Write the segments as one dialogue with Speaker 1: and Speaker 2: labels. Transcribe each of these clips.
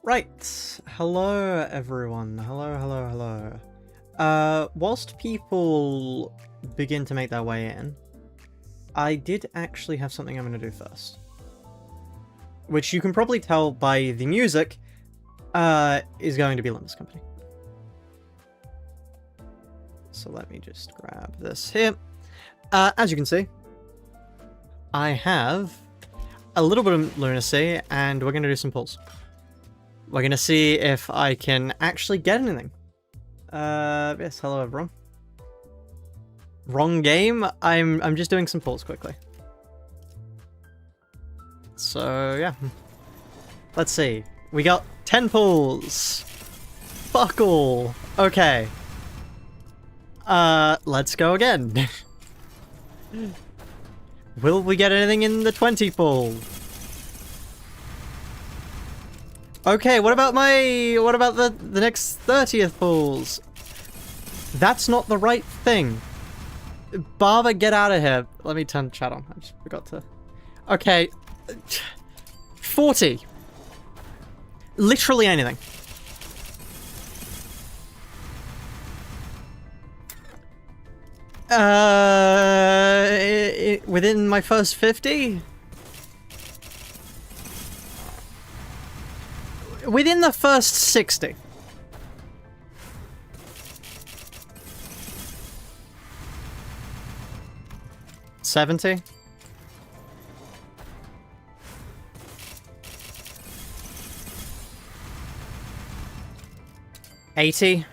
Speaker 1: Right. Hello, everyone. Hello. Whilst people begin to make their way in, I did actually have something I'm going to do first. Which you can probably tell by the music, is going to be Limber's Company. So let me just grab this here. As you can see, I have a little bit of lunacy, and we're going to do some pulls. We're going to see if I can actually get anything. Yes, hello everyone. Wrong game. I'm just doing some pulls quickly. So, yeah. Let's see. We got 10 pulls. Fuck all. Okay. Let's go again. Will we get anything in the 20 pull? Okay, what about the next 30th pulls? That's not the right thing. Barber, get out of here. Let me turn chat on. I just forgot to. Okay. 40. Literally anything. Within my first 50? Within the first 60. $70. $80.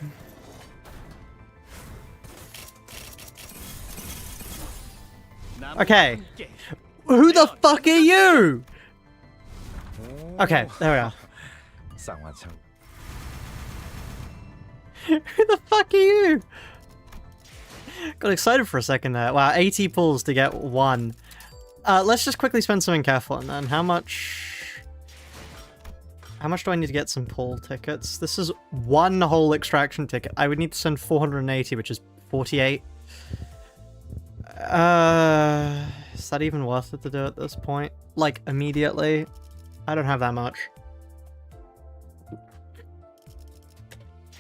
Speaker 1: Okay. Who the fuck are you? Okay, there we are. Who the fuck are you? Got excited for a second there. Wow, 80 pulls to get one. Let's just quickly spend something careful and then how much do I need to get some pull tickets? This is one whole extraction ticket. I would need to send 480, which is 48. Is that even worth it to do at this point? Like, immediately? I don't have that much.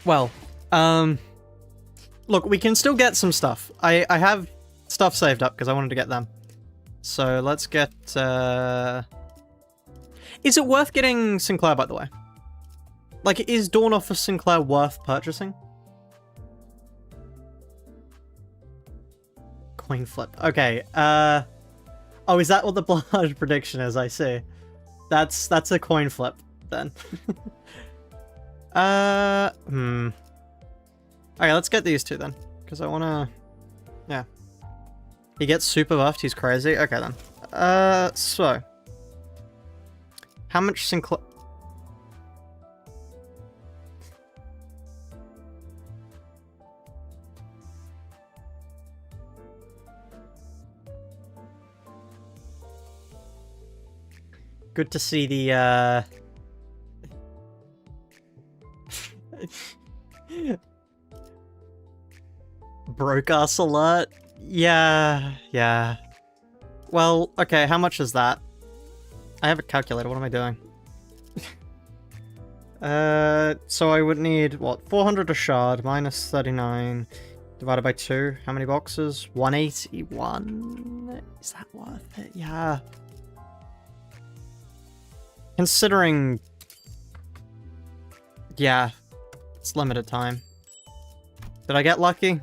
Speaker 1: Well, look, we can still get some stuff. I have stuff saved up because I wanted to get them. So let's get, Is it worth getting Sinclair, by the way? Like, is Dawn Office Sinclair worth purchasing? Coin flip. Okay, oh, is that what the Blage prediction is? I see. That's a coin flip, then. Okay, let's get these two, then. Because I wanna... Yeah. He gets super buffed, he's crazy. Okay, then. So... How much Sinclair... Good to see the, broke us alert? Yeah. Well, okay, how much is that? I have a calculator, what am I doing? So I would need, what, 400 a shard, minus 39, divided by 2. How many boxes? 181? Is that worth it? Yeah. Considering... Yeah, it's limited time. Did I get lucky?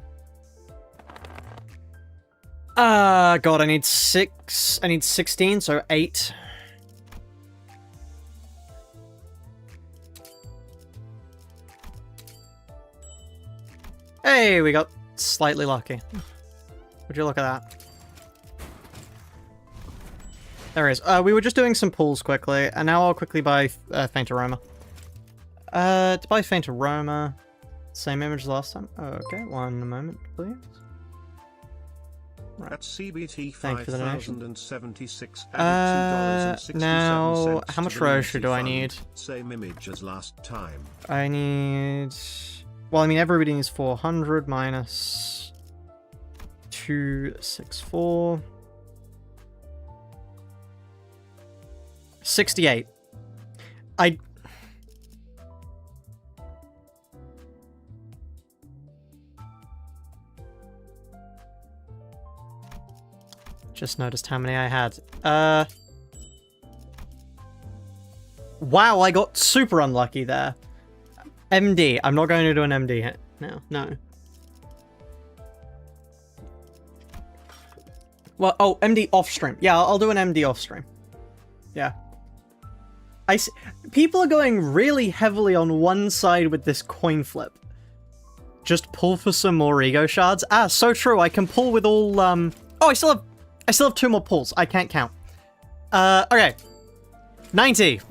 Speaker 1: God, I need 6. I need 16, so 8. Hey, we got slightly lucky. Would you look at that? There is. We were just doing some pulls quickly, and now I'll quickly buy Faint Aroma. To buy Faint Aroma, same image as last time. Okay, one moment, please.
Speaker 2: Right. That's CBT
Speaker 1: Thank you for the donation.
Speaker 2: 5076.
Speaker 1: Now, how much Roshu do I need?
Speaker 2: Same image as last time.
Speaker 1: I need... Well, I mean, everybody needs 400 minus 264. 68. Just noticed how many I had. Wow, I got super unlucky there. MD. I'm not going to do an MD now. No. Well, oh, MD off stream. Yeah, I'll do an MD off stream. Yeah. I see. People are going really heavily on one side with this coin flip. Just pull for some more ego shards. Ah, so true. I can pull with all, Oh, I still have 2 more pulls. I can't count. Okay. 90.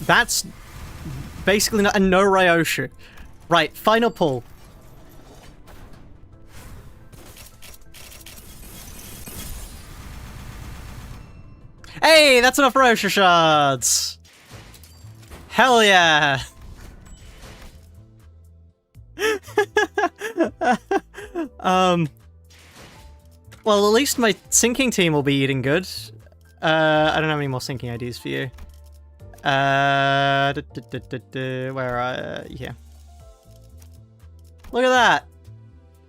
Speaker 1: That's basically not a no Ryoshu. Right, final pull. Hey, that's enough Ryoshu shards! Hell yeah! Well, at least my sinking team will be eating good. I don't have any more sinking IDs for you. Where are yeah. Look at that!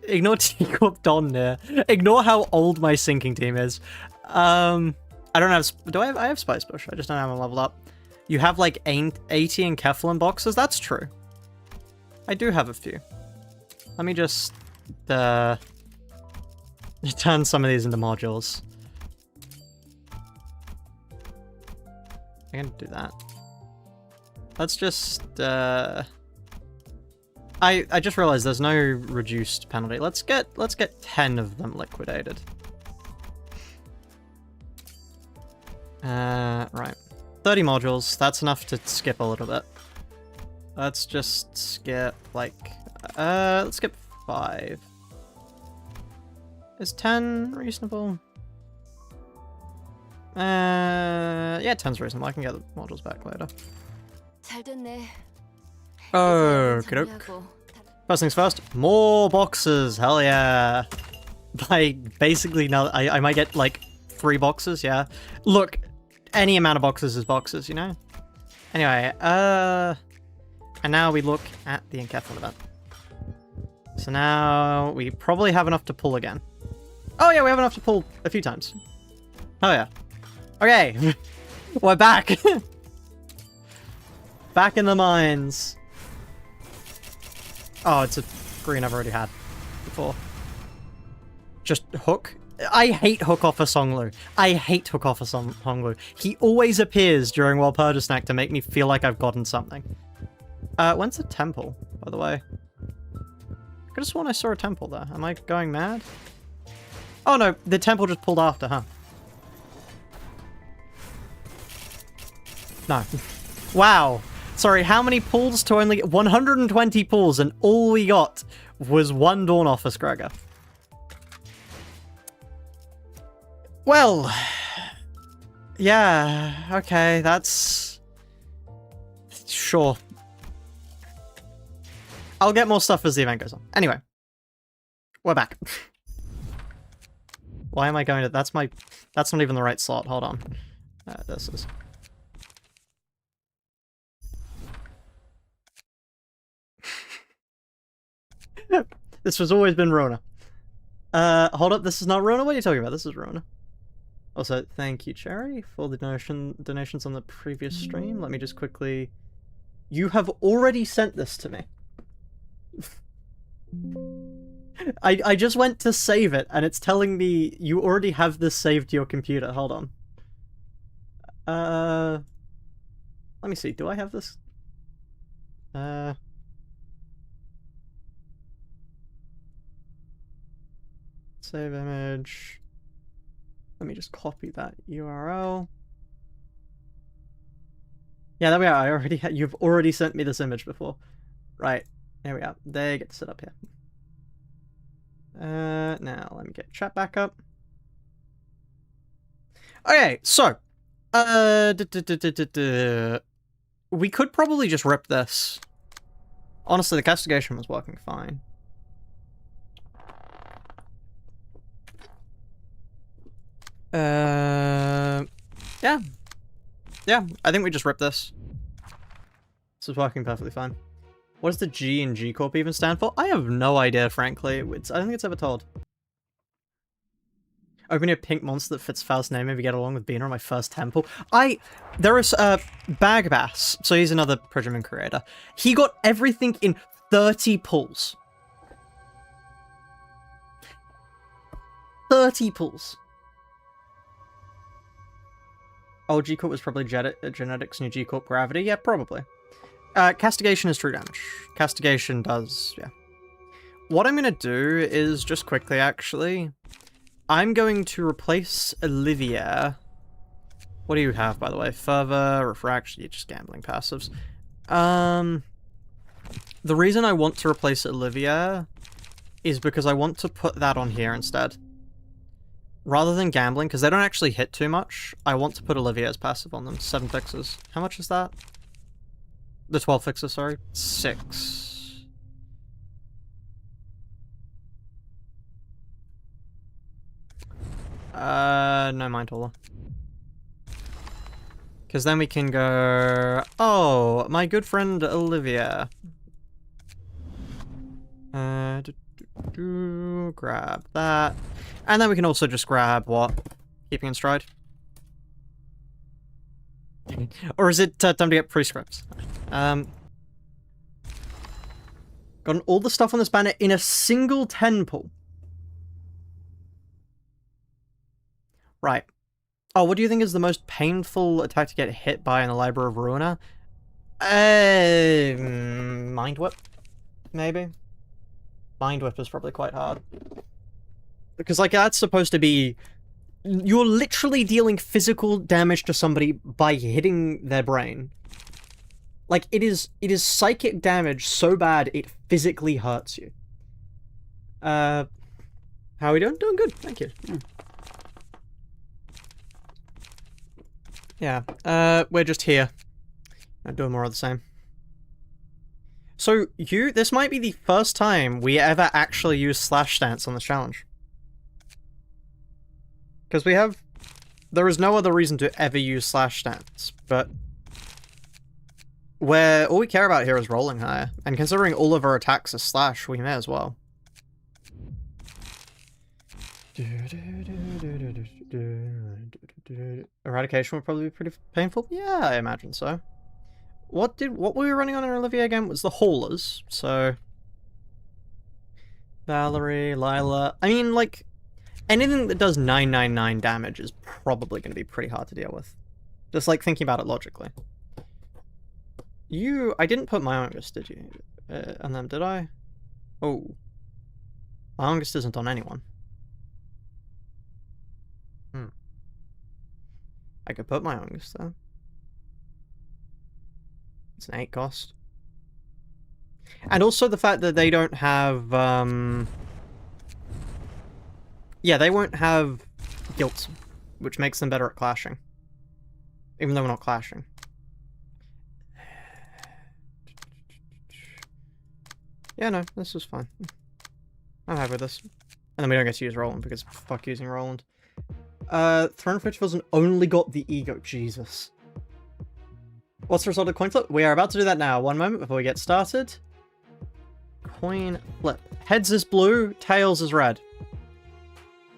Speaker 1: Ignore T-Corp Don there. Ignore how old my sinking team is. I don't have... I have Spice Bush. I just don't have them leveled up. You have like 80 in Keflin boxes? That's true. I do have a few. Let me just turn some of these into modules. I can do that. Let's just I just realized there's no reduced penalty. Let's get 10 of them liquidated. Right. 30 modules. That's enough to skip a little bit. Let's just skip like let's skip 5. Is 10 reasonable? Yeah, 10's reasonable. I can get the modules back later. Oh, okey-doke. First things first, more boxes. Hell yeah. Basically, now I might get like 3 boxes. Yeah. Look, any amount of boxes is boxes, you know. Anyway, and now we look at the Enkephalon event. So now we probably have enough to pull again. Oh yeah, we have enough to pull a few times. Oh yeah. Okay, we're back. Back in the mines. Oh, it's a green I've already had before. Just Hook. I hate Hook off a Songlu. I hate Hook off a Songlu. He always appears during World Purger Snack to make me feel like I've gotten something. When's the temple, by the way? I could have sworn I saw a temple there. Am I going mad? Oh no, the temple just pulled after, huh? No. Wow. Sorry, how many pulls to only... 120 pulls, and all we got was 1 Dawn Office Gregor. Well... Yeah, okay, that's... Sure. I'll get more stuff as the event goes on. Anyway. We're back. Why am I going to... That's my... That's not even the right slot. Hold on. This is... This has always been Ruina. Hold up, this is not Ruina? What are you talking about? This is Ruina. Also, thank you, Cherry, for the donations on the previous stream. Let me just quickly... You have already sent this to me. I just went to save it, and it's telling me you already have this saved to your computer. Hold on. Let me see. Do I have this? Save image. Let me just copy that URL. Yeah, there we are. I already you've already sent me this image before. Right. There we are. They get to sit up here. Now let me get chat back up. Okay, so we could probably just rip this. Honestly, the castigation was working fine. Yeah. Yeah, I think we just rip this. This is working perfectly fine. What does the G in G Corp even stand for? I have no idea, frankly. I don't think it's ever told. Opening a pink monster that fits Faust's name, maybe get along with Beaner on my first temple. There is, Bagbass, so he's another Progemin creator. He got everything in 30 pulls. 30 pulls. Oh, G-Corp was probably genetics, new G-Corp gravity? Yeah, probably. Castigation is true damage. Castigation does, yeah. What I'm gonna do is, just quickly actually, I'm going to replace Olivia. What do you have, by the way? Fervor, Refraction, you're just gambling passives. The reason I want to replace Olivia is because I want to put that on here instead. Rather than gambling, because they don't actually hit too much, I want to put Olivia's passive on them. 7 fixes. How much is that? The 12 fixes, sorry. 6. No mind Tola. Because then we can go... Oh, my good friend Olivia. Grab that. And then we can also just grab what? Keeping in stride? Or is it time to get prescripts? Gotten all the stuff on this banner in a single 10 pull. Right. Oh, what do you think is the most painful attack to get hit by in the Library of Ruina? Mind Whip? Maybe? Mind Whip is probably quite hard. Because, like, that's supposed to be... You're literally dealing physical damage to somebody by hitting their brain. Like, it is psychic damage so bad it physically hurts you. How are we doing? Doing good, thank you. Yeah, we're just here. I'm doing more of the same. So, this might be the first time we ever actually use Slash Stance on this challenge. Because there is no other reason to ever use Slash Stance, but all we care about here is rolling higher, and considering all of our attacks are Slash, we may as well. Eradication would probably be pretty painful? Yeah, I imagine so. What were we running on in Olivia again? It was the Haulers, so... Valerie, Lila... I mean, like... Anything that does 999 damage is probably going to be pretty hard to deal with. Just, like, thinking about it logically. I didn't put my Myongust, did you? On them, did I? Oh. My Myongust isn't on anyone. I could put my Myongust there. It's an 8 cost. And also the fact that they don't have, yeah, they won't have guilt, which makes them better at clashing. Even though we're not clashing. Yeah, no, this is fine. I'm happy with this. And then we don't get to use Roland, because fuck using Roland. Throne Festivals only got the ego. Jesus. What's the result of coin flip? We are about to do that now. One moment before we get started. Coin flip. Heads is blue, tails is red.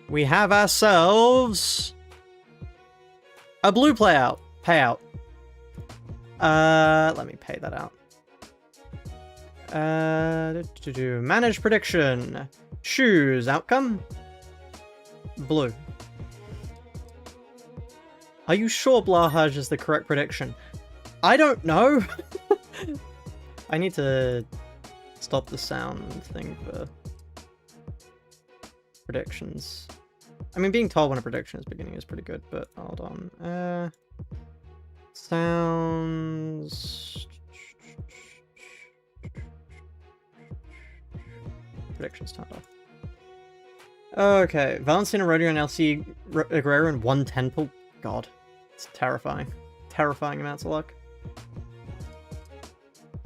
Speaker 1: We have ourselves a blue payout. Let me pay that out. Manage prediction. Choose outcome. Blue. Are you sure Blahaj is the correct prediction? I don't know. I need to stop the sound thing for predictions. I mean, being told when a prediction is beginning is pretty good, but hold on. Sounds... Predictions turned off. Okay, Valentina Rodeo and LC Agrarian 110 pull. God, it's terrifying. Terrifying amounts of luck.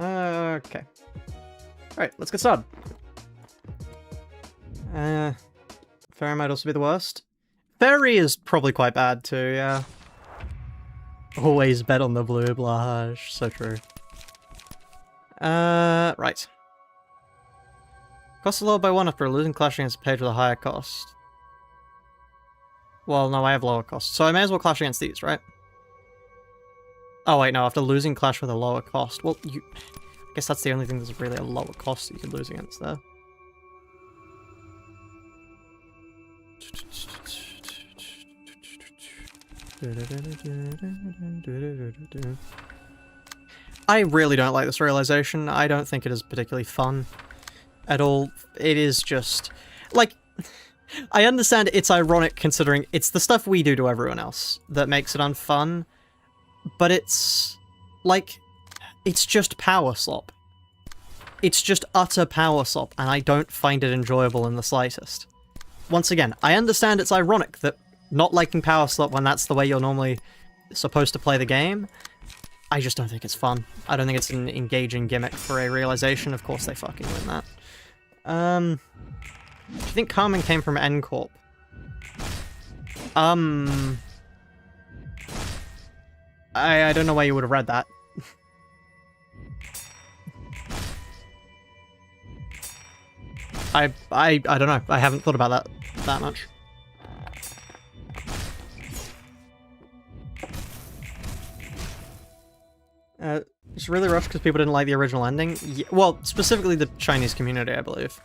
Speaker 1: Okay. Alright, let's get started. Fairy might also be the worst. Fairy is probably quite bad too, yeah. Always bet on the blue Blahaj, so true. Right. Cost is lowered by 1 after losing clash against a page with a higher cost. Well, no, I have lower cost, so I may as well clash against these, right? Oh wait, no, after losing clash with a lower cost. Well, I guess that's the only thing that's really a lower cost that you could lose against there. I really don't like this realization. I don't think it is particularly fun at all. It is just... like, I understand it's ironic considering it's the stuff we do to everyone else that makes it unfun, but it's... like, it's just power slop. It's just utter power slop, and I don't find it enjoyable in the slightest. Once again, I understand it's ironic that not liking power slop when that's the way you're normally supposed to play the game. I just don't think it's fun. I don't think it's an engaging gimmick for a realization. Of course they fucking win that. Do you think Carmen came from N Corp? I don't know why you would have read that. I don't know. I haven't thought about that much. It's really rough because people didn't like the original ending. Yeah, well, specifically the Chinese community, I believe.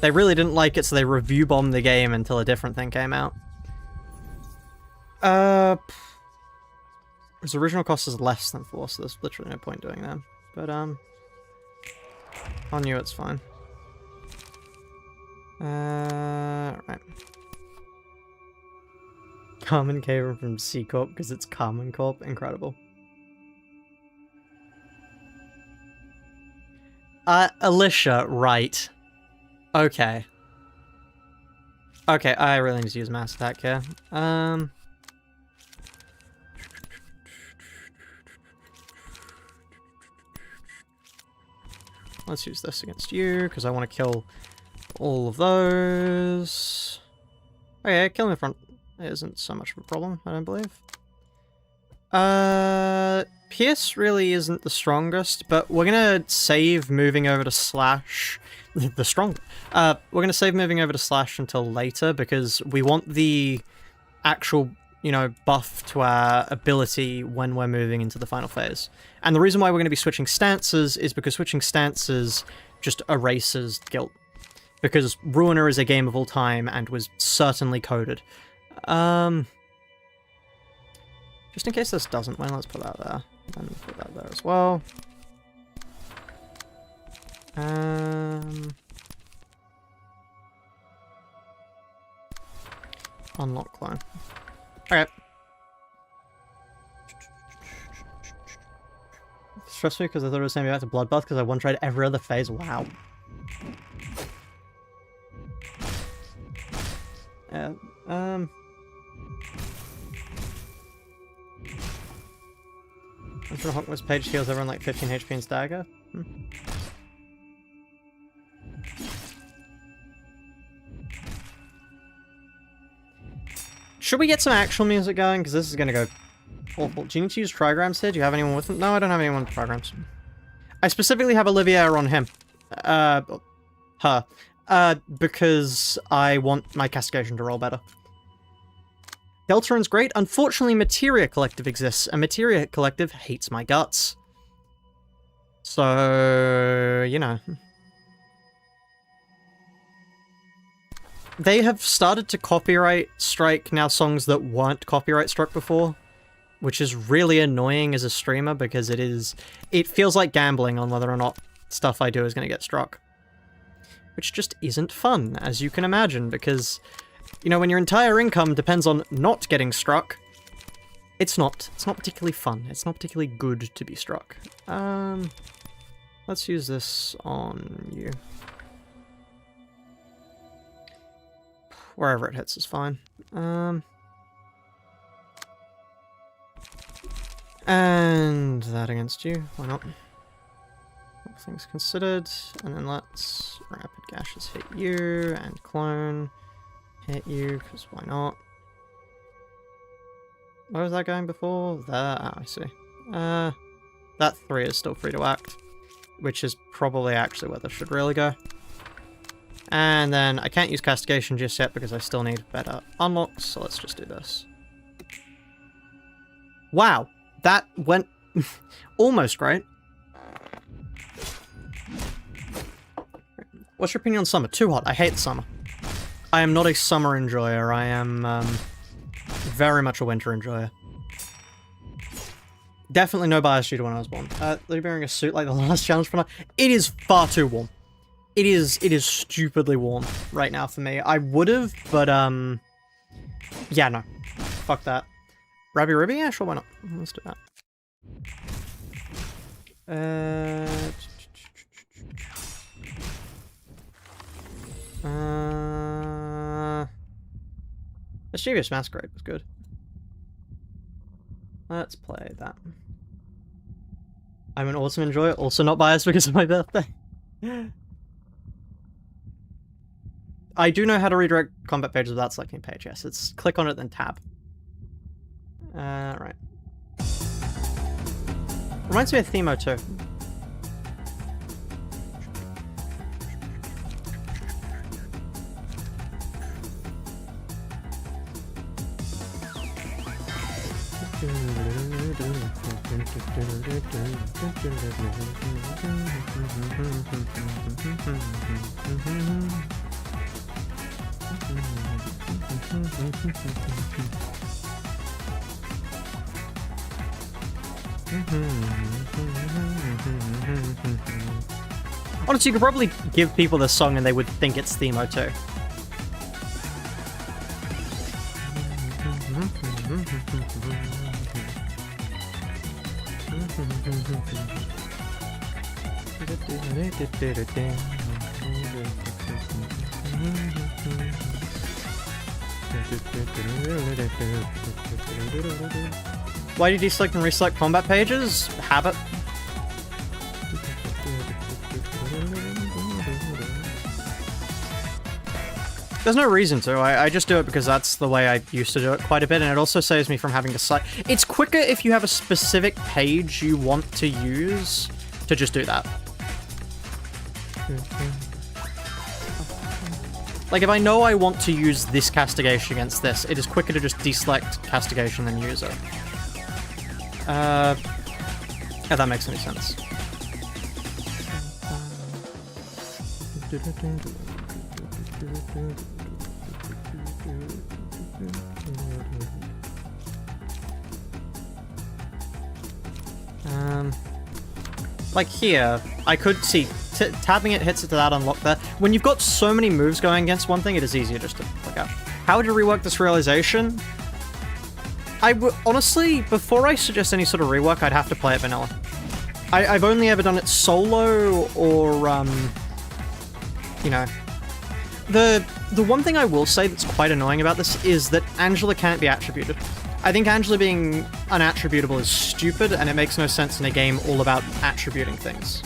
Speaker 1: They really didn't like it, so they review bombed the game until a different thing came out. Its original cost is less than 4, so there's literally no point doing that. But on you, it's fine. Right. Carmen came from C Corp because it's Carmen Corp. Incredible. Alicia, right. Okay. Okay, I really need to use mass attack here. Let's use this against you, because I want to kill all of those. Okay, killing the front isn't so much of a problem, I don't believe. Pierce really isn't the strongest, but we're gonna save moving over to Slash. The strong. We're gonna save moving over to Slash until later, because we want the actual, you know, buff to our ability when we're moving into the final phase. And the reason why we're going to be switching stances is because switching stances just erases guilt. Because Ruina is a game of all time and was certainly coded. Just in case this doesn't win, let's put that there. And put that there as well. Unlock clone. Okay. Stressed me because I thought it was sending me back to Bloodbath because I one-tried every other phase. Wow. Yeah. I'm sure Hawkmore's page heals everyone like 15 HP and stagger. Should we get some actual music going? Because this is going to go awful. Do you need to use trigrams here? Do you have anyone with them? No, I don't have anyone with trigrams. I specifically have Olivia on him. Her. Because I want my castigation to roll better. Deltaron's great. Unfortunately, Materia Collective exists, and Materia Collective hates my guts. So, you know. They have started to copyright strike now songs that weren't copyright struck before, which is really annoying as a streamer because it feels like gambling on whether or not stuff I do is going to get struck. Which just isn't fun, as you can imagine, because, you know, when your entire income depends on not getting struck, it's not particularly fun. It's not particularly good to be struck. Let's use this on you. Wherever it hits is fine. And that against you. Why not? All things considered. And then let's Rapid Gashes hit you, and Clone hit you, because why not? Where was that going before? There. Ah, I see. That 3 is still free to act. which is probably actually where this should really go. And then I can't use castigation just yet because I still need better unlocks, so let's just do this. Wow, that went almost great. What's your opinion on summer? Too hot. I hate summer. I am not a summer enjoyer. I am very much a winter enjoyer. Definitely no bias due to when I was born. They're wearing a suit like the last challenge for now. It is far too warm. It is stupidly warm right now for me. I would have, but yeah, no. Fuck that. Rabby Ribby? Yeah, sure, why not? Let's do that. Mischievous Masquerade was good. Let's play that. I'm an awesome enjoyer, also not biased because of my birthday. I do know how to redirect combat pages without selecting page, yes. It's click on it, then tab. Right. Reminds me of Themo too. Honestly, you could probably give people this song and they would think it's Themo too. Why did you select and reselect combat pages? Habit. There's no reason to. I just do it because that's the way I used to do it quite a bit, and it also saves me from having to select. It's quicker if you have a specific page you want to use to just do that. Like, if I know I want to use this castigation against this, it is quicker to just deselect castigation than use it. If that makes any sense. Like here, I could see tapping it hits it to that unlock there. When you've got so many moves going against one thing, it is easier just to click out. How would you rework this realization? I would honestly, before I suggest any sort of rework, I'd have to play it vanilla. I've only ever done it solo or you know. The one thing I will say that's quite annoying about this is that Angela can't be attributed. I think Angela being unattributable is stupid, and it makes no sense in a game all about attributing things.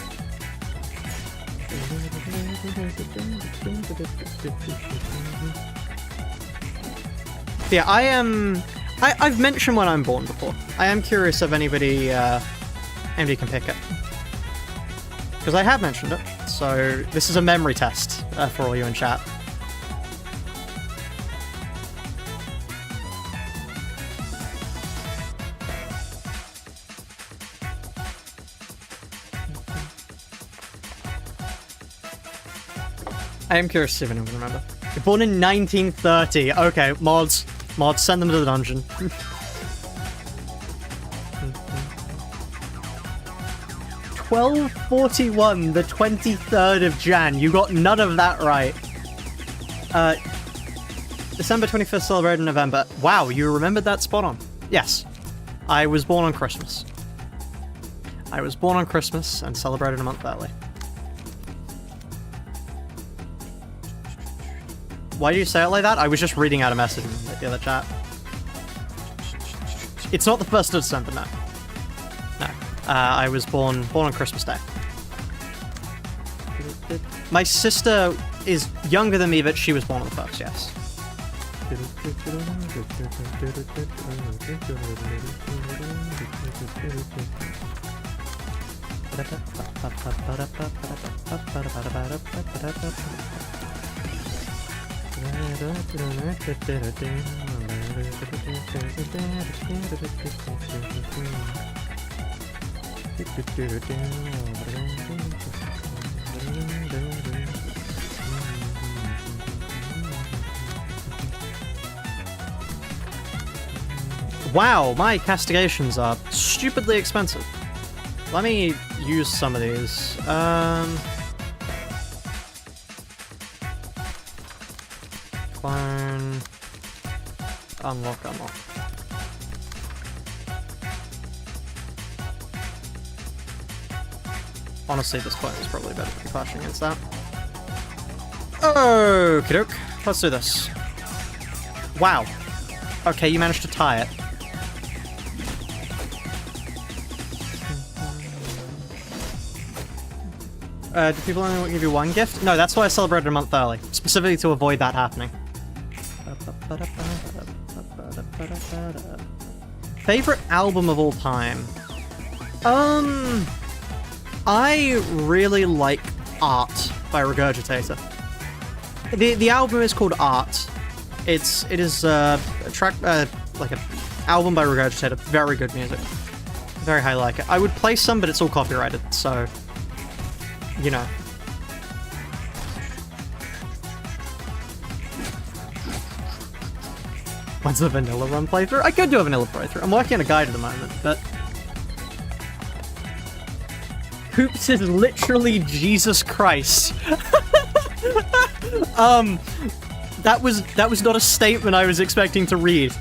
Speaker 1: Yeah, I've mentioned when I'm born before. I am curious if anybody can pick it. Because I have mentioned it, so this is a memory test for all you in chat. I am curious to see if anyone can remember. You're born in 1930. Okay, mods, send them to the dungeon. 1241, the 23rd of Jan. You got none of that right. December 25th, celebrated in November. Wow, you remembered that spot on. Yes. I was born on Christmas. I was born on Christmas and celebrated a month early. Why do you say it like that? I was just reading out a message in the other chat. It's not the 1st of December, no. No. I was born on Christmas Day. My sister is younger than me, but she was born on the 1st, yes. Wow, my castigations are stupidly expensive. Let me use some of these. Clone. Unlock. Honestly, this clone is probably better to be clashing against that. Okie doke. Let's do this. Wow. Okay, you managed to tie it. Do people only give you one gift? No, that's why I celebrated a month early. Specifically to avoid that happening. Favorite album of all time? I really like Art by Regurgitator. The album is called Art. It is a track, like an album by Regurgitator. Very good music. Very high like it. I would play some, but it's all copyrighted, so... You know. When's the vanilla run playthrough? I could do a vanilla playthrough. I'm working on a guide at the moment, but... Hoops is literally Jesus Christ. That was not a statement I was expecting to read.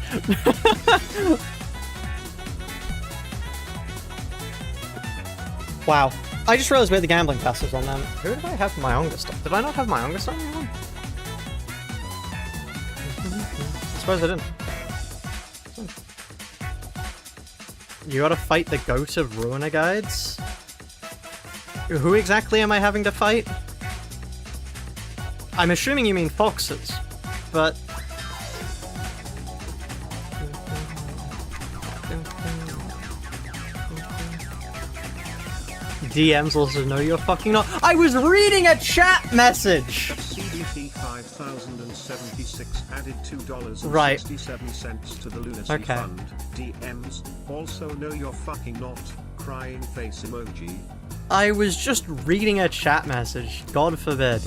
Speaker 1: Wow. I just realized we had the gambling passives on them. Who did I have for my Onga stuff? Did I not have my Onga stuff? I suppose I didn't. You gotta fight the goat of Ruina guides? Who exactly am I having to fight? I'm assuming you mean foxes, but... DMs also know you're fucking not. I was reading a chat message!
Speaker 2: CBT 5076 added $2.67
Speaker 1: right.
Speaker 2: to the lunacy
Speaker 1: okay.
Speaker 2: fund. DMs also know you're fucking not. Crying face emoji.
Speaker 1: I was just reading a chat message. God forbid.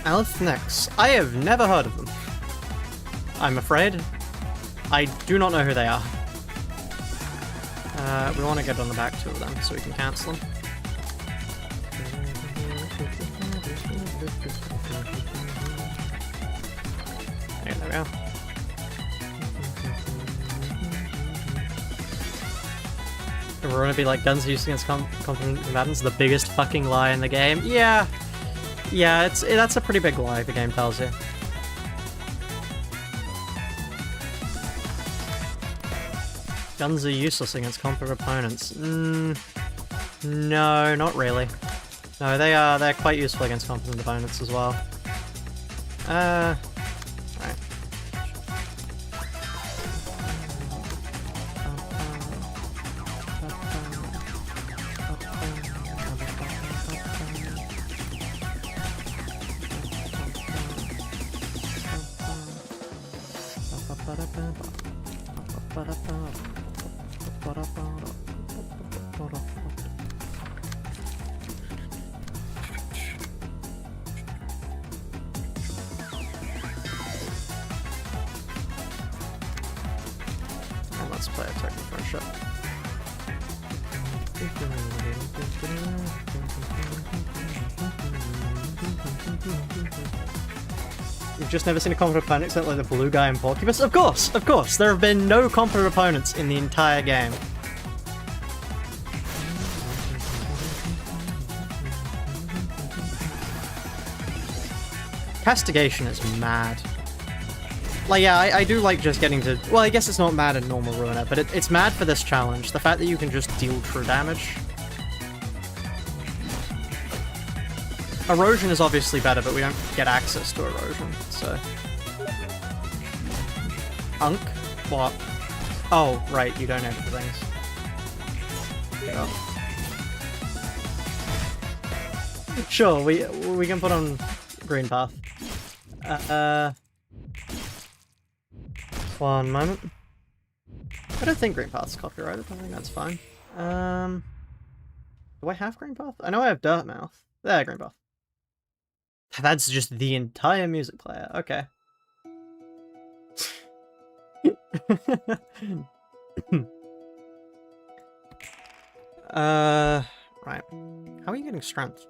Speaker 1: Alphnix. I have never heard of them. I'm afraid. I do not know who they are. We want to get on the back two of them so we can cancel them. Okay, there we go. We're gonna be like guns used against competent combatants, the biggest fucking lie in the game. Yeah, that's a pretty big lie the game tells you. Guns are useless against competent opponents. No, not really. No, they're quite useful against competent opponents as well. Right. Let's play a token friendship. You've just never seen a competent opponent except like the blue guy in Porcupus? Of course! Of course! There have been no competent opponents in the entire game. Castigation is mad. Like, yeah, I do like just getting to... Well, I guess it's not mad in normal Ruina, but it's mad for this challenge. The fact that you can just deal true damage. Erosion is obviously better, but we don't get access to erosion, so... Unk? What? Oh, right, you don't have the things. Yeah. Sure, we can put on green path. One moment. I don't think green path's copyrighted. I think that's fine. Do I have green path? I know I have dirt mouth. There, green path. That's just the entire music player. Okay. Right. How are you getting strength?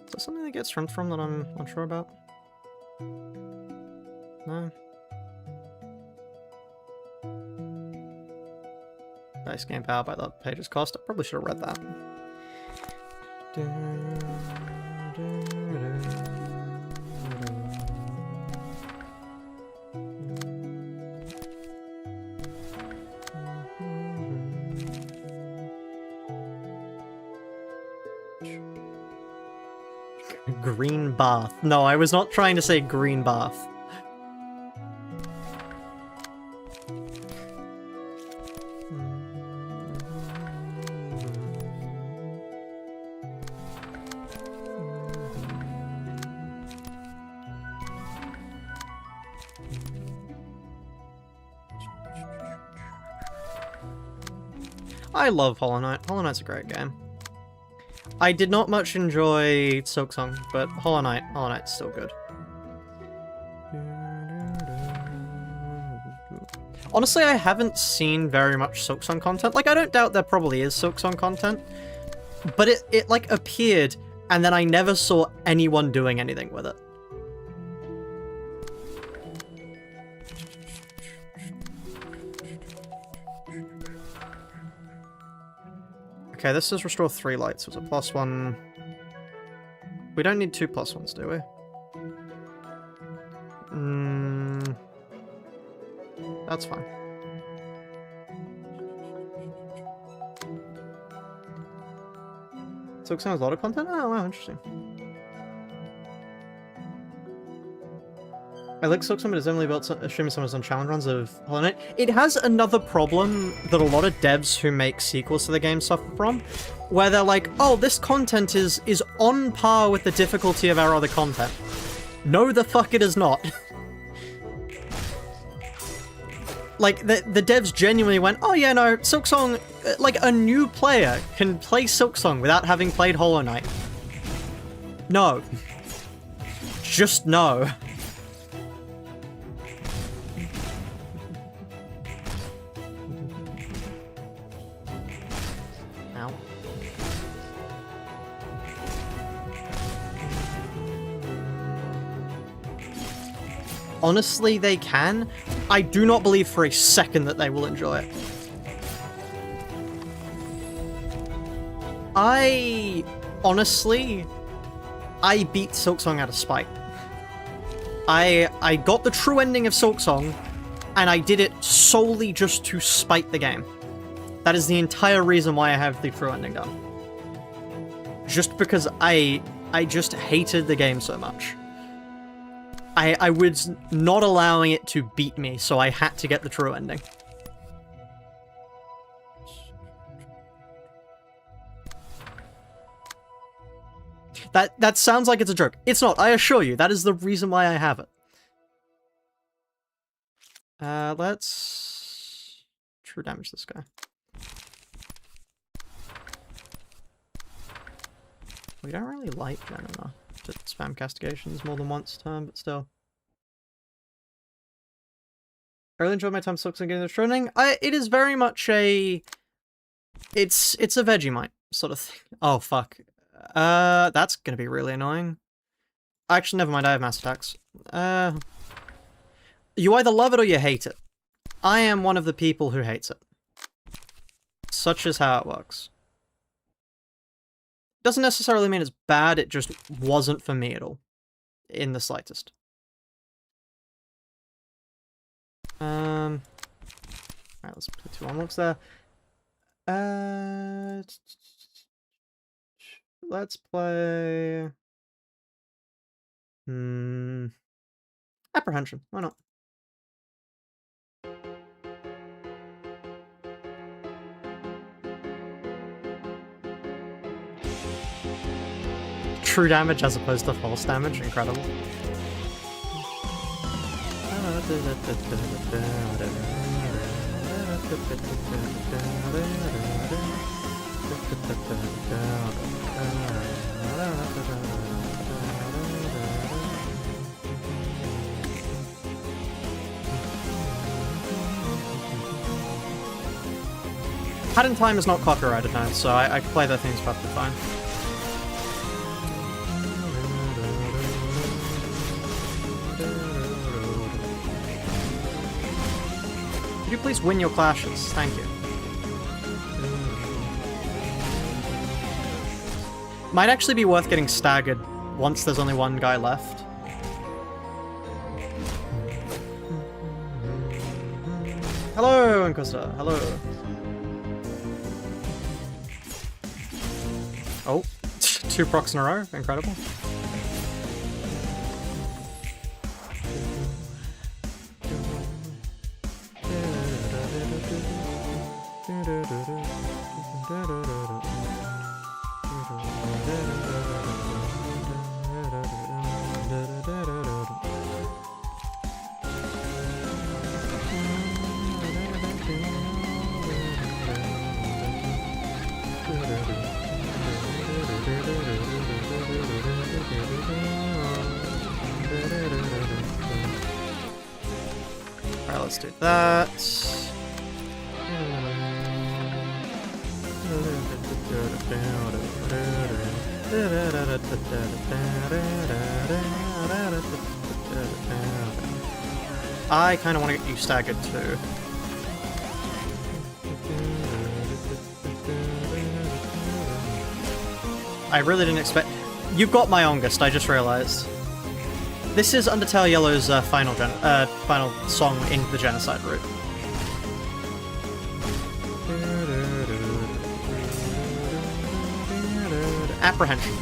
Speaker 1: Is that something that gets strength from that I'm unsure about? No. Nice game power by the page's cost. I probably should have read that. Green bath. No, I was not trying to say green bath. I love Hollow Knight. Hollow Knight's a great game. I did not much enjoy Silksong, but Hollow Knight's still good. Honestly, I haven't seen very much Silksong content. Like, I don't doubt there probably is Silksong content, but it like appeared, and then I never saw anyone doing anything with it. Okay, this does restore 3 lights. It was a +1. We don't need 2 +1s, do we? That's fine. Silksong has a lot of content? Oh, wow, interesting. I like Silksong, but it's only about streaming someone's on challenge runs of Hollow Knight. It has another problem that a lot of devs who make sequels to the game suffer from, where they're like, oh, this content is on par with the difficulty of our other content. No, the fuck it is not. Like, the devs genuinely went, oh yeah, no, Silksong, like, a new player can play Silksong without having played Hollow Knight. No. Just no. Honestly, they can. I do not believe for a second that they will enjoy it. Honestly, I beat Silksong out of spite. I got the true ending of Silksong, and I did it solely just to spite the game. That is the entire reason why I have the true ending done. Just because I just hated the game so much. I was not allowing it to beat me, so I had to get the true ending. That sounds like it's a joke. It's not, I assure you. That is the reason why I have it. Let's true damage this guy. We don't really like Jen enough to spam castigations more than once a turn, but still. I really enjoyed my time Silksong getting the training. It is very much a... It's a Vegemite sort of thing. Oh, fuck. That's gonna be really annoying. Actually, never mind, I have mass attacks. You either love it or you hate it. I am one of the people who hates it. Such is how it works. Doesn't necessarily mean it's bad, it just wasn't for me at all. in the slightest. Alright, let's put 2 unlocks there. Let's play... Apprehension, why not? True damage as opposed to false damage, incredible. Hat in Time is not copyrighted now, so I can play that thing's perfectly fine. Could you please win your clashes? Thank you. Might actually be worth getting staggered once there's only one guy left. Hello, Inquisitor. Hello. Oh, 2 procs in a row. Incredible. Alright, let's do that. I kind of want to get you staggered too. I really didn't expect... You've got my Ongest, I just realized. This is Undertale Yellow's final song in the Genocide route. Apprehension.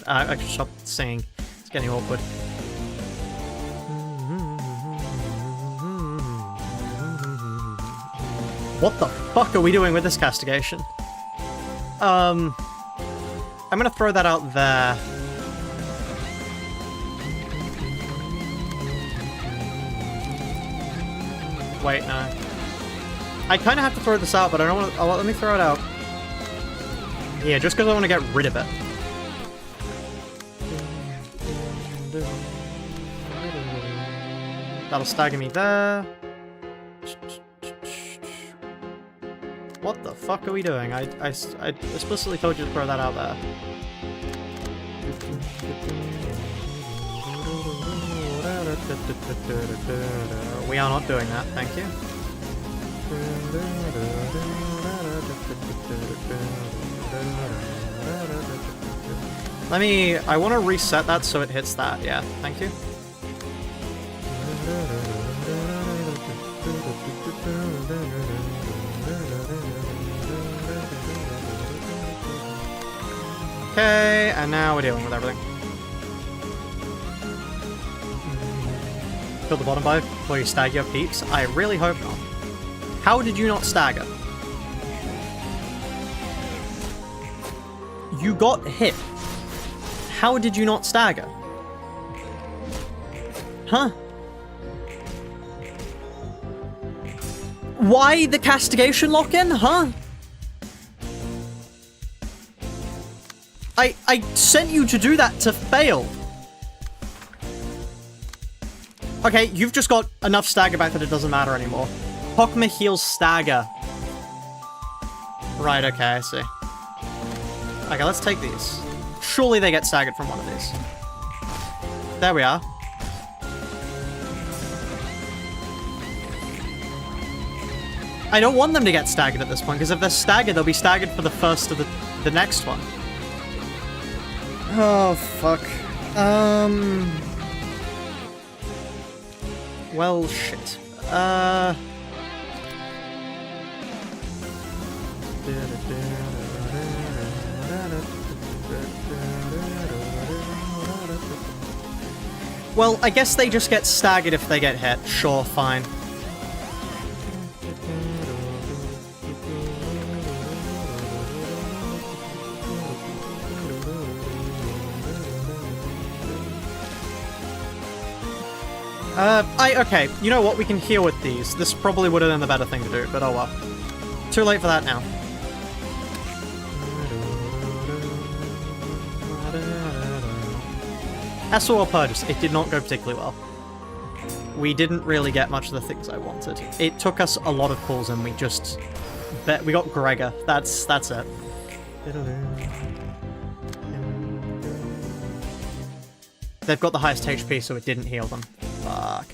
Speaker 1: I should stop singing. It's getting awkward. What the fuck are we doing with this castigation? I'm gonna throw that out there. Wait, no. I kind of have to throw this out, but I don't want to... let me throw it out. Yeah, just because I want to get rid of it. That'll stagger me there. What the fuck are we doing? I explicitly told you to throw that out there. We are not doing that, thank you. I want to reset that so it hits that, yeah, thank you. Okay, and now we're dealing with everything. Kill the bottom bar before you stagger your peeps? I really hope not. How did you not stagger? You got hit. How did you not stagger? Huh? Why the castigation lock-in? Huh? I sent you to do that to fail. Okay, you've just got enough stagger back that it doesn't matter anymore. Hokma heals stagger. Right, okay, I see. Okay, let's take these. Surely they get staggered from one of these. There we are. I don't want them to get staggered at this point, because if they're staggered, they'll be staggered for the first of the next one. Oh, fuck. Well, shit. Well, I guess they just get staggered if they get hit. Sure, fine. Okay, you know what, we can heal with these. This probably would have been the better thing to do, but oh well. Too late for that now. SOL purchase, it did not go particularly well. We didn't really get much of the things I wanted. It took us a lot of pulls and we just... we got Gregor. That's it. They've got the highest HP, so it didn't heal them. Fuck.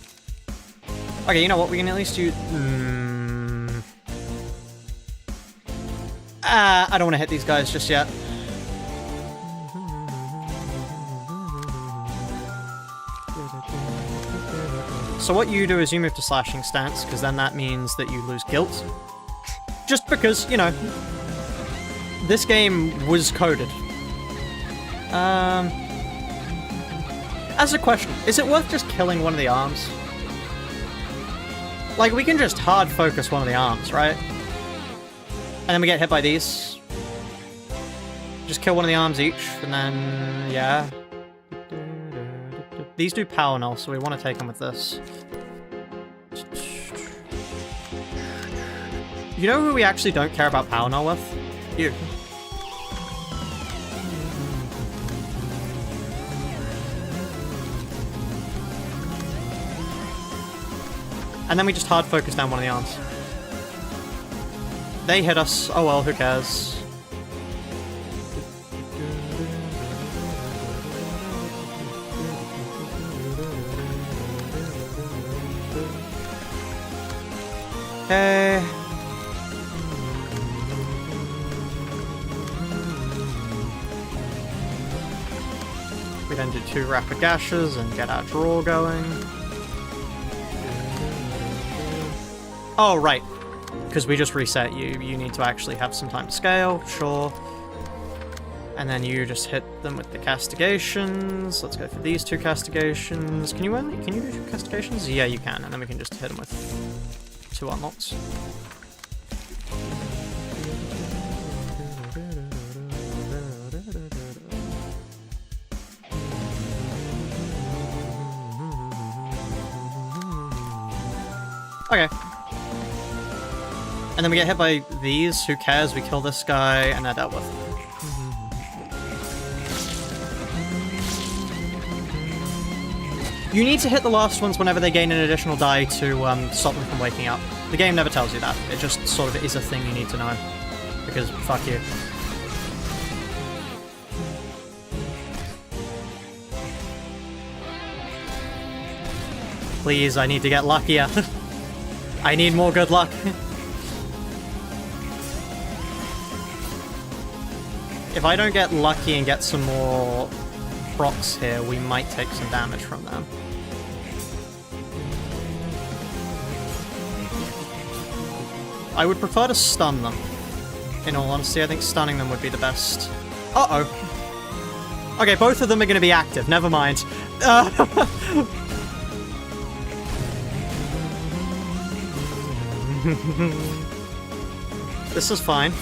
Speaker 1: Okay, you know what? We can at least use... I don't want to hit these guys just yet. So what you do is you move to slashing stance, because then that means that you lose guilt. Just because, you know, this game was coded. As a question, is it worth just killing one of the arms? Like, we can just hard focus one of the arms, right? And then we get hit by these. Just kill one of the arms each, and then, yeah. These do power null, so we want to take them with this. You know who we actually don't care about power null with? You. And then we just hard focus down one of the arms. They hit us. Oh well, who cares? Okay. We then do 2 rapid gashes and get our draw going. Oh, right. Because we just reset you. You need to actually have some time to scale, sure. And then you just hit them with the castigations. Let's go for these 2 castigations. Can you do 2 castigations? Yeah, you can. And then we can just hit them with 2 unlocks. Okay. And then we get hit by these. Who cares? We kill this guy, and they're dealt with. You need to hit the last ones whenever they gain an additional die to stop them from waking up. The game never tells you that. It just sort of is a thing you need to know. Because fuck you. Please, I need to get luckier. I need more good luck. If I don't get lucky and get some more procs here, we might take some damage from them. I would prefer to stun them. In all honesty, I think stunning them would be the best. Uh-oh. Okay, both of them are going to be active. Never mind. This is fine.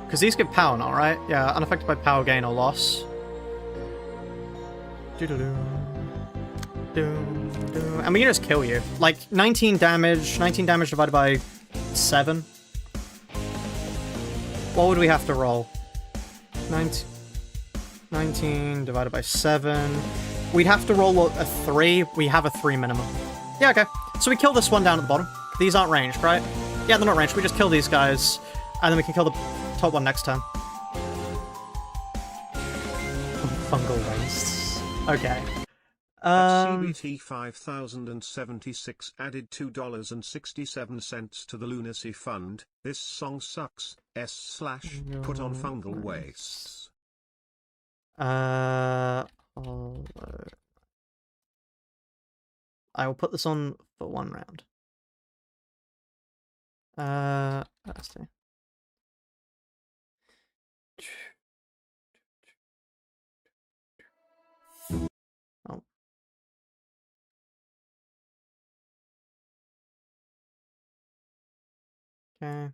Speaker 1: Because these give power now, right? Yeah, unaffected by power gain or loss. And we can just kill you. Like, 19 damage divided by 7. What would we have to roll? 19. 19 divided by 7. We'd have to roll a 3. We have a 3 minimum. Yeah, okay. So we kill this one down at the bottom. These aren't ranged, right? Yeah, they're not ranged. We just kill these guys, and then we can kill the top one next turn. Fungal wastes. Okay.
Speaker 2: CBT 5076 added $2.67 to the Lunacy Fund. This song sucks. /put on fungal wastes.
Speaker 1: I will put this on for 1 round. Let's see. Oh. Okay.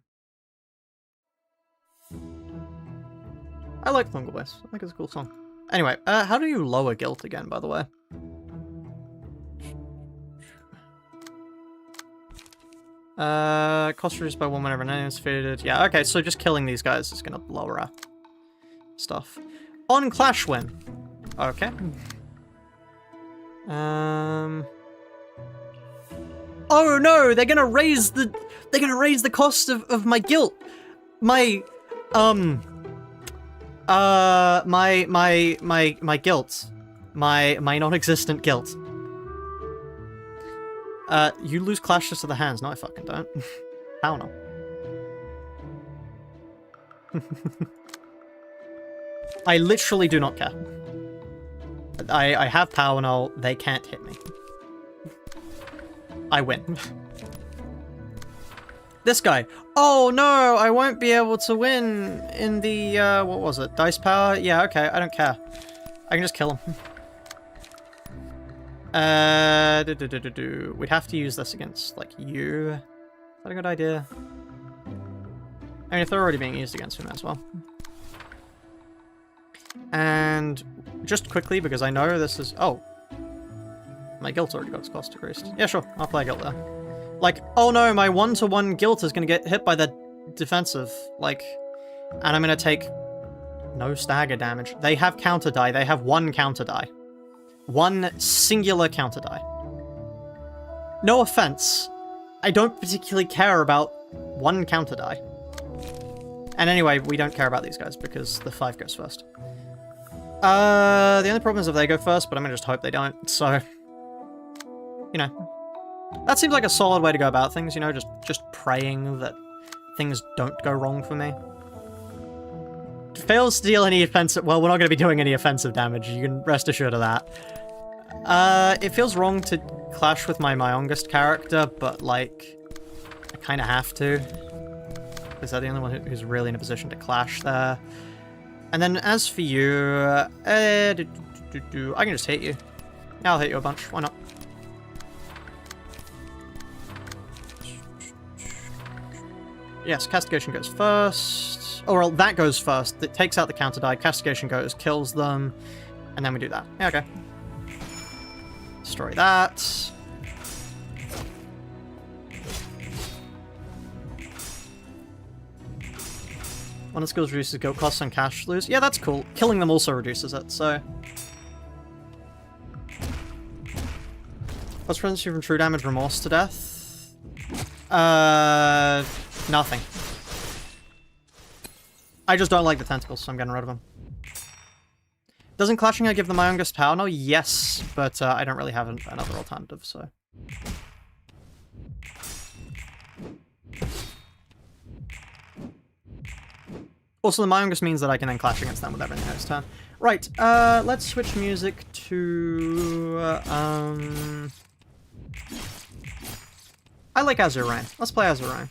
Speaker 1: I like Fungal Waste. I think it's a cool song. Anyway, how do you lower guilt again, by the way? Cost reduced by 1 whenever an enemy is defeated. Yeah, okay, so just killing these guys is gonna lower our stuff. On Clash win. Okay. Oh no, they're gonna raise the cost of my guilt. My guilt. My non-existent guilt. You lose clashes to the hands. No, I fucking don't. How no? I literally do not care. I have power now. They can't hit me. I win. This guy. Oh no, I won't be able to win in the, what was it? Dice power? Yeah, okay, I don't care. I can just kill him. We'd have to use this against, like, you. Is that a good idea? I mean, if they're already being used against me, as well. And just quickly, because I know this is... Oh. My guilt already got its cost decreased. Yeah, sure. I'll play guilt there. Like, oh no, my 1-to-1 guilt is going to get hit by the defensive. Like, and I'm going to take no stagger damage. They have counter die. They have 1 counter die. 1 singular counter die. No offense. I don't particularly care about 1 counter die. And anyway, we don't care about these guys because the 5 goes first. The only problem is if they go first, but I'm gonna just hope they don't, so... You know. That seems like a solid way to go about things, you know, just praying that things don't go wrong for me. Fails to deal any offensive... Well, we're not going to be doing any offensive damage, you can rest assured of that. It feels wrong to clash with my Myongest character, but, like, I kind of have to. Because they're the only one who's really in a position to clash there. And then as for you... I can just hit you. I'll hit you a bunch, why not? Yes, Castigation goes first. Oh, well, that goes first. It takes out the counter die. Castigation goes, kills them. And then we do that. Yeah, okay. Destroy that. One of the skills reduces guilt costs and cash lose. Yeah, that's cool. Killing them also reduces it, so... What's presence from true damage, remorse to death? Nothing. I just don't like the tentacles, so I'm getting rid of them. Doesn't clashing I give the Myongest power? No, yes, but I don't really have another alternative, so... Also, the Myongest means that I can then clash against them with everything next turn. Right, let's switch music to... I like Azure Rain. Let's play Azure Rain.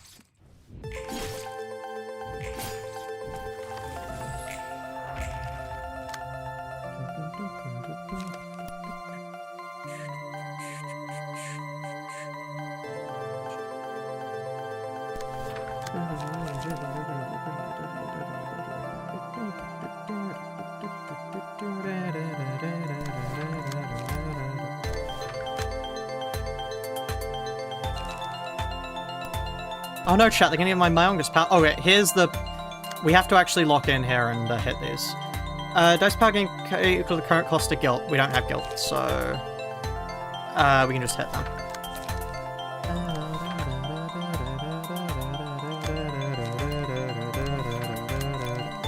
Speaker 1: Oh no, chat, they're gonna get my Myongest power. Oh wait, here's the... We have to actually lock in here and hit these. Dice power gain equal to the current cost of guilt. We don't have guilt, so we can just hit them.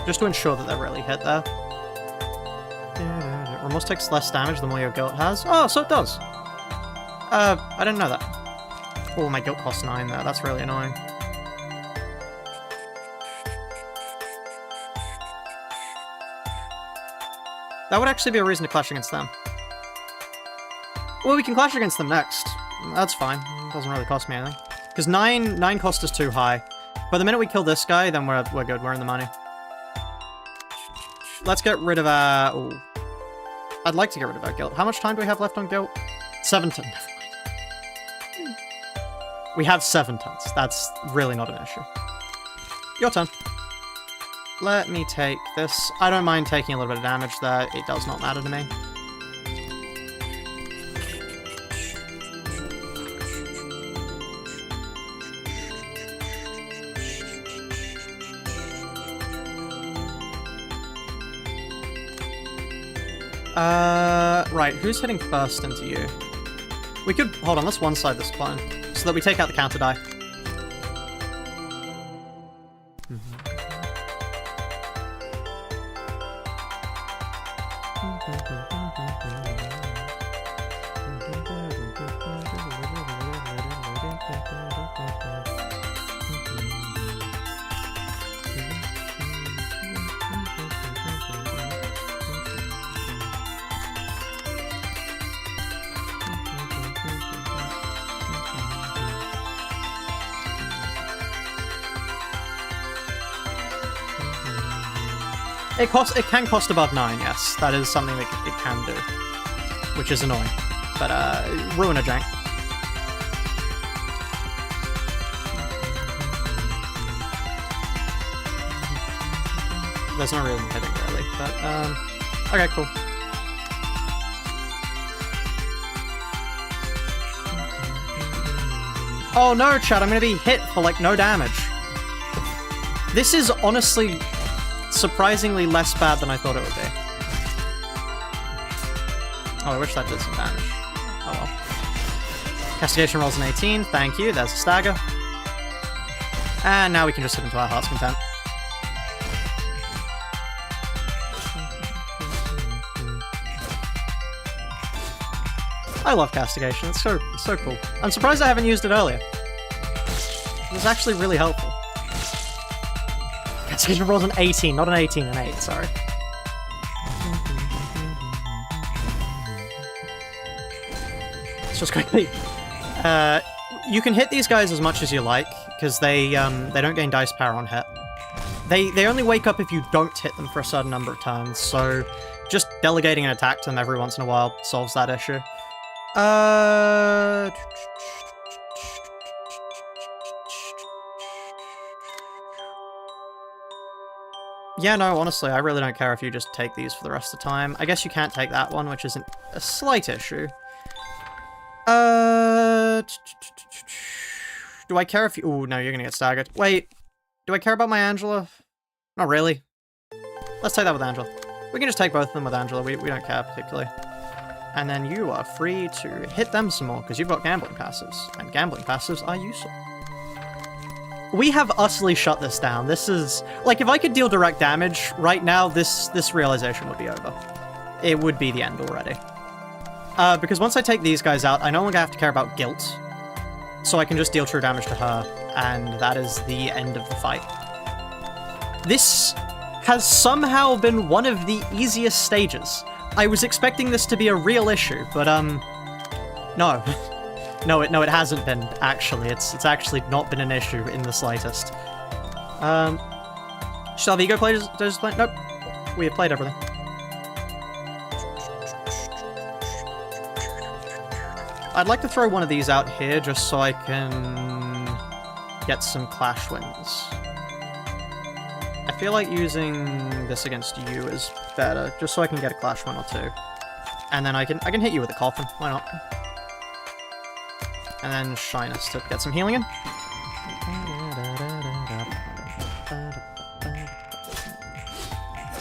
Speaker 1: Just to ensure that they're really hit there. Remorse takes less damage the more your guilt has. Oh, so it does. I didn't know that. Oh, my guilt costs 9 there. That's really annoying. That would actually be a reason to clash against them. Well, we can clash against them next. That's fine. It doesn't really cost me anything. Because 9 cost is too high. But the minute we kill this guy, then we're good. We're in the money. Let's get rid of our... Ooh. I'd like to get rid of our guilt. How much time do we have left on guilt? 7 tons. Never mind. We have 7 tons. That's really not an issue. Your turn. Let me take this. I don't mind taking a little bit of damage there. It does not matter to me. Right, who's hitting first into you? We could... Hold on, let's one-side this clone, so that we take out the counter die. It can cost above 9, yes. That is something that it can do. Which is annoying. But, Ruina jank. There's no reason hitting, really. But, okay, cool. Oh no, chat, I'm gonna be hit for, like, no damage. This is honestly... surprisingly less bad than I thought it would be. Oh, I wish that did some damage. Oh well. Castigation rolls an 18, thank you, there's a stagger. And now we can just hit into our heart's content. I love castigation, it's so cool. I'm surprised I haven't used it earlier. It was actually really helpful. Castigation rolls an 18, not an 18, an 8, sorry. Let's just quickly... you can hit these guys as much as you like, because they don't gain dice power on hit. They only wake up if you don't hit them for a certain number of turns, so just delegating an attack to them every once in a while solves that issue. Yeah, no, honestly, I really don't care if you just take these for the rest of the time. I guess you can't take that one, which isn't a slight issue. Do I care if you... Ooh, no, you're gonna get staggered. Wait, do I care about my Angela? Not really. Let's take that with Angela. We can just take both of them with Angela, we don't care particularly. And then you are free to hit them some more, because you've got gambling passives, and gambling passives are useful. We have utterly shut this down. This is... Like, if I could deal direct damage right now, this realization would be over. It would be the end already. Because once I take these guys out, I no longer have to care about guilt. So I can just deal true damage to her, and that is the end of the fight. This has somehow been one of the easiest stages. I was expecting this to be a real issue, but, no. No, it hasn't been, actually. It's actually not been an issue in the slightest. Shall Vigo play Does play? Nope. We have played everything. I'd like to throw one of these out here just so I can get some clash wins. I feel like using this against you is better, just so I can get a clash win or two. And then I can hit you with a coffin, why not? And then Shyness to get some healing in.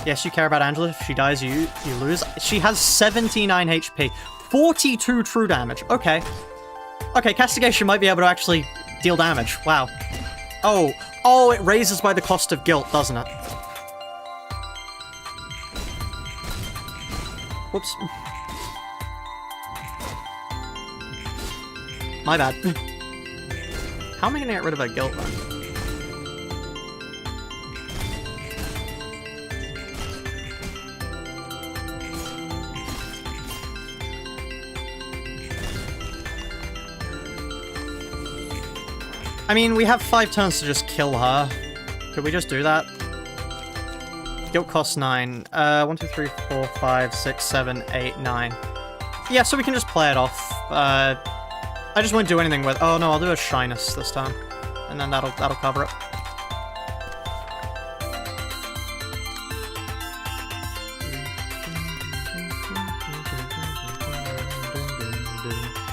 Speaker 1: Yes, you care about Angela. If she dies, you lose. She has 79 HP. 42 true damage. Okay. Okay, Castigation might be able to actually deal damage. Wow. Oh. Oh, it raises by the cost of guilt, doesn't it? Whoops. My bad. How am I gonna get rid of her guilt, then? I mean, we have 5 turns to just kill her. Could we just do that? Guilt costs 9. 1, 2, 3, 4, 5, 6, 7, 8, 9. Yeah, so we can just play it off. I just won't do anything with... Oh no, I'll do a Shyness this time. And then that'll cover it.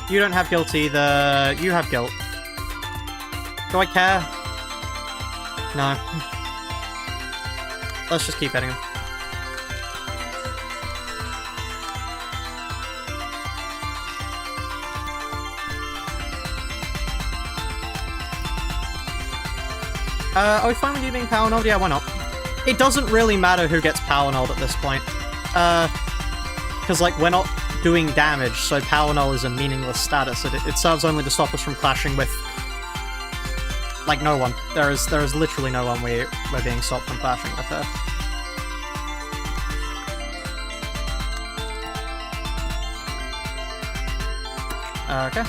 Speaker 1: You don't have guilt either. You have guilt. Do I care? No. Let's just keep hitting him. Are we fine with you being power nulled? Yeah, why not? It doesn't really matter who gets power nulled at this point. Because, like, we're not doing damage, so power null is a meaningless status. It serves only to stop us from clashing with, like, no one. There is literally no one we're being stopped from clashing with her. Okay.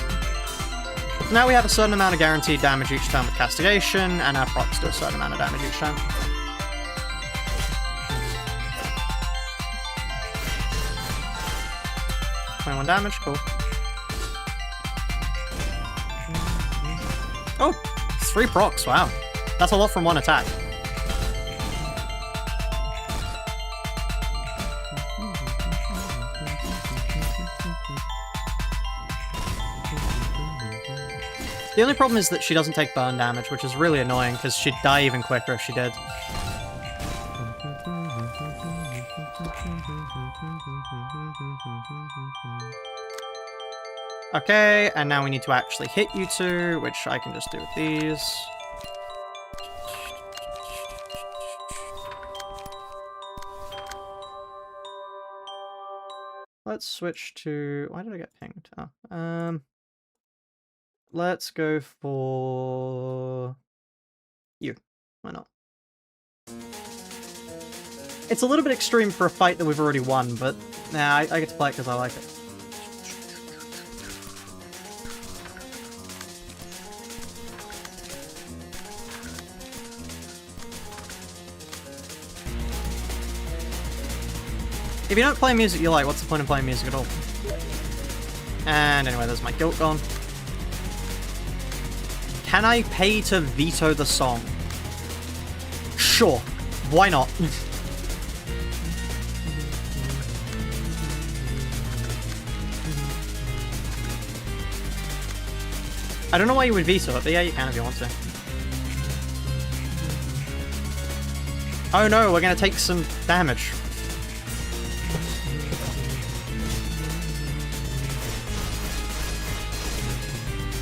Speaker 1: So now we have a certain amount of guaranteed damage each turn with Castigation, and our procs do a certain amount of damage each turn. $21 damage, cool. Oh! 3 procs, wow. That's a lot from one attack. The only problem is that she doesn't take burn damage, which is really annoying, because she'd die even quicker if she did. Okay, and now we need to actually hit you two, which I can just do with these. Let's switch to... Why did I get pinged? Oh, let's go for... you. Why not? It's a little bit extreme for a fight that we've already won, but nah, I get to play it because I like it. If you don't play music you like, what's the point of playing music at all? And anyway, there's my guilt gone. Can I pay to veto the song? Sure. Why not? I don't know why you would veto it, but yeah, you can if you want to. Oh no, we're gonna take some damage.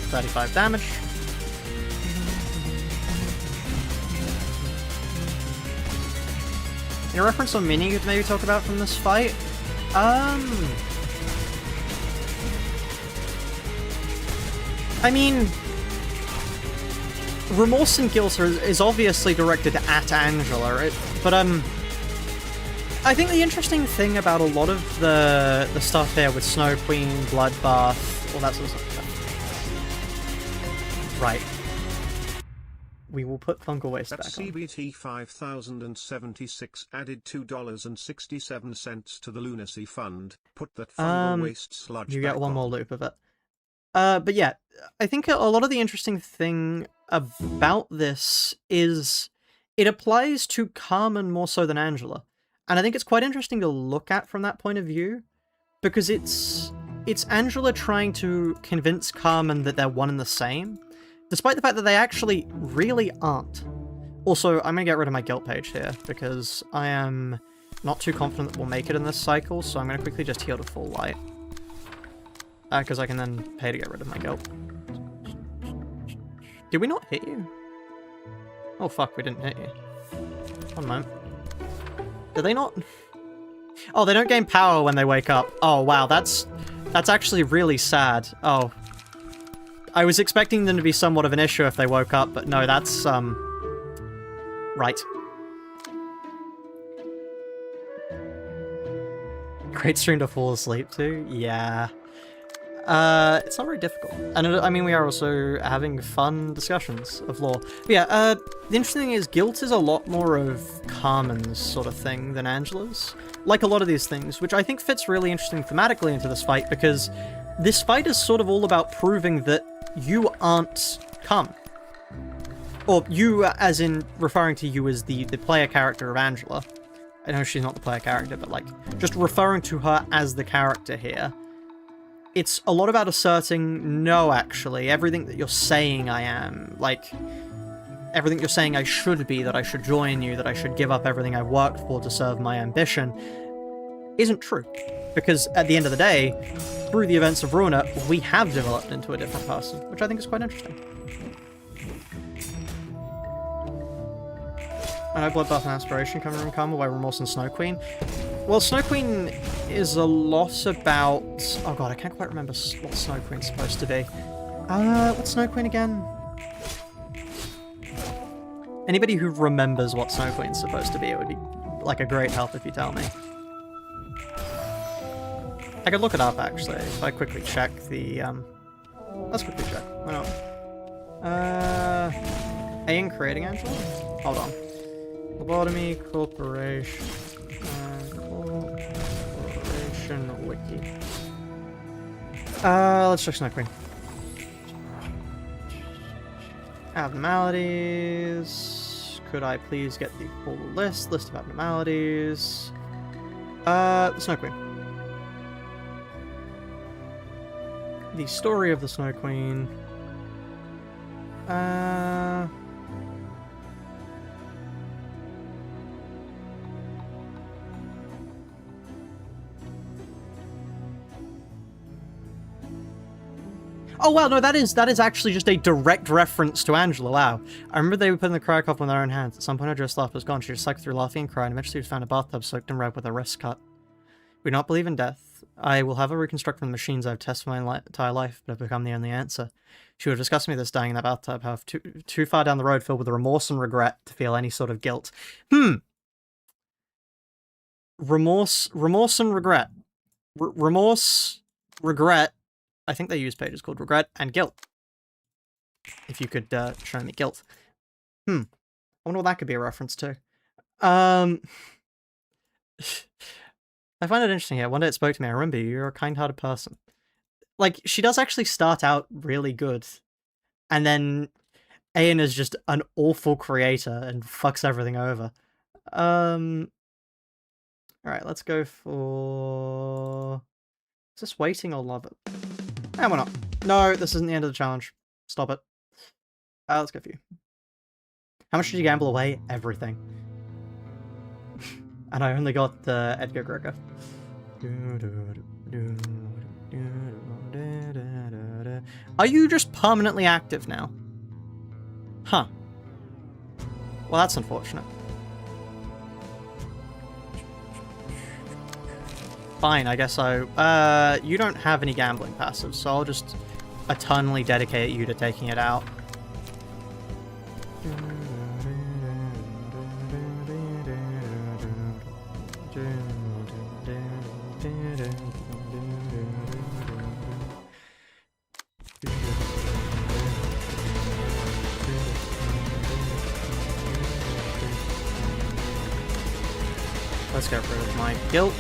Speaker 1: $35 damage. Any reference on Mini you could maybe talk about from this fight? I mean, Remorse and Guilt is obviously directed at Angela, but I think the interesting thing about a lot of the stuff there with Snow Queen, Bloodbath, all that sort of stuff. Right. We will put Fungal Waste back on.
Speaker 2: CBT 5076 added $2.67 to the Lunacy Fund. Put that Fungal Waste sludge
Speaker 1: you
Speaker 2: back
Speaker 1: get one
Speaker 2: on.
Speaker 1: more loop of it. But yeah, I think a lot of the interesting thing about this is it applies to Carmen more so than Angela. And I think it's quite interesting to look at from that point of view, because it's Angela trying to convince Carmen that they're one and the same, despite the fact that they actually really aren't. Also, I'm going to get rid of my guilt page here, because I am not too confident that we'll make it in this cycle, so I'm going to quickly just heal to full light. Because I can then pay to get rid of my guilt. Did we not hit you? Oh fuck, we didn't hit you. One moment. Did they not? Oh, they don't gain power when they wake up. Oh wow, that's actually really sad. Oh. I was expecting them to be somewhat of an issue if they woke up, but no, that's, right. Great stream to fall asleep to? Yeah. It's not very difficult. And I mean, we are also having fun discussions of lore. But yeah, the interesting thing is guilt is a lot more of Carmen's sort of thing than Angela's. Like a lot of these things, which I think fits really interesting thematically into this fight, because this fight is sort of all about proving that you aren't Carmen. Or you, as in referring to you as the player character of Angela. I know she's not the player character, but like, just referring to her as the character here. It's a lot about asserting, no, actually, everything that you're saying I am, like, everything you're saying I should be, that I should join you, that I should give up everything I've worked for to serve my ambition, isn't true. Because at the end of the day, through the events of Ruina, we have developed into a different person, which I think is quite interesting. I know Bloodbath and Aspiration come from Karma by Remorse and Snow Queen. Well, Snow Queen is a lot about... Oh god, I can't quite remember what Snow Queen's supposed to be. What's Snow Queen again? Anybody who remembers what Snow Queen's supposed to be, it would be like a great help if you tell me. I could look it up, actually, if I quickly check the, Let's quickly check. Why not? A in creating Angela? Hold on. Lobotomy Corporation... Corporation Wiki. Let's check Snow Queen. Abnormalities... Could I please get the full list? List of abnormalities... Snow Queen. The story of the Snow Queen... Oh wow, no, that is actually just a direct reference to Angela, wow. I remember they were putting the cry cup in their own hands. At some point her just laugh was gone. She just cycled through laughing and crying, and eventually found a bathtub soaked in red with her wrists cut. We do not believe in death. I will have her reconstruct from the machines I've tested my entire life, but have become the only answer. She would have discussed me this dying in that bathtub, however, too far down the road filled with remorse and regret to feel any sort of guilt. Remorse and regret. Remorse, regret. I think they use pages called regret and guilt. If you could show me guilt. I wonder what that could be a reference to. I find it interesting here. One day it spoke to me. I remember you. You're a kind-hearted person. Like, she does actually start out really good. And then Ayan is just an awful creator and fucks everything over. Alright, let's go for... Is this waiting or love it? And we're not. No, this isn't the end of the challenge. Stop it. Let's go for you. How much did you gamble away? Everything. And I only got Edgar Greger. Are you just permanently active now? Huh. Well, that's unfortunate. Fine, I guess so. You don't have any gambling passives, so I'll just eternally dedicate you to taking it out. Let's get rid of my guilt.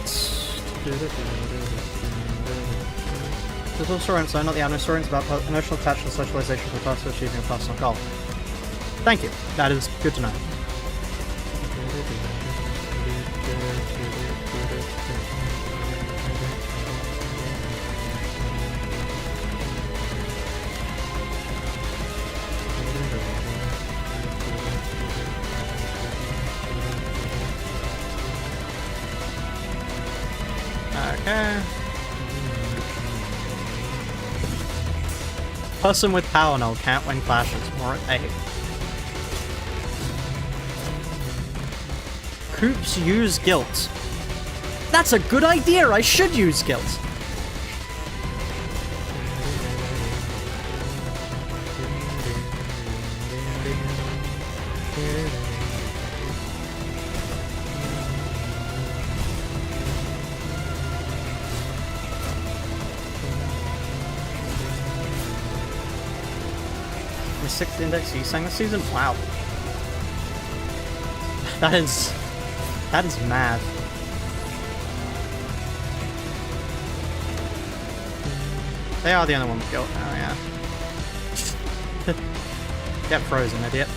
Speaker 1: There's also an not the Amno story, it's about emotional attachment and socialization for the purpose of achieving a personal goal. Thank you. That is good to know. Okay. Person with power null can't win clashes. More at 8. Coops use guilt. That's a good idea! I should use guilt! The 6th index he sang this season? Wow. That is mad. They are the only one with guilt now, yeah. Get frozen, idiot.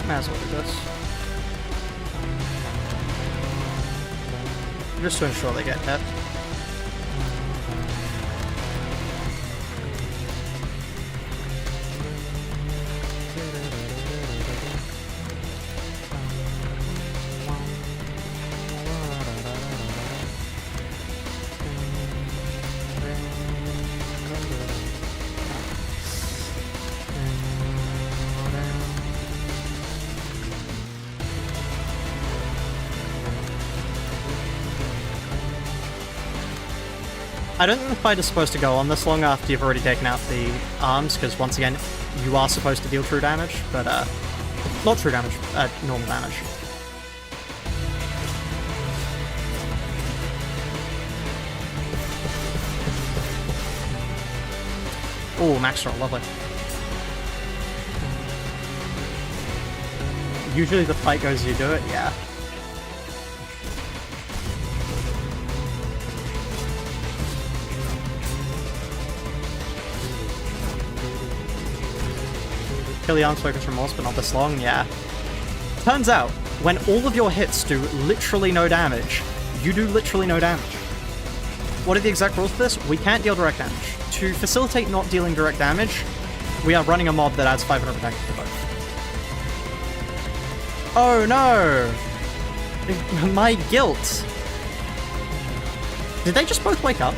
Speaker 1: Might as well do this. Just to ensure they get hit. I don't think the fight is supposed to go on this long after you've already taken out the arms, because once again, you are supposed to deal true damage, but not true damage, normal damage. Oh, max roll, lovely. Usually the fight goes, you do it, yeah. Kill the unspoken remorse, but not this long, yeah. Turns out, when all of your hits do literally no damage, you do literally no damage. What are the exact rules for this? We can't deal direct damage. To facilitate not dealing direct damage, we are running a mob that adds 500 protection to both. Oh no! My guilt! Did they just both wake up?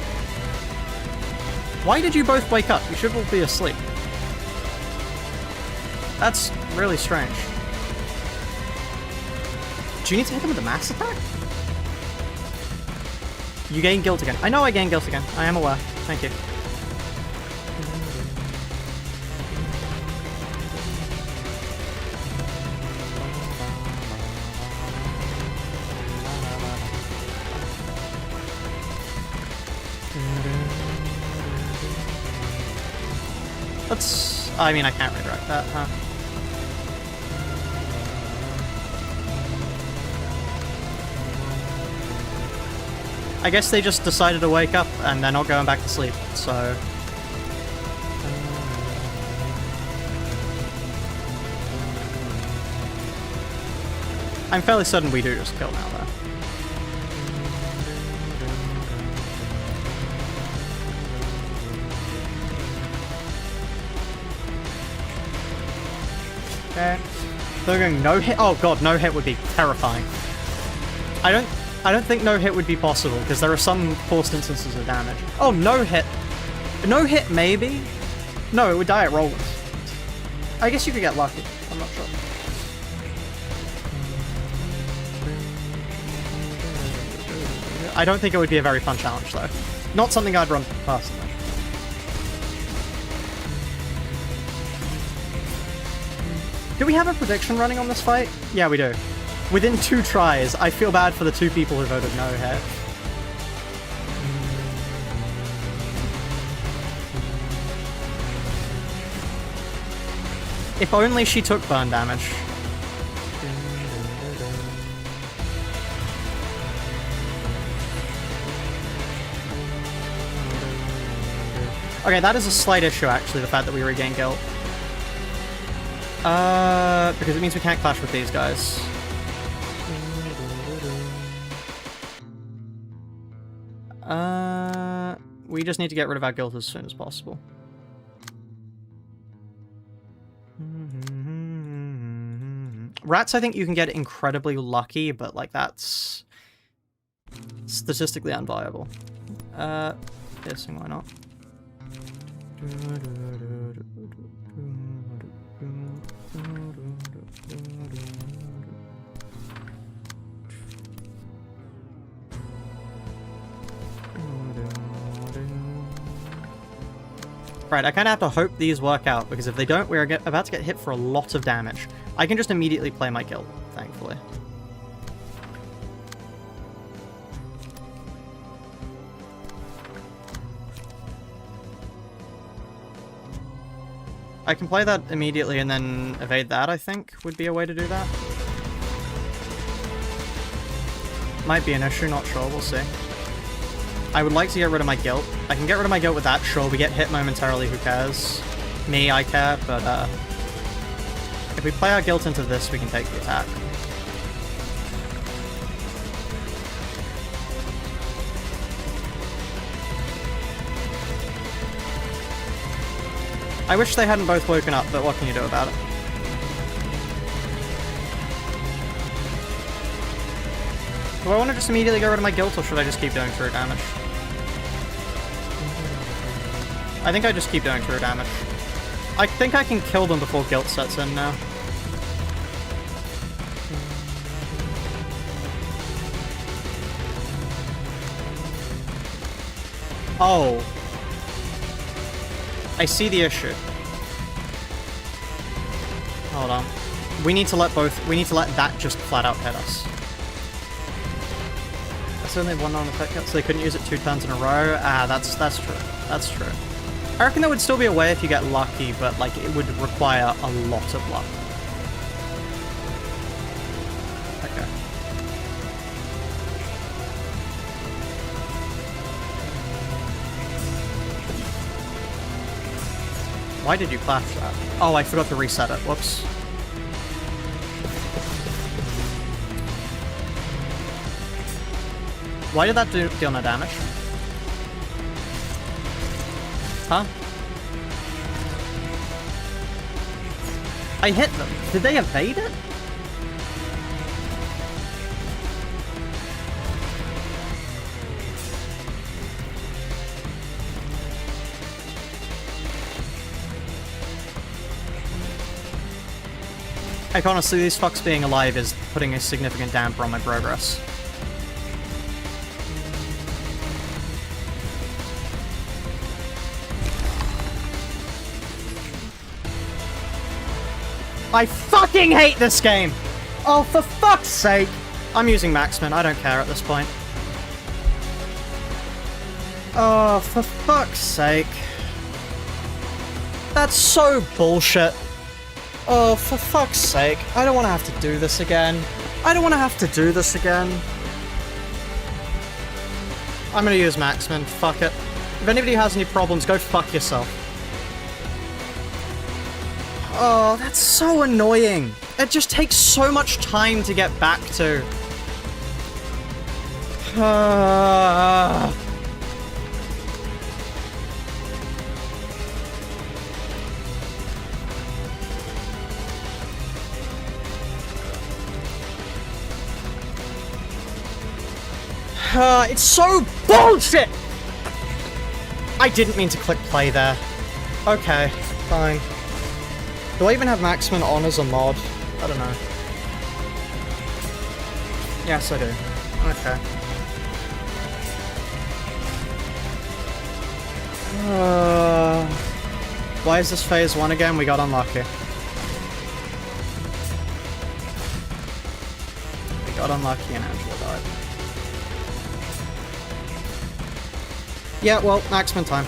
Speaker 1: Why did you both wake up? You should all be asleep. That's really strange. Do you need to hit them with a max attack? You gain guilt again. I know I gain guilt again. I am aware. Thank you. Let's... I mean, I can't redirect that, huh? I guess they just decided to wake up and they're not going back to sleep, so... I'm fairly certain we do just kill now, though. Okay. They're going no hit. Oh god, no hit would be terrifying. I don't think no hit would be possible, because there are some forced instances of damage. Oh, no hit. No hit, maybe? No, it would die at rollers. I guess you could get lucky. I'm not sure. I don't think it would be a very fun challenge, though. Not something I'd run personally. Do we have a prediction running on this fight? Yeah, we do. Within 2 tries, I feel bad for the 2 people who voted no hit. If only she took burn damage. Okay, that is a slight issue, actually, the fact that we regain guilt. Because it means we can't clash with these guys. We just need to get rid of our guilt as soon as possible. Rats, I think you can get incredibly lucky, but, like, that's statistically unviable. Piercing, why not? Right, I kind of have to hope these work out, because if they don't, we're about to get hit for a lot of damage. I can just immediately play my guild, thankfully. I can play that immediately and then evade that, I think, would be a way to do that. Might be an issue, not sure, we'll see. I would like to get rid of my guilt. I can get rid of my guilt with that, sure, we get hit momentarily, who cares? Me, I care, but if we play our guilt into this, we can take the attack. I wish they hadn't both woken up, but what can you do about it? Do I want to just immediately get rid of my guilt, or should I just keep doing true damage? I think I just keep doing true damage. I think I can kill them before guilt sets in now. Oh. I see the issue. Hold on. We need to let that just flat out hit us. That's only one non-effect, so they couldn't use it 2 turns in a row. Ah, that's true. That's true. I reckon there would still be a way if you get lucky, but like it would require a lot of luck. Okay. Why did you clash that? Oh, I forgot to reset it. Whoops. Why did that deal no damage? Huh? I hit them. Did they evade it? Like, honestly, these fucks being alive is putting a significant damper on my progress. I fucking hate this game! Oh, for fuck's sake! I'm using Maxman, I don't care at this point. Oh, for fuck's sake. That's so bullshit. Oh, for fuck's sake. I don't want to have to do this again. I don't want to have to do this again. I'm gonna use Maxman, fuck it. If anybody has any problems, go fuck yourself. Oh, that's so annoying. It just takes so much time to get back to. It's so bullshit! I didn't mean to click play there. Okay, fine. Do I even have Maxman on as a mod? I don't know. Yes, I do. Okay. Why is this phase 1 again? We got unlucky. We got unlucky and Angela died. Yeah, well, Maxman time.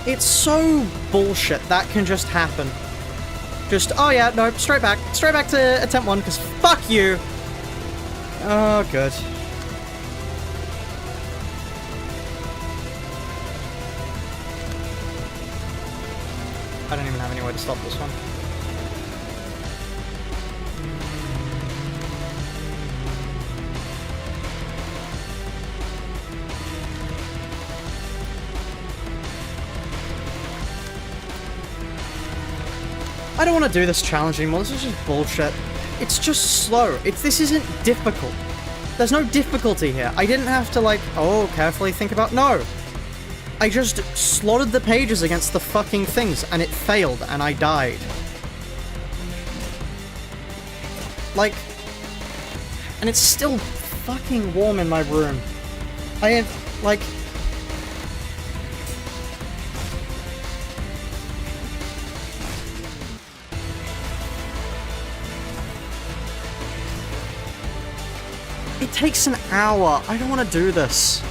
Speaker 1: It's so bullshit that can just happen. Just, oh yeah, no, straight back to attempt 1, because fuck you! Oh, good. I don't even have any way to stop this one. I don't want to do this challenge anymore. This is just bullshit. It's just slow. This isn't difficult. There's no difficulty here. I didn't have to, like, oh, carefully think about... No! I just slotted the pages against the fucking things, and it failed, and I died. Like... And it's still fucking warm in my room. I have, like... It takes an hour. I don't want to do this.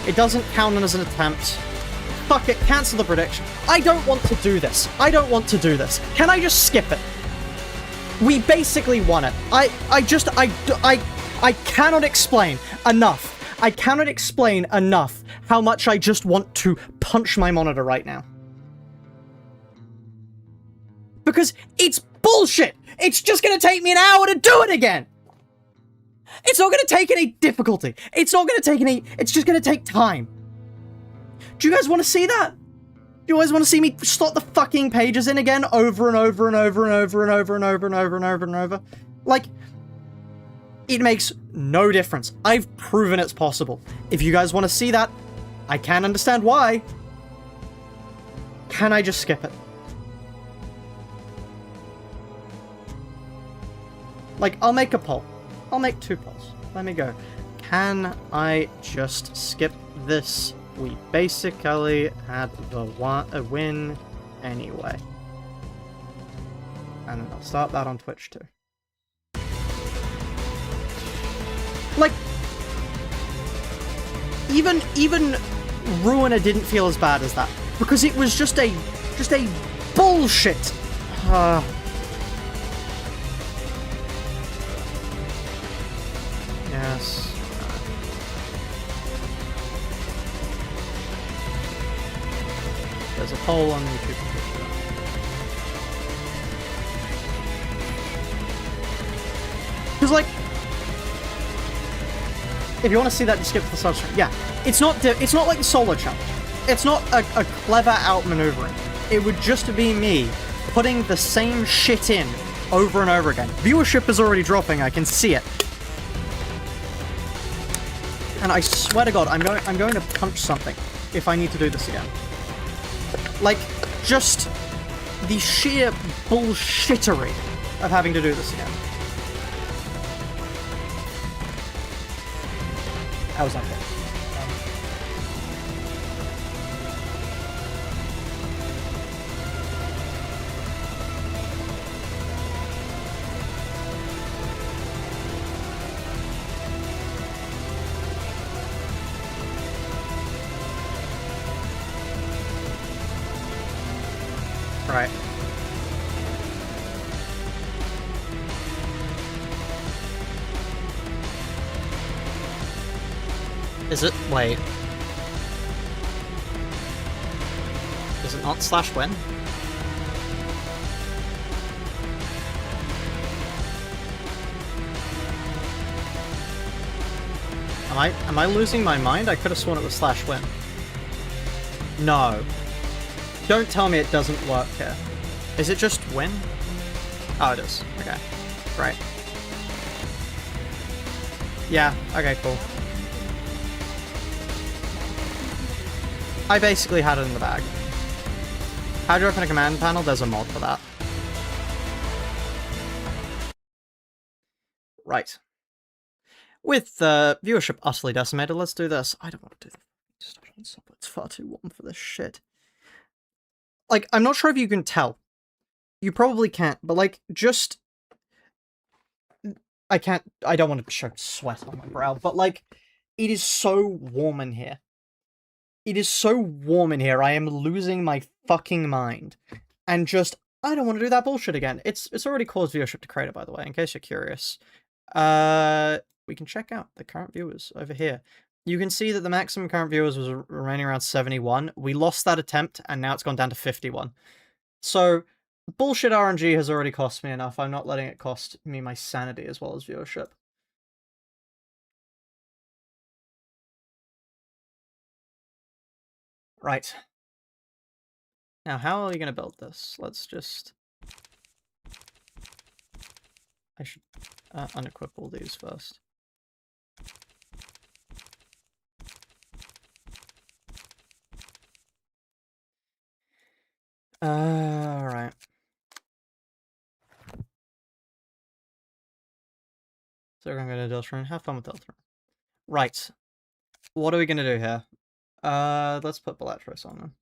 Speaker 1: It doesn't count as an attempt. Fuck it, cancel the prediction. I don't want to do this. I don't want to do this. Can I just skip it? We basically won it. I cannot explain enough. I cannot explain enough how much I just want to punch my monitor right now. Because it's bullshit! It's just gonna take me an hour to do it again! It's not gonna take any difficulty. It's not gonna take any... It's just gonna take time. Do you guys want to see that? Do you guys want to see me slot the fucking pages in again over and over and over and over and over and over and over and over and over? Like, it makes no difference. I've proven it's possible. If you guys want to see that, I can understand why. Can I just skip it? Like, I'll make a poll. I'll make 2 polls. Let me go. Can I just skip this? We basically had a win anyway. And then I'll start that on Twitch too. Like, even Ruina didn't feel as bad as that. Because it was just a bullshit. Yes. There's a poll on YouTube. Because, like, if you want to see that, just skip the substring. Yeah, it's not like the solo challenge. It's not a clever outmaneuvering. It would just be me putting the same shit in over and over again. Viewership is already dropping. I can see it. And I swear to God, I'm going to punch something if I need to do this again. Like, just the sheer bullshittery of having to do this again. That was not good. Right. Is it? Wait. Is it not /win? Am I losing my mind? I could have sworn it was /win. No. Don't tell me it doesn't work here. Is it just win? Oh, it is. Okay. Right. Yeah, okay, cool. I basically had it in the bag. How do you open a command panel? There's a mod for that. Right. With viewership utterly decimated, let's do this. I don't want to do the stuff on supper. It's far too warm for this shit. Like, I'm not sure if you can tell. You probably can't, but, like, just... I don't want to show sweat on my brow, but, like, it is so warm in here. It is so warm in here, I am losing my fucking mind. And just, I don't want to do that bullshit again. It's already caused viewership to crater, by the way, in case you're curious. We can check out the current viewers over here. You can see that the maximum current viewers was remaining around 71. We lost that attempt, and now it's gone down to 51. So, Bullshit RNG has already cost me enough. I'm not letting it cost me my sanity as well as viewership. Right. Now, how are we going to build this? Let's just... I should unequip all these first. Alright. So we're going to go to Deltarune. Have fun with Deltarune. Right. What are we going to do here? Let's put Bellatrix on them.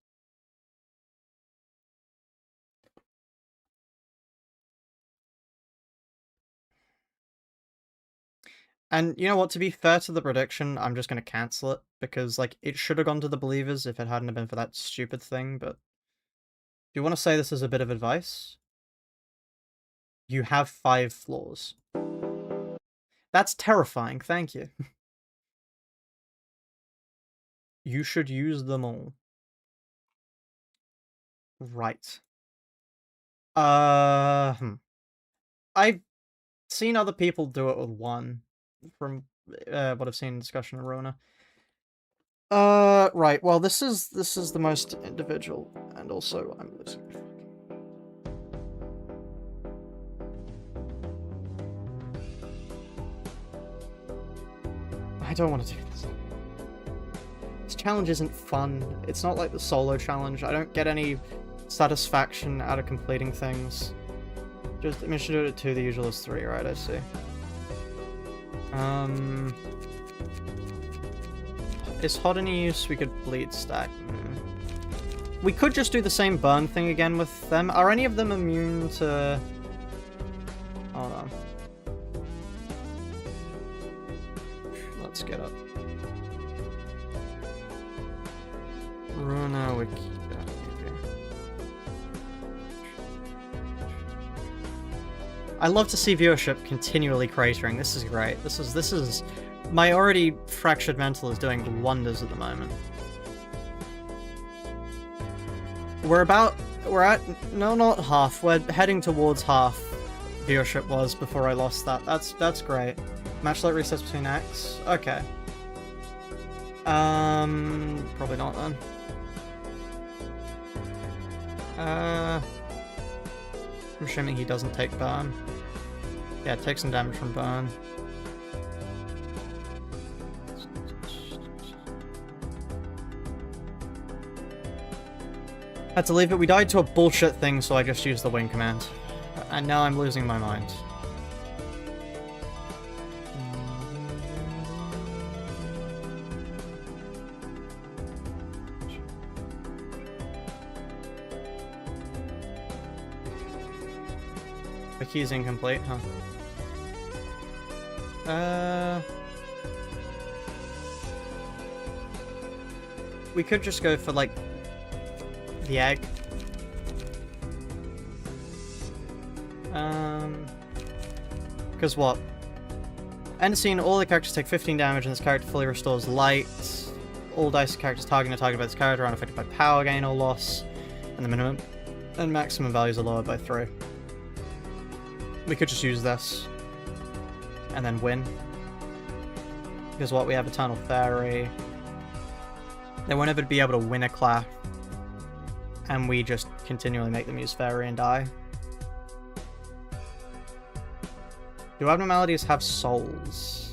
Speaker 1: And you know what, to be fair to the prediction, I'm just going to cancel it, because, like, it should have gone to the Believers if it hadn't been for that stupid thing, but... Do you want to say this as a bit of advice? You have 5 floors. That's terrifying, thank you. You should use them all. Right. I've seen other people do it with 1, from what I've seen in discussion of Ruina. Right, well, this is the most individual, and also I'm losing my fuck. I don't want to do this. This challenge isn't fun. It's not like the solo challenge. I don't get any satisfaction out of completing things. Just, I mean, I should do it at 2, the usual is 3, right? I see. Is hot any use? We could bleed stack. We could just do the same burn thing again with them. Are any of them immune to... Hold on. Let's get up. Ruina Wiki. I love to see viewership continually cratering. This is great. This is my already fractured mental is doing wonders at the moment. We're at no, not half. We're heading towards half viewership was before I lost that. That's great. Matchlight resets between acts. Okay. Probably not then. I'm assuming he doesn't take burn. Yeah, take some damage from burn. Had to leave it. We died to a bullshit thing, so I just used the wing command. And now I'm losing my mind. The key's incomplete, huh? We could just go for, like, the egg. Because what? End scene, all the characters take 15 damage and this character fully restores light. All dice characters targeted by this character are unaffected by power gain or loss. And the minimum and maximum values are lowered by 3. We could just use this. And then win. Because what? We have Eternal Fairy. They won't ever be able to win a clash. And we just continually make them use Fairy and die. Do abnormalities have souls?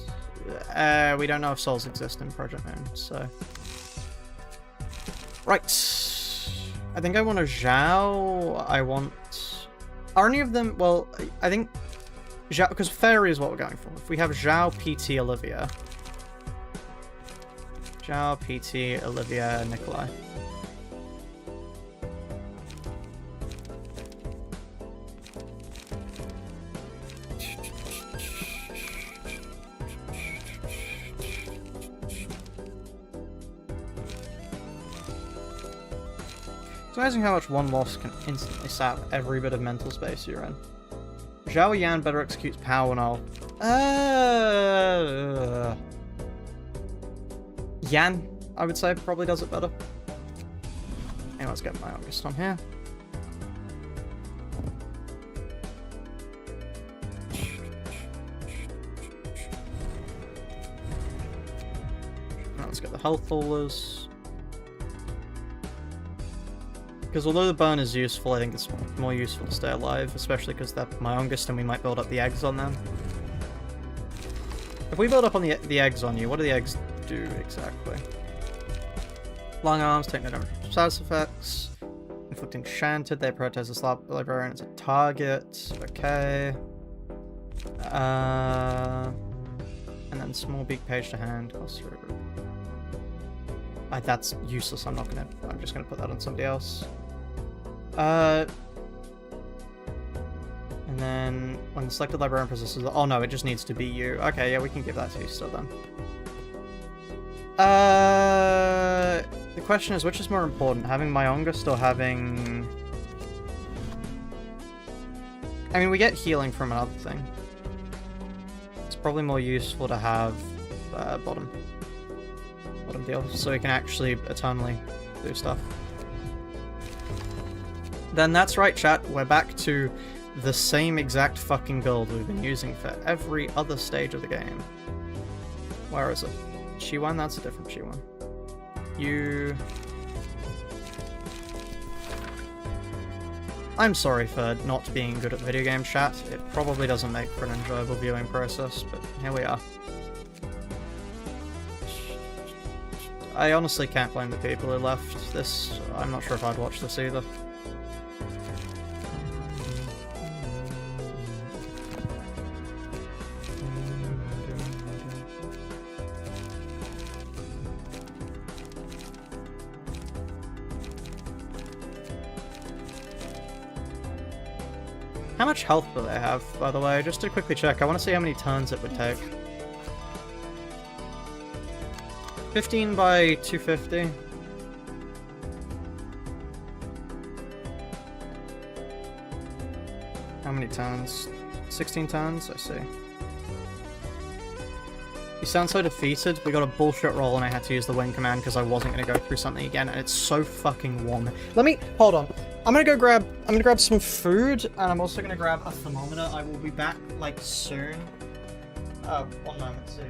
Speaker 1: We don't know if souls exist in Project Moon, so... Right. I think I want a Zhao. I want... Are any of them... Well, I think... Zhao... Because Fairy is what we're going for. If we have Zhao, PT, Olivia... Zhao, PT, Olivia, Nikolai. It's amazing how much one loss can instantly sap every bit of mental space you're in. Zhao Yan better executes power and all. Yan, I would say, probably does it better. Anyway, let's get my August on here. the health haulers. Because although the burn is useful, I think it's more useful to stay alive, especially because they're my youngest and we might build up the eggs on them. If we build up on the eggs on you, what do the eggs do exactly? Long arms, take no damage from status effects. Inflict enchanted, they prioritize the librarian as a target. Okay. And then small beak page to hand. That's useless. I'm just gonna put that on somebody else. And then when the selected librarian possesses, oh no, it just needs to be you. Okay, yeah, we can give that to you still then. The question is, which is more important, having Myongust or having? I mean, we get healing from another thing. It's probably more useful to have bottom deal, so we can actually eternally do stuff. Then that's right, chat. We're back to the same exact fucking build we've been using for every other stage of the game. Where is it? Chi1? That's a different Chi1. You... I'm sorry for not being good at video game chat. It probably doesn't make for an enjoyable viewing process, but here we are. I honestly can't blame the people who left this. I'm not sure if I'd watch this either. How much health do they have, by the way? Just to quickly check, I want to see how many turns it would take. 15 by 250. How many turns? 16 turns? I see. You sound so defeated. We got a bullshit roll and I had to use the wing command because I wasn't going to go through something again, and it's so fucking warm. Hold on. I'm gonna grab some food, and I'm also gonna grab a thermometer. I will be back, like, soon. 1 moment, see you.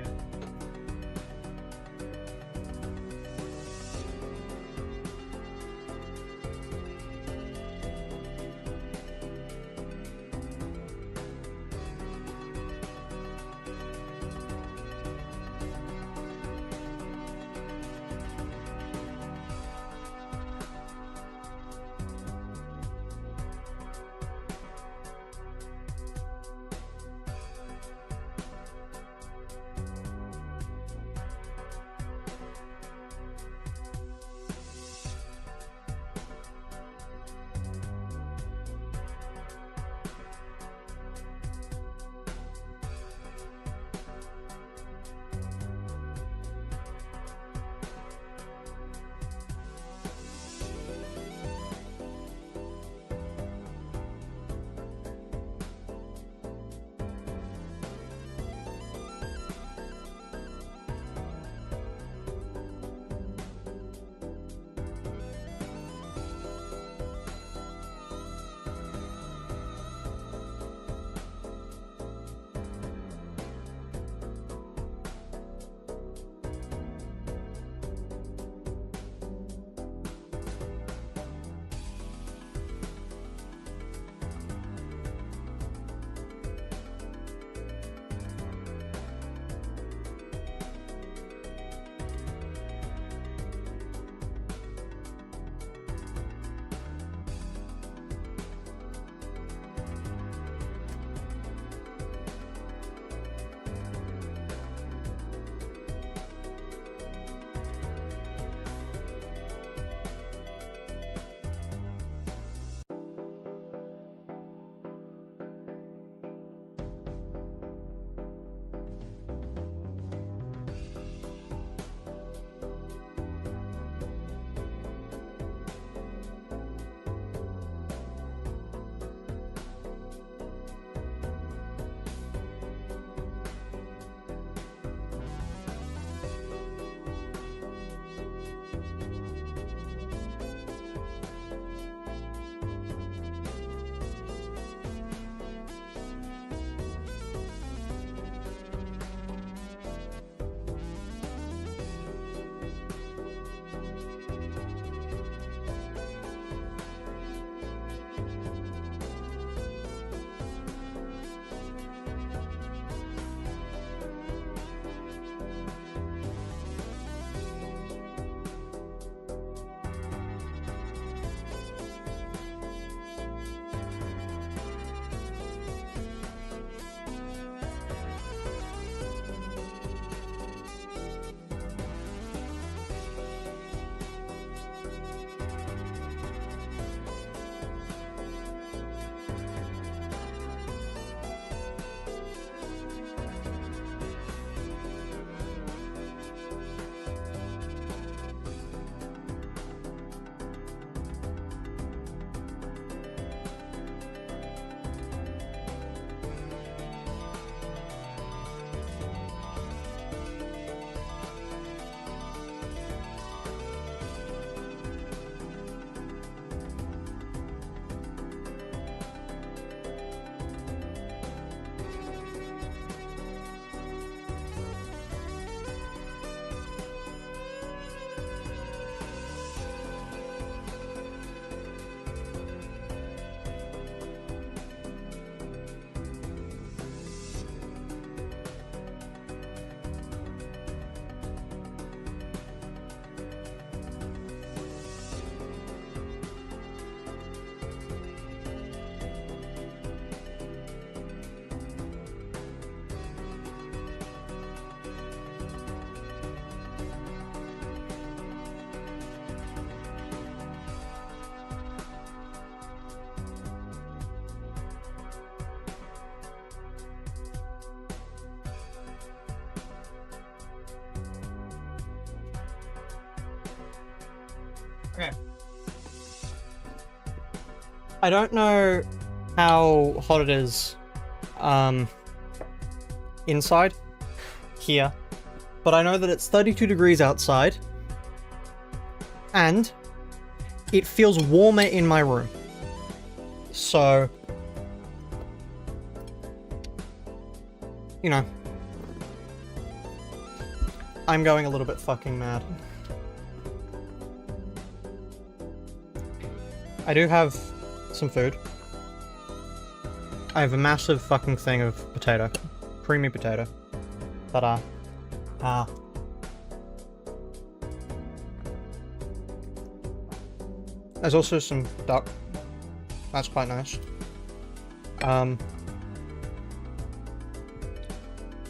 Speaker 1: Okay. I don't know how hot it is inside here, but I know that it's 32 degrees outside and it feels warmer in my room. So, you know, I'm going a little bit fucking mad. I do have some food. I have a massive fucking thing of potato. Creamy potato. Ta-da. There's also some duck. That's quite nice.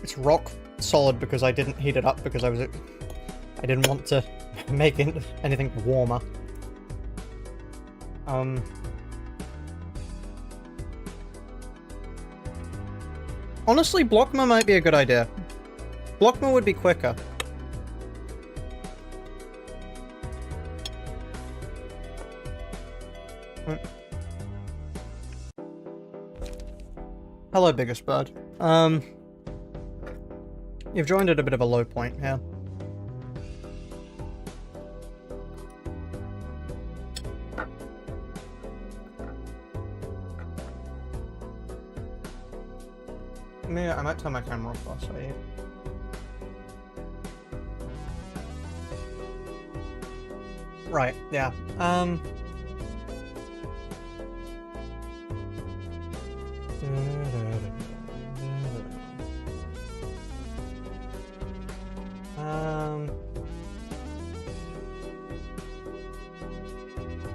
Speaker 1: It's rock solid because I didn't heat it up because I didn't want to make anything warmer. Honestly, Blockma might be a good idea. Blockma would be quicker. Hello, biggest bird. You've joined at a bit of a low point here. I might turn my camera off whilst I eat. Right, yeah.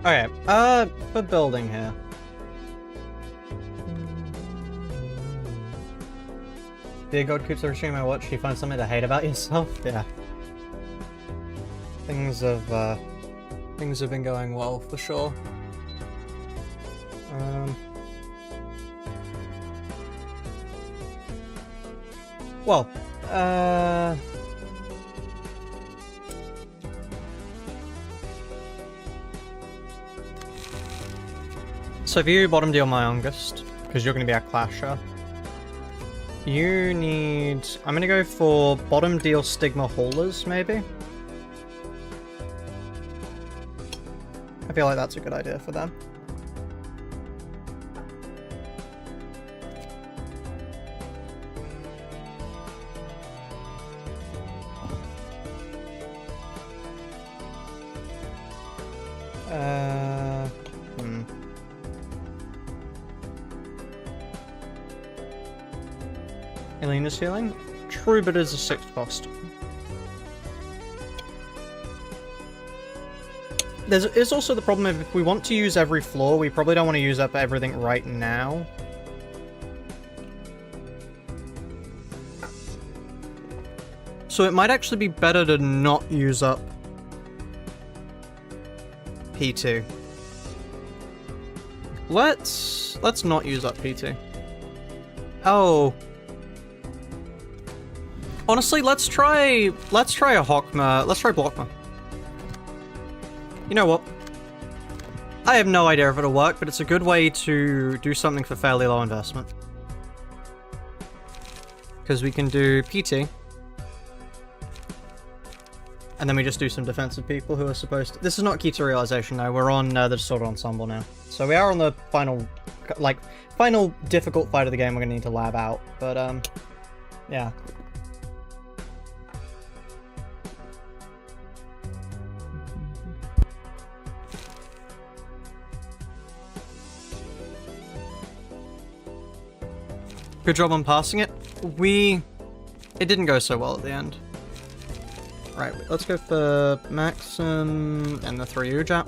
Speaker 1: Okay, for building here. Dear God keeps every stream I watch, you find something to hate about yourself? Yeah. Things have been going well, for sure. Well, so if you bottom deal my youngest, because you're going to be our clasher, you need... I'm going to go for bottom deal stigma haulers, maybe? I feel like that's a good idea for them. Elena's healing? True, but it's a 6 cost. There's also the problem of if we want to use every floor, we probably don't want to use up everything right now. So it might actually be better to not use up P2. Let's not use up P2. Oh. Honestly, let's try a Hawkma. Let's try Blockma. You know what? I have no idea if it'll work, but it's a good way to do something for fairly low investment. Because we can do PT. And then we just do some defensive people who are supposed to... This is not key to realization, though. We're on the Disorder Ensemble now. So we are on the final difficult fight of the game we're going to need to lab out. But, yeah. Good job on passing it. It didn't go so well at the end. Right, let's go for Maxim and the 3 Ujat.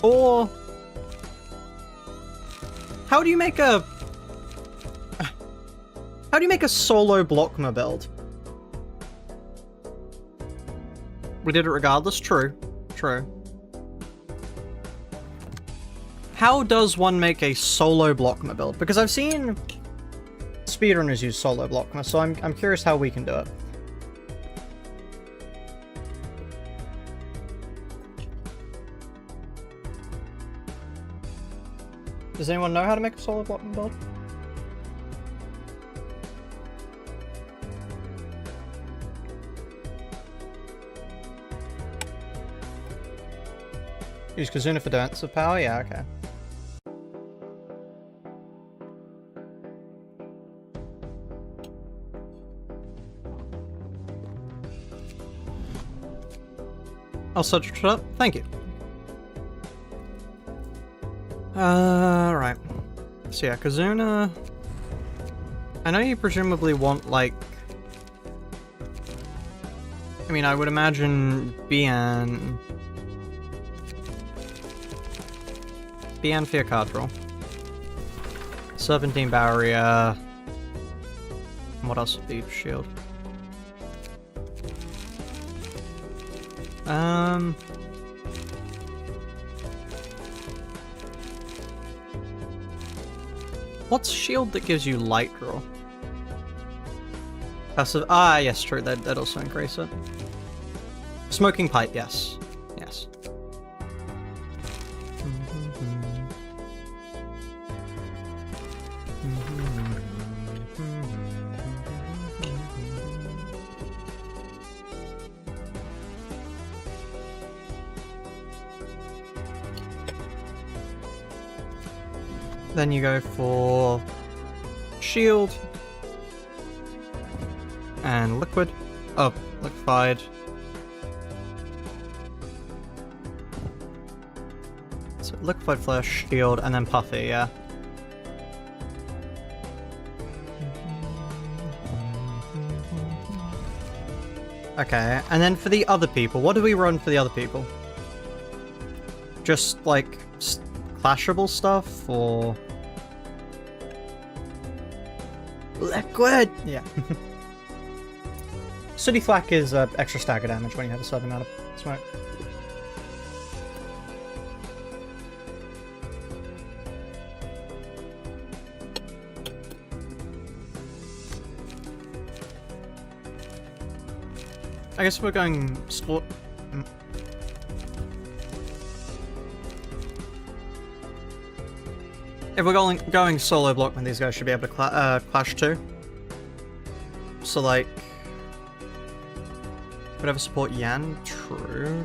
Speaker 1: Or... How do you make a solo Blockma build? We did it regardless, true. True. How does one make a solo Blockma build? Because I've seen speedrunners use solo Blockma, so I'm curious how we can do it. Does anyone know how to make a solo blocking build? Use Kazuna for defensive power? Yeah, okay. I'll search it up. Thank you. Right. So yeah, Kazuna... I know you presumably want, like... I mean, I would imagine Bian for your card draw. Serpentine Barrier... What else would be shield? What's shield that gives you light draw? Passive. Ah, yes, true. That'd also increase it. Smoking pipe, yes. Yes. Then you go for shield and liquid. Oh, liquefied. So liquefied flesh, shield, and then puffy, yeah. Okay, and then for the other people, what do we run for the other people? Just like clashable stuff, or liquid? Yeah. Sooty Flak is extra stagger damage when you have a certain amount of smoke. I guess we're going sport. If we're going solo block, then these guys should be able to clash too. So like, whatever support Yan. True.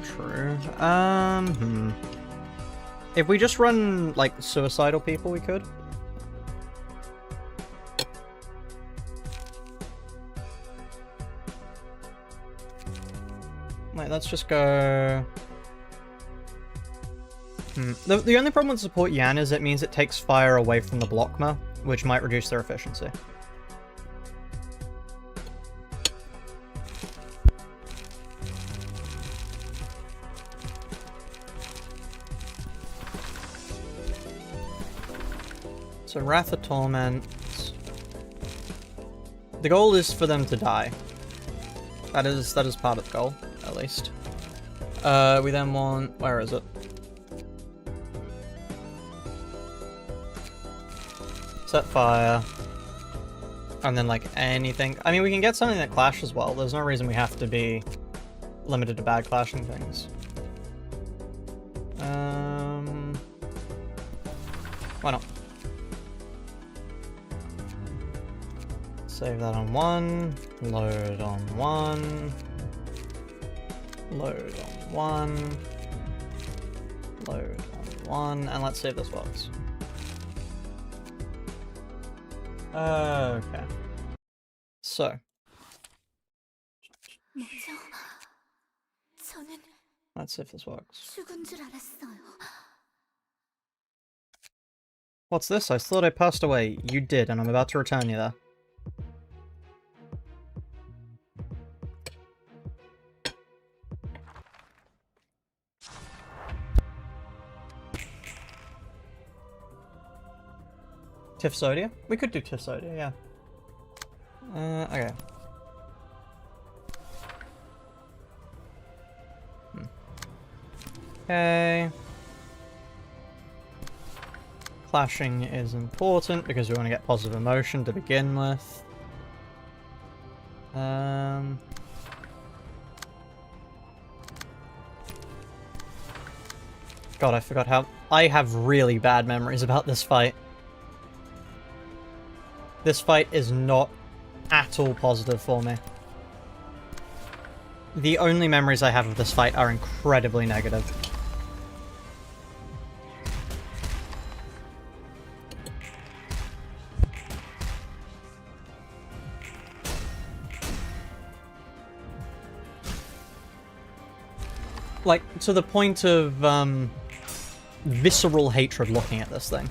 Speaker 1: If we just run like suicidal people, we could. Wait, let's just go. The only problem with support Yan is it means it takes fire away from the blockma, which might reduce their efficiency. So Wrath of Torment. The goal is for them to die. That is part of the goal, at least. We then want... where is it? Set fire. And then like anything. I mean, we can get something that clash as well. There's no reason we have to be limited to bad clashing things. Why not? Save that on 1. Load on 1. Load on 1. Load on 1. And let's see if this works. Okay. So. Let's see if this works. What's this? I thought I passed away. You did, and I'm about to return you there. Tifsodia? We could do Tifsodia, yeah. Okay. Okay. Clashing is important because we want to get positive emotion to begin with. God, I forgot how... I have really bad memories about this fight. This fight is not at all positive for me. The only memories I have of this fight are incredibly negative. Like, to the point of, visceral hatred looking at this thing.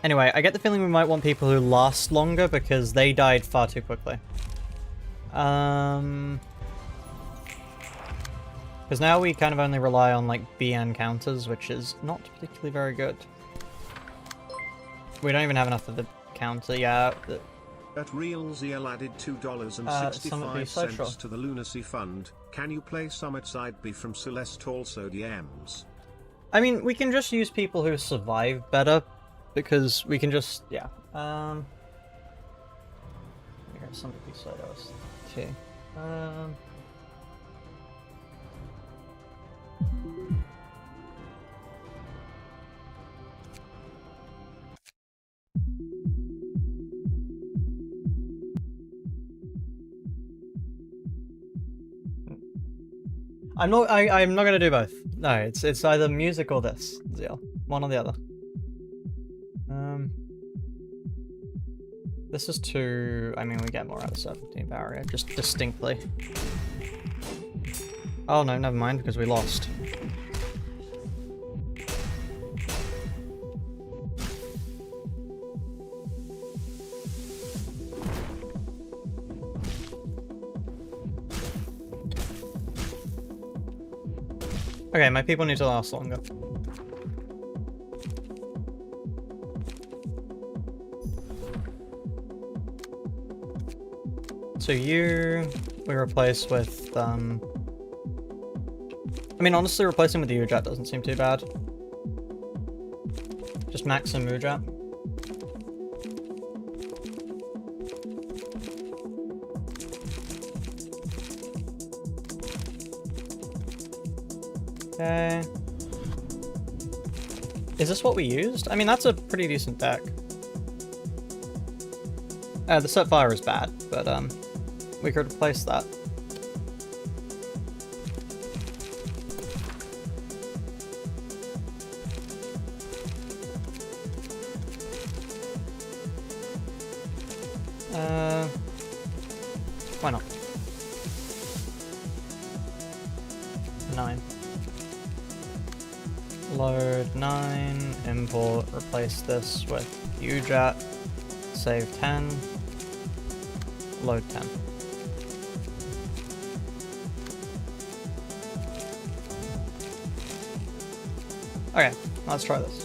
Speaker 1: Anyway, I get the feeling we might want people who last longer because they died far too quickly. Because now we kind of only rely on, like, BN counters, which is not particularly very good. We don't even have enough of the counter, yeah.
Speaker 2: At RealZL added $2.65 to the Lunacy Fund. Can you play Summit Side B from Celeste also DMs?
Speaker 1: I mean, we can just use people who survive better, because we can just, yeah. Here's Summit B side OS too. I'm not gonna do both. No, it's either music or this, Zeal. One or the other. This is too... I mean, we get more out of 17 barrier, just distinctly. Oh no, never mind, because we lost. Okay, my people need to last longer. So you... we replace with, I mean, honestly, replacing with the Ujat doesn't seem too bad. Just max and Ujat. Okay. Is this what we used? I mean, that's a pretty decent deck. The set fire is bad, but we could replace that. Why not? 9. Load 9, import, replace this with UJAT, save 10, load 10. Okay, let's try this.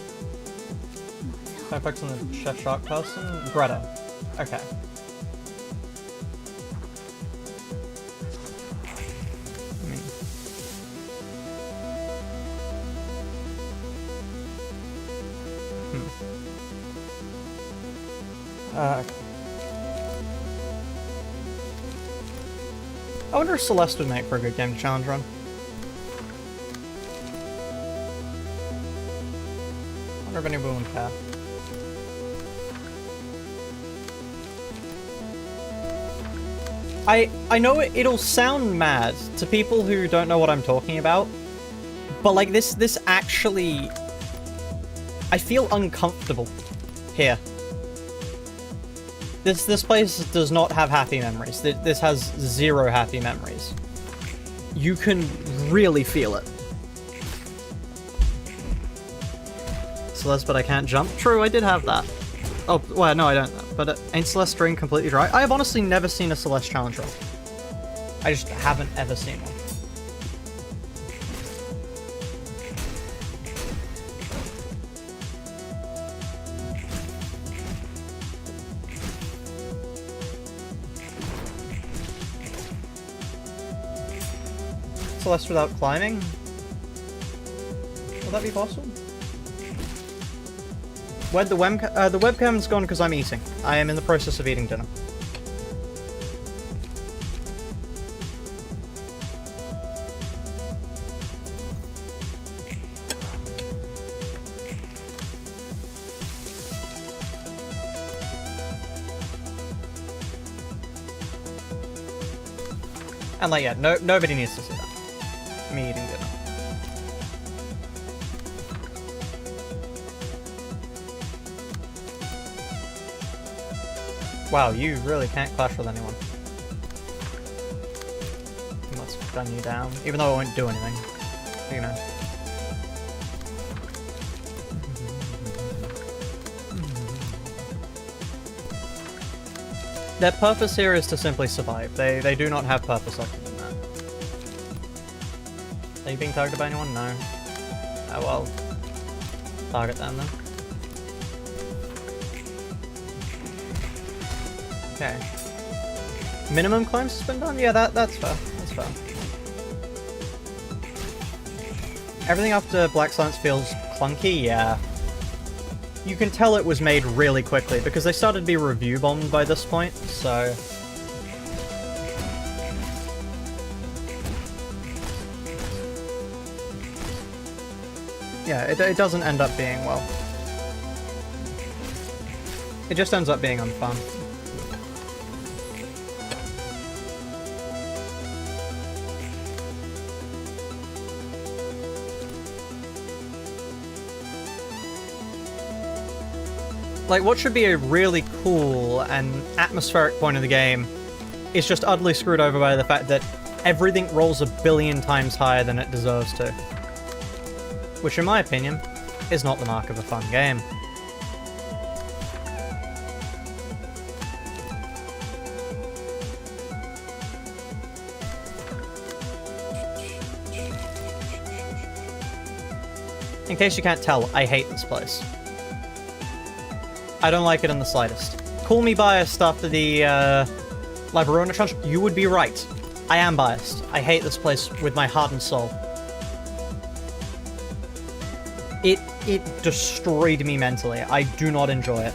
Speaker 1: Effects on the Chef Shark person? Greta. Okay. I wonder if Celeste would make for a good game to challenge run. I wonder if anyone would care. I know it'll sound mad to people who don't know what I'm talking about, but like this actually... I feel uncomfortable here. This place does not have happy memories. This has 0 happy memories. You can really feel it. Celeste, but I can't jump. True, I did have that. Oh, well, no, I don't. But ain't Celeste string completely dry? I have honestly never seen a Celeste challenge run. I just haven't ever seen one. Celeste without climbing? Will that be possible? Where'd the webcam's gone because I'm eating. I am in the process of eating dinner. And like, yeah, nobody needs to see that. Me eating dinner. Wow, you really can't clash with anyone. Let's gun you down, even though it won't do anything. You know. Their purpose here is to simply survive. They do not have purpose other than that. Are you being targeted by anyone? No. Oh well. Target them then. Okay. Minimum cleanse has been done? Yeah, that's fair. That's fair. Everything after Black Silence feels clunky, yeah. You can tell it was made really quickly, because they started to be review bombed by this point, so... Yeah, it doesn't end up being, well... It just ends up being unfun. Like, what should be a really cool and atmospheric point of the game is just utterly screwed over by the fact that everything rolls a billion times higher than it deserves to. Which, in my opinion, is not the mark of a fun game. In case you can't tell, I hate this place. I don't like it in the slightest. Call me biased after the Ruina challenge. You would be right. I am biased. I hate this place with my heart and soul. It destroyed me mentally. I do not enjoy it.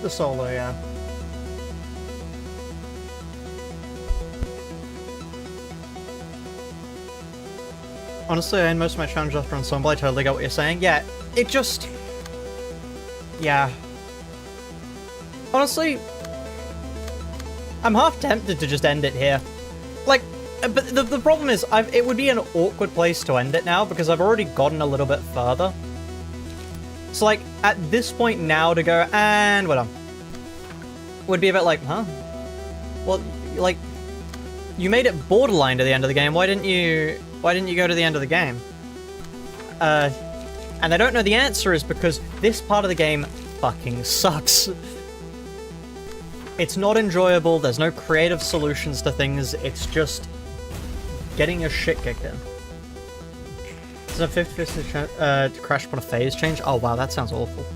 Speaker 1: The solo, yeah. Honestly, I end most of my challenges after Ensemble. I totally get what you're saying. Yeah, it just... Yeah. Honestly, I'm half tempted to just end it here. Like, but the problem is, it would be an awkward place to end it now, because I've already gotten a little bit further. So, like, at this point now to go, and we're done, would be a bit like, huh? Well, like, you made it borderline to the end of the game, why didn't you go to the end of the game? And I don't know the answer is because this part of the game fucking sucks. It's not enjoyable, there's no creative solutions to things, it's just getting your shit kicked in. Is a 50% to crash upon a phase change? Oh wow, that sounds awful.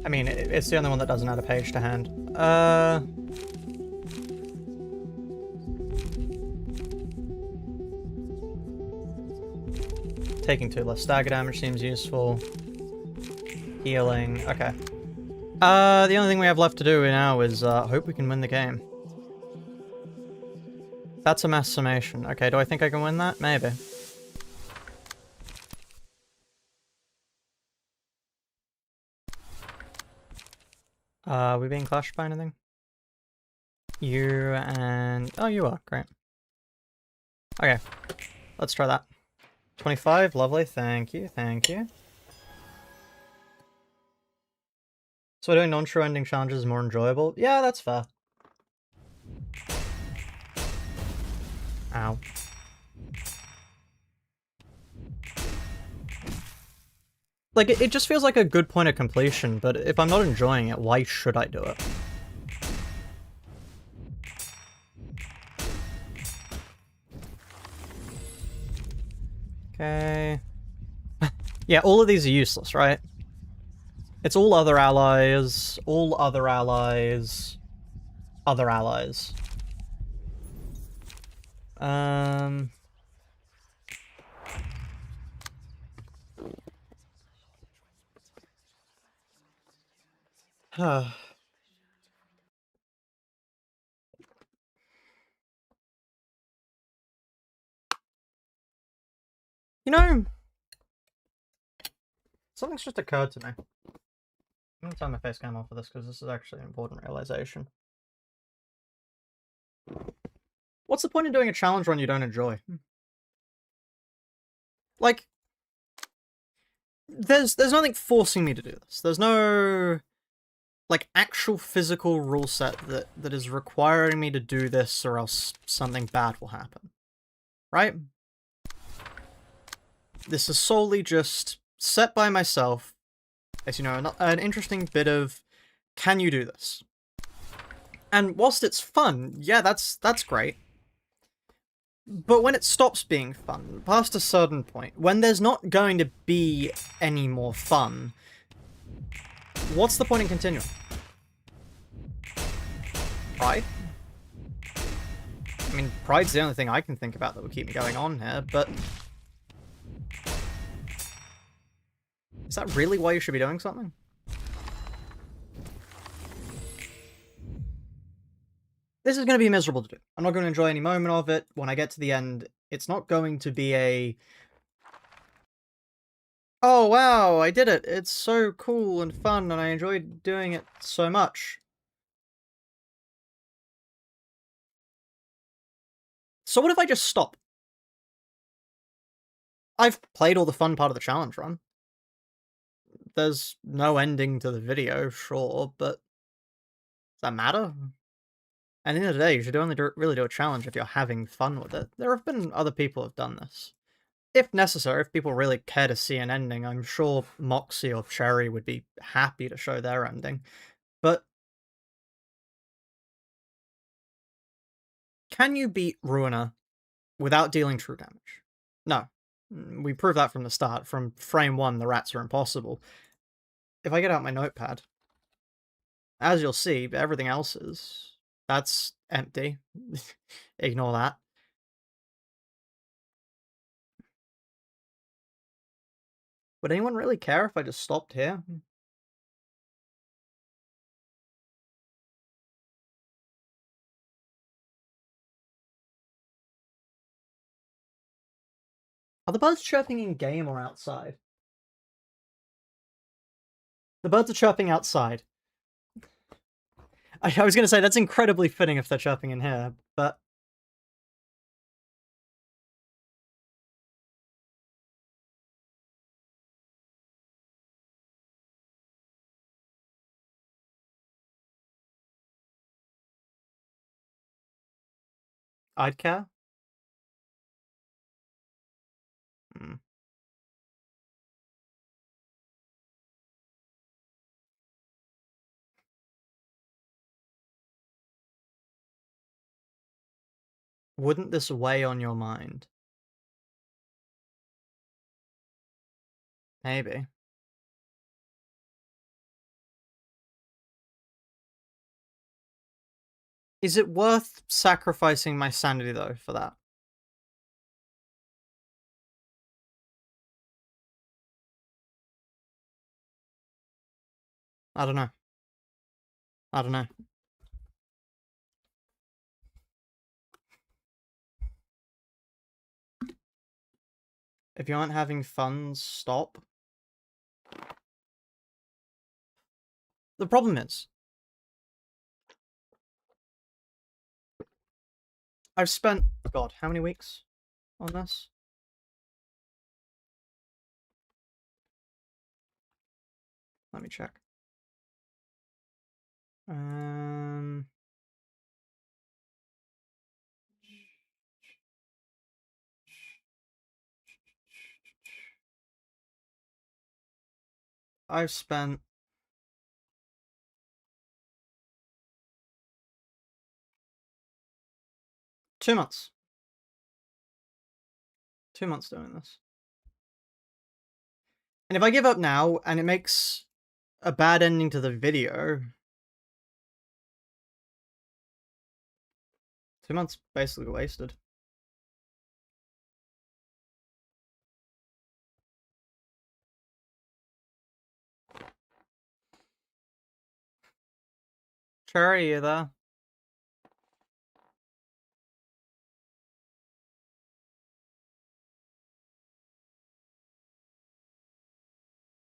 Speaker 1: I mean, it's the only one that doesn't have a page to hand. Taking 2 less stagger damage seems useful. Healing, okay. The only thing we have left to do now is hope we can win the game. That's a mass summation. Okay, do I think I can win that? Maybe. Are we being clashed by anything? You and... Oh, you are. Great. Okay. Let's try that. 25. Lovely. Thank you. Thank you. So doing non-true ending challenges is more enjoyable? Yeah, that's fair. Ow. Like, it just feels like a good point of completion, but if I'm not enjoying it, why should I do it? Okay. Yeah, all of these are useless, right? It's all other allies, other allies. Um... You know, something's just occurred to me. I'm gonna turn my face cam off for this because this is actually an important realization. What's the point in doing a challenge run you don't enjoy? Like, there's nothing forcing me to do this. There's no like actual physical rule set that is requiring me to do this or else something bad will happen. Right? This is solely just set by myself as, you know, an interesting bit of, can you do this? And whilst it's fun, yeah, that's great. But when it stops being fun, past a certain point, when there's not going to be any more fun, what's the point in continuing? Pride? I mean, pride's the only thing I can think about that would keep me going on here, but... Is that really why you should be doing something? This is going to be miserable to do. I'm not going to enjoy any moment of it. When I get to the end, it's not going to be a... Oh, wow, I did it. It's so cool and fun, and I enjoyed doing it so much. So what if I just stop? I've played all the fun part of the challenge run. There's no ending to the video, sure, but does that matter? At the end of the day, you should only really do a challenge if you're having fun with it. There have been other people who have done this. If necessary, if people really care to see an ending, I'm sure Moxie or Cherry would be happy to show their ending. But can you beat Ruina without dealing true damage? No. We proved that from the start. From frame 1, the rats are impossible. If I get out my notepad, as you'll see, everything else is... That's empty. Ignore that. Would anyone really care if I just stopped here? Are the birds chirping in game or outside? The birds are chirping outside. I was going to say, that's incredibly fitting if they're chirping in here, but... I'd care? Hmm. Wouldn't this weigh on your mind? Maybe. Is it worth sacrificing my sanity, though, for that? I don't know. I don't know. If you aren't having fun, stop. The problem is, I've spent, God, how many weeks on this? Let me check. I've spent 2 months. 2 months doing this. And if I give up now and it makes a bad ending to the video, 2 months basically wasted. Cherry, you there?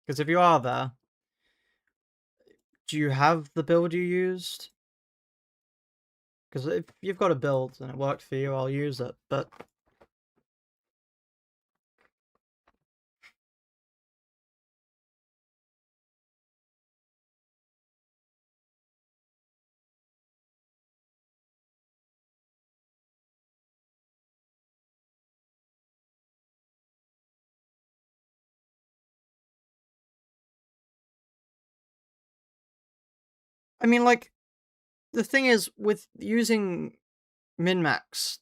Speaker 1: Because if you are there, do you have the build you used? Because if you've got a build and it worked for you, I'll use it, but... I mean, like, the thing is, with using min-max,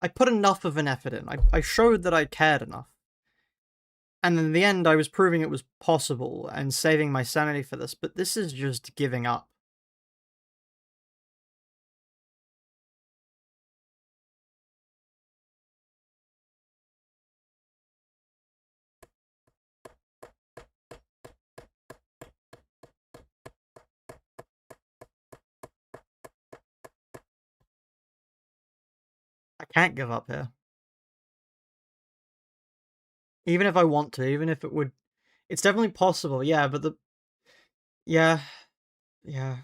Speaker 1: I put enough of an effort in. I showed that I cared enough. And in the end, I was proving it was possible and saving my sanity for this, but this is just giving up. I can't give up here. Even if I want to, even if it would... It's definitely possible, yeah, but the... Yeah. Yeah.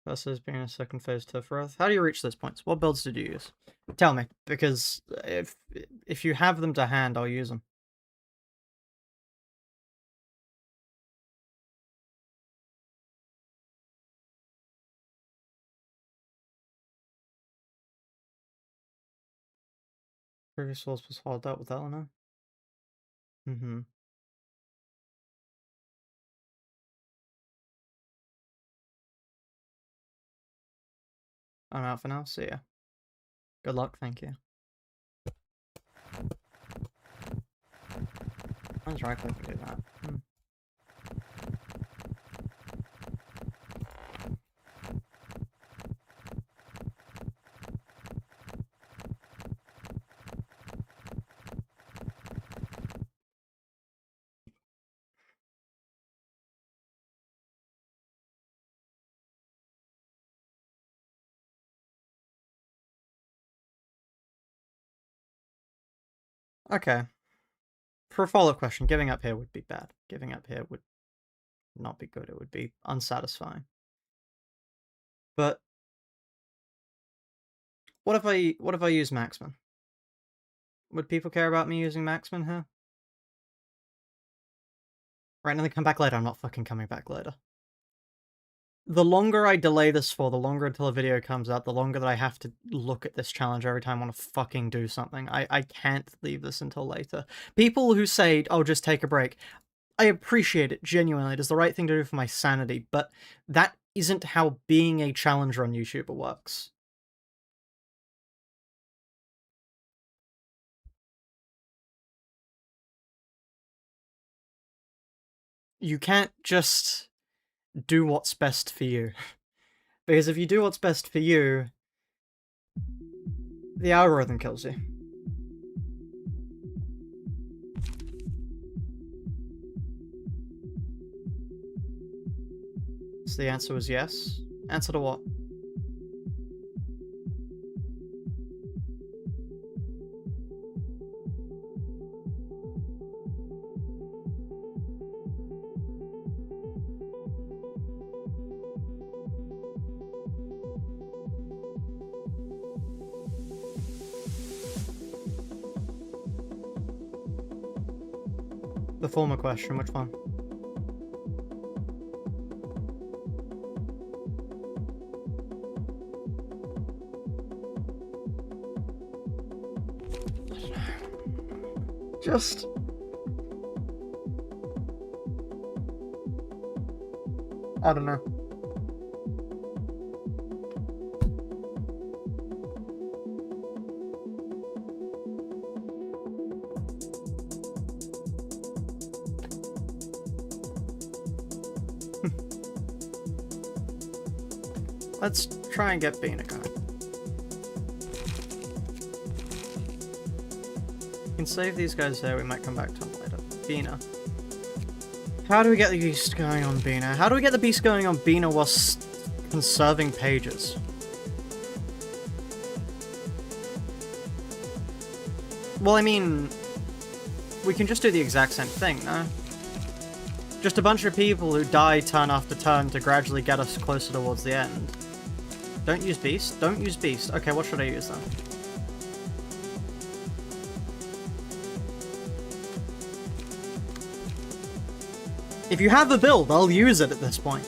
Speaker 1: Versus being a second phase Turf. How do you reach those points? What builds did you use? Tell me, because if you have them to hand, I'll use them. Previous source was hauled out with Eleanor. Mm-hmm. I'm out for now, see ya. Good luck, thank you. Mine's right click to do that. Okay. For a follow-up question, giving up here would be bad. Giving up here would not be good. It would be unsatisfying. But what if I use Maxman? Would people care about me using Maxman here? Right, and then come back later. I'm not fucking coming back later. The longer I delay this for, the longer until a video comes out, the longer that I have to look at this challenge every time I want to fucking do something. I can't leave this until later. People who say, oh, just take a break, I appreciate it, genuinely. It is the right thing to do for my sanity, but that isn't how being a challenger on YouTube works. You can't just do what's best for you. Because if you do what's best for you, the algorithm kills you. So the answer was yes. Answer to what? The former question, which one? Just... I don't know. Let's try and get Bina going. We can save these guys there, we might come back to them later. Bina. How do we get the beast going on Bina? How do we get the beast going on Bina whilst conserving pages? Well, I mean, we can just do the exact same thing, no? Just a bunch of people who die turn after turn to gradually get us closer towards the end. Don't use beast? Don't use beast. Okay, what should I use then? If you have a build, I'll use it at this point.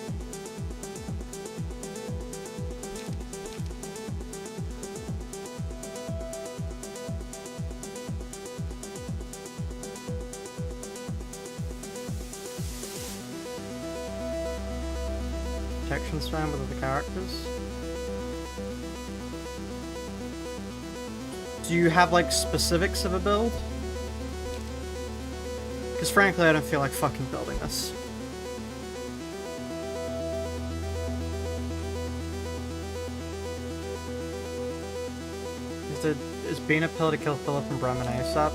Speaker 1: Protection spam with other characters. Do you have, like, specifics of a build? Because frankly, I don't feel like fucking building this. Is Bina pill to kill Philip and Bremen ASAP?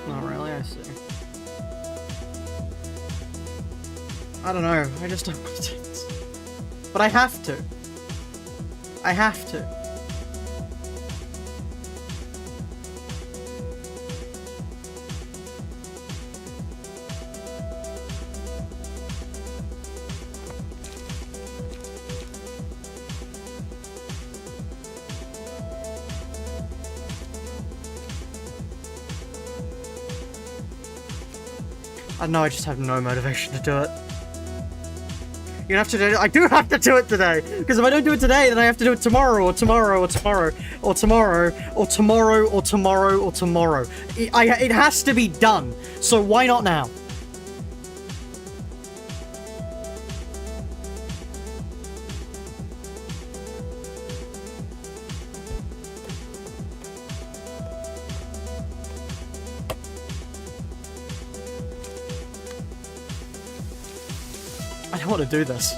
Speaker 1: Not really, I see. I don't know, I just don't want to do this. But I have to. I have to. I know, I just have no motivation to do it. You have to do it. I do have to do it today! Because if I don't do it today, then I have to do it tomorrow, or tomorrow, or tomorrow, or tomorrow, or tomorrow, or tomorrow, or tomorrow. It has to be done, so why not now? I don't want to do this.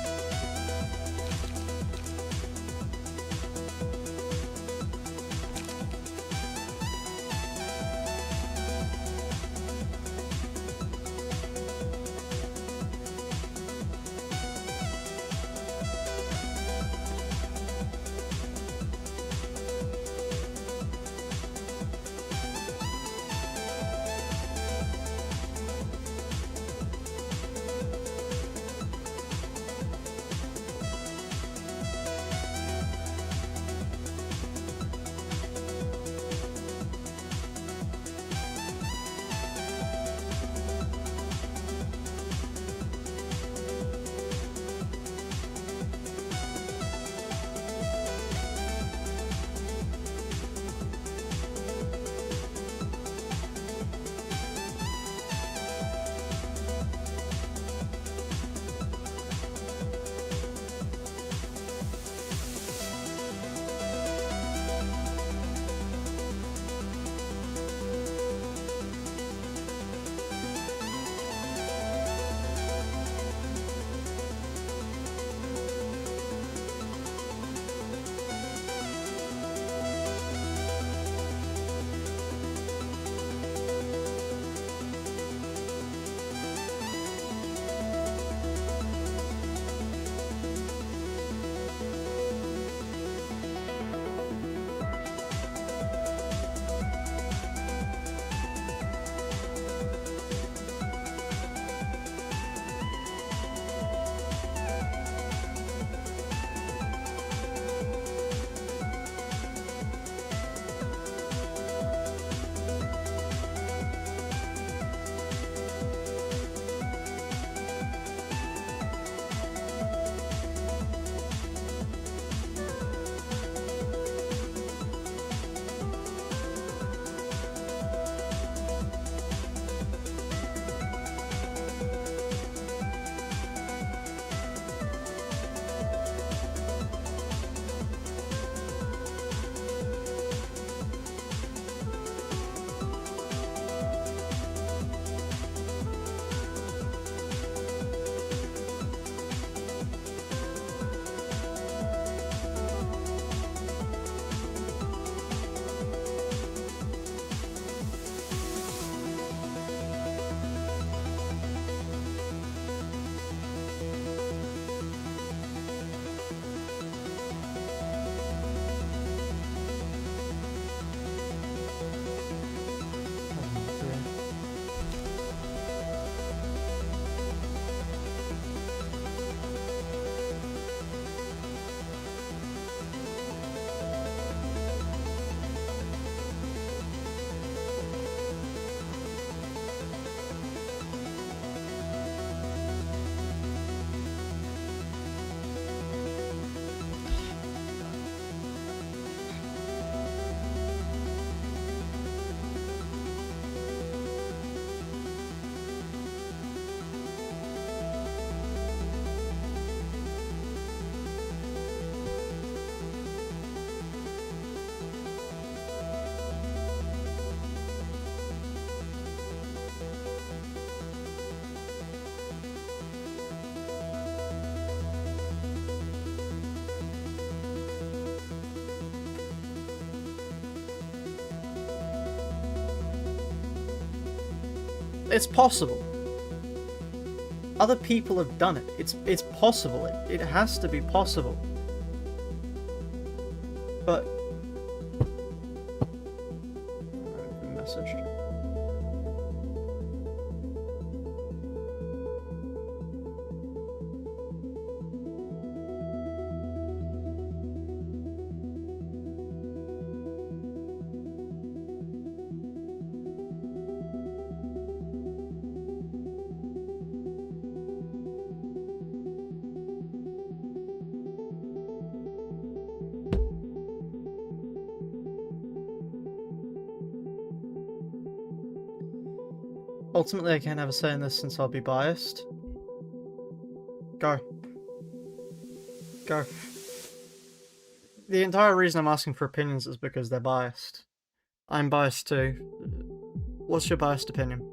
Speaker 1: It's possible. Other people have done it. It's possible. It has to be possible. But messaged. Ultimately, I can't have a say in this since I'll be biased. Go. Go. The entire reason I'm asking for opinions is because they're biased. I'm biased too. What's your biased opinion?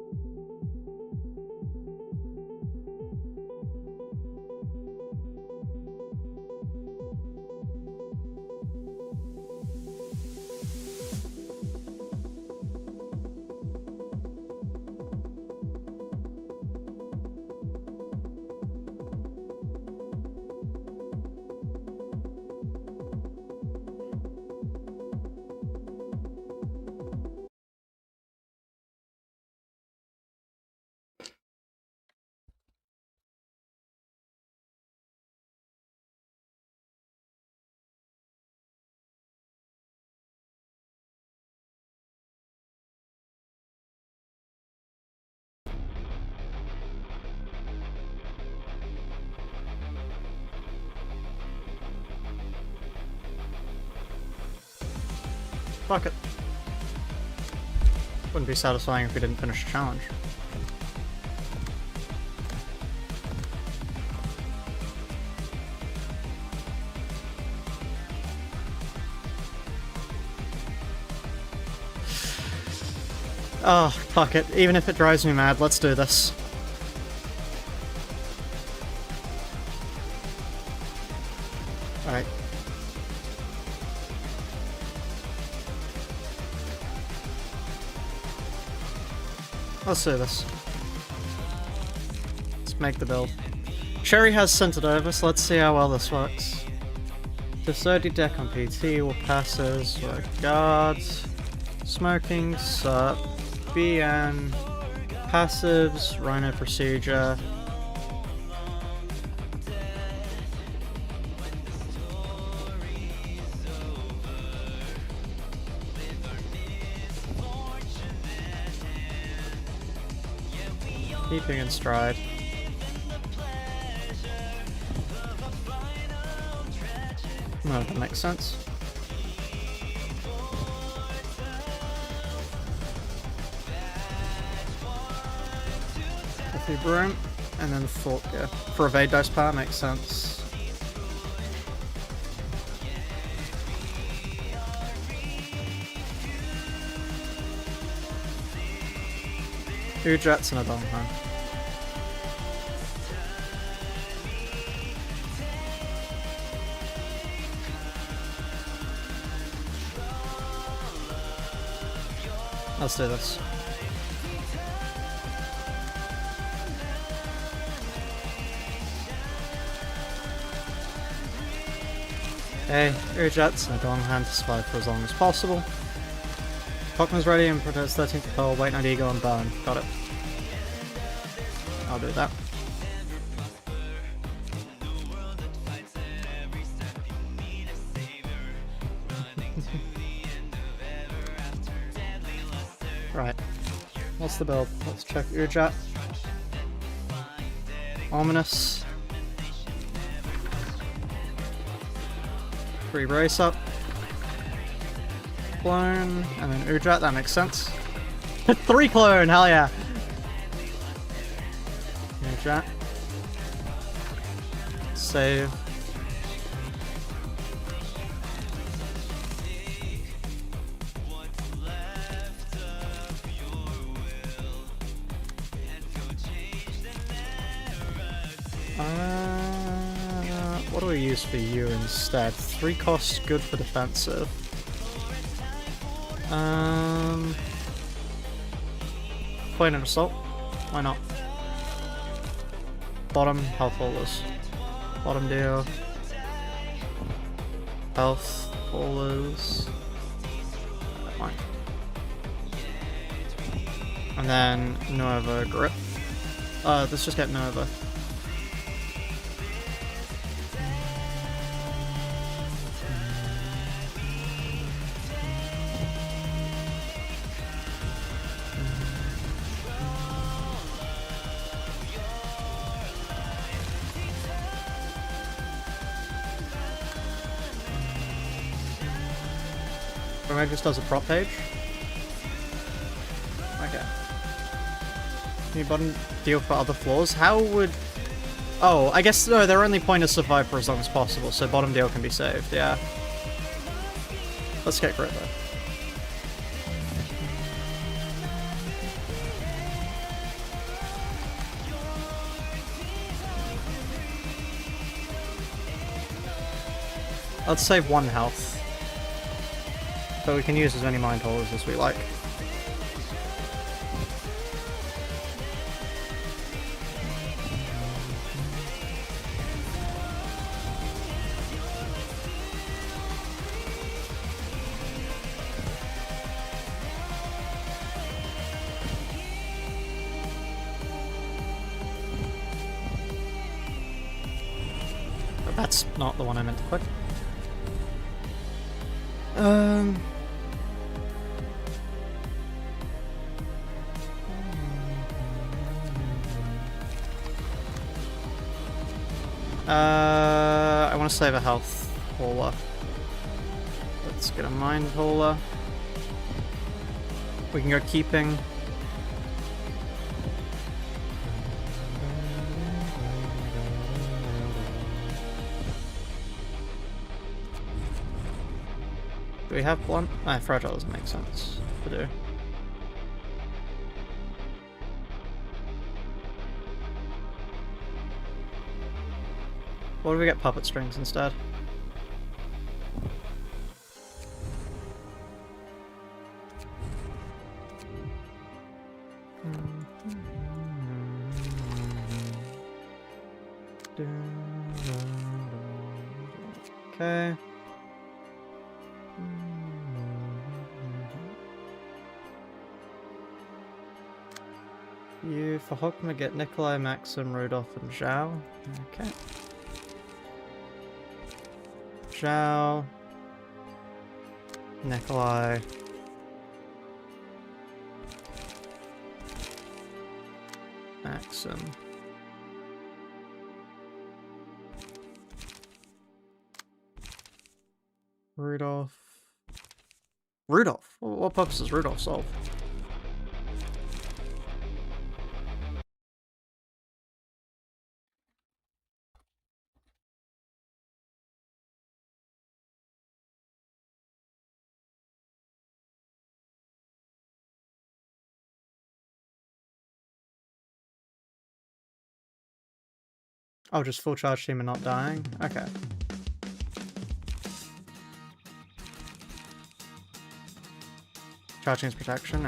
Speaker 1: Fuck it. Wouldn't be satisfying if we didn't finish the challenge. Oh, fuck it. Even if it drives me mad, let's do this. Alright. Let's do this. Let's make the build. Sherry has sent it over, so let's see how well this works. Deserted deck on PT, will passes, guards, smoking, SUP, BN, passives, Rhino procedure. Keeping in stride. No, that makes sense. Healthy Broom, and then Fork, yeah. For evade dice power makes sense. Two jets and a Donghorn. Let's do this. Okay, air jets and a Donghorn to survive for as long as possible. Pokémon's ready and protects 13th Pearl, White Knight Eagle and Burn. Got it. I'll do that. Right. What's the build? Let's check Urjat. Ominous. Free brace up. Clone, and then Urjat, that makes sense. 3 clone, hell yeah! Urjat. Save. What do we use for you instead? 3 costs, good for defensive. Point and assault. Why not? Bottom, health haulers. Bottom deal. Health haulers. Fine. And then Nova grip. Let's just get Nova. Ruina just does a prop page. Okay. New button deal for other floors. How would... Oh, I guess no, their only point is survive for as long as possible, so bottom deal can be saved, yeah. Let's get grit though. Let's save 1 health. But we can use as many mind holders as we like. But that's not the one I meant to click. I want to save a health hauler. Let's get a mind hauler. We can go keeping. Do we have one? Ah, fragile doesn't make sense to do. What do we get? Puppet strings instead? Okay. You, for Hockma, get Nikolai, Maxim, Rudolph, and Zhao. Okay. Zhao. Nikolai. Maxim. Rudolph. Rudolph? What purpose does Rudolph solve? Oh, just full charge team and not dying? Okay. Charging his protection?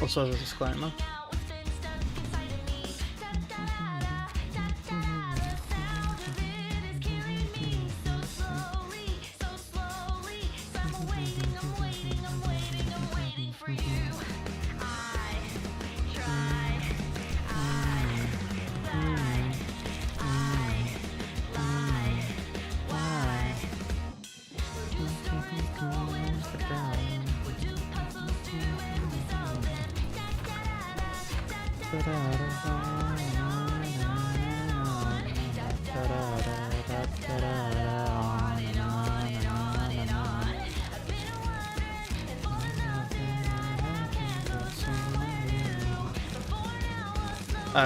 Speaker 1: Also as a disclaimer.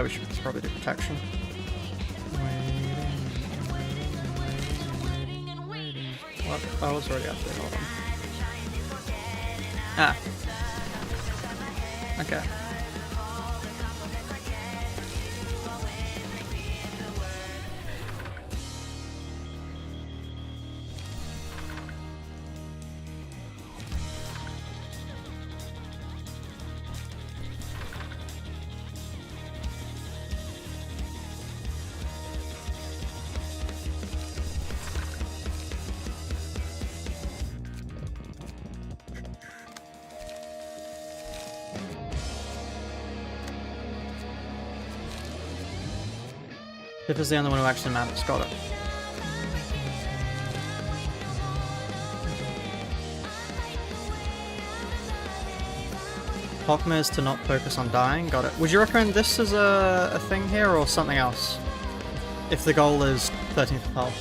Speaker 1: We should probably do protection. What? Oh, I was already up there, hold on. Ah. Okay. If is the only one who actually matters. Got it. Hawkmare is to not focus on dying. Got it. Would you recommend this as a thing here or something else? If the goal is 13th health.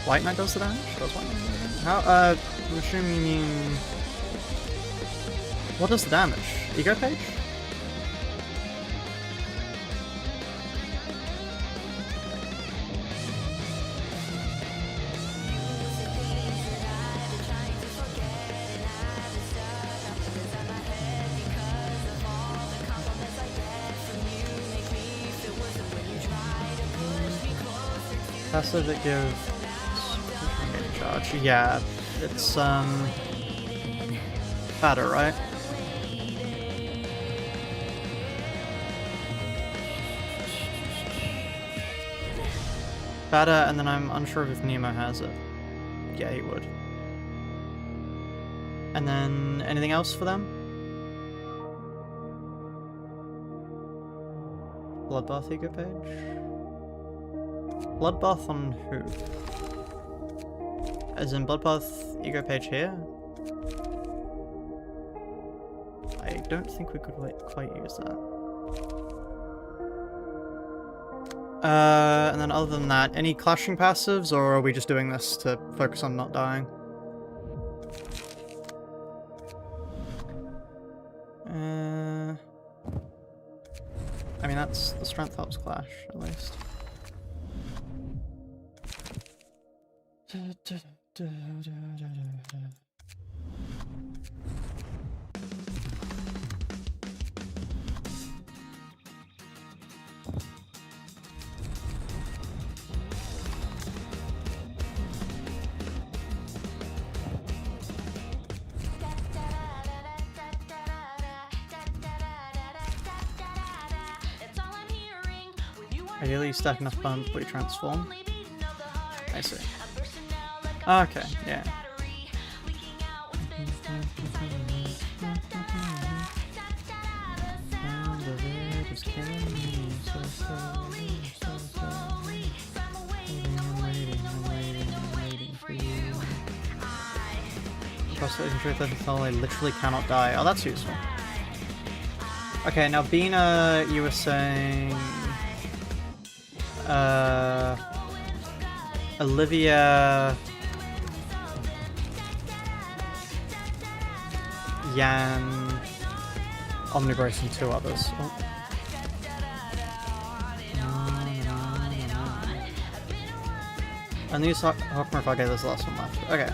Speaker 1: White Knight does the damage? Does White Knight do the damage? How? I'm assuming you mean... What does the damage? Ego page? Passive that gives charge. Yeah, it's better, right? Better, and then I'm unsure if Nemo has it. Yeah, he would. And then anything else for them? Bloodbath ego page? Bloodbath on who? As in Bloodbath ego page here? I don't think we could quite use that. And then other than that, any clashing passives, or are we just doing this to focus on not dying? I mean, that's the strength helps clash, at least. Ideally, you stack enough bump before you transform. I see. Okay, yeah. I literally cannot die. Oh, that's useful. Okay, now Bina, you were saying... Olivia... Yan... Omnibrace and two others. Oh. And these Hawkmare if I get this last one left. Okay.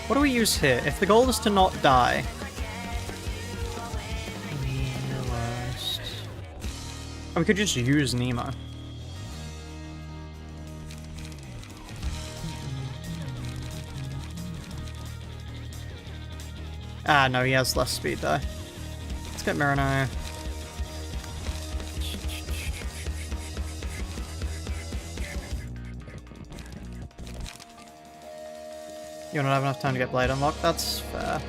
Speaker 1: What do we use here? If the goal is to not die... Oh, we could just use Nemo. Ah, no, he has less speed though. Let's get Mirano. You don't have enough time to get Blade unlocked? That's fair.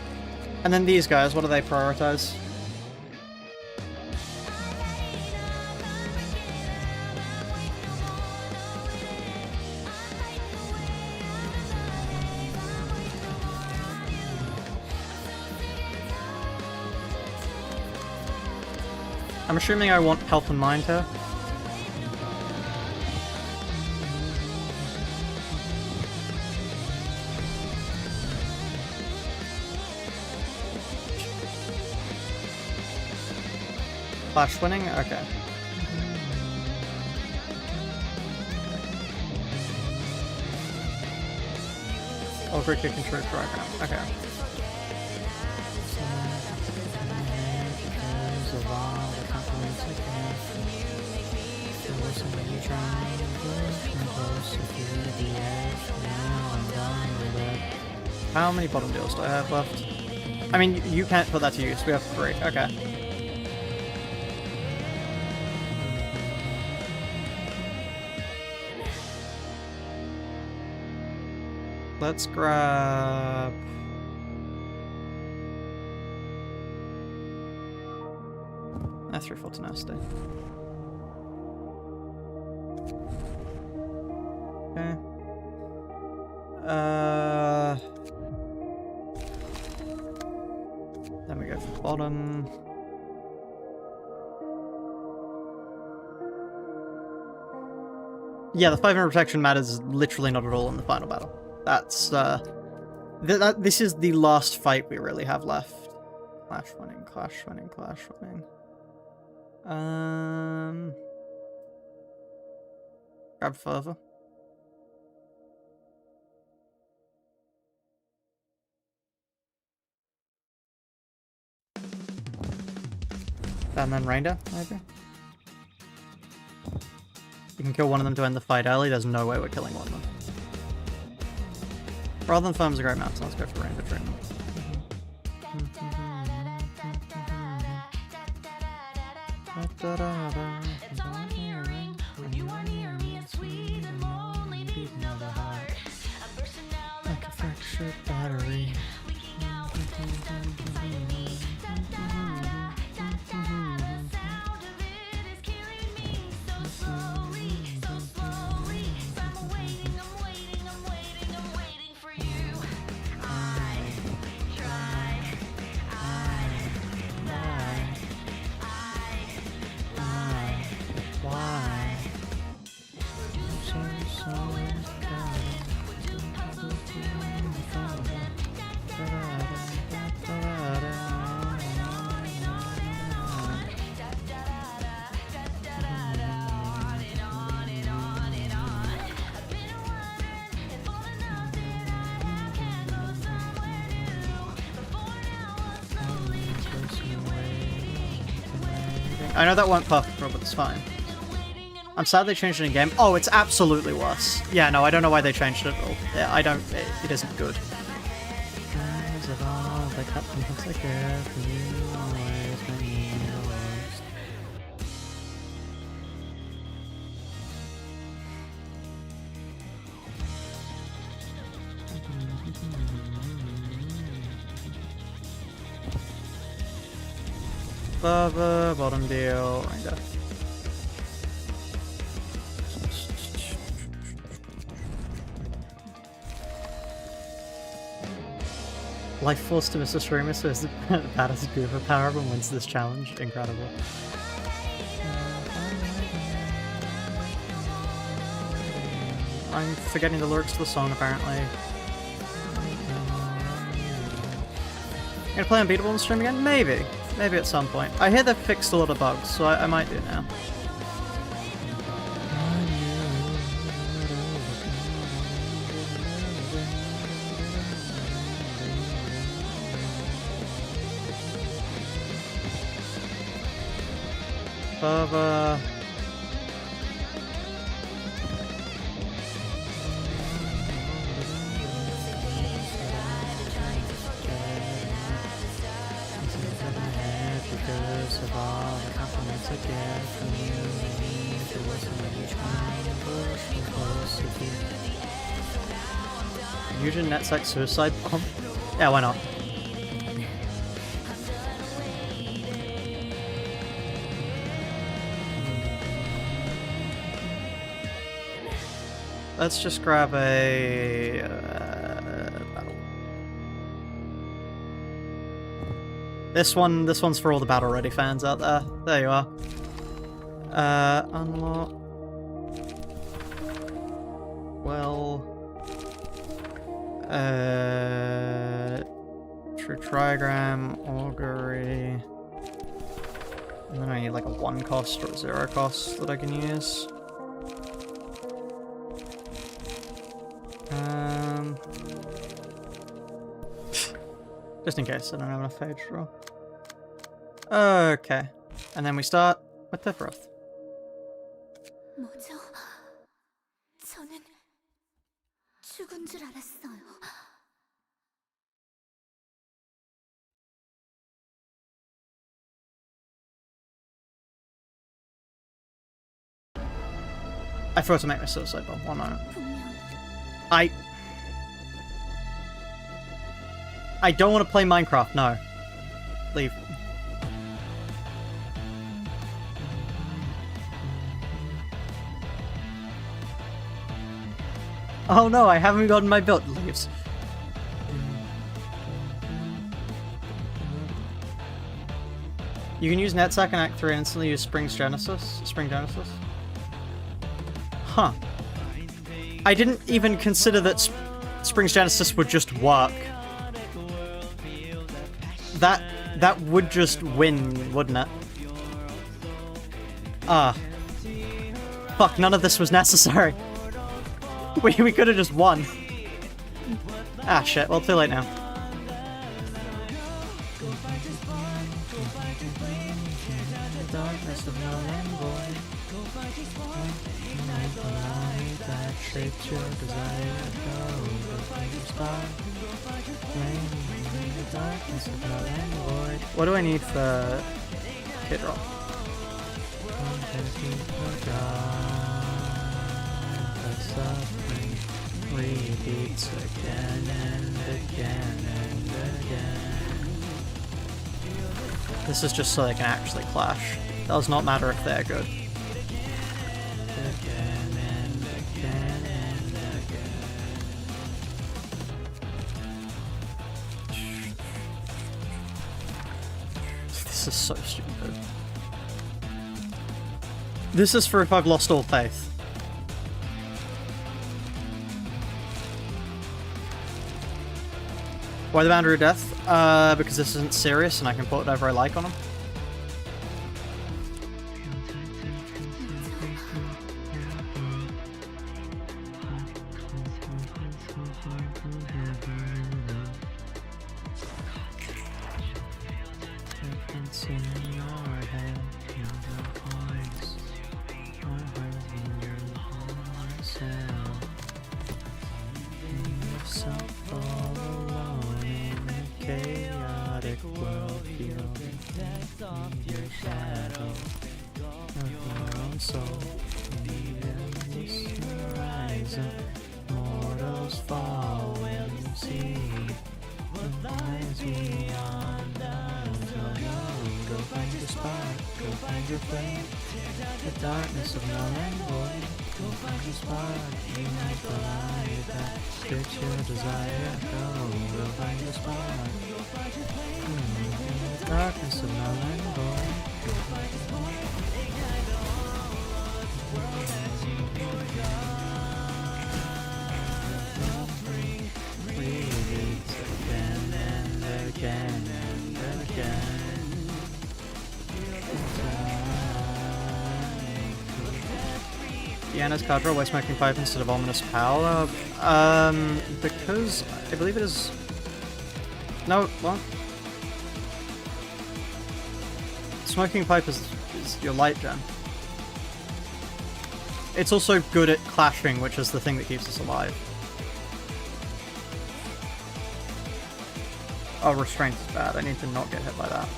Speaker 1: And then these guys, what do they prioritize? I'm assuming I want Help and Mind here. Clash winning? Okay. Over kick and true program. Okay. How many bottom deals do I have left? I mean, you can't put that to use. We have 3. Okay. Let's grab... F3 for tenacity. Okay. Then we go for the bottom. Yeah, the 500 protection matters literally not at all in the final battle. That's, this is the last fight we really have left. Clash winning, clash winning, clash winning. Grab further. And then Ruina, maybe? You can kill one of them to end the fight early, there's no way we're killing one of them. Rather than Firm's a great mountain, let's go for Ruina treatment. Like a fractured battery. I know that won't perfect, but it's fine. I'm sad they changed it in game. Oh, it's absolutely worse. Yeah, no, I don't know why they changed it at all. Yeah, I don't. It isn't good. Bottom deal, Ruina. Life Force to Mr. Streamer says the baddest Goober power up and wins this challenge. Incredible. I'm forgetting the lyrics to the song apparently. Gonna play Unbeatable on the stream again? Maybe. Maybe at some point. I hear they've fixed a lot of bugs, so I might do it now. Baba. Because of all the compliments I get from you, I need to listen to each one and push me close to you. Fusion NetSec suicide bomb? Yeah, why not? Let's just grab a battle. This one's for all the battle ready fans out there. There you are. Unlock. Well. True Trigram, Augury. And then I need like a 1 cost or a 0 cost that I can use. Just in case I don't have enough page draw. Okay. And then we start with the Fifth.
Speaker 3: 뭐죠? 저는 죽은 줄 알았어요.
Speaker 1: I forgot to make my suicide bomb. 1 moment. I don't want to play Minecraft, no. Leave. Oh no, I haven't gotten my build leaves. You can use Netsack in Act 3 and instantly use Spring Genesis. Huh. I didn't even consider that Spring's Genesis would just work. That would just win, wouldn't it? Fuck, none of this was necessary. We could have just won. Ah, shit. Well, too late now. What do I need for hit roll? Repeats again and again and again. This is just so they can actually clash. It does not matter if they're good. Again and again and again. This is so stupid. This is for if I've lost all faith. Why the Boundary of Death? Because this isn't serious and I can put whatever I like on them. Deanna's card draw, West Smoking Pipe instead of Ominous Power. Because I believe it is. No, what? Smoking Pipe is your light gem. It's also good at clashing, which is the thing that keeps us alive. Oh, Restraint is bad. I need to not get hit by that.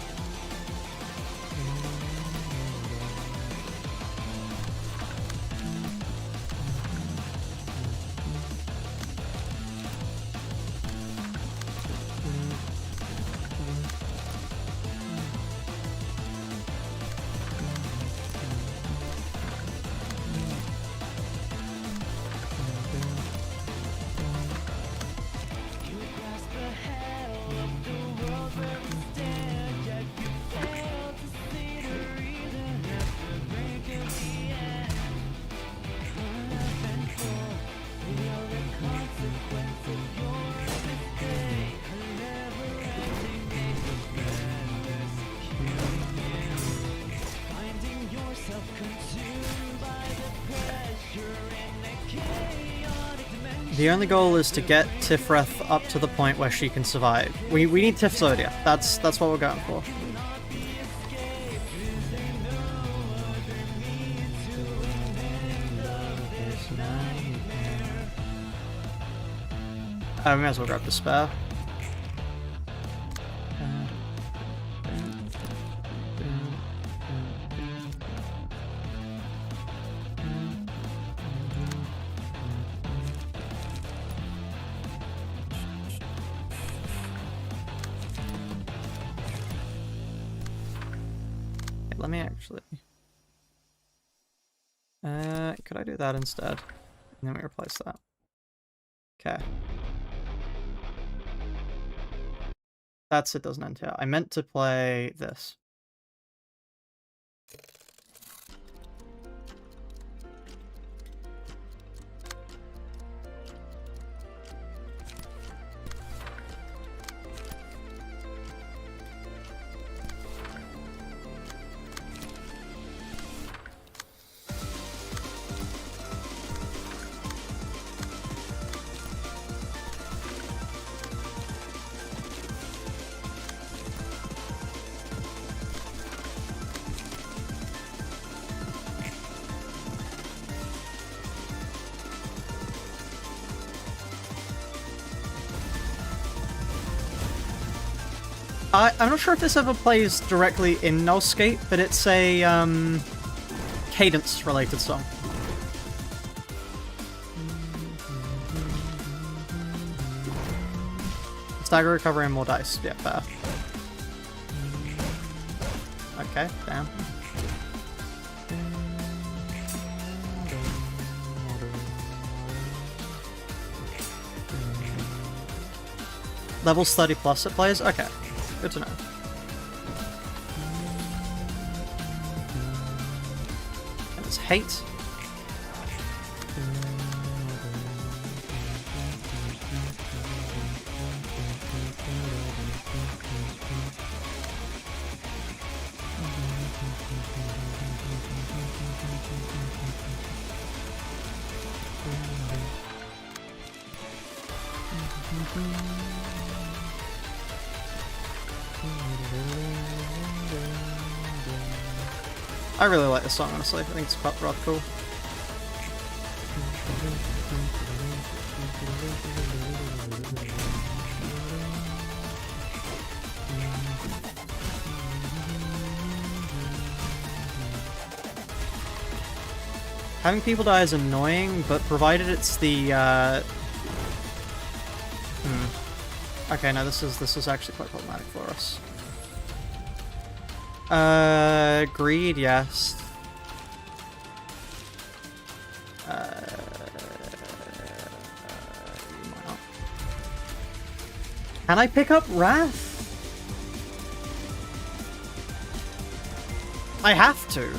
Speaker 1: The only goal is to get Tifreth up to the point where she can survive. We need Tifzodia. That's what we're going for. We may as well grab the spare. Let me actually... could I do that instead? And then we replace that. Okay. That's it, doesn't end here. I meant to play this. I'm not sure if this ever plays directly in Nullscape, but it's a cadence-related song. Stagger recovery and more dice. Yeah, fair. Okay, damn. Levels 30 plus it plays? Okay. Good to know. And it's hate. I really like this song, honestly. I think it's quite rather cool. Having people die is annoying, but provided it's the Okay, no, this is actually quite problematic for us. Greed, yes. Can I pick up Wrath? I have to.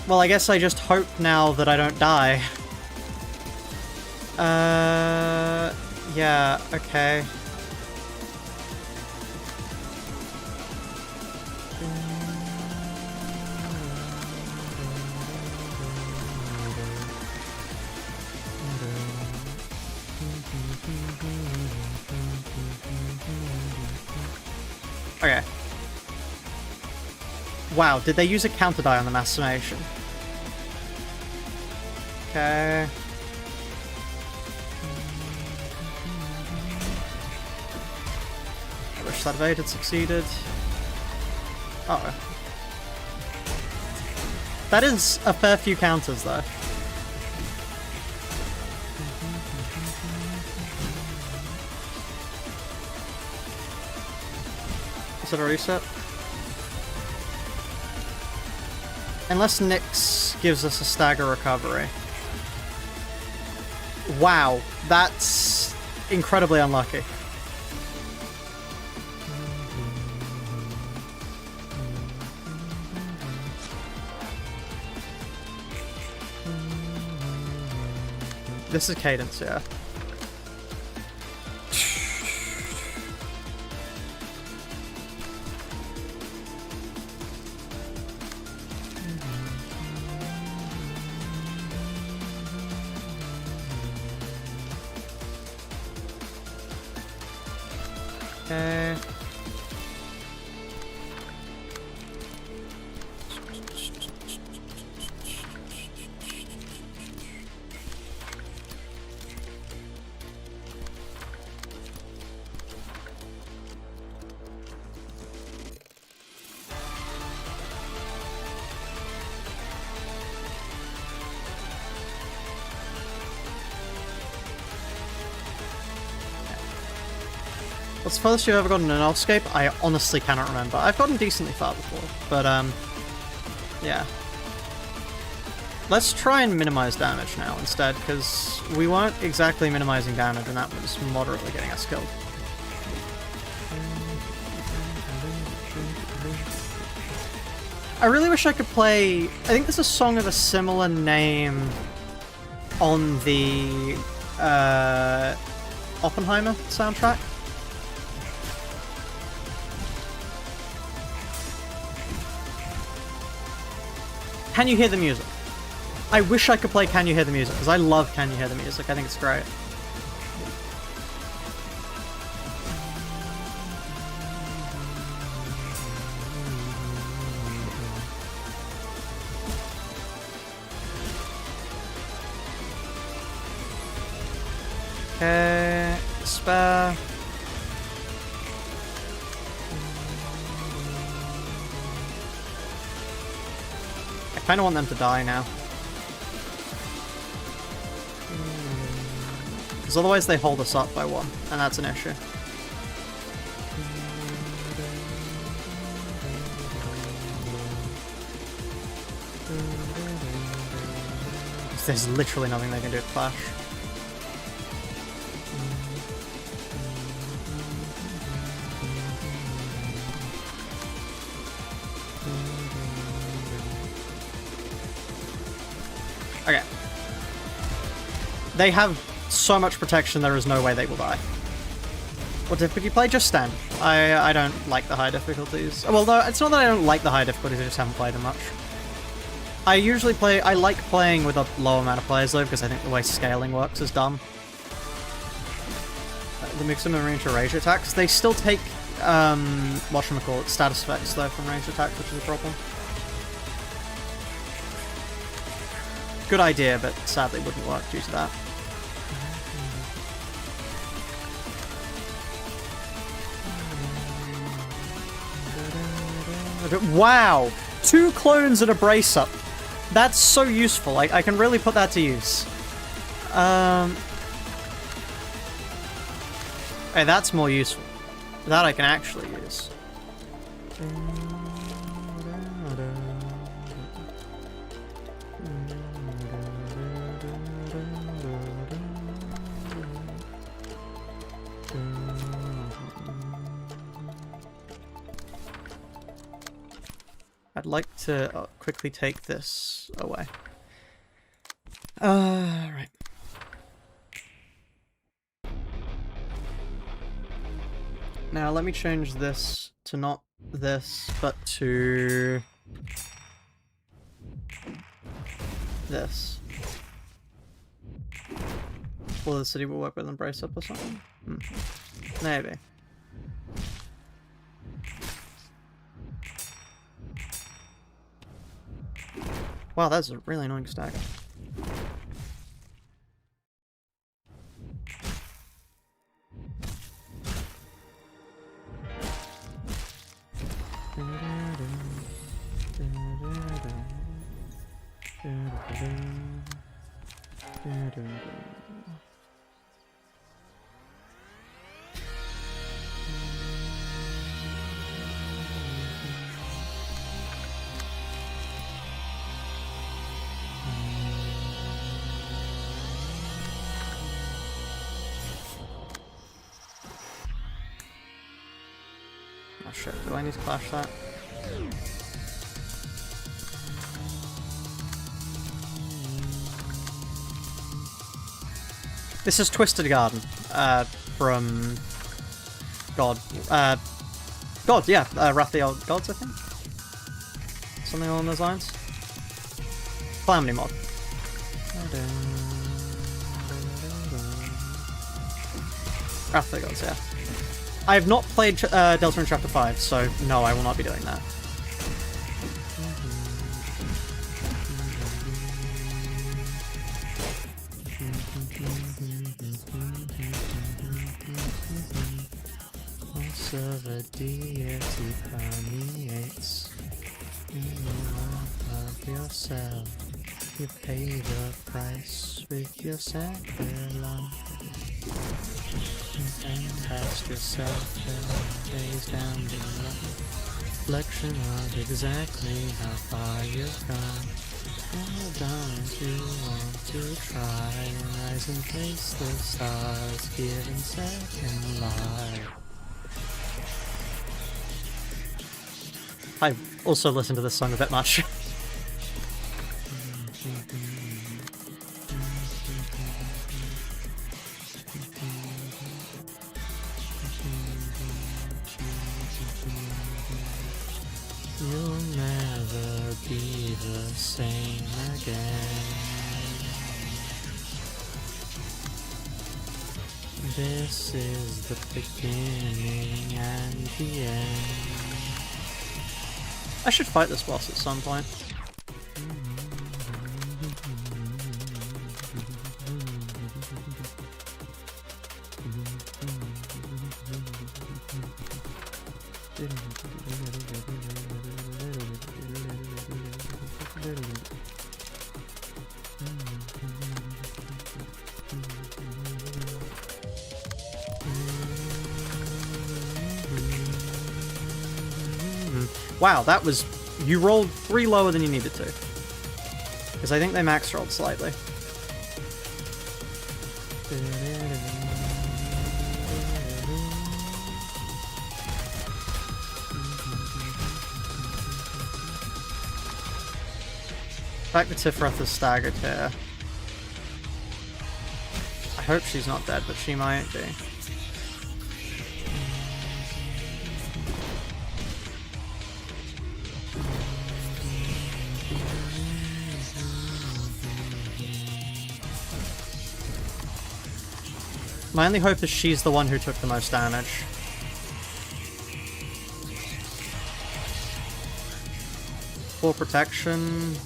Speaker 1: Well, I guess I just hope now that I don't die. Yeah, okay. Okay. Wow, did they use a counter die on the mass summation? Okay. I wish that evade had succeeded. Uh-oh. That is a fair few counters, though. Is it a reset? Unless Nyx gives us a stagger recovery. Wow, that's incredibly unlucky. This is cadence, yeah. Okay. What's the furthest you've ever gotten in an Elfscape? I honestly cannot remember. I've gotten decently far before, but yeah. Let's try and minimize damage now instead, because we weren't exactly minimizing damage and that was moderately getting us killed. I really wish I could play... I think there's a song of a similar name on the Oppenheimer soundtrack. Can You Hear the Music? I wish I could play Can You Hear the Music, because I love Can You Hear the Music. I think it's great. Okay, spare. I kind of want them to die now. Because otherwise they hold us up by one, and that's an issue. There's literally nothing they can do to Clash. Okay. They have so much protection, there is no way they will die. What difficulty you play? Just stand. I don't like the high difficulties. Well, no, it's not that I don't like the high difficulties, I just haven't played them much. I like playing with a low amount of players though, because I think the way scaling works is dumb. The Mixum and range rage attacks, they still take, whatchamacallit, status effects though from range attacks, which is a problem. Good idea, but sadly wouldn't work due to that. Wow! 2 clones and a brace-up. That's so useful. I can really put that to use. Hey, that's more useful. That I can actually use. I'd like to quickly take this away. Right. Now let me change this to not this, but to this. Or the city will work with Embrace Up or something? Maybe. Wow, that's a really annoying stagger. Oh shit, do I need to clash that? This is Twisted Garden, from God. God, yeah, Wrath of the Old Gods, I think? Something along those lines. Calamity mod. Wrath of the Gods, yeah. I have not played Delta in Chapter 5, so no, I will not be doing that. Of a deity permeates in the love of yourself. You pay the price with your sacrifice and ask yourself and gaze down below. Reflection of exactly how far you've gone. And don't you want to try and rise and face the stars, giving second life? I've also listened to this song a bit much. You'll never be the same again. This is the beginning and the end. I should fight this boss at some point. Wow, that was... You rolled 3 lower than you needed to. Because I think they max rolled slightly. The fact that Tifrith is staggered here. I hope she's not dead, but she might be. My only hope is she's the one who took the most damage. Full protection.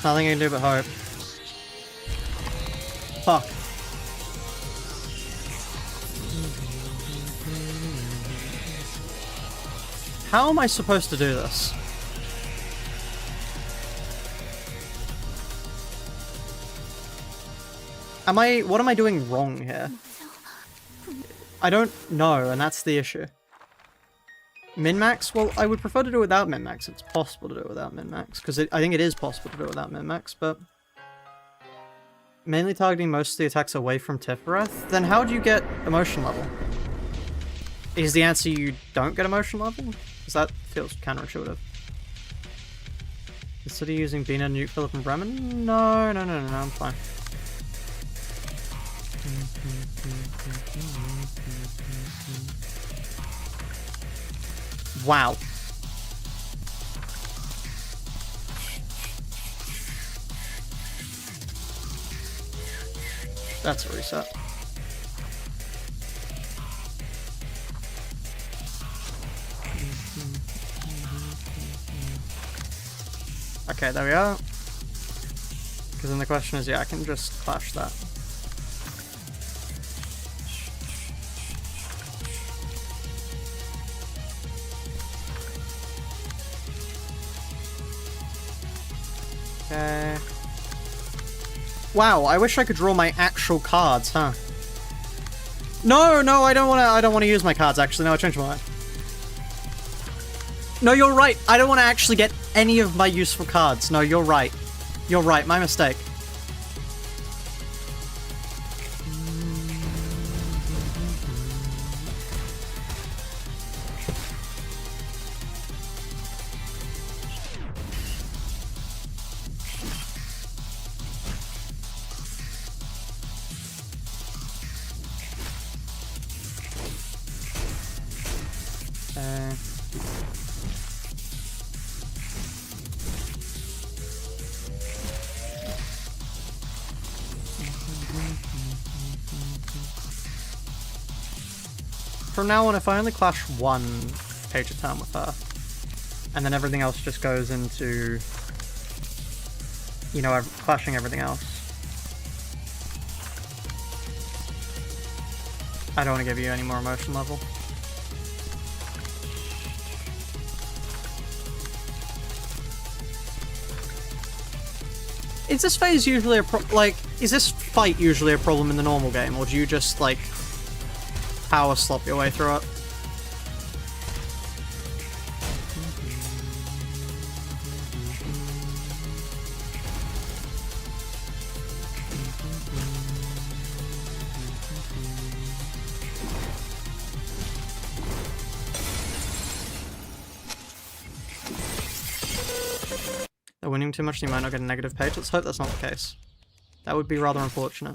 Speaker 1: Nothing I can do but hope. Fuck. How am I supposed to do this? What am I doing wrong here? I don't know, and that's the issue. Min-max? Well, I would prefer to do it without min-max. It's possible to do it without min-max, because I think it is possible to do it without min-max, but... Mainly targeting most of the attacks away from Tifrith? Then how do you get emotion level? Is the answer you don't get emotion level? Because that feels counterintuitive. Instead of using Bina, Nuke, Philip, and Bremen? No, I'm fine. Wow. That's a reset. Okay, there we are. Because then the question is, yeah, I can just clash that. Okay. Wow, I wish I could draw my actual cards, huh? No, I don't wanna use my cards actually. No, I changed my mind. No, you're right. I don't want to actually get any of my useful cards. No, you're right. You're right. My mistake. From now on, if I only clash one page a turn with her, and then everything else just goes into, you know, clashing everything else. I don't want to give you any more emotion level. Is this phase usually is this fight usually a problem in the normal game, or do you just, like, power slop your way through it? They're winning too much, so you might not get a negative page. Let's hope that's not the case. That would be rather unfortunate.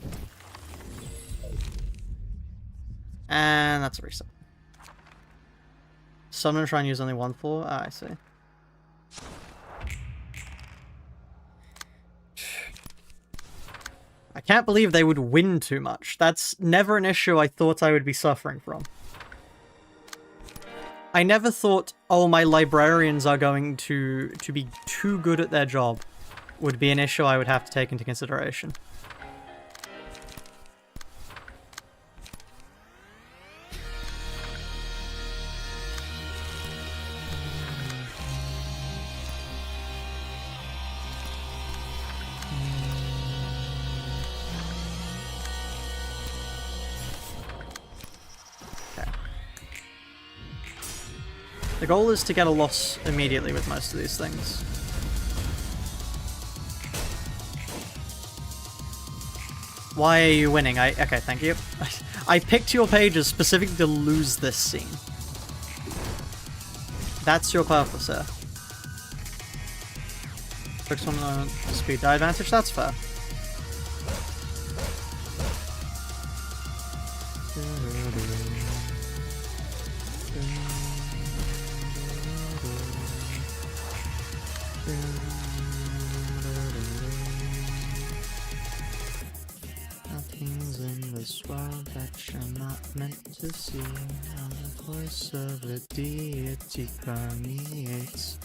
Speaker 1: And that's a reset. So I'm gonna try and use only one floor. Ah, I see. I can't believe they would win too much. That's never an issue I thought I would be suffering from. I never thought, oh, my librarians are going to be too good at their job would be an issue I would have to take into consideration. The goal is to get a loss immediately with most of these things. Why are you winning? Okay, thank you. I picked your pages specifically to lose this scene. That's your purpose here. Focus on the speed die advantage, that's fair. Nothing's in this world that you're not meant to see. And the voice of the deity permeates.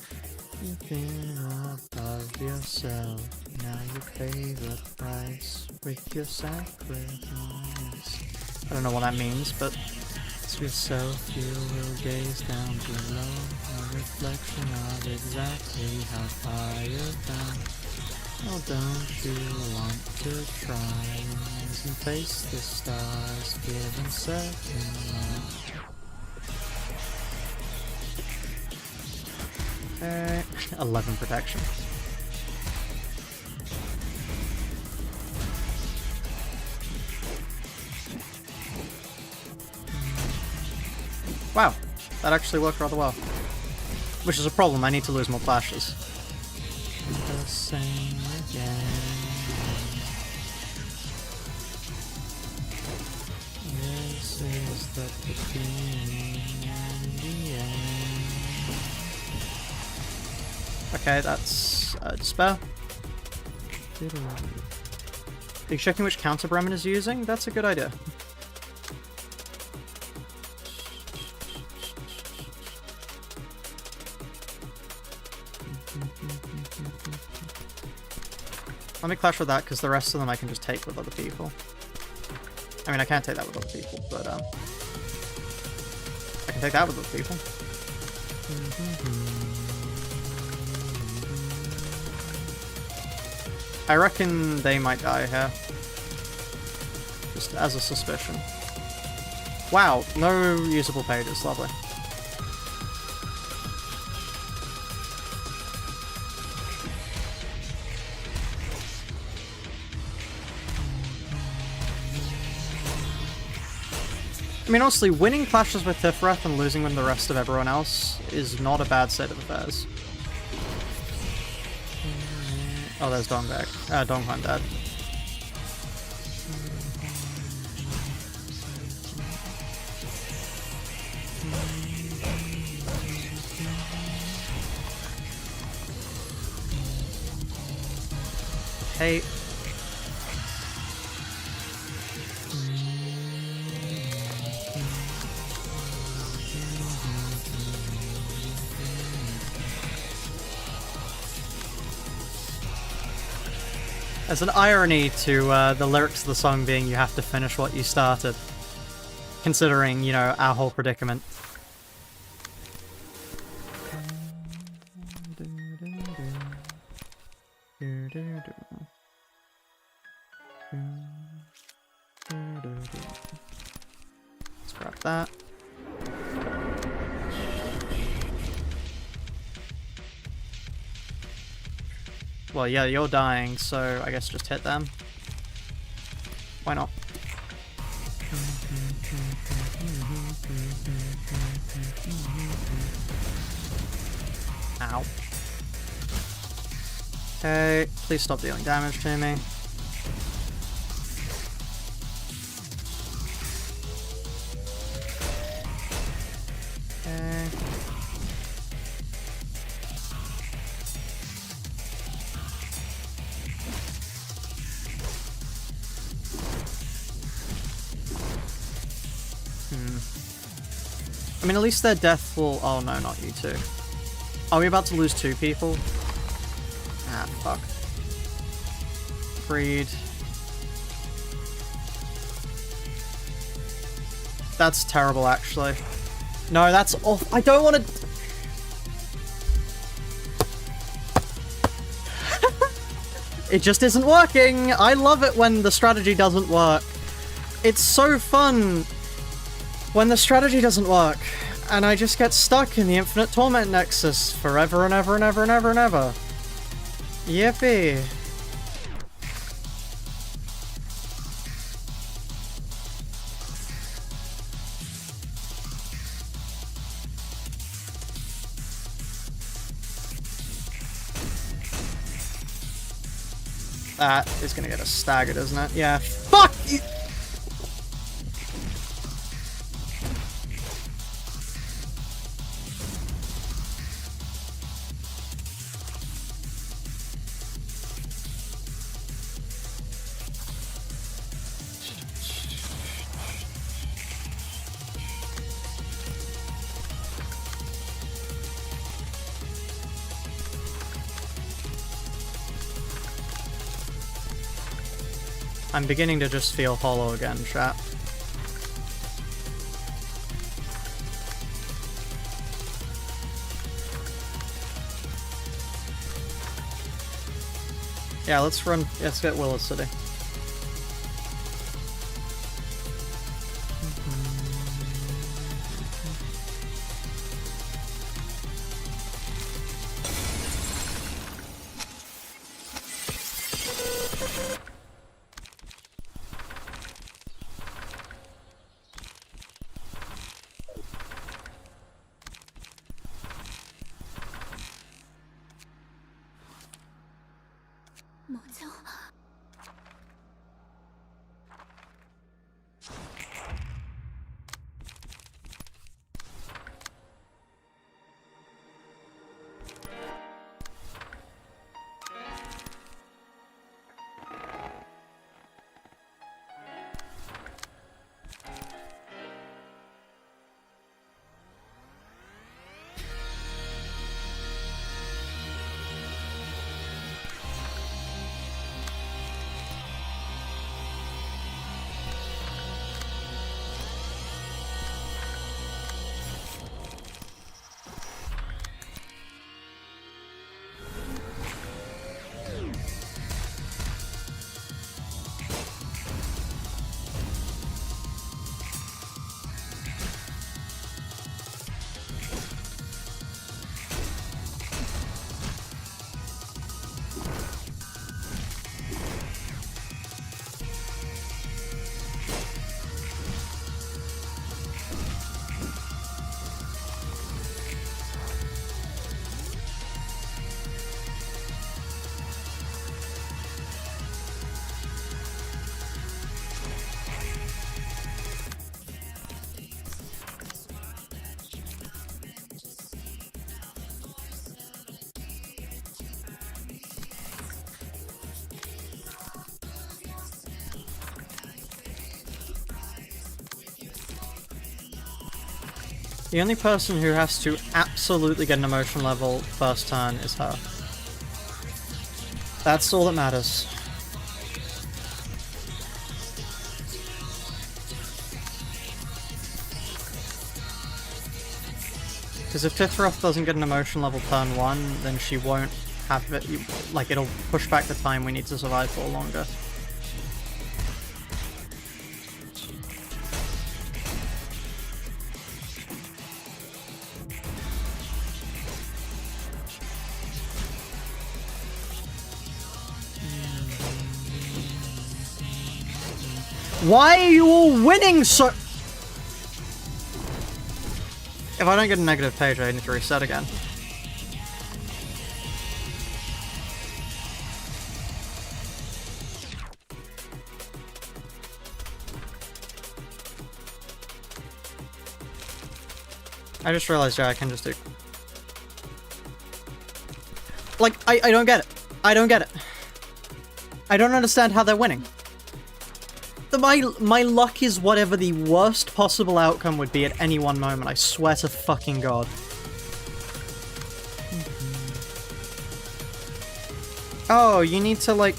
Speaker 1: You think above yourself. Now you pay the price with your sacrifice. I don't know what that means, but to yourself you will gaze down below. A reflection of exactly how far you've gone. Oh, don't you want to try and face the stars, given certain light? Okay, 11 protection. Wow, that actually worked rather well. Which is a problem, I need to lose more flashes. The same again. This is the beginning and the end. Okay, that's Despair. Are you checking which counter Bremen is using? That's a good idea. Let me clash with that, because the rest of them I can just take with other people. I mean, I can't take that with other people, but I can take that with other people. I reckon they might die here. Just as a suspicion. Wow, no usable pages, lovely. I mean, honestly, winning clashes with Tifreth and losing with the rest of everyone else is not a bad state of affairs. Oh, there's Dongback. Donghan dead. Hey. There's an irony to the lyrics of the song being you have to finish what you started. Considering, you know, our whole predicament. Let's grab that. Well, yeah, you're dying, so I guess just hit them. Why not? Ow. Okay, please stop dealing damage to me. Okay. I mean, at least their death will... Oh, no, not you two. Are we about to lose 2 people? Ah, fuck. Freed. That's terrible, actually. No, that's awful. I don't want to... It just isn't working! I love it when the strategy doesn't work. It's so fun when the strategy doesn't work, and I just get stuck in the Infinite Torment Nexus forever and ever and ever and ever and ever. Yippee. That is gonna get us staggered, isn't it? Yeah. Fuck you! I'm beginning to just feel hollow again, chat. Yeah, let's run. Let's get Willow City.
Speaker 3: 뭐죠?
Speaker 1: The only person who has to absolutely get an emotion level first turn is her. That's all that matters. Because if Tithroth doesn't get an emotion level turn 1, then she won't have it, like, it'll push back the time we need to survive for longer. Why are you all winning so... If I don't get a negative page, I need to reset again. I just realized, yeah, I can just do... Like, I don't get it. I don't get it. I don't understand how they're winning. My luck is whatever the worst possible outcome would be at any one moment, I swear to fucking God. Oh, you need to, like,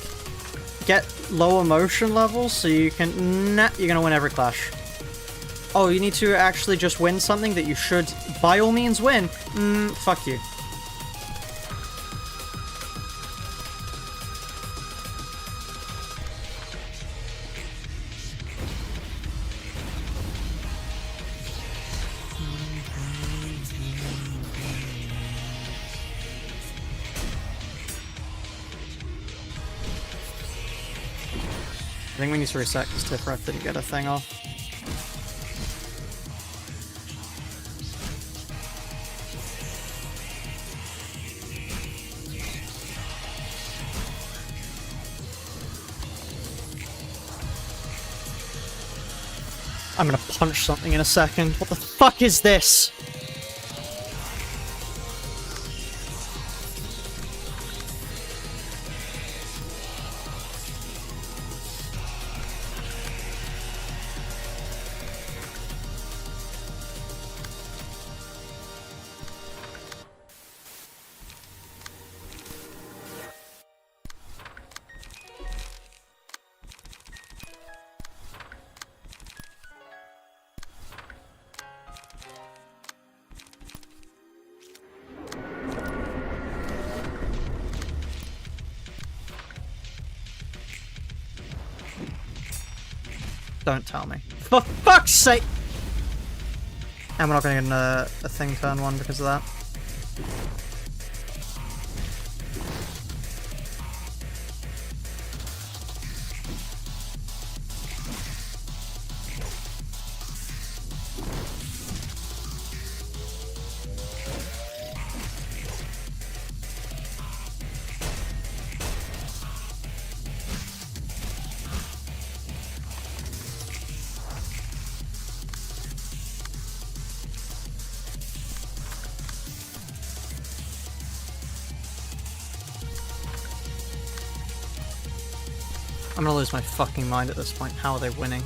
Speaker 1: get low emotion levels so you can... Nah, you're gonna win every clash. Oh, you need to actually just win something that you should, by all means, win. Fuck you. I think we need to reset because Tifref didn't get a thing off. I'm gonna punch something in a second. What the fuck is this? Don't tell me. For fuck's sake! And we're not going to get a thing turn 1 because of that. I'm gonna lose my fucking mind at this point. How are they winning?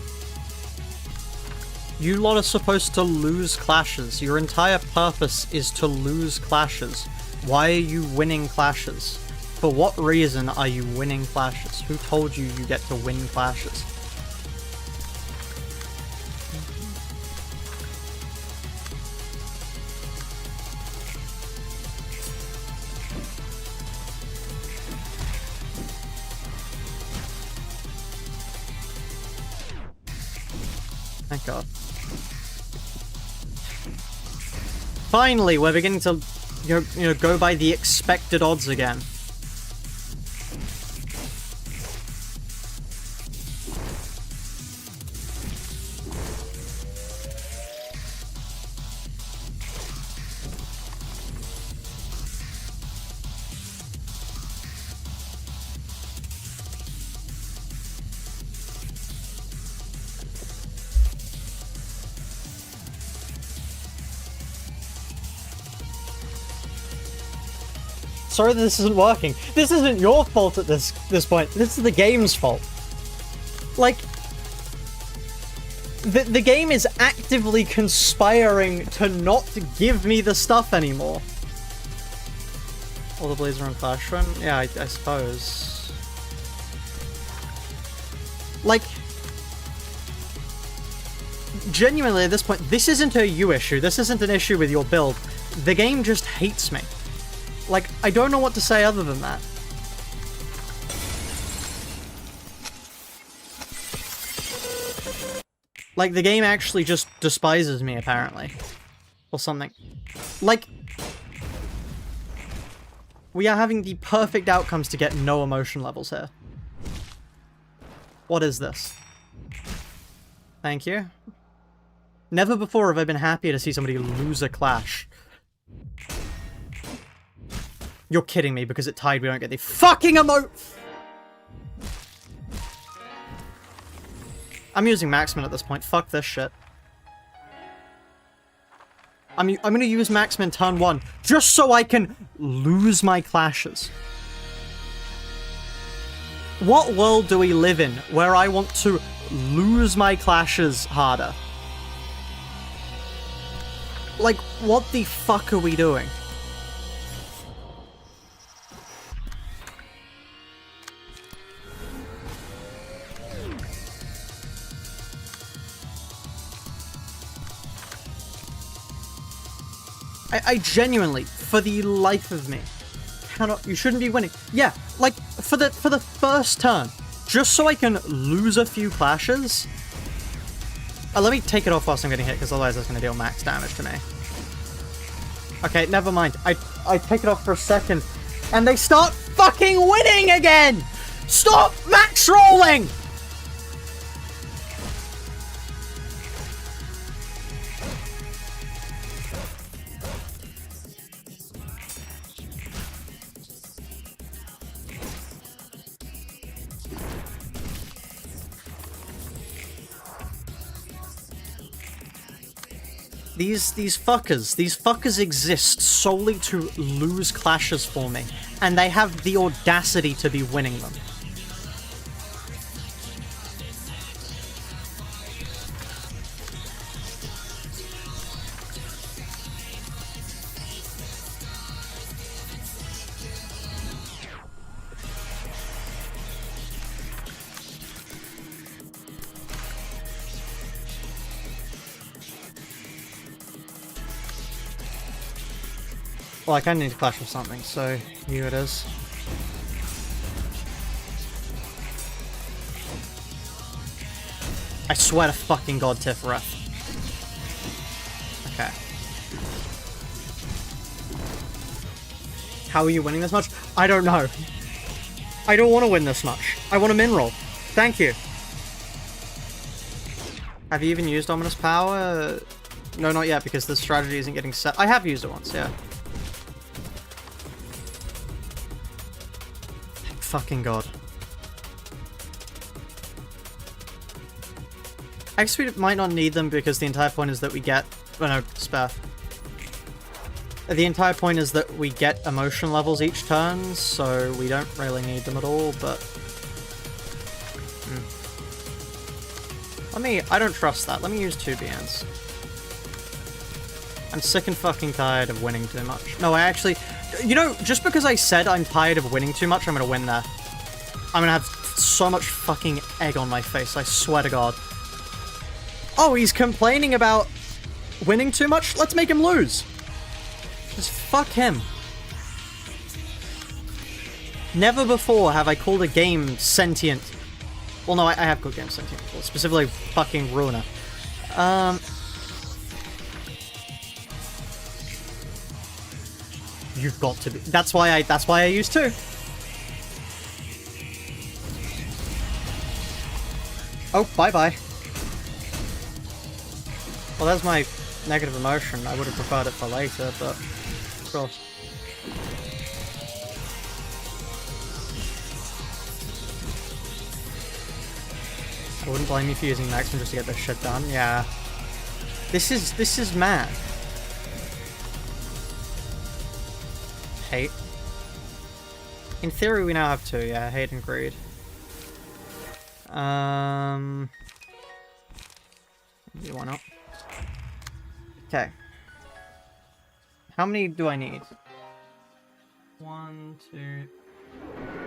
Speaker 1: You lot are supposed to lose clashes. Your entire purpose is to lose clashes. Why are you winning clashes? For what reason are you winning clashes? Who told you you get to win clashes? Thank God. Finally, we're beginning to, you know, go by the expected odds again. Sorry that this isn't working. This isn't your fault at this point. This is the game's fault. Like, the game is actively conspiring to not give me the stuff anymore. All the blades are on Clash Run? Yeah, I suppose. Like, genuinely at this point, this isn't a you issue. This isn't an issue with your build. the game just hates me. Like, I don't know what to say other than that. Like, the game actually just despises me, apparently. Or something. Like, we are having the perfect outcomes to get no emotion levels here. What is this? Thank you. Never before have I been happier to see somebody lose a clash. You're kidding me, because it tied we don't get the fucking I'm using Maxman at this point. Fuck this shit. I'm gonna use Maxman turn 1, just so I can lose my clashes. What world do we live in where I want to lose my clashes harder? Like, what the fuck are we doing? I genuinely, for the life of me, cannot. You shouldn't be winning. Yeah, like for the first turn, just so I can lose a few clashes. Let me take it off whilst I'm getting hit, because otherwise that's going to deal max damage to me. Okay, never mind. I take it off for a second, and they start fucking winning again. Stop max rolling. These fuckers exist solely to lose clashes for me, and they have the audacity to be winning them. Well, I kinda need to clash with something, so here it is. I swear to fucking god, Tiferet. Okay. How are you winning this much? I don't know. I don't want to win this much. I want a min roll. Thank you. Have you even used Ominous Power? No, not yet, because the strategy isn't getting set. I have used it once, yeah. Fucking god. I guess we might not need them because the entire point is that we get... Oh no, spare. The entire point is that we get emotion levels each turn, so we don't really need them at all, but... I don't trust that. Let me use 2 BNs. I'm sick and fucking tired of winning too much. No, I actually... You know, just because I said I'm tired of winning too much, I'm gonna win there. I'm gonna have so much fucking egg on my face, I swear to god. Oh, he's complaining about winning too much? Let's make him lose. Just fuck him. Never before have I called a game sentient. Well, no, I have called games sentient before, specifically fucking Ruina. You've got to be. That's why I used 2. Oh, bye-bye. Well, there's my negative emotion. I would have preferred it for later, but of course. I wouldn't blame you for using Maxman just to get this shit done. Yeah. This is mad. Hate. In theory, we now have 2, yeah, hate and greed. Maybe why not? Okay. How many do I need? 1, 2...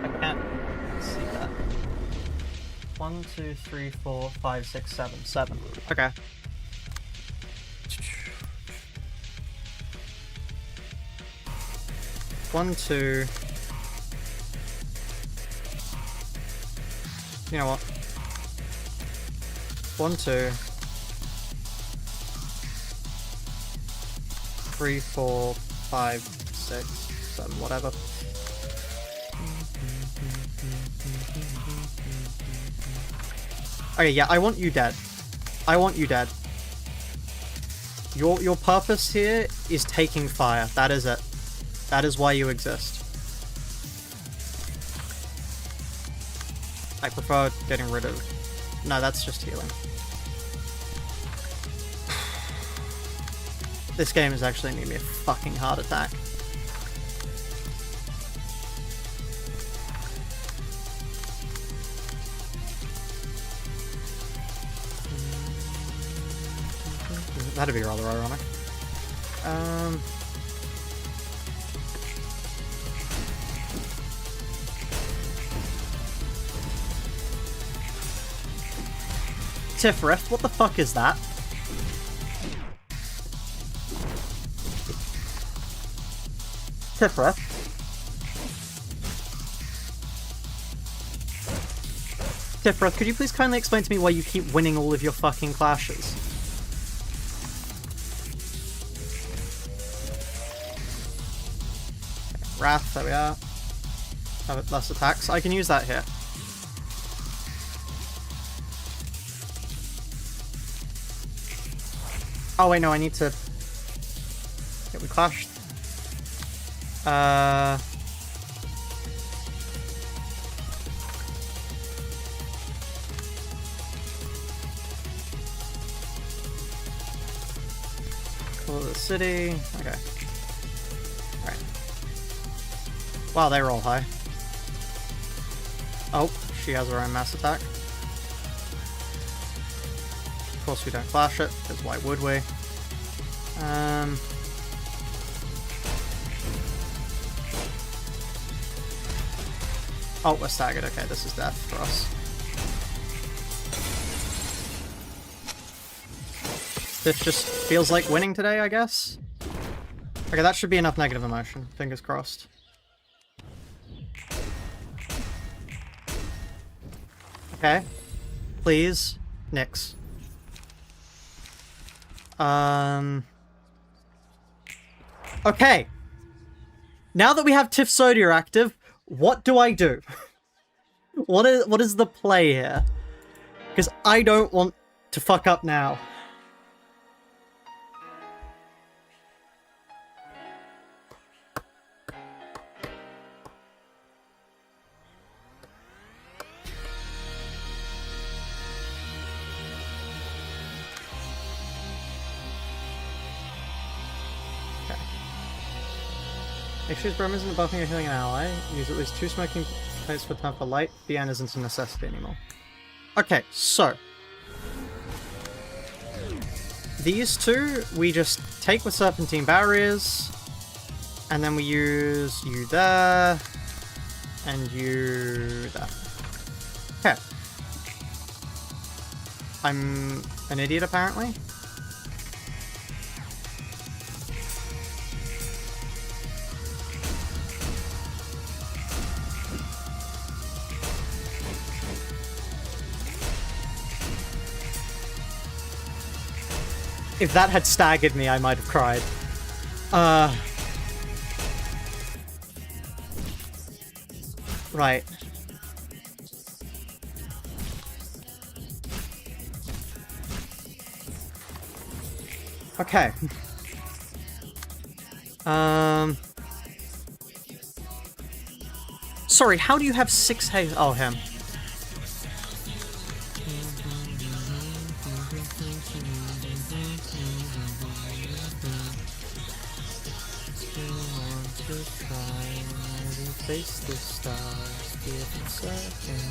Speaker 1: I can't see that. 1, 2, 3, 4, 5, 6, 7. 7. Okay. 1, 2. You know what? 1, 2. 3, 4, 5, 6, 7, whatever. Okay, yeah, I want you dead. I want you dead. Your purpose here is taking fire. That is it. That is why you exist. I prefer getting rid of... No, that's just healing. This game is actually giving me a fucking heart attack. That'd be rather ironic. Tifrith, what the fuck is that? Tifrith? Tifrith, could you please kindly explain to me why you keep winning all of your fucking clashes? Wrath, there we are. Have less attacks. I can use that here. Oh wait, no, I need to... Yeah, we clashed. Cool, the city. Okay. Alright. Wow, they were all high. Oh, she has her own mass attack. Of course we don't flash it, because why would we? Oh, we're staggered. Okay, this is death for us. This just feels like winning today, I guess? Okay, that should be enough negative emotion. Fingers crossed. Okay. Please. Nix. Okay. Now that we have Tiff Sodia active, what do I do? What is the play here? Because I don't want to fuck up now. Issues Brum isn't buffing or healing an ally. Use at least 2 smoking plates per turn for light. The end isn't a necessity anymore. Okay, so. These two, we just take with Serpentine Barriers. And then we use you there. And you there. Okay. I'm an idiot apparently. If that had staggered me, I might have cried. Right. Okay. Sorry, how do you have 6 haste? Oh, him. Face the stars, give a second.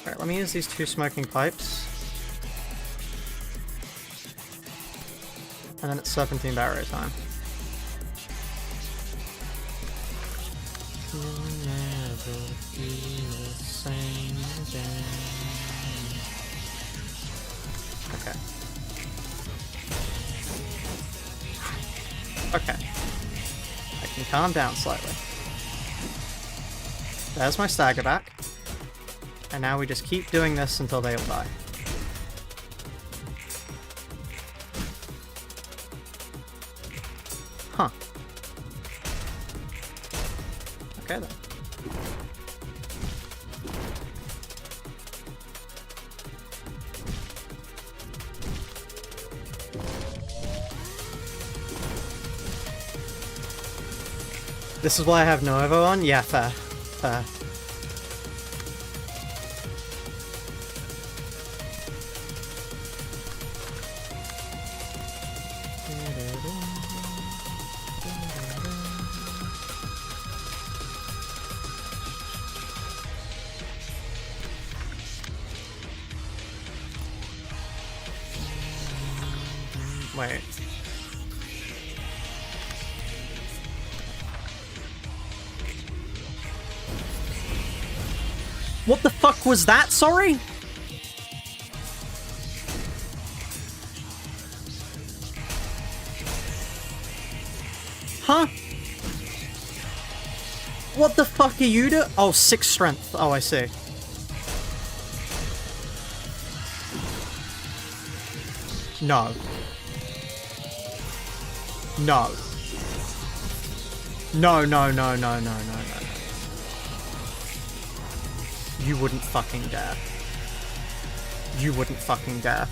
Speaker 1: Alright, let me use these 2 smoking pipes. And then it's Serpentine Barrier time. You'll never be the same again. Okay. Okay. I can calm down slightly. There's my stagger back. And now we just keep doing this until they all die. Huh. Okay then. This is why I have Novo on? Yeah, fair. Fair. Wait. What the fuck was that, sorry? Huh? What the fuck are you doing? Oh, 6 strength. Oh, I see. No. No. No, no, no, no, no, no, no, no. You wouldn't fucking dare. You wouldn't fucking dare.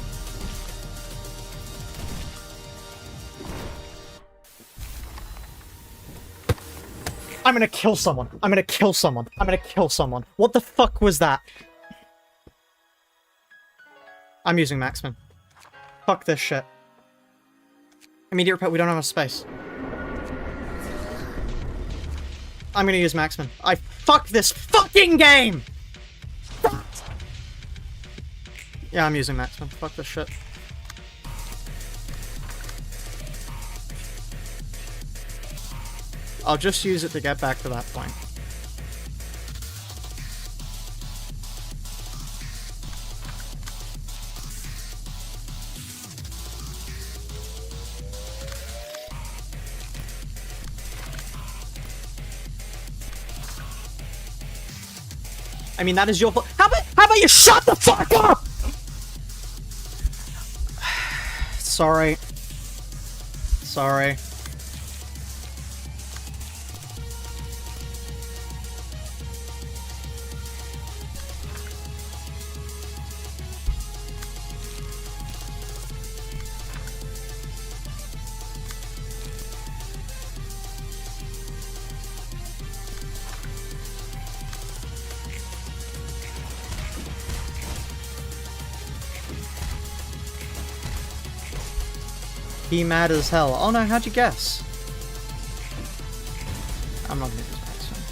Speaker 1: I'm gonna kill someone. I'm gonna kill someone. I'm gonna kill someone. What the fuck was that? I'm using Maxman. Fuck this shit. Immediate repair. We don't have enough space. I'm gonna use Maxman. I fuck this fucking game! Yeah, I'm using Maxman. Fuck this shit. I'll just use it to get back to that point. I mean, that is your fault. How about you shut the fuck up? Sorry. Sorry. He mad as hell. Oh no, how'd you guess? I'm not gonna use Maxman.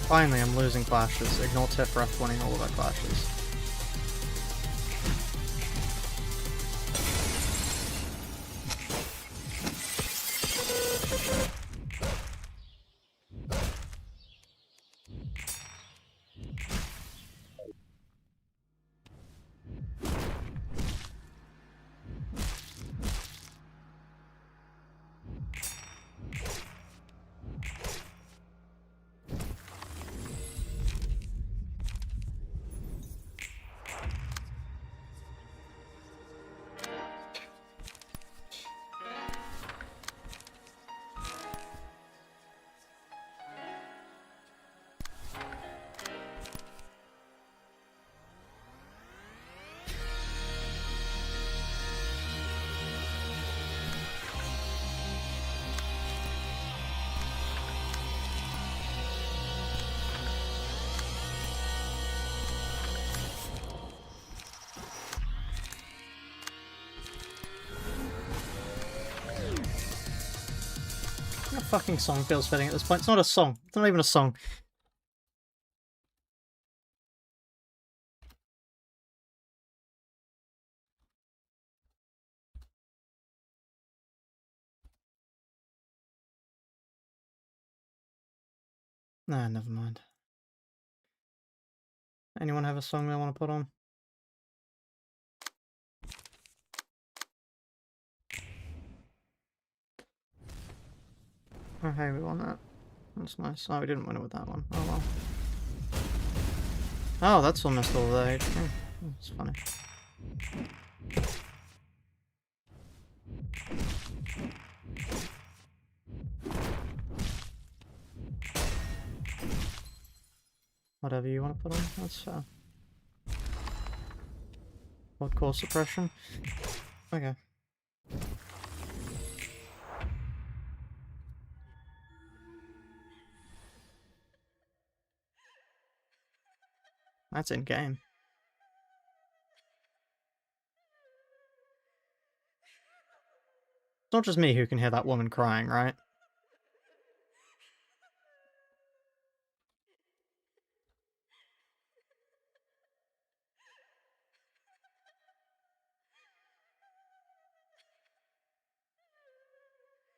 Speaker 1: Finally, I'm losing clashes. Ignore Tifref winning all of our clashes. fucking song feels fitting at this point. It's not a song. It's not even a song. Nah, never mind. Anyone have a song they want to put on? Oh, hey, we won that. That's nice. Oh, we didn't win it with that one. Oh, well. Oh, that's almost all the HP. That's funny. Whatever you want to put on, that's fair. What core suppression? Okay. That's in game. It's not just me who can hear that woman crying, right?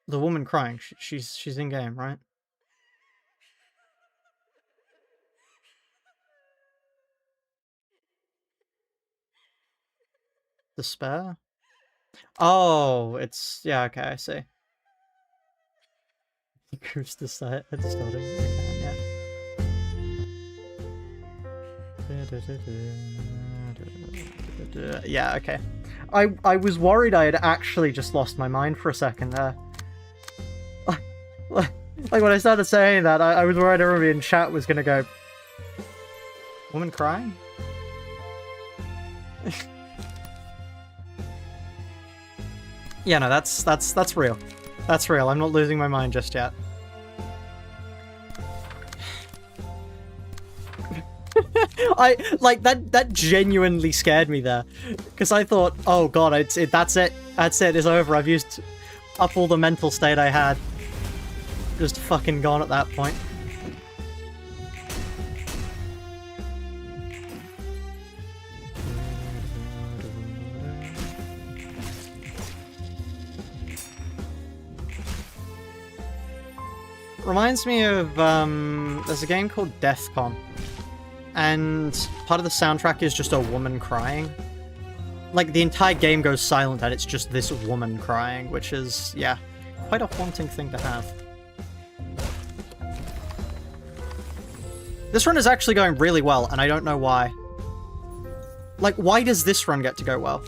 Speaker 1: The woman crying, she's in game, right? Despair? Oh, it's... yeah, okay, I see. Goose decided at starting again, yeah. Yeah, okay. I was worried I had actually just lost my mind for a second there. Like when I started saying that, I was worried everybody in chat was gonna go... Woman crying? Yeah, no, that's real. That's real. I'm not losing my mind just yet. that genuinely scared me there, because I thought, oh god, that's it, it's over. I've used up all the mental state I had. Just fucking gone at that point. Reminds me of, there's a game called Defcon, and part of the soundtrack is just a woman crying. Like, the entire game goes silent and it's just this woman crying, which is, yeah, quite a haunting thing to have. This run is actually going really well, and I don't know why. Like, why does this run get to go well?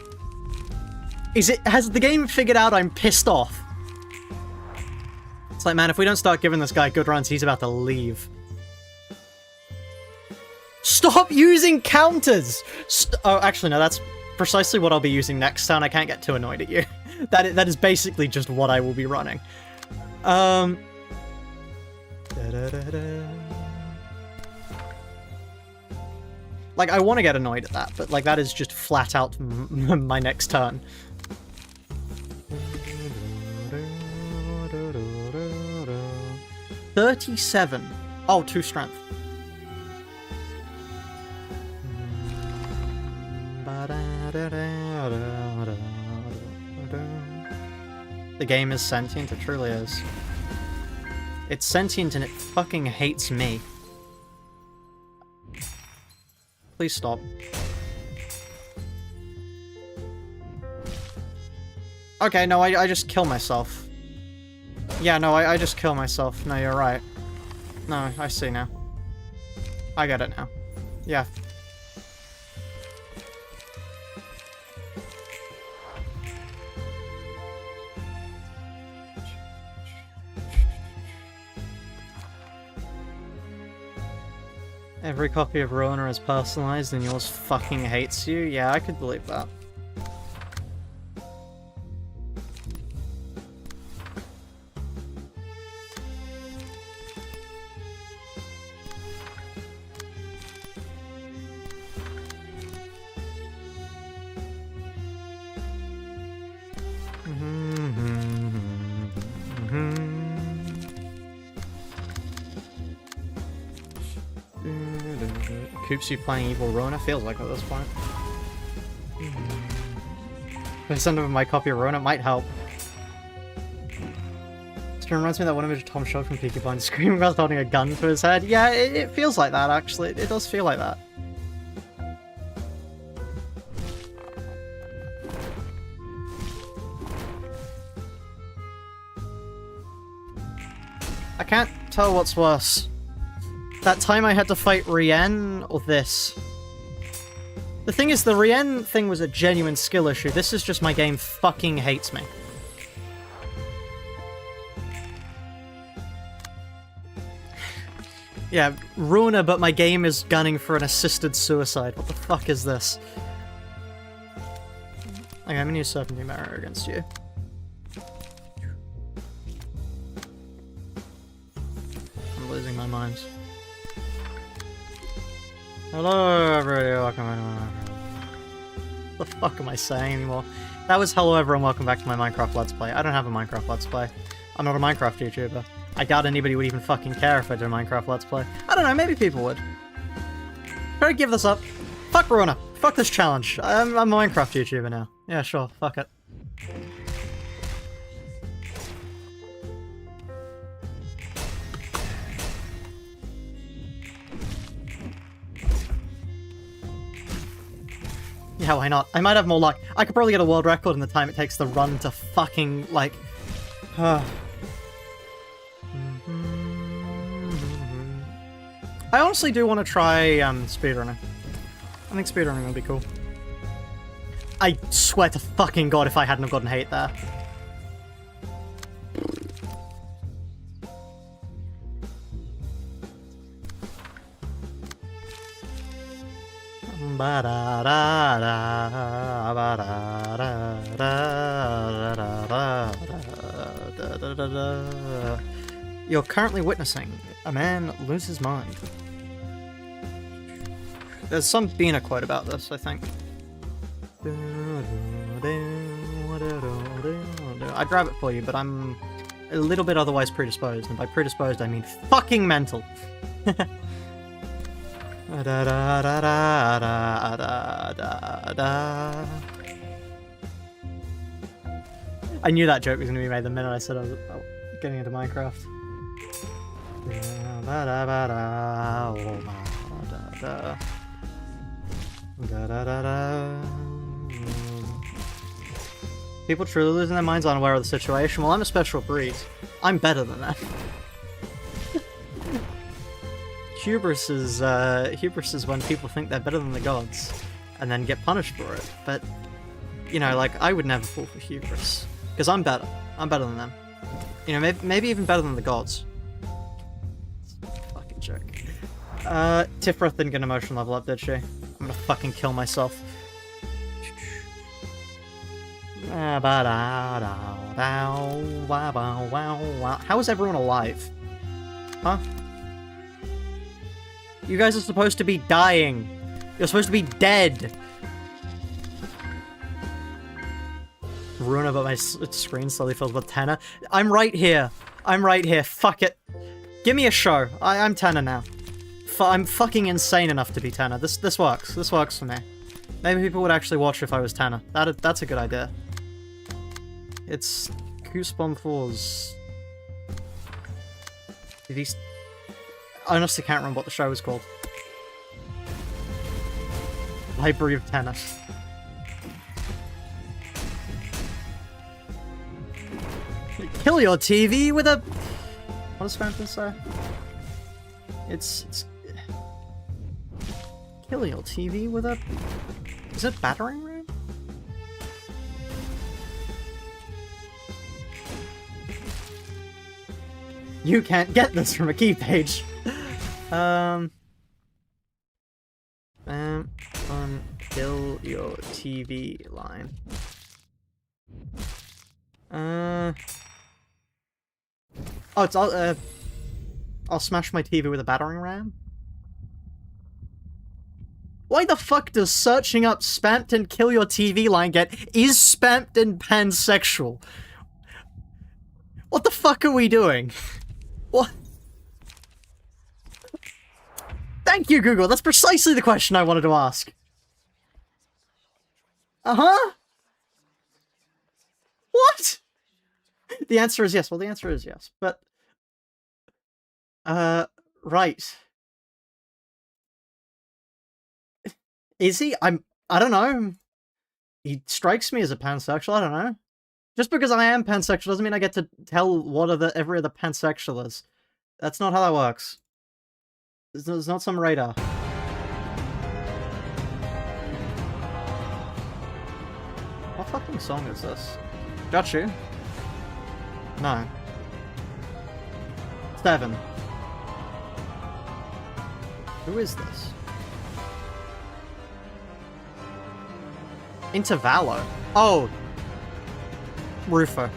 Speaker 1: Has the game figured out I'm pissed off? It's like, man, if we don't start giving this guy good runs, he's about to leave. Stop using counters! Oh, actually, no, that's precisely what I'll be using next turn. I can't get too annoyed at you. That is basically just what I will be running. Like, I want to get annoyed at that, but, like, that is just flat out my next turn. $37. Oh, 2 strength. The game is sentient, it truly is. It's sentient and it fucking hates me. Please stop. Okay, no, I just kill myself. Yeah, no, I just kill myself. No, you're right. No, I see now. I get it now. Yeah. Every copy of Ruina is personalized and yours fucking hates you? Yeah, I could believe that. recoups you playing Evil Ruina? Feels like at this point. If I send him my copy of Ruina, it might help. It reminds me of that one image of Tom showed from Peaky Blinders screaming while holding a gun to his head. Yeah, it feels like that, actually. It does feel like that. I can't tell what's worse. That time I had to fight Ruina, or this? The thing is, the Ruina thing was a genuine skill issue. This is just my game fucking hates me. Yeah, Ruina, but my game is gunning for an assisted suicide. What the fuck is this? Okay, I'm gonna use Serpentine Barrier against you. I'm losing my mind. Hello, everybody, welcome. What the fuck am I saying anymore? That was hello, everyone, welcome back to my Minecraft Let's Play. I don't have a Minecraft Let's Play. I'm not a Minecraft YouTuber. I doubt anybody would even fucking care if I did a Minecraft Let's Play. I don't know, maybe people would. Try to give this up. Fuck Ruina. Fuck this challenge. I'm a Minecraft YouTuber now. Yeah, sure. Fuck it. Yeah, why not? I might have more luck. I could probably get a world record in the time it takes to run to fucking, like... I honestly do want to try speedrunning. I think speedrunning would be cool. I swear to fucking god if I hadn't have gotten hate there. You're currently witnessing a man lose his mind. There's some Bina quote about this, I think. I'd grab it for you, but I'm a little bit otherwise predisposed, and by predisposed I mean fucking mental. I knew that joke was going to be made the minute I said I was getting into Minecraft. People truly losing their minds unaware of the situation. Well, I'm a special breed. I'm better than that. Hubris is when people think they're better than the gods, and then get punished for it. But, you know, like, I would never fall for hubris. Because I'm better. I'm better than them. You know, maybe even better than the gods. Fucking joke. Tifra didn't get an emotion level up, did she? I'm gonna fucking kill myself. How is everyone alive? Huh? You guys are supposed to be dying. You're supposed to be dead. Ruina, but my screen slowly fills with Tenor. I'm right here. I'm right here. Fuck it. Give me a show. I'm Tenor now. I'm fucking insane enough to be Tenor. This works. This works for me. Maybe people would actually watch if I was Tenor. That's a good idea. It's Goosebump Falls. I honestly can't remember what the show was called. Library of Tenor. Kill your TV with a... What does Phantom say? It's... Kill your TV with a... Is it battering ram? You can't get this from a key page. Kill your TV line. Oh, it's all, I'll smash my TV with a battering ram? Why the fuck does searching up spamped and kill your TV line get is spamped and pansexual? What the fuck are we doing? What? Thank you, Google. That's precisely the question I wanted to ask. Uh-huh. What? The answer is yes. Well, the answer is yes, but... right. Is he? I don't know. He strikes me as a pansexual, I don't know. Just because I am pansexual doesn't mean I get to tell what every other pansexual is. That's not how that works. There's not some radar. What fucking song is this? Got you? No. 7. Who is this? Intervallo. Oh. Rufo.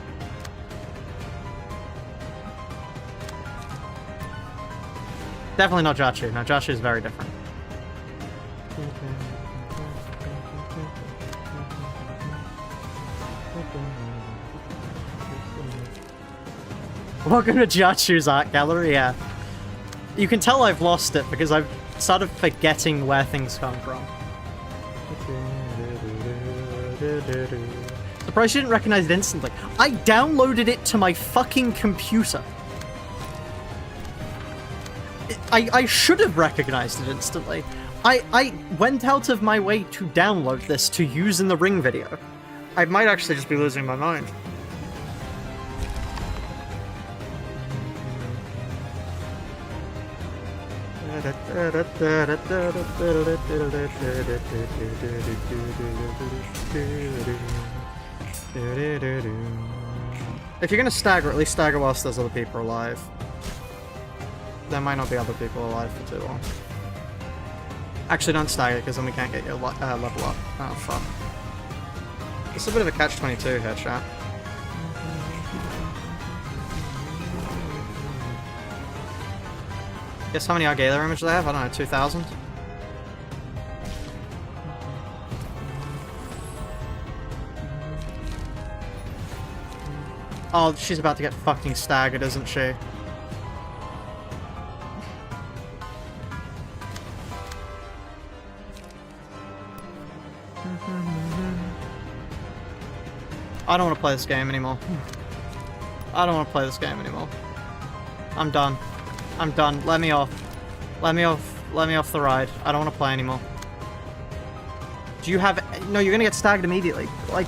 Speaker 1: Definitely not Jachu. No, Jachu is very different. Welcome to Jachu's art gallery, yeah. You can tell I've lost it because I've started forgetting where things come from. Surprised you didn't recognize it instantly. I downloaded it to my fucking computer. I should have recognized it instantly. I went out of my way to download this to use in the Ring video. I might actually just be losing my mind. If you're gonna stagger, at least stagger whilst there's other people alive. There might not be other people alive for too long. Actually, don't stagger, because then we can't get your level up. Oh, fuck. It's a bit of a catch-22 here, chat. Guess how many Argala images they have? I don't know, 2,000? Oh, she's about to get fucking staggered, isn't she? I don't want to play this game anymore. I don't want to play this game anymore. I'm done. I'm done. Let me off. Let me off. Let me off the ride. I don't want to play anymore. Do you have... No, you're gonna get staggered immediately. Like...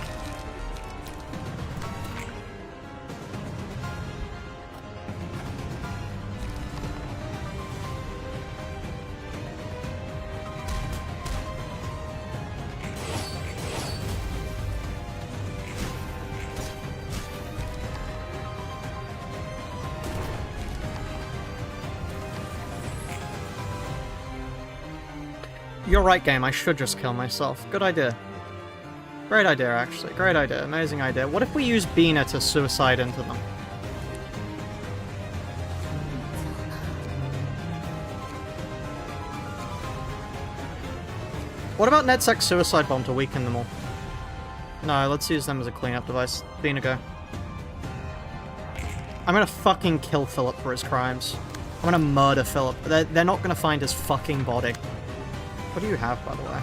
Speaker 1: You're right, game. I should just kill myself. Good idea. Great idea, actually. Great idea. Amazing idea. What if we use Bina to suicide into them? What about NetSec's suicide bomb to weaken them all? No, let's use them as a cleanup device. Bina, go. I'm gonna fucking kill Philip for his crimes. I'm gonna murder Philip. They're not gonna find his fucking body. What do you have, by the way?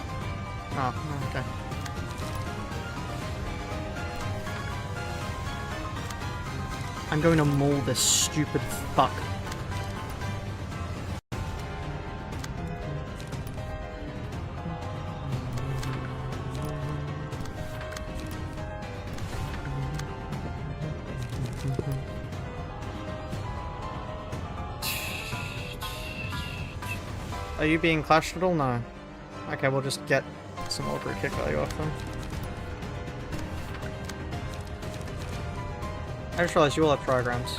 Speaker 1: Oh, okay. I'm going to maul this stupid fuck. Are you being clashed at all? No. Okay, we'll just get some Augury kick value off them. I just realized you all have programs.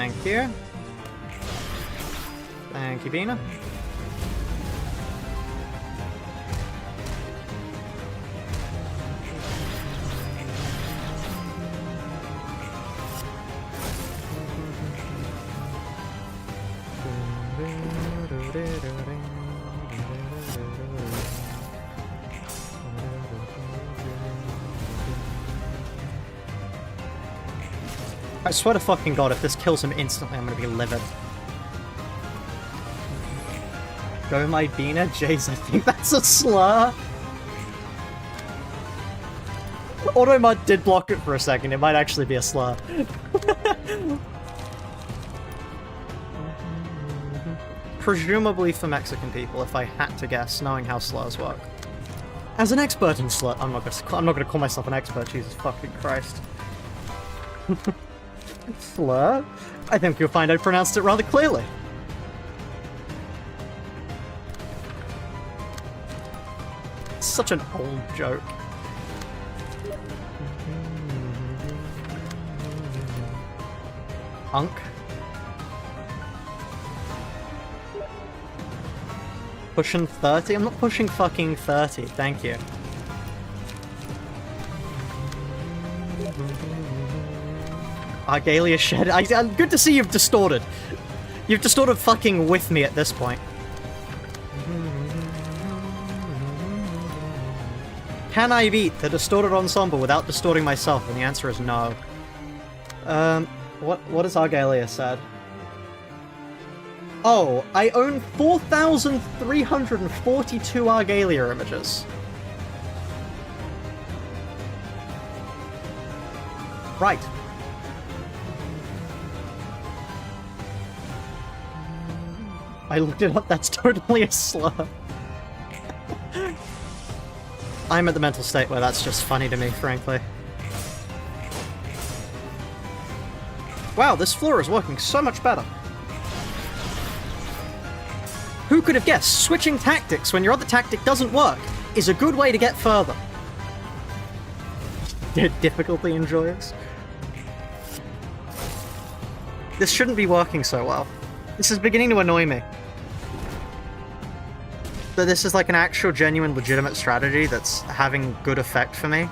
Speaker 1: Thank you. Thank you, Bina. I swear to fucking god, if this kills him instantly, I'm gonna be livid. Go my Bina? Jace, I think that's a slur. Automod did block it for a second, it might actually be a slur. Presumably for Mexican people, if I had to guess, knowing how slurs work. As an expert in slur- I'm not gonna call myself an expert, Jesus fucking Christ. Slur? I think you'll find I pronounced it rather clearly. Such an old joke. Unk. Pushing 30? I'm not pushing fucking 30, thank you. Argalia shed. Good to see you've distorted. You've distorted fucking with me at this point. Can I beat the distorted ensemble without distorting myself? And the answer is no. What has Argalia said? Oh, I own 4,342 Argalia images. Right. I looked it up, that's totally a slur. I'm at the mental state where that's just funny to me, frankly. Wow, this floor is working so much better. Who could have guessed switching tactics when your other tactic doesn't work is a good way to get further? Difficulty enjoyers? This shouldn't be working so well. This is beginning to annoy me. That this is like an actual, genuine, legitimate strategy that's having good effect for me.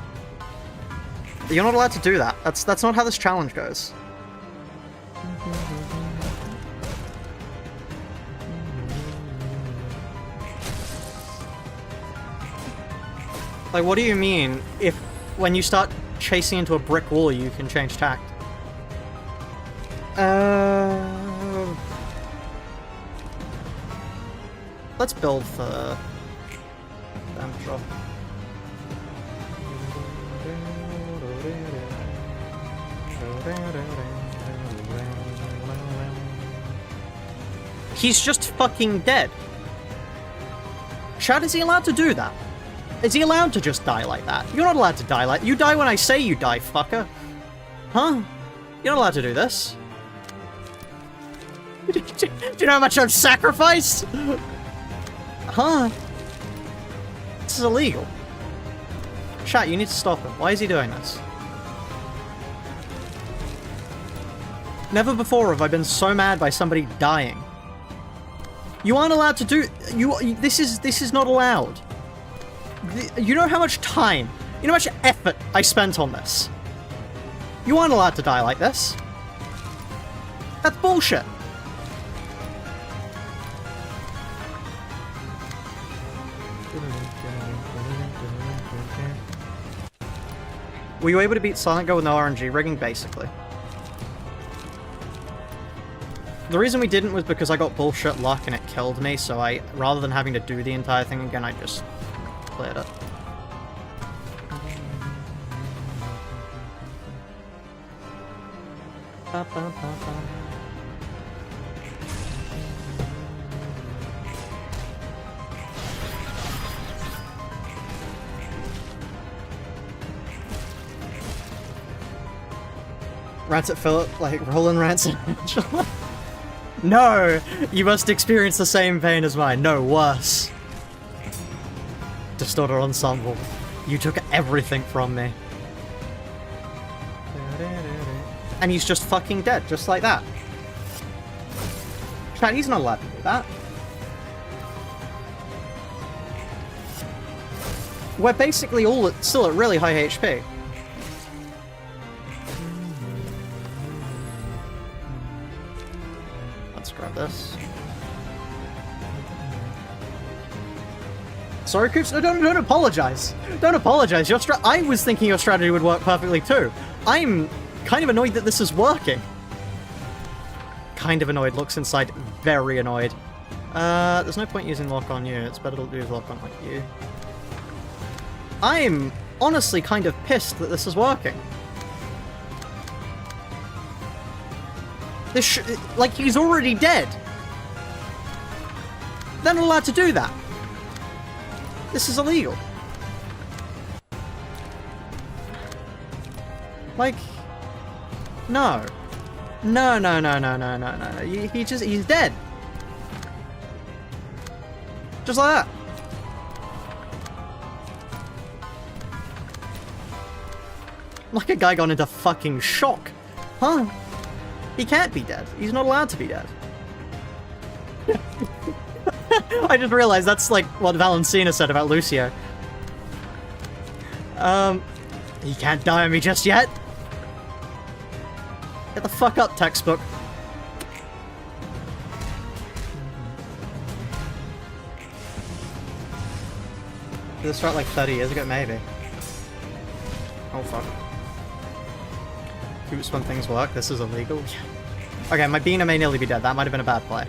Speaker 1: You're not allowed to do that. That's not how this challenge goes. Like, what do you mean if when you start chasing into a brick wall you can change tact? Let's build for damage drop. He's just fucking dead. Chad, is he allowed to do that? Is he allowed to just die like that? You're not allowed to die like- You die when I say you die, fucker. Huh? You're not allowed to do this. Do you know how much I've sacrificed? Huh? This is illegal. Chat, you need to stop him. Why is he doing this? Never before have I been so mad by somebody dying. You aren't allowed to do- This is not allowed. You know how much time, you know how much effort I spent on this. You aren't allowed to die like this. That's bullshit. Were you able to beat Silent Go with no RNG rigging, basically? The reason we didn't was because I got bullshit luck and it killed me, so rather than having to do the entire thing again, I just cleared it. Rancet Philip, like Roland Rancet Angela. No! You must experience the same pain as mine. No, worse. Distorted Ensemble. You took everything from me. And he's just fucking dead, just like that. pad. He's not allowed to do that. We're basically all still at really high HP. Let's grab this. Sorry, Coops. No, don't apologize. Don't apologize. I was thinking your strategy would work perfectly too. I'm kind of annoyed that this is working. Kind of annoyed. Looks inside. Very annoyed. There's no point using lock on you. It's better to use lock on like you. I'm honestly kind of pissed that this is working. This like, he's already dead. They're not allowed to do that. This is illegal. Like, no. No. He's dead. Just like that. Like a guy gone into fucking shock. Huh? He can't be dead. He's not allowed to be dead. I just realized that's like what Valencina said about Lucio. He can't die on me just yet. Get the fuck up, textbook. Did this start like 30 years ago? Maybe. Oh fuck. Coops when things work. This is illegal. Okay, my Bina may nearly be dead. That might have been a bad play.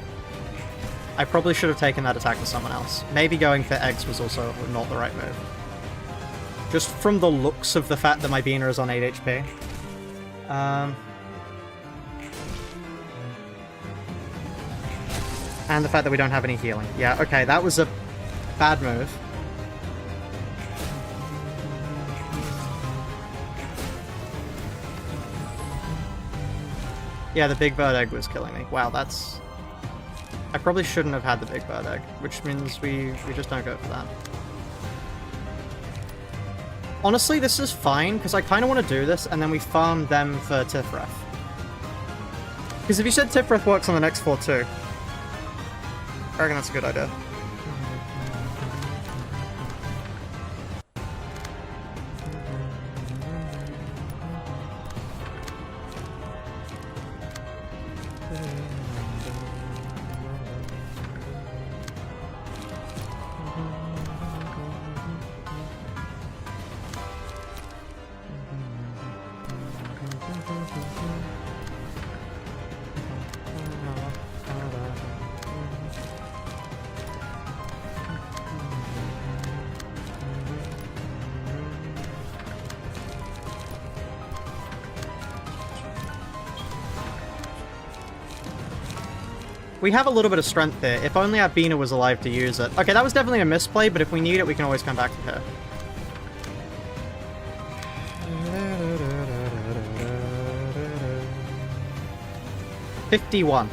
Speaker 1: I probably should have taken that attack to someone else. Maybe going for eggs was also not the right move. Just from the looks of the fact that my Bina is on 8 HP. And the fact that we don't have any healing. Yeah, okay, that was a bad move. Yeah, the big bird egg was killing me. Wow, that's... I probably shouldn't have had the big bird egg, which means we just don't go for that. Honestly, this is fine, because I kind of want to do this, and then we farm them for Tifrith. Because if you said Tifrith works on the next 4 too, I reckon that's a good idea. We have a little bit of strength there. If only our Bina was alive to use it. Okay, that was definitely a misplay, but if we need it, we can always come back to her. $51.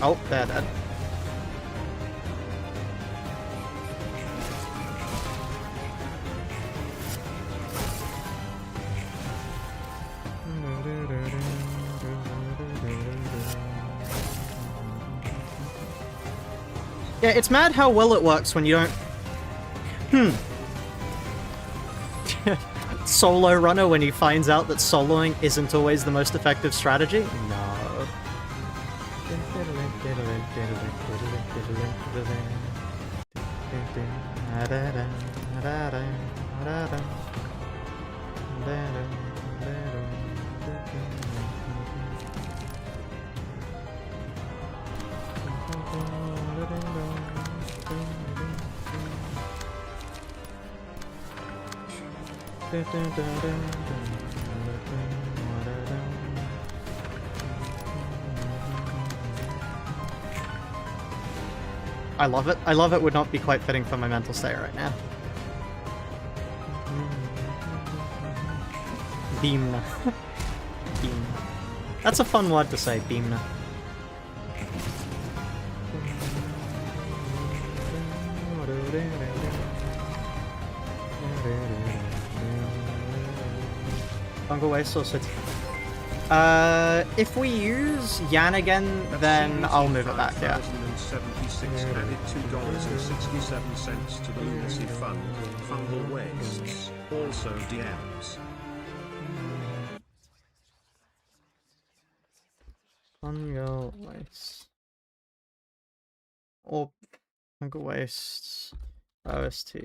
Speaker 1: Oh, they're dead. Yeah, it's mad how well it works when you don't... Solo runner when he finds out that soloing isn't always the most effective strategy? No. I love it. I love it would not be quite fitting for my mental state right now. Beam. Beam. That's a fun word to say, Beamna. Fungal Waste or City? If we use Yan again, then I'll move it back, yeah.
Speaker 2: 1076 added $2.67 to the Lunacy Fund. Fungal Wastes, also DMs.
Speaker 1: Fungal Waste. Or Fungal Wastes. OST.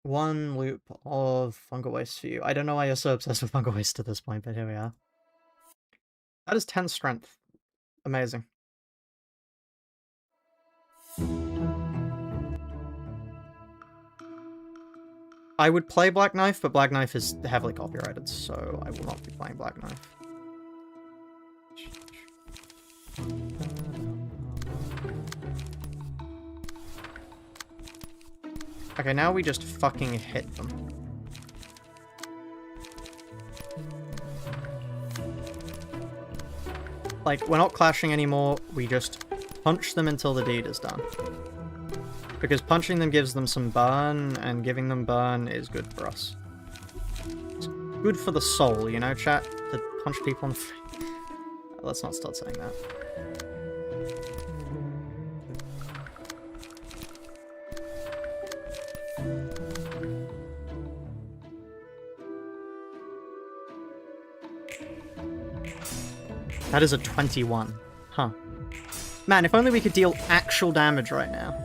Speaker 1: One loop of Fungal Waste for you. I don't know why you're so obsessed with Fungal Waste at this point, but here we are. That is 10 strength. Amazing. I would play Black Knife, but Black Knife is heavily copyrighted, so I will not be playing Black Knife. Okay, now we just fucking hit them. Like, we're not clashing anymore, we just punch them until the deed is done. Because punching them gives them some burn, and giving them burn is good for us. It's good for the soul, you know, chat? To punch people in the face. Let's not start saying that. That is a 21. Huh. Man, if only we could deal actual damage right now.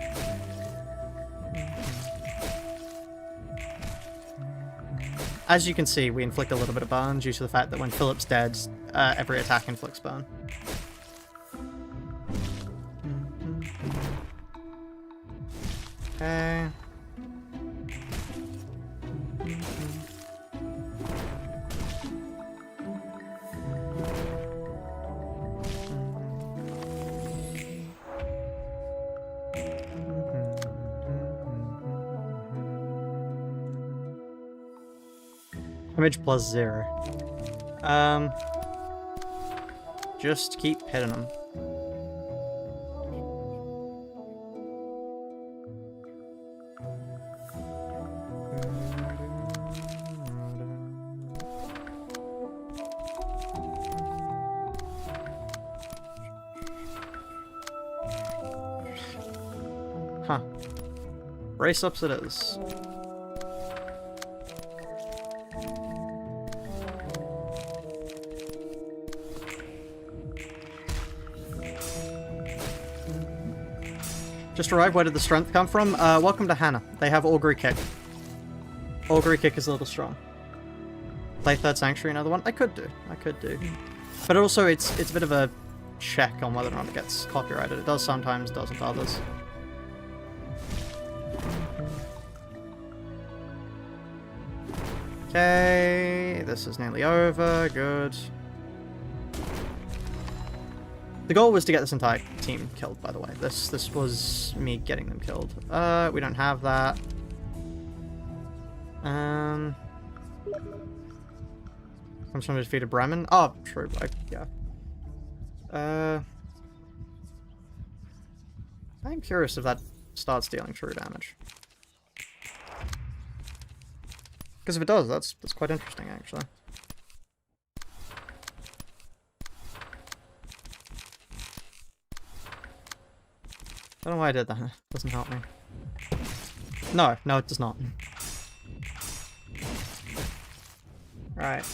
Speaker 1: As you can see, we inflict a little bit of burn due to the fact that when Philip's dead, every attack inflicts burn. Okay. Damage plus 0. Just keep hitting them. Huh. Brace ups it is. Just arrived, where did the strength come from? Welcome to Hannah. They have Augury Kick. Augury Kick is a little strong. Play Third Sanctuary, another one? I could do. But also, it's a bit of a check on whether or not it gets copyrighted. It does sometimes, doesn't others. Okay, this is nearly over. Good. The goal was to get this entire team killed, by the way. This was me getting them killed. We don't have that. Comes from a defeated Bremen. Oh, true. Yeah. I'm curious if that starts dealing true damage. Because if it does, that's quite interesting, actually. I don't know why I did that. It doesn't help me. No, it does not. Right.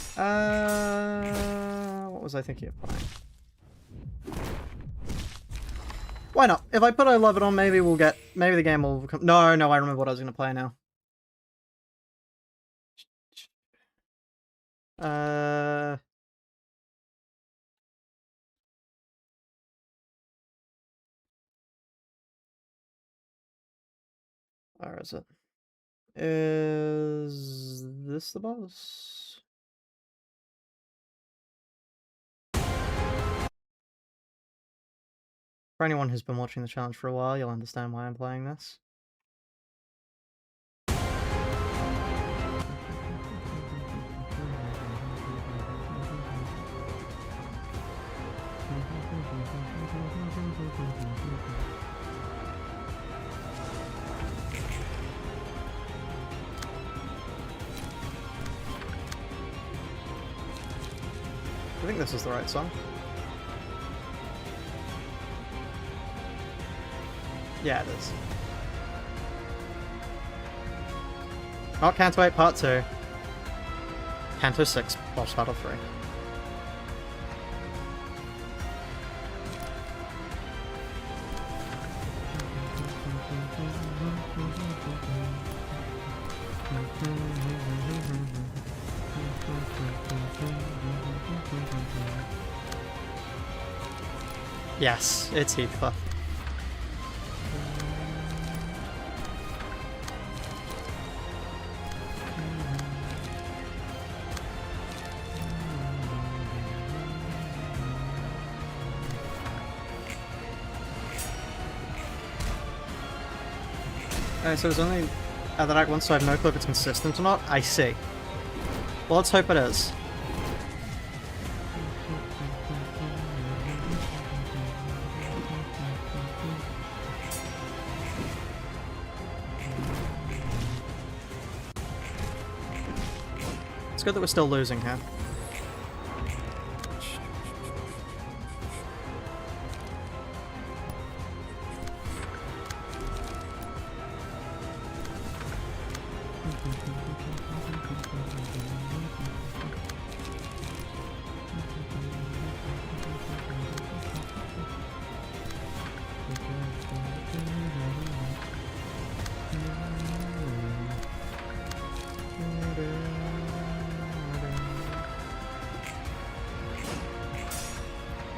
Speaker 1: What was I thinking of playing? Why not? If I put I Love It on, maybe we'll get... Maybe the game will come... No, I remember what I was going to play now. Where is it? Is this the boss? For anyone who's been watching the challenge for a while, you'll understand why I'm playing this. I think this is the right song. Yeah, it is. Not Canto 8 Part 2. Canto 6, Boss Battle 3. Yes, it's Heathcliff. So it's only that Act 1, so I have no clue if it's consistent or not. I see. Well, let's hope it is. It's good that we're still losing here.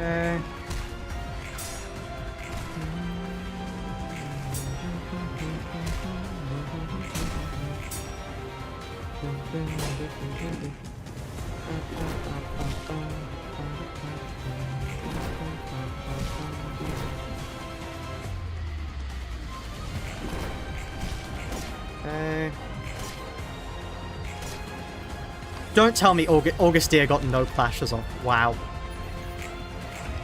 Speaker 1: Okay. Okay. Don't tell me Augustia got no clashes on. Wow.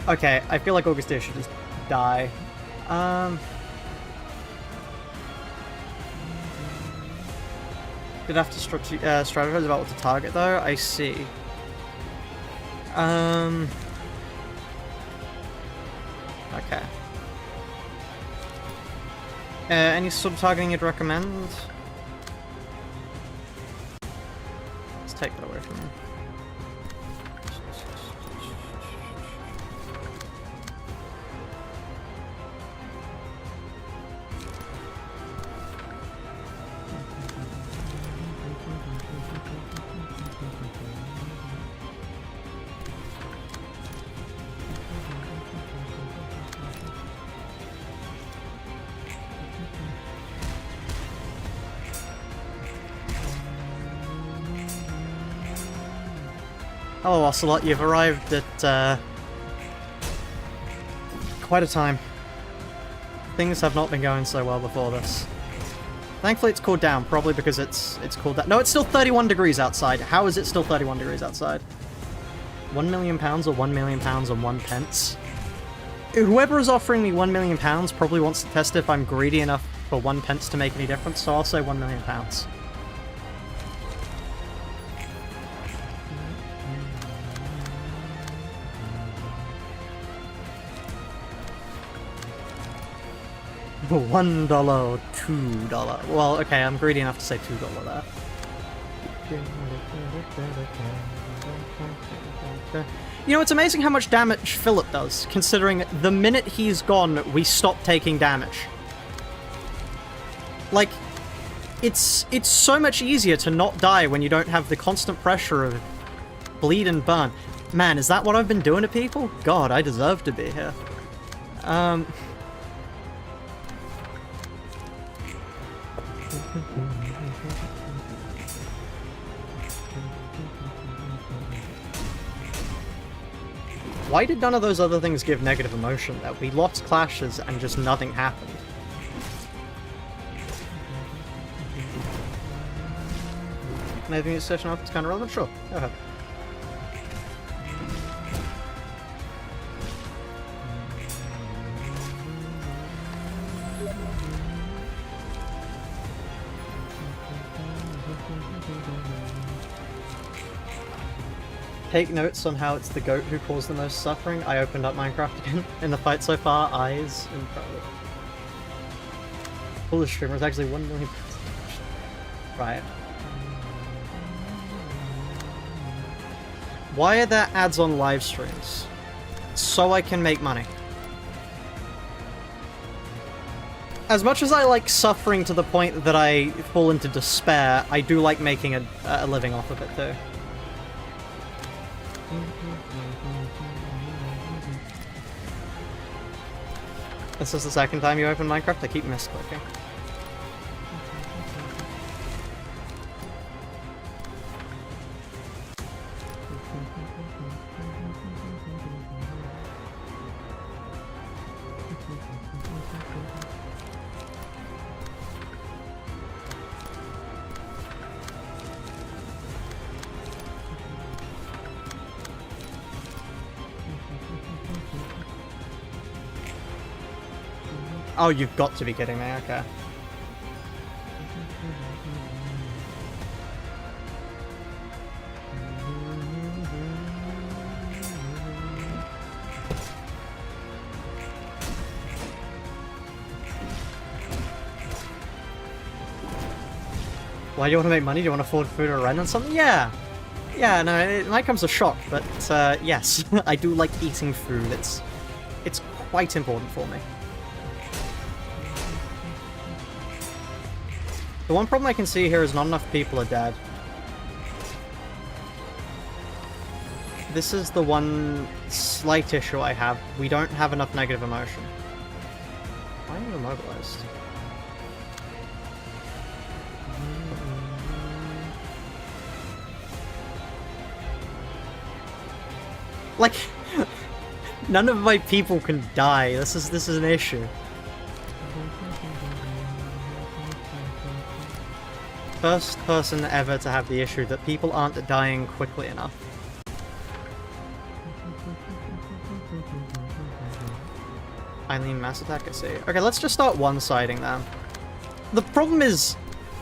Speaker 1: Okay, I feel like Augustia should just die. You'd have to strategize about what to target, though. I see. Okay. Any sort of targeting you'd recommend? Let's take that away from him. Hello, Ocelot. You've arrived at quite a time. Things have not been going so well before this. Thankfully, it's cooled down. Probably because it's cooled down. No, it's still 31 degrees outside. How is it still 31 degrees outside? £1 million or £1 million and 1 pence? Whoever is offering me £1 million probably wants to test if I'm greedy enough for 1 pence to make any difference. So I'll say £1 million. $1 or $2. Well, okay, I'm greedy enough to say $2 there. You know, it's amazing how much damage Philip does, considering the minute he's gone, we stop taking damage. Like, it's so much easier to not die when you don't have the constant pressure of bleed and burn. Man, is that what I've been doing to people? God, I deserve to be here. Why did none of those other things give negative emotion there? We lost clashes and just nothing happened. Maybe it's session off, it's kind of relevant? Sure, go ahead. Take notes on how it's the goat who caused the most suffering. I opened up Minecraft again. In the fight so far, eyes incredible. Foolish streamer is actually 1 million. Right. Why are there ads on live streams? So I can make money. As much as I like suffering to the point that I fall into despair, I do like making a living off of it too. This is the second time you open Minecraft, I keep misclicking. Oh, you've got to be kidding me, okay. Why do you want to make money? Do you want to afford food or rent on something? Yeah! Yeah, no, it might come as a shock, but yes, I do like eating food. It's quite important for me. The one problem I can see here is not enough people are dead. This is the one slight issue I have. We don't have enough negative emotion. Why am I immobilized? Like, none of my people can die. This is an issue. First person ever to have the issue that people aren't dying quickly enough. Eileen, mass attack, I see. Okay, let's just start one-siding them. The problem is,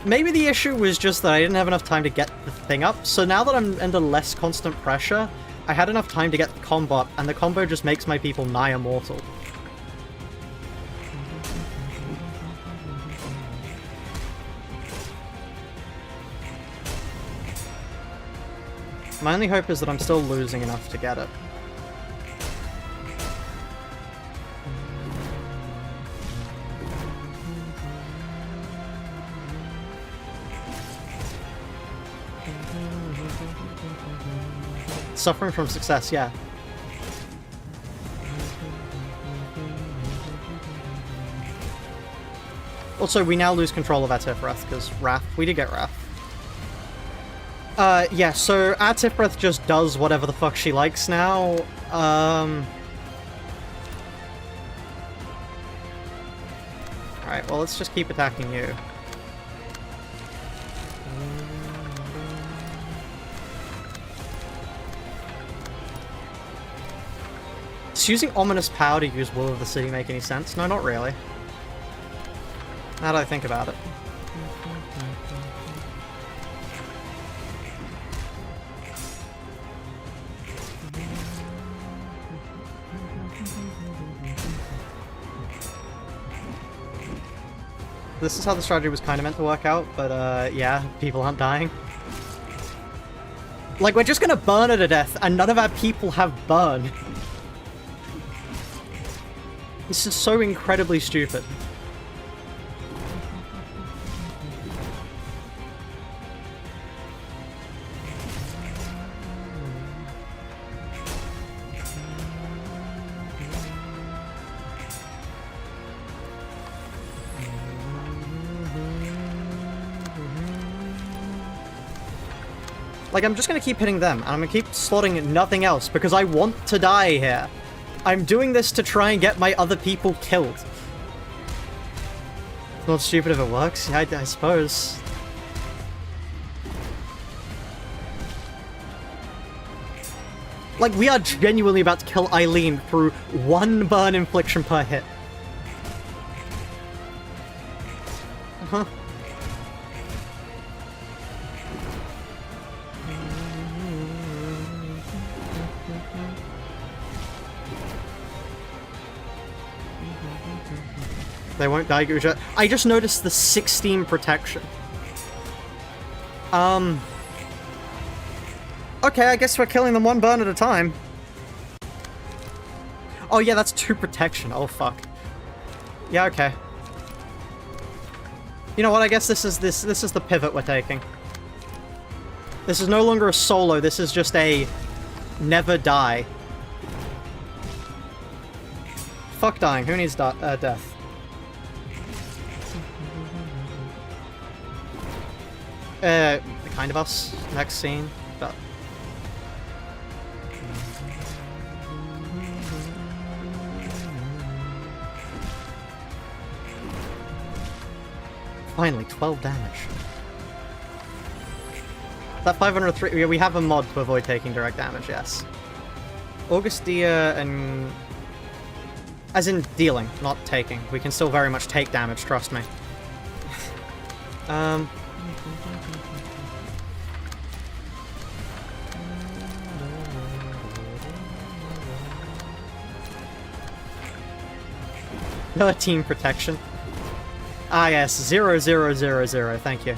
Speaker 1: maybe the issue was just that I didn't have enough time to get the thing up, so now that I'm under less constant pressure, I had enough time to get the combo up, and the combo just makes my people nigh immortal. My only hope is that I'm still losing enough to get it. Suffering from success, yeah. Also, we now lose control of our Tifrith, because Wrath, we did get Wrath. Yeah, so our Tifrith just does whatever the fuck she likes now. Alright, well, let's just keep attacking you. Does using Ominous Power to use Will of the City make any sense? No, not really. Now that I think about it. This is how the strategy was kind of meant to work out, but yeah, people aren't dying. Like, we're just gonna burn her to death, and none of our people have burn. This is so incredibly stupid. Like, I'm just gonna keep hitting them, and I'm gonna keep slotting nothing else, because I want to die here. I'm doing this to try and get my other people killed. It's not stupid if it works, yeah, I suppose. Like, we are genuinely about to kill Eileen through 1 burn infliction per hit. Uh-huh. They won't die, Guja. I just noticed the 16 protection. Okay, I guess we're killing them one burn at a time. Oh yeah, that's 2 protection. Oh fuck. Yeah, okay. You know what? I guess this is the pivot we're taking. This is no longer a solo. This is just a never die. Fuck dying. Who needs death? Kind of us. Next scene. But finally, 12 damage. That 503... We have a mod to avoid taking direct damage, yes. Augustia and... As in dealing, not taking. We can still very much take damage, trust me. Team protection. Ah yes, 0, 0, 0, 0, thank you.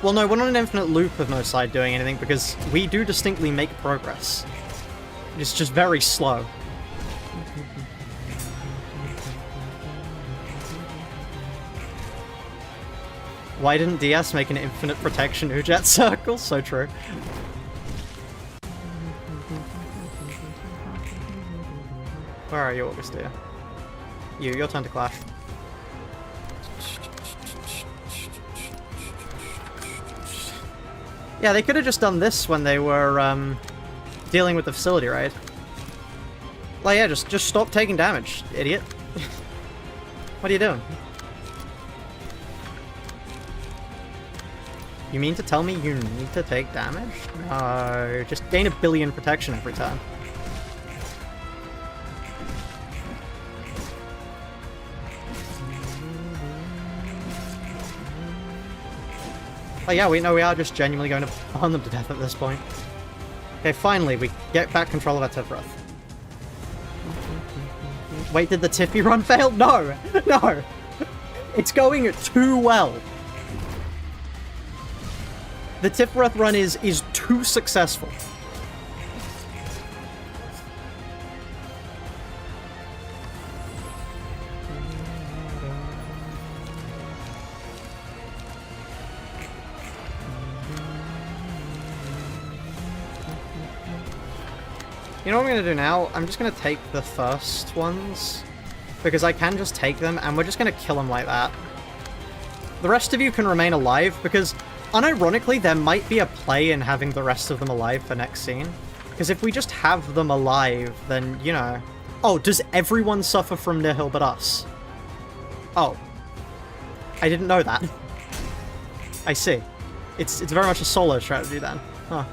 Speaker 1: Well no, we're not an infinite loop of no side doing anything because we do distinctly make progress. It's just very slow. Why didn't DS make an infinite protection Ujet circle? So true. Where are you, Augustia? Your turn to clash. Yeah, they could have just done this when they were, dealing with the facility raid. Like, yeah, just stop taking damage, idiot. What are you doing? You mean to tell me you need to take damage? No, just gain 1 billion protection every time. Oh yeah, we are just genuinely going to burn them to death at this point. Okay, finally, we get back control of our Tifroth. Wait, did the Tiffy run fail? No! No! It's going too well. The Tifroth run is too successful. You know what I'm going to do now? I'm just going to take the first ones, because I can just take them, and we're just going to kill them like that. The rest of you can remain alive, because, unironically, there might be a play in having the rest of them alive for next scene. Because if we just have them alive, then, you know... Oh, does everyone suffer from Nihil but us? Oh. I didn't know that. I see. It's very much a solo strategy then. Huh.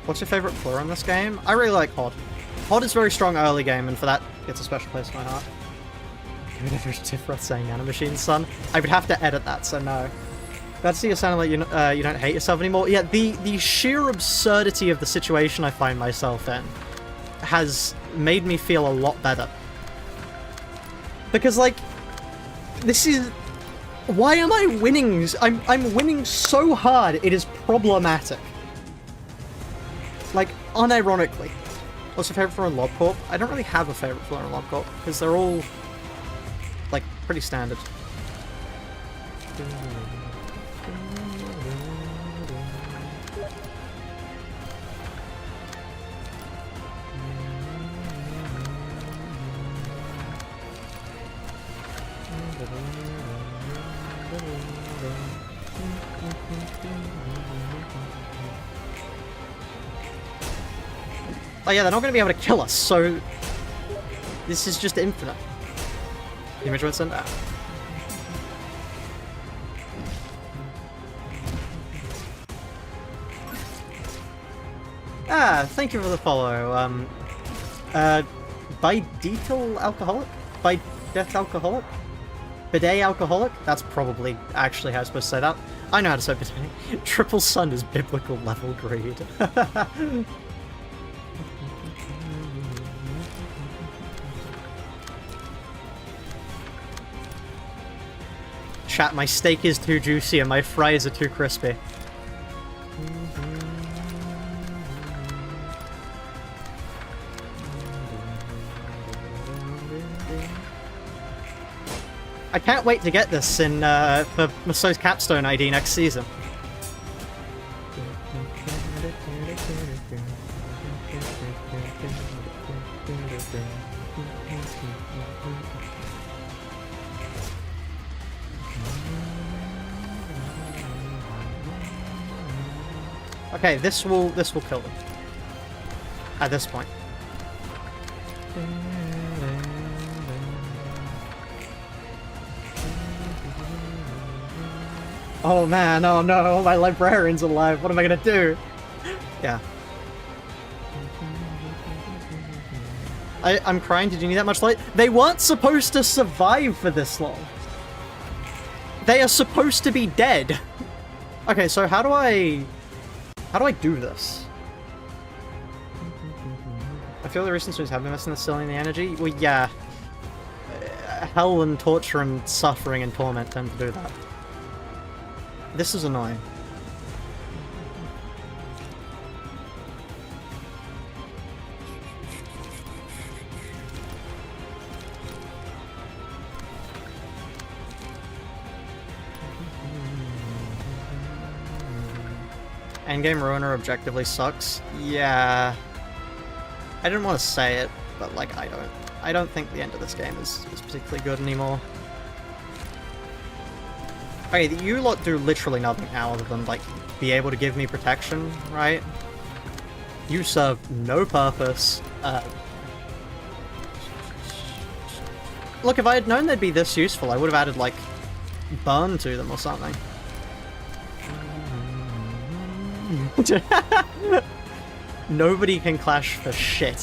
Speaker 1: What's your favourite floor in this game? I really like Hod. Hod is very strong early game, and for that, gets a special place in my heart. You would never Tifroth saying nanomachine, son. I would have to edit that, so no. Glad to see you sounding like you don't hate yourself anymore. Yeah, the sheer absurdity of the situation I find myself in has made me feel a lot better. Because, like, this is... Why am I winning? I'm winning so hard, it is problematic. Like, unironically. What's your favourite floor in LobCorp? I don't really have a favourite floor in LobCorp, because they're all, like, pretty standard. Oh yeah, they're not going to be able to kill us, so this is just infinite. The image won't send out. Ah, thank you for the follow. By Deetal Alcoholic? By Death Alcoholic? Bidet alcoholic? That's probably actually how I'm supposed to say that. I know how to say bidet. Triple Sun is biblical level greed. Chat, my steak is too juicy and my fries are too crispy. I can't wait to get this in for Maso's capstone ID next season. Okay, this will kill them. At this point. Oh man, oh no, my librarian's alive, what am I gonna do? Yeah. I'm crying, did you need that much light? They weren't supposed to survive for this long. They are supposed to be dead. Okay, so how do I do this? I feel the recent streams have been missing the stealing the energy. Well, yeah. Hell and torture and suffering and torment tend to do that. This is annoying. Endgame Ruiner objectively sucks. Yeah. I didn't want to say it, but like I don't think the end of this game is particularly good anymore. Okay, you lot do literally nothing now other than, like, be able to give me protection, right? You serve no purpose. Look, if I had known they'd be this useful, I would have added, like, burn to them or something. Nobody can clash for shit.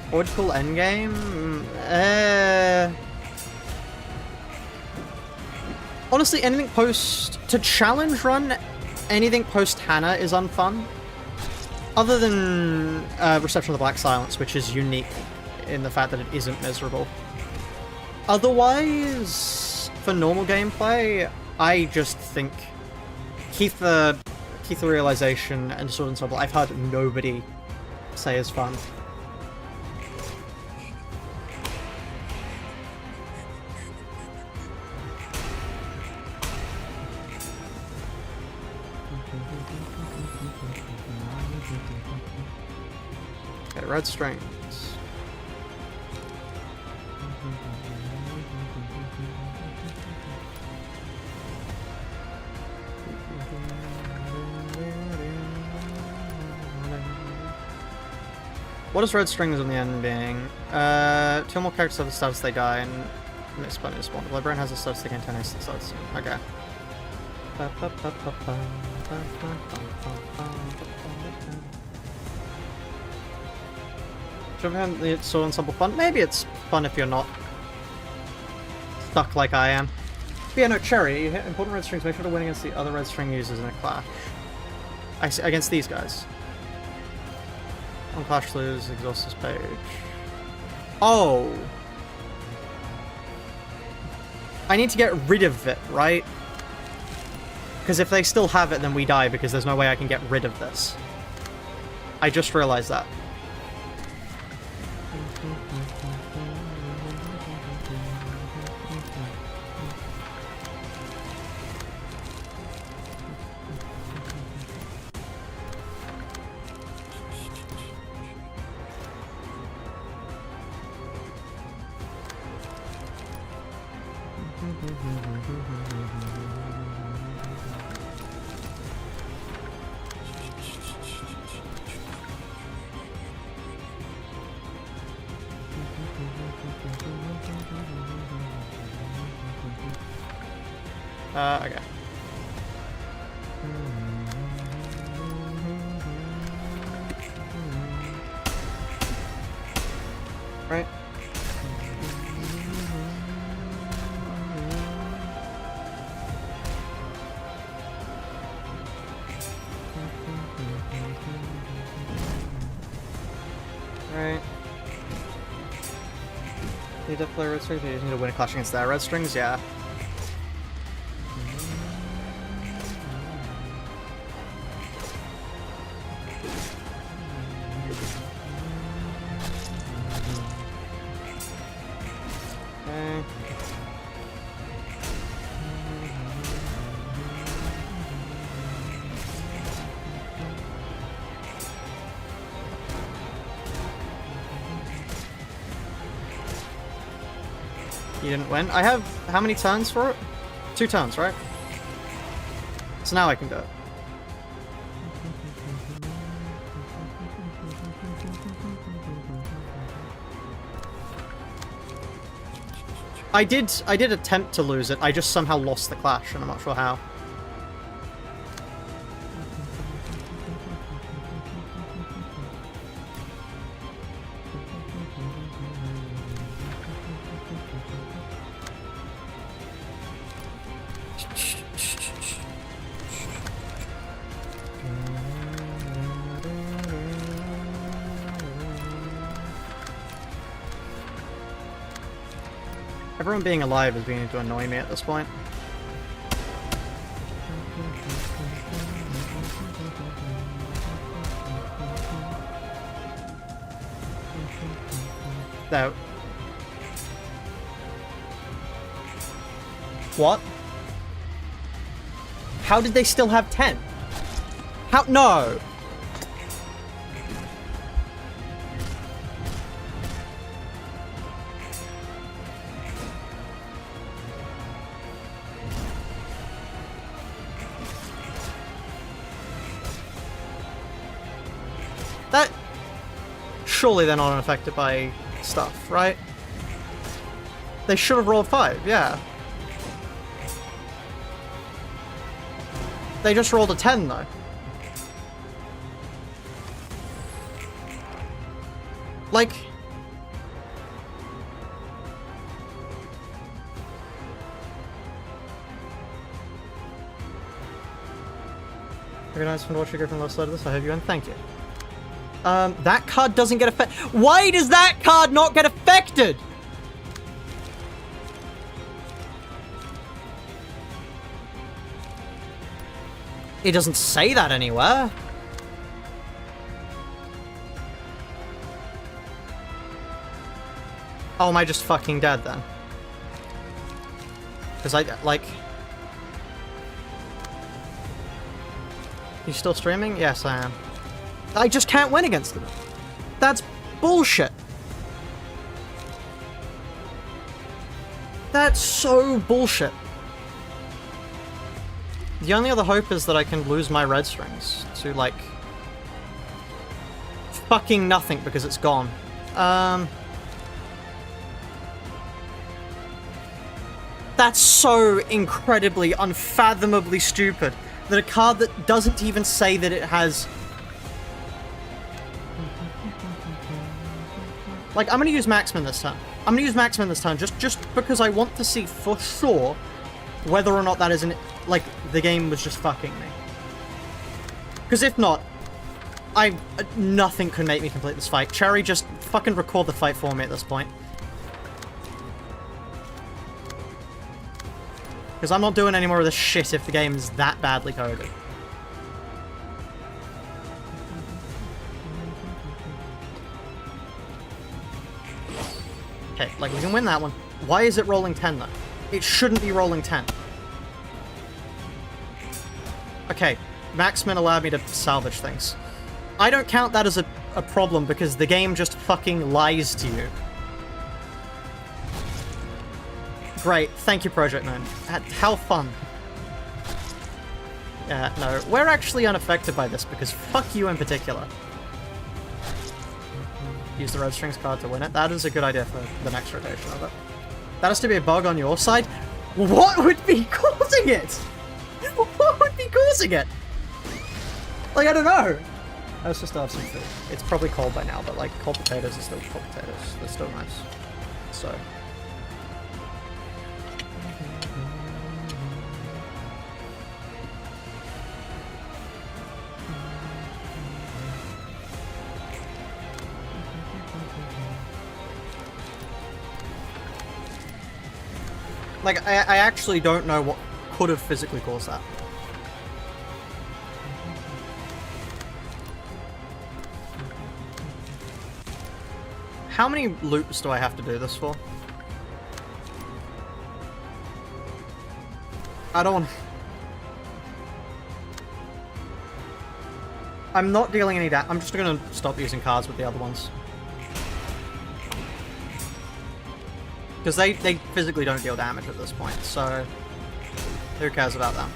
Speaker 1: What would you call endgame? Honestly, anything to challenge run anything post Hannah is unfun. Other than Reception of the Black Silence, which is unique in the fact that it isn't miserable. Otherwise, for normal gameplay, I just think Keith the Realization and Sword and Soul, I've heard nobody say is fun. Okay, red strings. What is red strings on the end being? 2 more characters have the status they die and this button is spawned. Librarian has the status they gain 10 instant status. Okay. Should have the Sword Ensemble fun? Maybe it's fun if you're not stuck like I am. But yeah, no, Cherry, you hit important red strings, make sure to win against the other red string users in a clash. Against these guys. On Clash lose, exhaust this page. Oh! I need to get rid of it, right? Because if they still have it, then we die, because there's no way I can get rid of this. I just realized that. Okay. Right. You need to play red strings, you need to win a clash against their red strings, yeah. Okay. You didn't win. I have how many turns for it? 2 turns, right? So now I can do it. I did attempt to lose it. I just somehow lost the clash, and I'm not sure how. Everyone being alive is beginning to annoy me at this point. No. What? How did they still have 10? How? No! That... Surely they're not unaffected by stuff, right? They should have rolled 5, yeah. They just rolled a 10, though. Like... Very nice from watching you go from the left side of this. I hope you win. Thank you. That card doesn't get affected. Why does that card not get affected? It doesn't say that anywhere. Oh, am I just fucking dead then? Because I, like... You still streaming? Yes, I am. I just can't win against them. That's bullshit. That's so bullshit. The only other hope is that I can lose my red strings to, like... fucking nothing because it's gone. That's so incredibly, unfathomably stupid that a card that doesn't even say that it has... Like, I'm gonna use Maxman this time. I'm gonna use Maxman this time just because I want to see for sure whether or not that isn't, like, the game was just fucking me. Because if not, nothing could make me complete this fight. Cherry, just fucking record the fight for me at this point. Because I'm not doing any more of this shit if the game is that badly coded. Okay, like, we can win that one. Why is it rolling 10, though? It shouldn't be rolling 10. Okay, Maxman allowed me to salvage things. I don't count that as a problem because the game just fucking lies to you. Great, thank you, Project Moon. How fun. Yeah, no, we're actually unaffected by this because fuck you in particular. Use the red strings card to win it. That is a good idea for the next rotation of it. That has to be a bug on your side. What would be causing it? What would be causing it? Like, I don't know. Let's just have some food. It's probably cold by now, but like, cold potatoes are still cold potatoes. They're still nice. So... Like, I actually don't know what could have physically caused that. How many loops do I have to do this for? I don't want... I'm not dealing any damage. I'm just gonna stop using cards with the other ones. Because they physically don't deal damage at this point, so... Who cares about them?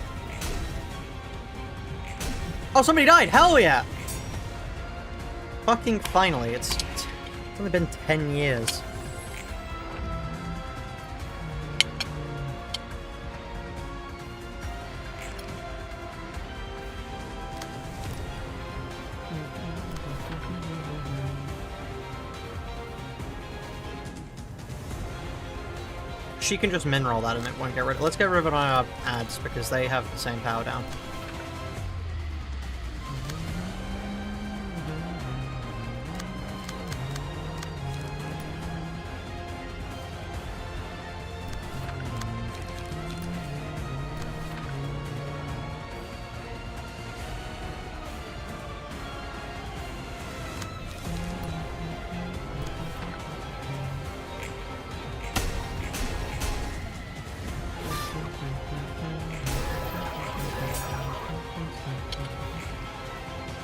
Speaker 1: Oh, somebody died! Hell yeah! Fucking finally, it's only been 10 years. She can just min roll that and it won't get rid of it. Let's get rid of our ads because they have the same power down.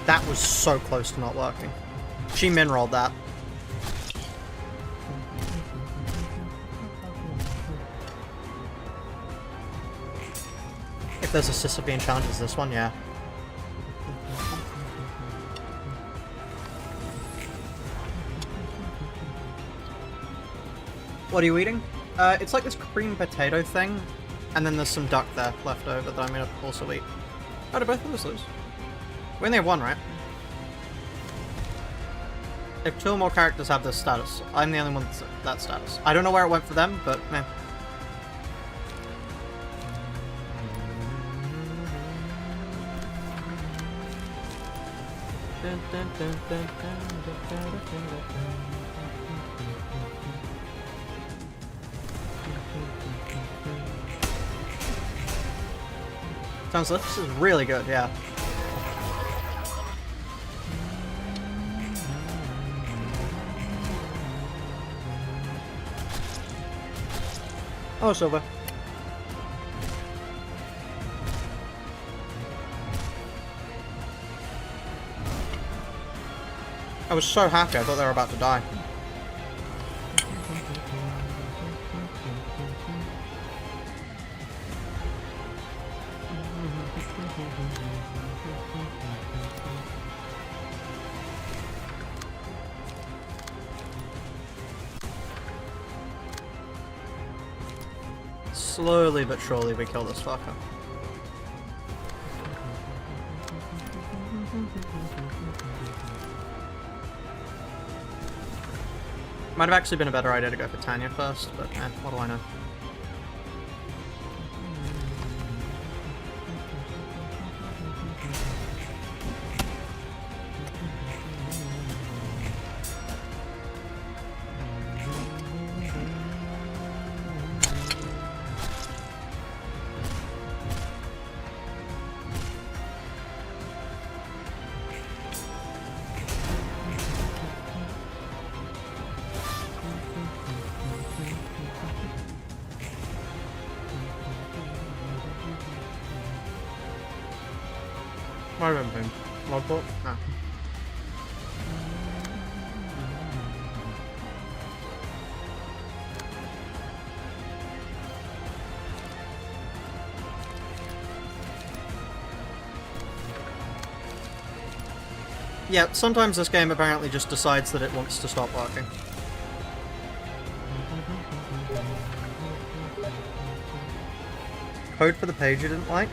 Speaker 1: That was so close to not working. She min-rolled that. If there's a Sisyphean challenge, is this one? Yeah. What are you eating? It's like this cream potato thing, and then there's some duck there left over that I'm gonna also eat. Oh, did both of us lose? We only have one, right? If two or more characters have this status, I'm the only one that's that status. I don't know where it went for them, but meh. Sounds like this is really good, yeah. Oh, Silver. I was so happy, I thought they were about to die. Slowly but surely we kill this fucker. Might have actually been a better idea to go for Tanya first, but what do I know? I remember him. Logbook? No. Yeah, sometimes this game apparently just decides that it wants to stop working. Code for the page you didn't like?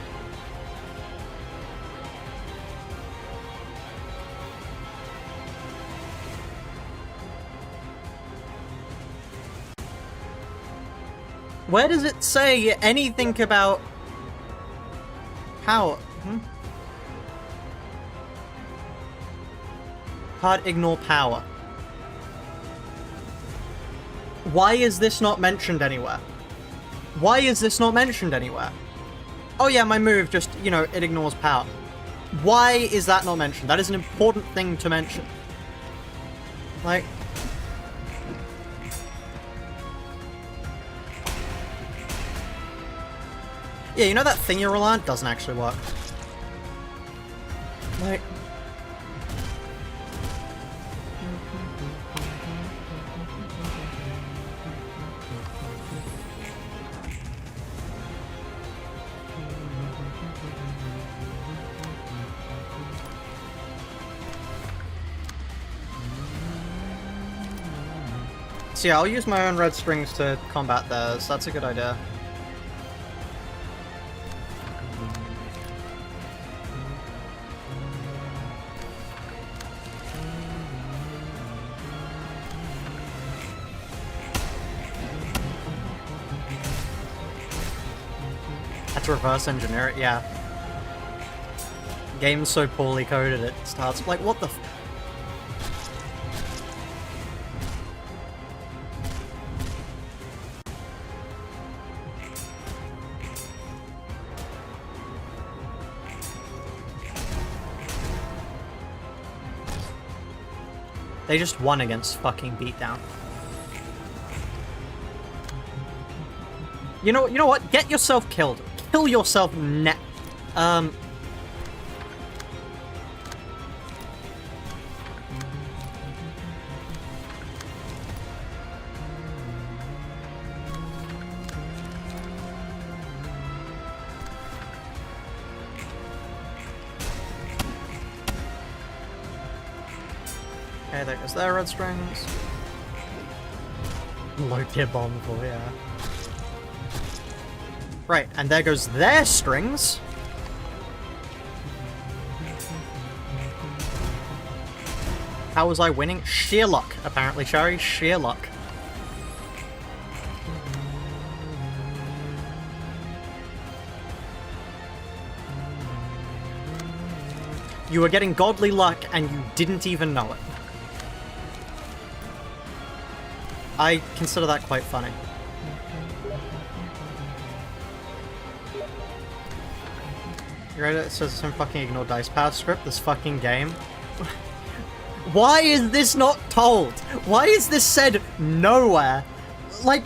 Speaker 1: Where does it say anything about power? Card ignore power. Why is this not mentioned anywhere? Why is this not mentioned anywhere? Oh yeah, my move just, you know, it ignores power. Why is that not mentioned? That is an important thing to mention. Like... Yeah, you know that thing you rely on doesn't actually work. Like... So yeah, I'll use my own red strings to combat theirs. That's a good idea. Had to reverse engineer it, yeah. Game's so poorly coded, it starts like, what the f- They just won against fucking Beatdown. You know what? Get yourself killed. Kill yourself now. Okay, there goes their red strings. Low tier bomb for, yeah. Right, and there goes their strings. How was I winning? Sheer luck, apparently, Shari. Sheer luck. You were getting godly luck and you didn't even know it. I consider that quite funny. You read it? It says some fucking ignore dice path script, this fucking game. Why is this not told? Why is this said nowhere? Like...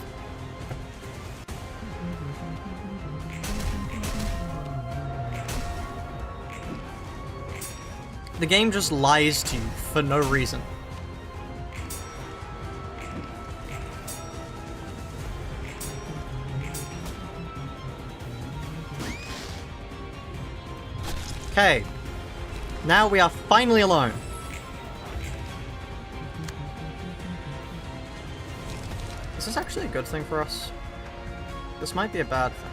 Speaker 1: The game just lies to you for no reason. Okay. Now we are finally alone. Is this actually a good thing for us? This might be a bad thing.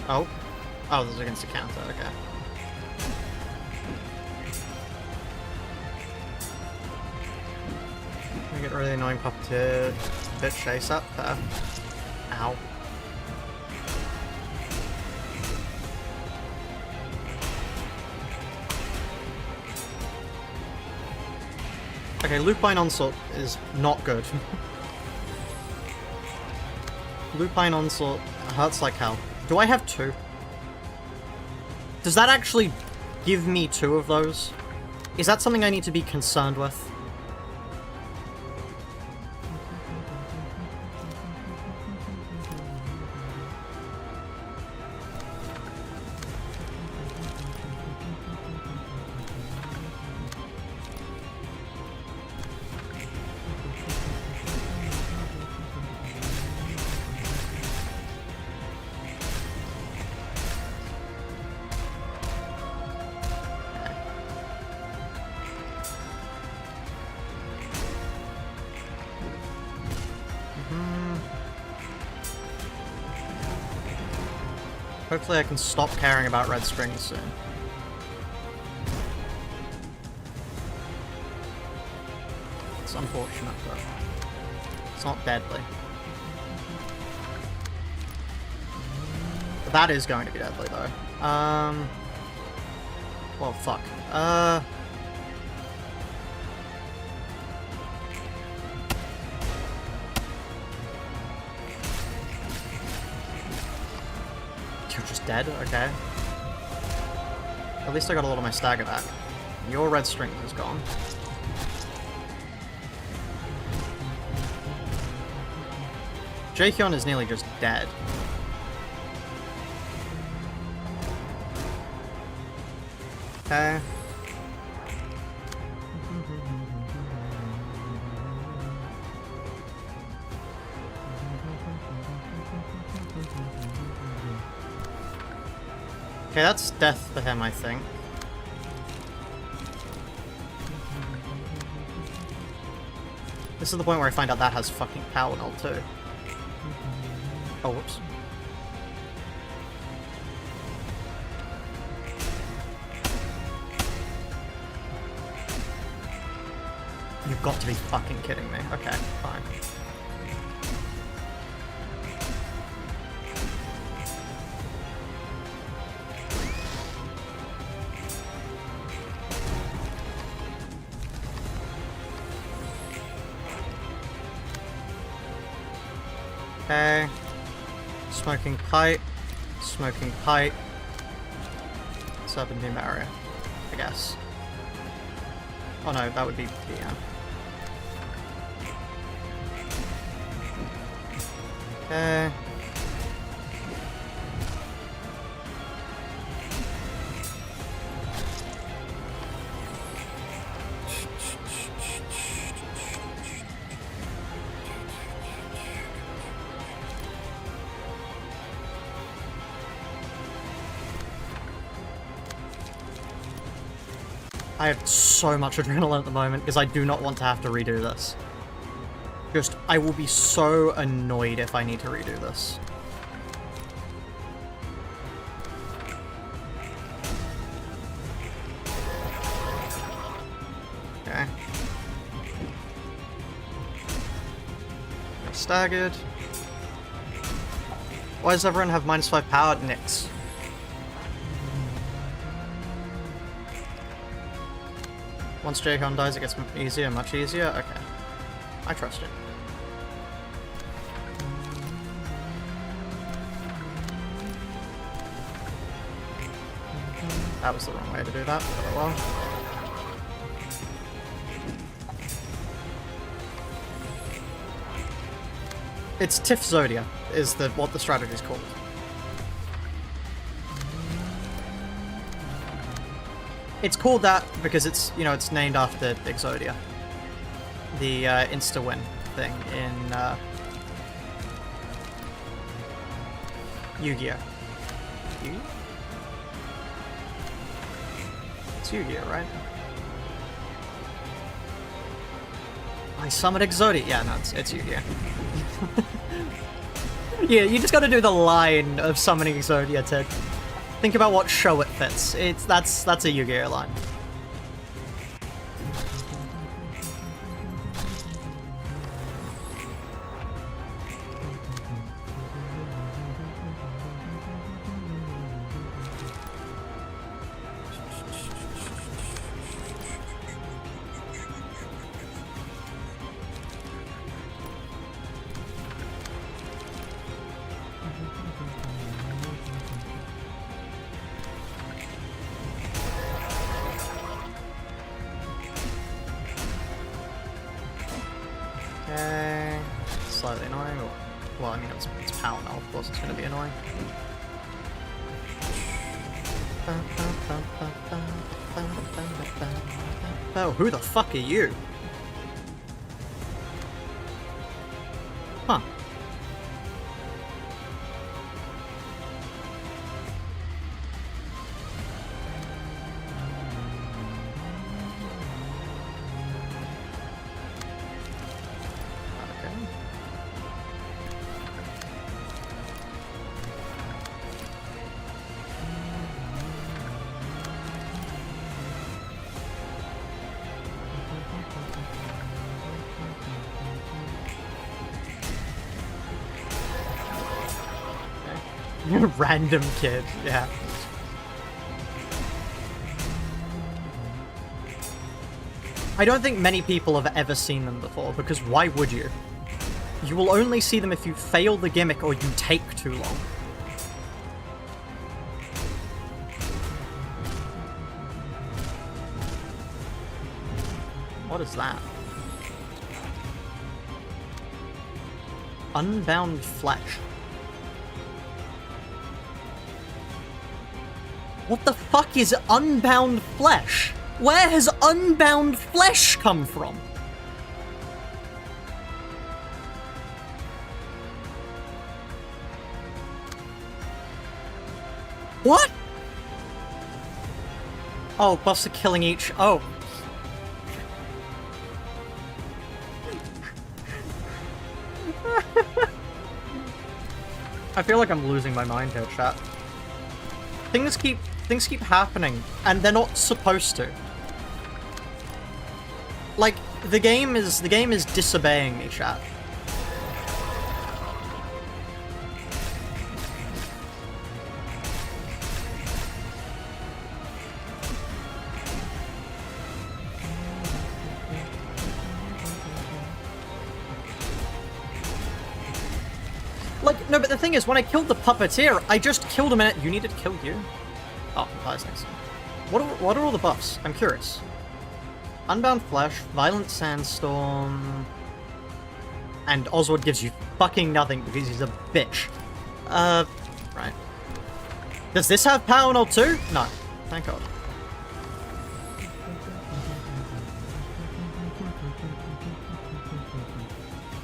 Speaker 1: Oh. Oh, this is against a counter, okay. I get a really annoying puppeteer bit chase up there. Ow. Okay, Lupine Onslaught is not good. Lupine Onslaught hurts like hell. Do I have two? Does that actually give me two of those? Is that something I need to be concerned with? Hopefully I can stop caring about red strings soon. It's unfortunate, but it's not deadly. But that is going to be deadly, though. Well, fuck. You're just dead? Okay. At least I got a lot of my stagger back. Your red string is gone. Jaehyun is nearly just dead. Okay. Okay, that's death for him, I think. This is the point where I find out that has fucking power null too. Oh, whoops. You've got to be fucking kidding me. Okay, fine. Okay. Smoking pipe. Smoking pipe. Serpentine barrier, I guess. Oh no, that would be DM. Okay. I have so much adrenaline at the moment because I do not want to have to redo this. Just, I will be so annoyed if I need to redo this. Okay. Staggered. Why does everyone have -5 power? Nix. Once Jaehyun dies, it gets easier, much easier? Okay. I trust it. That was the wrong way to do that, but oh well. It's Tiff Zodia, is what the strategy is called. It's called that because it's, you know, it's named after Exodia. The insta-win thing in Yu-Gi-Oh! Yu-Gi-Oh? It's Yu-Gi-Oh, right? I summoned Exodia. Yeah, no, it's Yu-Gi-Oh! Yeah, you just gotta do the line of summoning Exodia, Ted. Think about what show it fits. That's a Yu-Gi-Oh! Line. Okay, slightly annoying. Well, I mean, it's power now, of course it's going to be annoying. Oh, who the fuck are you? Huh. Random kid, yeah. I don't think many people have ever seen them before, because why would you? You will only see them if you fail the gimmick or you take too long. What is that? Unbound flesh. What the fuck is unbound flesh? Where has unbound flesh come from? What? Oh, buffs are killing each. Oh. I feel like I'm losing my mind here, chat. Things keep happening, and they're not supposed to. Like, the game is disobeying me, chat. Like, no, but the thing is, when I killed the puppeteer, I just killed him in it. You needed to kill you? Oh, that's nice. What are all the buffs? I'm curious. Unbound Flesh, Violent Sandstorm... And Oswald gives you fucking nothing because he's a bitch. Right. Does this have Power Nod too? No. Thank God.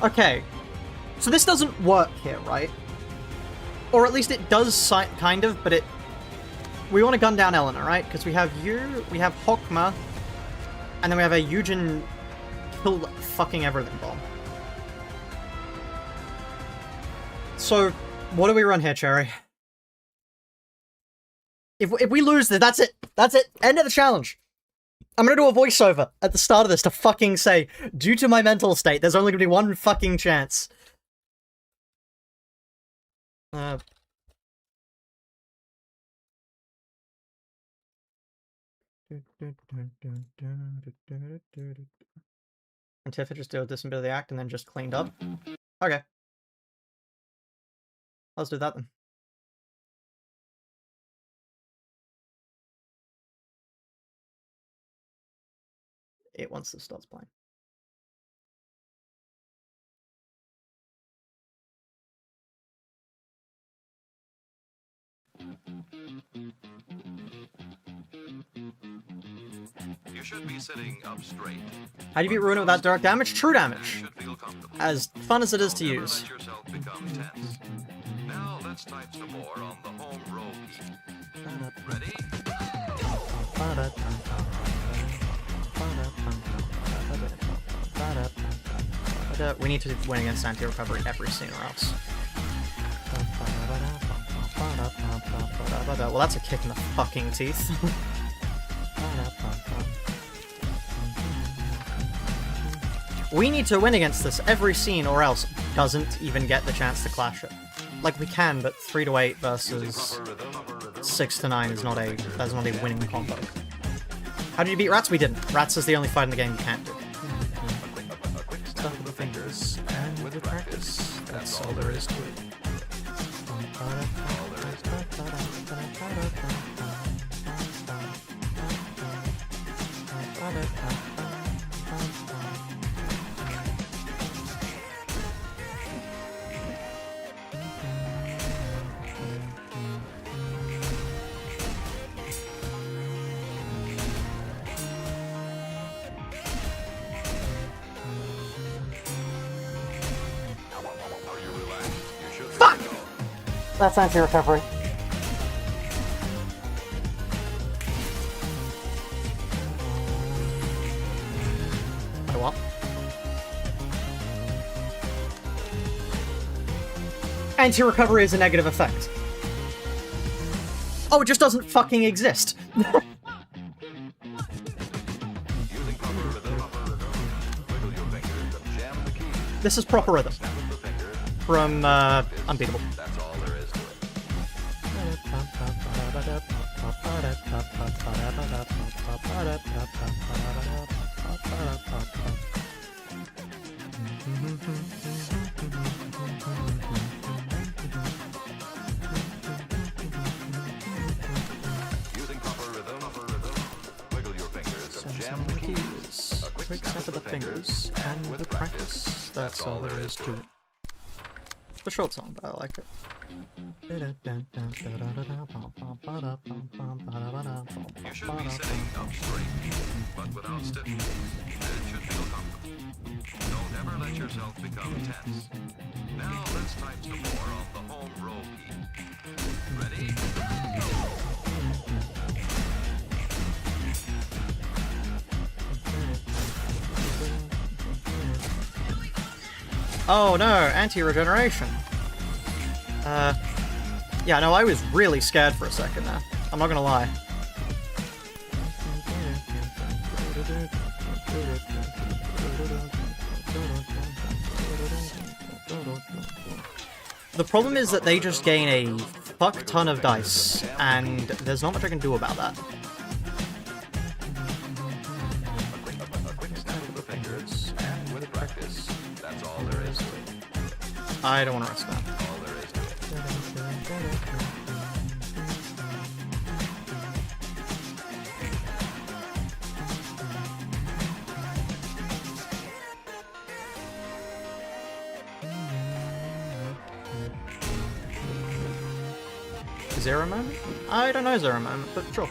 Speaker 1: Okay. So this doesn't work here, right? Or at least it does kind of, but it... We want to gun down Eleanor, right? Because we have you, we have Hokma, and then we have a Eugen kill fucking everything bomb. So, what do we run here, Cherry? If we lose this, that's it. That's it. End of the challenge. I'm gonna do a voiceover at the start of this to fucking say, due to my mental state, there's only gonna be one fucking chance. And Tifa just did a decent bit of the act and then just cleaned up. Okay. Let's do that then. It once this starts playing.
Speaker 4: You should be sitting up straight.
Speaker 1: How do you beat Ruina without direct damage? True damage. As fun as it is to use.
Speaker 4: Let yourself become tense. Now let's type some more on the home row key. Ready?
Speaker 1: We need to win against anti-recovery every scene or else. Well, that's a kick in the fucking teeth. We need to win against this every scene or else doesn't even get the chance to clash it. Like, we can, but 3 to 8 versus 6 to 9 is not that's not a winning combo. How did you beat Rats? We didn't. Rats is the only fight in the game you can't do. Stuff with the fingers, and with the practice, that's all there is to it. That's anti-recovery. What? Anti-recovery is a negative effect. Oh, it just doesn't fucking exist. This is proper rhythm. From, Unbeatable.
Speaker 4: Using proper rhythm, wiggle your fingers and jam the keys. A quick snap of the fingers, and with practice, that's all there is to it.
Speaker 1: It's a short song, but I like it.
Speaker 4: You should be sitting up straight, but without stiffness. It should feel comfortable. Don't ever let yourself become tense. Now let's type some more on the home row key. Ready?
Speaker 1: Oh no, anti-regeneration. Yeah, no, I was really scared for a second there. I'm not gonna lie. The problem is that they just gain a fuck ton of dice, and there's not much I can do about that. I don't want to risk that. Zero moment? I don't know zero moment, but sure.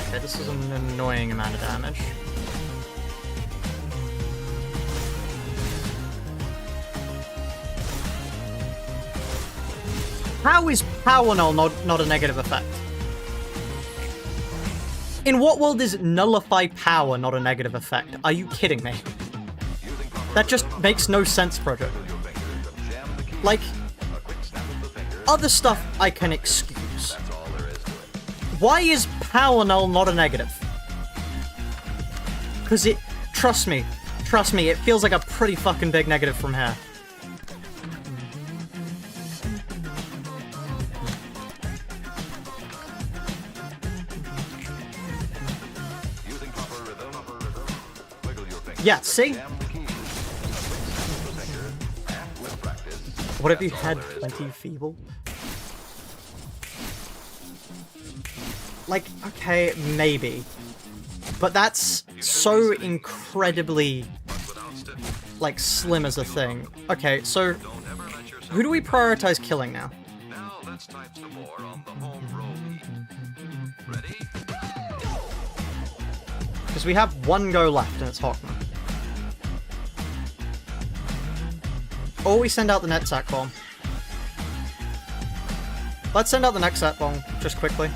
Speaker 1: Okay, this is an annoying amount of damage. How is power null not a negative effect? In what world is nullify power not a negative effect? Are you kidding me? That just makes no sense, Project. Like, other stuff I can excuse. Why is power null not a negative? Because it... Trust me, it feels like a pretty fucking big negative from here. Yeah, see? What if you had plenty feeble? Like, okay, maybe. But that's so incredibly, like, slim as a thing. Okay, so, who do we prioritize killing now?
Speaker 4: Now let's type some more on the home row. Ready?
Speaker 1: Because we have one go left, and it's Hockman. Or we send out the net sack bomb. Let's send out the next sack bomb, just quickly.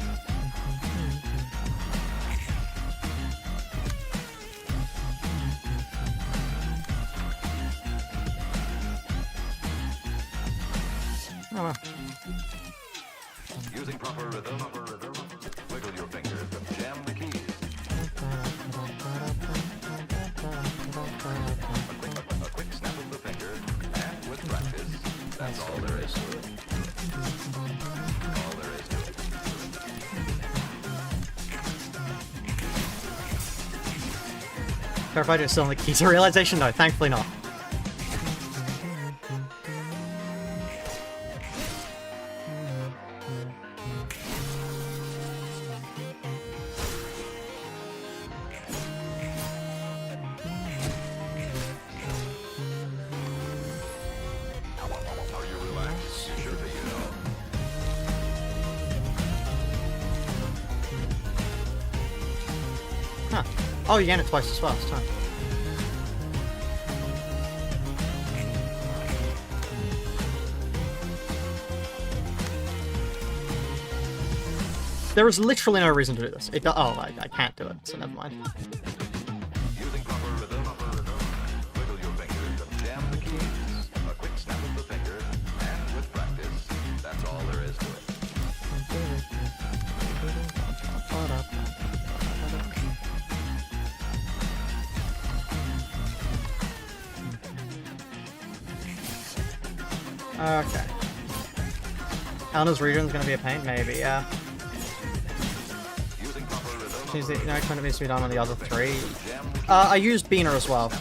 Speaker 1: Oh well.
Speaker 4: Using proper rhythm, wiggle your fingers and jam the keys. A quick snap of the finger, and with practice, that's all there is to it. All there is to it.
Speaker 1: Verified you're still on the key to realization? No, thankfully not. Huh. Oh, you gain it twice as fast, huh? There is literally no reason to do this. I can't do it, so never mind.
Speaker 4: Using proper rhythm, wiggle your fingers and jam the keys. A quick snap of the finger, and with practice, that's all there is to it.
Speaker 1: Okay. Eleanor's region's gonna be a pain? Maybe, yeah. Needs to, no, kind of needs to be done on the other three. I used Beaner as well.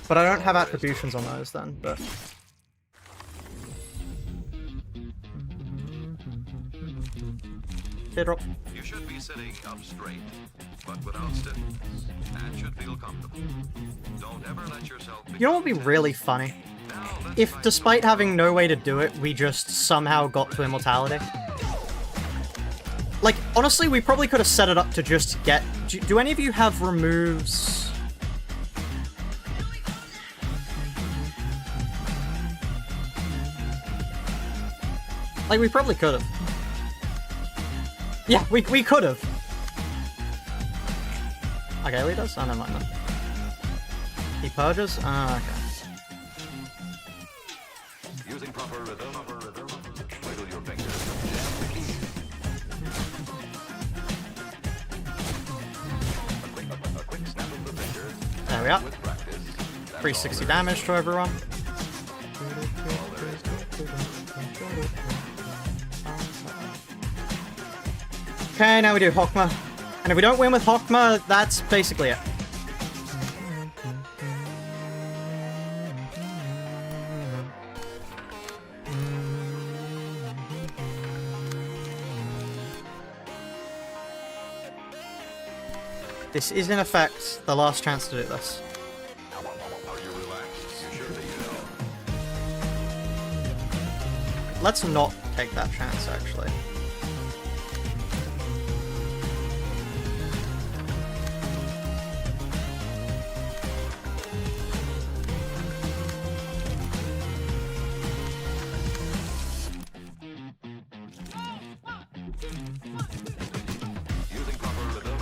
Speaker 1: But I don't have attributions on those then, but... Teardrop.
Speaker 4: You should be sitting up straight, but without stiffness, and should feel comfortable. Don't ever let yourself
Speaker 1: You know what would be really funny? If, despite having no way to do it, we just somehow got to immortality. Like, honestly, we probably could have set it up to just get... Do any of you have removes? Like, we probably could have. Yeah, we could have. Okay, Lee does? Oh, never mind then. He purges? Ah, okay.
Speaker 4: Using proper rhythm, wiggle your fingers. A quick snap of the finger.
Speaker 1: There we are.
Speaker 4: With practice,
Speaker 1: 360 damage to everyone. Okay, now we do Hokma. And if we don't win with Hokma, that's basically it. This is, in effect, the last chance to do this.
Speaker 4: Are you relaxed? You should be, you know.
Speaker 1: Let's not take that chance, actually.
Speaker 4: Using proper rhythm,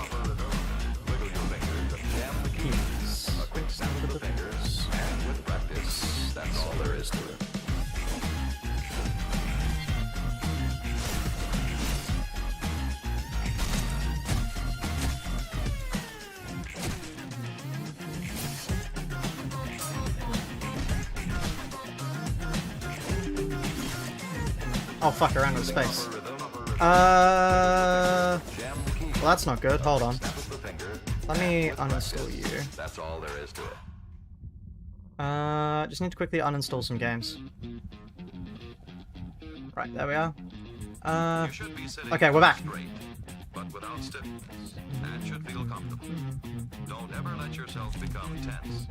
Speaker 4: wiggle your fingers and jam the keys. A quick snap of the fingers, and with practice, that's all there is to it.
Speaker 1: Oh fuck, around in space. Well, that's not good. Hold on. Let me uninstall you.
Speaker 4: That's all there is to it.
Speaker 1: Just need to quickly uninstall some games. Right, there we are.
Speaker 4: You should be sitting
Speaker 1: Okay, we're back.
Speaker 4: straight, but without stiffness, and should feel comfortable. Don't ever let yourself become tense.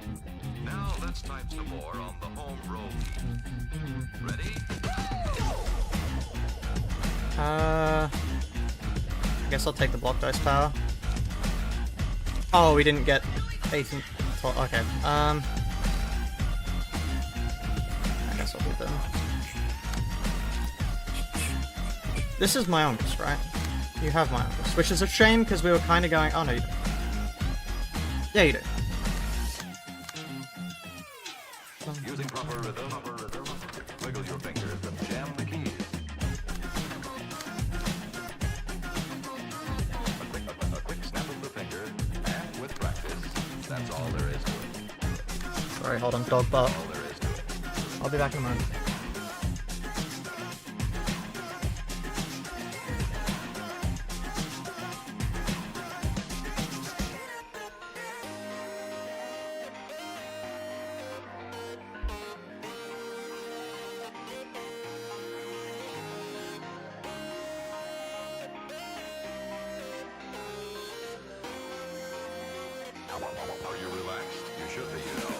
Speaker 4: Now let's type some more on the home row key. Ready?
Speaker 1: I guess I'll take the block dice power. Oh, we didn't get 18. Okay. I guess I'll do them. This is my youngest, right? You have my youngest, which is a shame because we were kind of going. Oh no, you don't. Yeah, you do.
Speaker 4: Using proper rhythm, wiggle your fingers and jam the keys. A quick snap of the finger, and with practice, that's all there is to it.
Speaker 1: Sorry, hold on, dog butt.
Speaker 4: All there is to it.
Speaker 1: I'll be back in a moment.
Speaker 4: Are you relaxed? You should be, you know.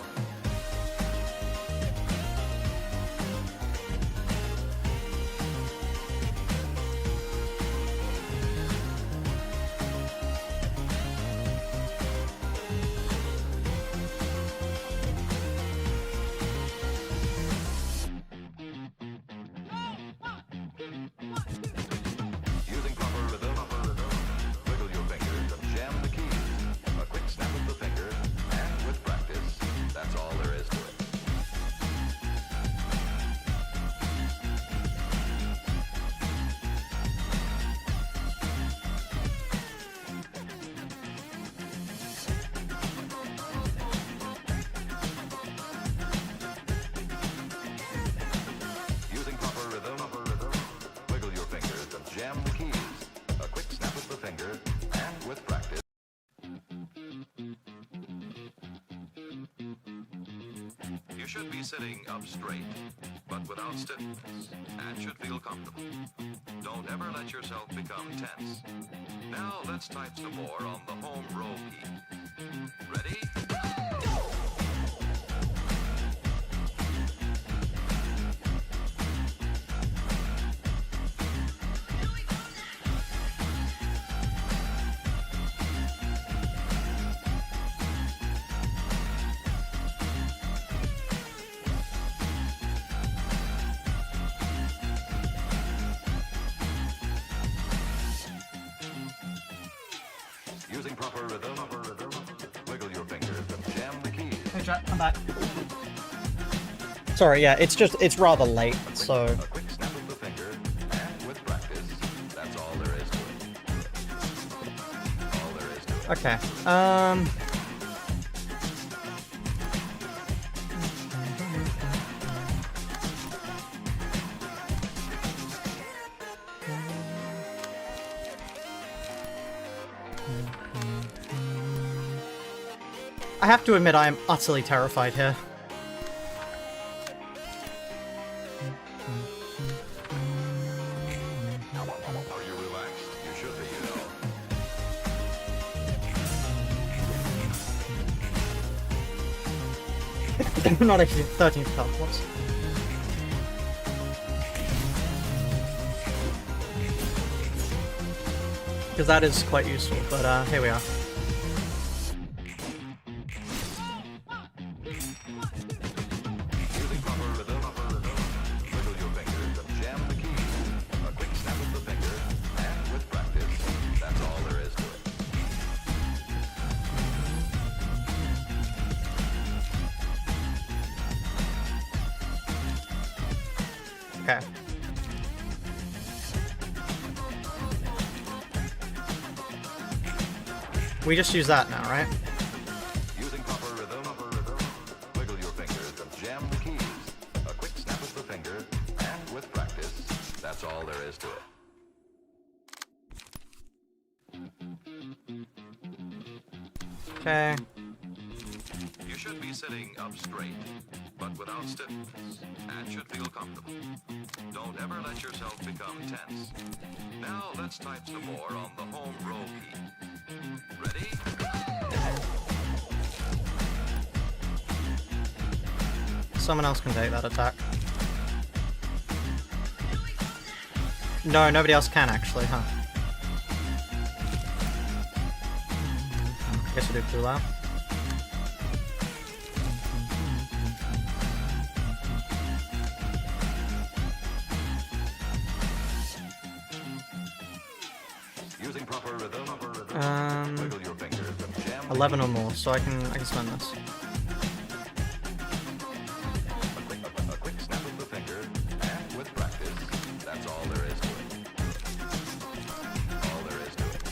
Speaker 4: Using proper rhythm, wiggle your fingers and jam the keys. A quick snap of the finger, and with practice, You should be sitting up straight, but without stiffness, and should feel comfortable. Don't ever let yourself become tense. Now let's type some more on the home row key. Ready? Using proper rhythm, wiggle your fingers and jam the keys.
Speaker 1: Hey Jack, I'm back. Sorry, yeah, it's rather late, so...
Speaker 4: A quick snap of the finger, and with practice, that's all there is to it. All there is to it.
Speaker 1: Okay, I have to admit I am utterly terrified here.
Speaker 4: Are you relaxed? You should be, you know.
Speaker 1: Not actually 13th health, whoops. Because that is quite useful, but here we are.
Speaker 4: Using proper rhythm, wiggle your fingers and jam the keys. A quick snap of the finger, and with practice, that's all there is to it.
Speaker 1: Okay. We just use that now, right?
Speaker 4: Using proper rhythm, wiggle your fingers and jam the keys. A quick snap of the finger, and with practice, that's all there is to it.
Speaker 1: Okay.
Speaker 4: You should be sitting up straight, but without stiffness, and should feel comfortable. Don't ever let yourself become tense. Now let's type some more on the home row key. Ready?
Speaker 1: Someone else can take that attack. No, nobody else can actually, huh? Guess we do too loud.
Speaker 4: Using proper rhythm,
Speaker 1: Um,
Speaker 4: wiggle your fingers and jam the
Speaker 1: 11 or more, so I can spend this.
Speaker 4: A quick snap of the finger, and with practice, that's all there is to it. All there is to it.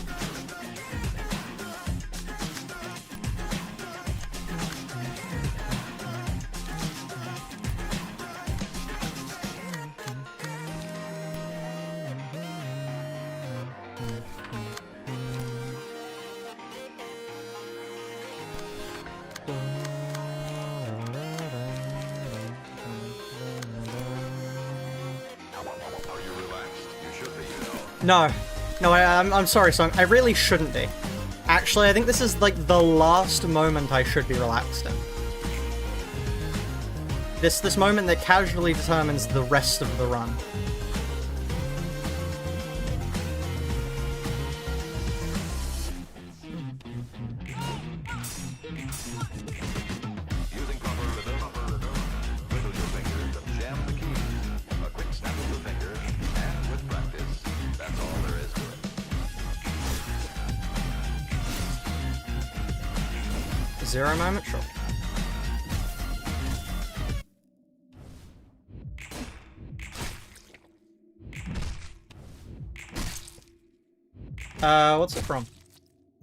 Speaker 4: Are you relaxed? You should be, you know.
Speaker 1: No, I'm sorry, Song. I really shouldn't be. Actually, I think this is like the last moment I should be relaxed in. This moment that casually determines the rest of the run.
Speaker 4: Using proper rhythm, wiggle your fingers and jam the keys. A quick snap of the finger, and with practice, that's all there is to it.
Speaker 1: Zero moment, sure. What's it from?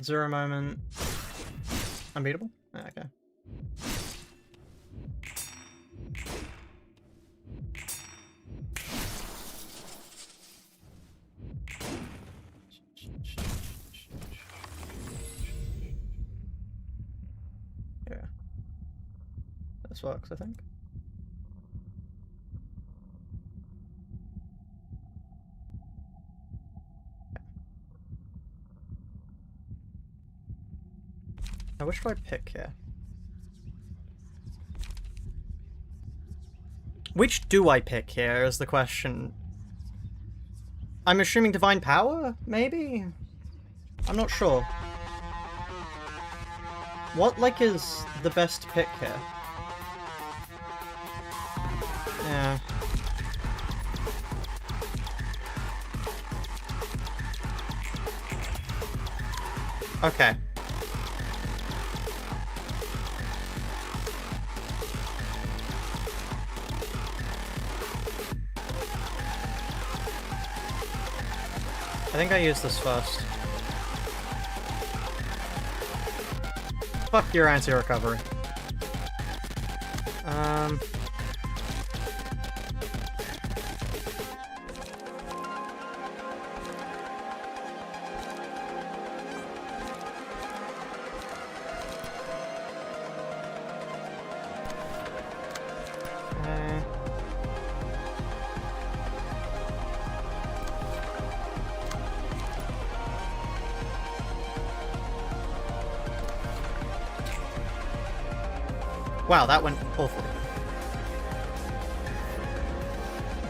Speaker 1: Zero moment. Unbeatable? Ah, okay. Yeah. This works, I think. Now, which do I pick here? Which do I pick here is the question. I'm assuming Divine Power, maybe? I'm not sure. What, like, is the best pick here? Yeah. Okay. I think I use this first. Fuck your anti-recovery. Wow, that went awfully.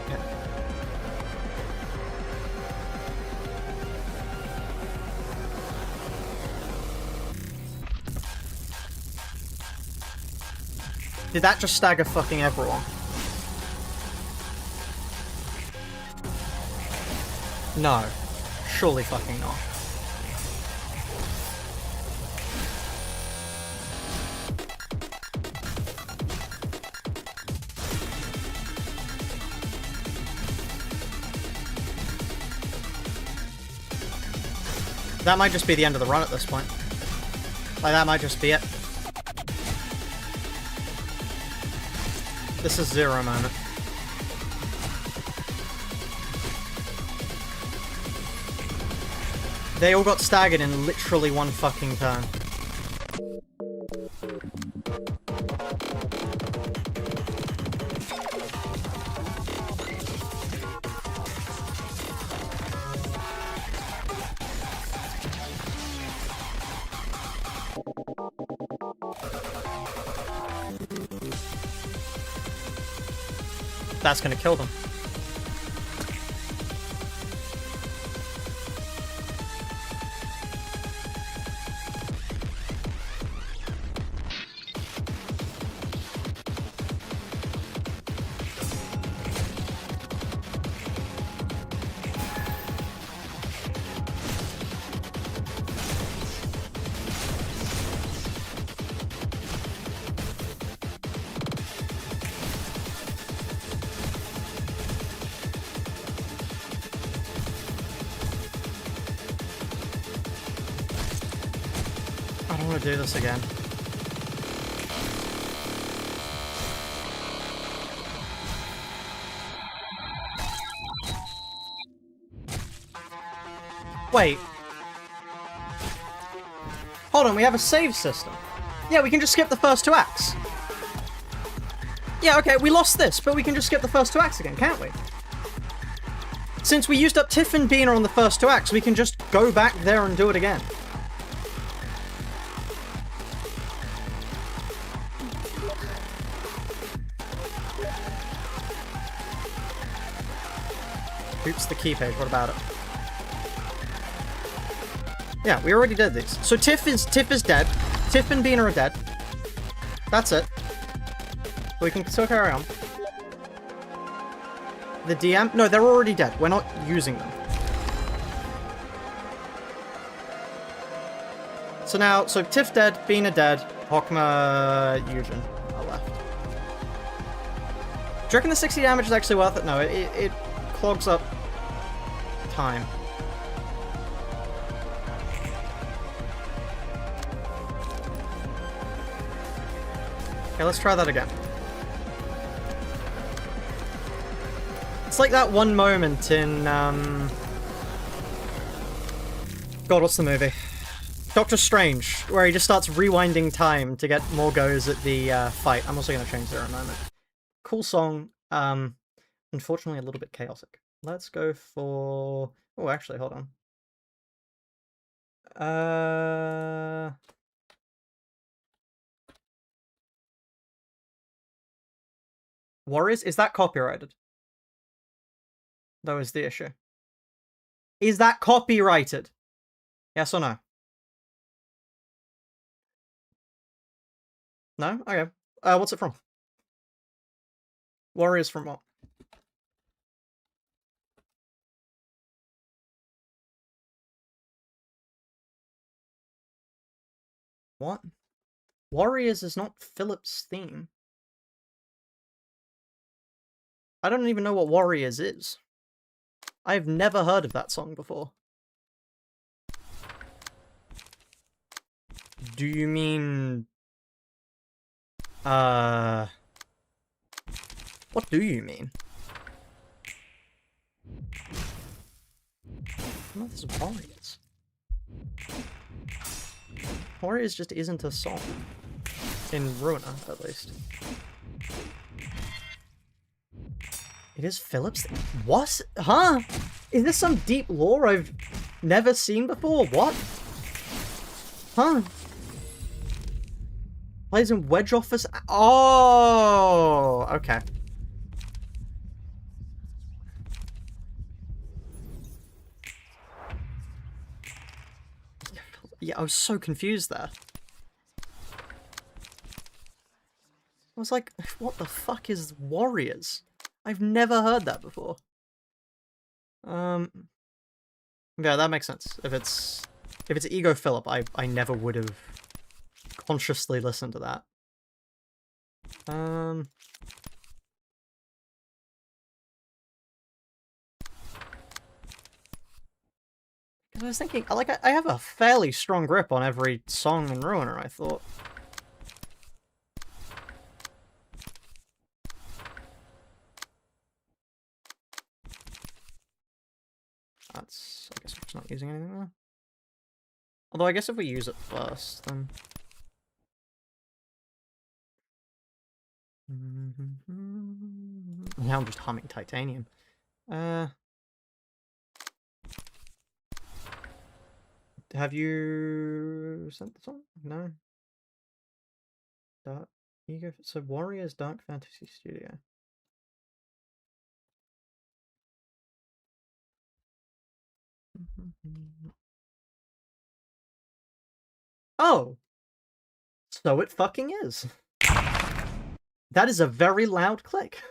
Speaker 1: Yeah. Did that just stagger fucking everyone? No. Surely fucking not. That might just be the end of the run at this point. Like, that might just be it. This is zero moment. They all got staggered in literally one fucking turn. That's gonna kill them. I don't want to do this again. Wait. Hold on, we have a save system. Yeah, we can just skip the first two acts. Yeah, okay, we lost this, but we can just skip the first two acts again, can't we? Since we used up Tiff and Bina on the first two acts, we can just go back there and do it again. Oops, the key page, what about it? Yeah, we already did these. So Tiff is dead. Tiff and Bina are dead. That's it. We can still carry on. The DM? No, they're already dead. We're not using them. So now, so Tiff dead, Bina dead, Hokma, Eugen are left. Do you reckon the 60 damage is actually worth it? No, it clogs up time. Okay, let's try that again. It's like that one moment in, God, what's the movie? Doctor Strange, where he just starts rewinding time to get more goes at the fight. I'm also going to change there in a moment. Cool song, unfortunately a little bit chaotic. Let's go for... Oh, actually, hold on. Warriors? Is that copyrighted? That was the issue. Is that copyrighted? Yes or no? No? Okay. What's it from? Warriors from what? What? Warriors is not Philip's theme. I don't even know what Warriors is. I've never heard of that song before. Do you mean... What do you mean? What is Warriors? Warriors just isn't a song. In Ruina, at least. It is Philip's thing. What? Huh? Is this some deep lore I've never seen before? What? Huh? Plays in Wedge Office. Oh, okay. Yeah, I was so confused there. I was like, what the fuck is Warriors? I've never heard that before. Yeah, that makes sense. If it's Ego Philip, I never would have consciously listened to that. I was thinking, like, I have a fairly strong grip on every song in Ruiner, I thought. That's... I guess we're just not using anything there. Although I guess if we use it first, then... Now I'm just humming Titanium. Have you sent the song? No. Dark Ego. So Warriors Dark Fantasy Studio. Oh! So it fucking is. That is a very loud click.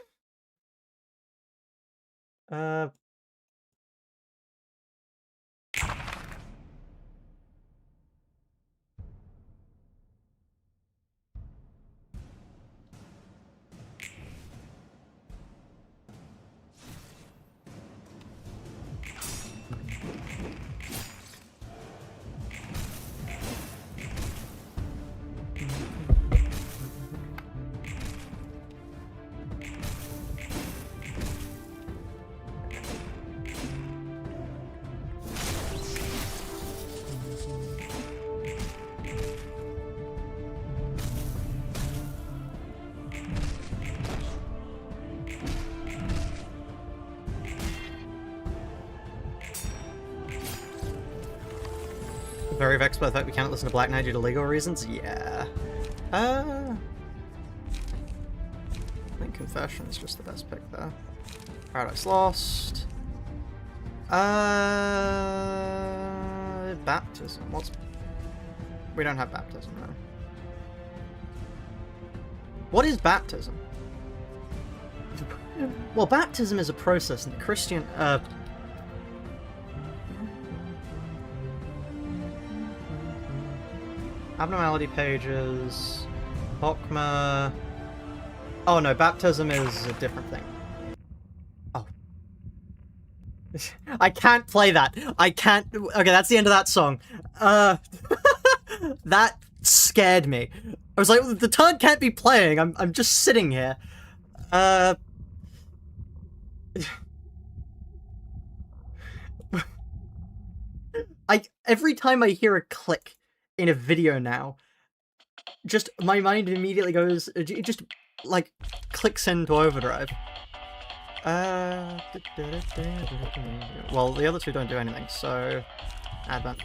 Speaker 1: Very vexed by the fact we can't listen to Black Knight due to legal reasons? Yeah. I think Confession is just the best pick there. Paradise Lost. Baptism. What's... We don't have Baptism, no. What is Baptism? Well, Baptism is a process in the Christian... Abnormality pages, Hokma. Oh no, baptism is a different thing. Oh. I can't play that. I can't. Okay, that's the end of that song. That scared me. I was like, the turn can't be playing. I'm just sitting here. Every time I hear a click in a video now, just my mind immediately goes, it just like clicks into overdrive. Well, the other two don't do anything, so Advent.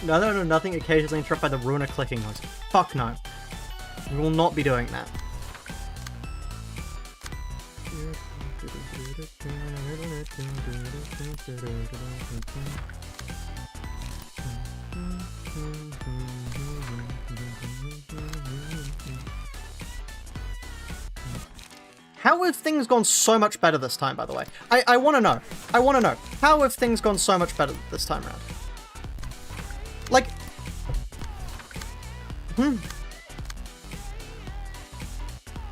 Speaker 1: No, nothing occasionally interrupted by the Ruina clicking noise. Fuck no. We will not be doing that. How have things gone so much better this time, by the way? I want to know. I want to know. How have things gone so much better this time around? Like...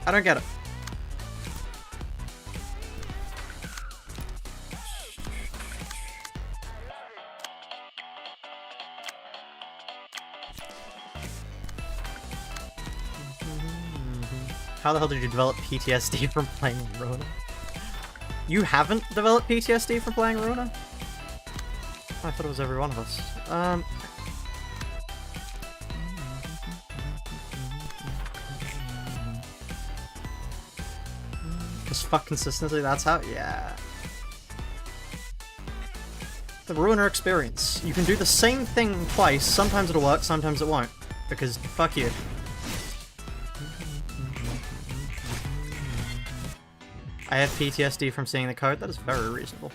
Speaker 1: I don't get it. How the hell did you develop PTSD from playing Ruina? You haven't developed PTSD from playing Ruina? I thought it was every one of us. Just fuck consistency, that's how? Yeah. The Ruiner experience. You can do the same thing twice, sometimes it'll work, sometimes it won't. Because fuck you. I have PTSD from seeing the code, that is very reasonable.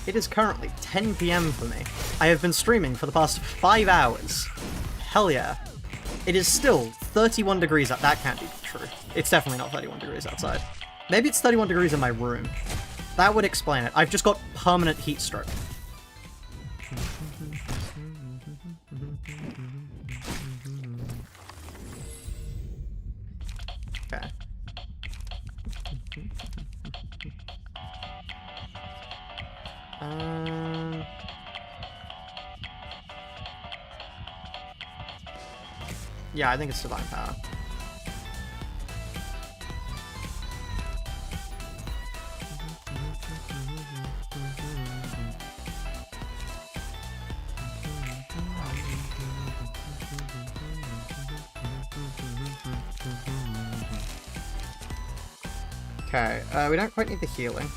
Speaker 1: It is currently 10 PM for me. I have been streaming for the past 5 hours. Hell yeah. It is still 31 degrees out. That can't be true. It's definitely not 31 degrees outside. Maybe it's 31 degrees in my room. That would explain it. I've just got permanent heat stroke. Okay. Yeah, I think it's Divine Power. Okay, we don't quite need the healing.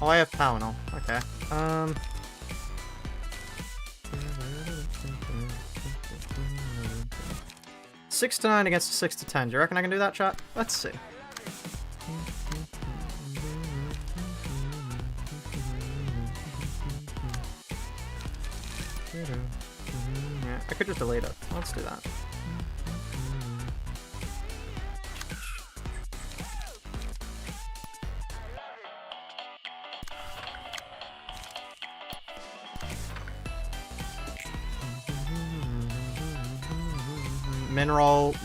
Speaker 1: Oh, I have power now. Okay. 6 to 9 against a 6 to 10. Do you reckon I can do that, chat? Let's see. Yeah, I could just delete it. Let's do that.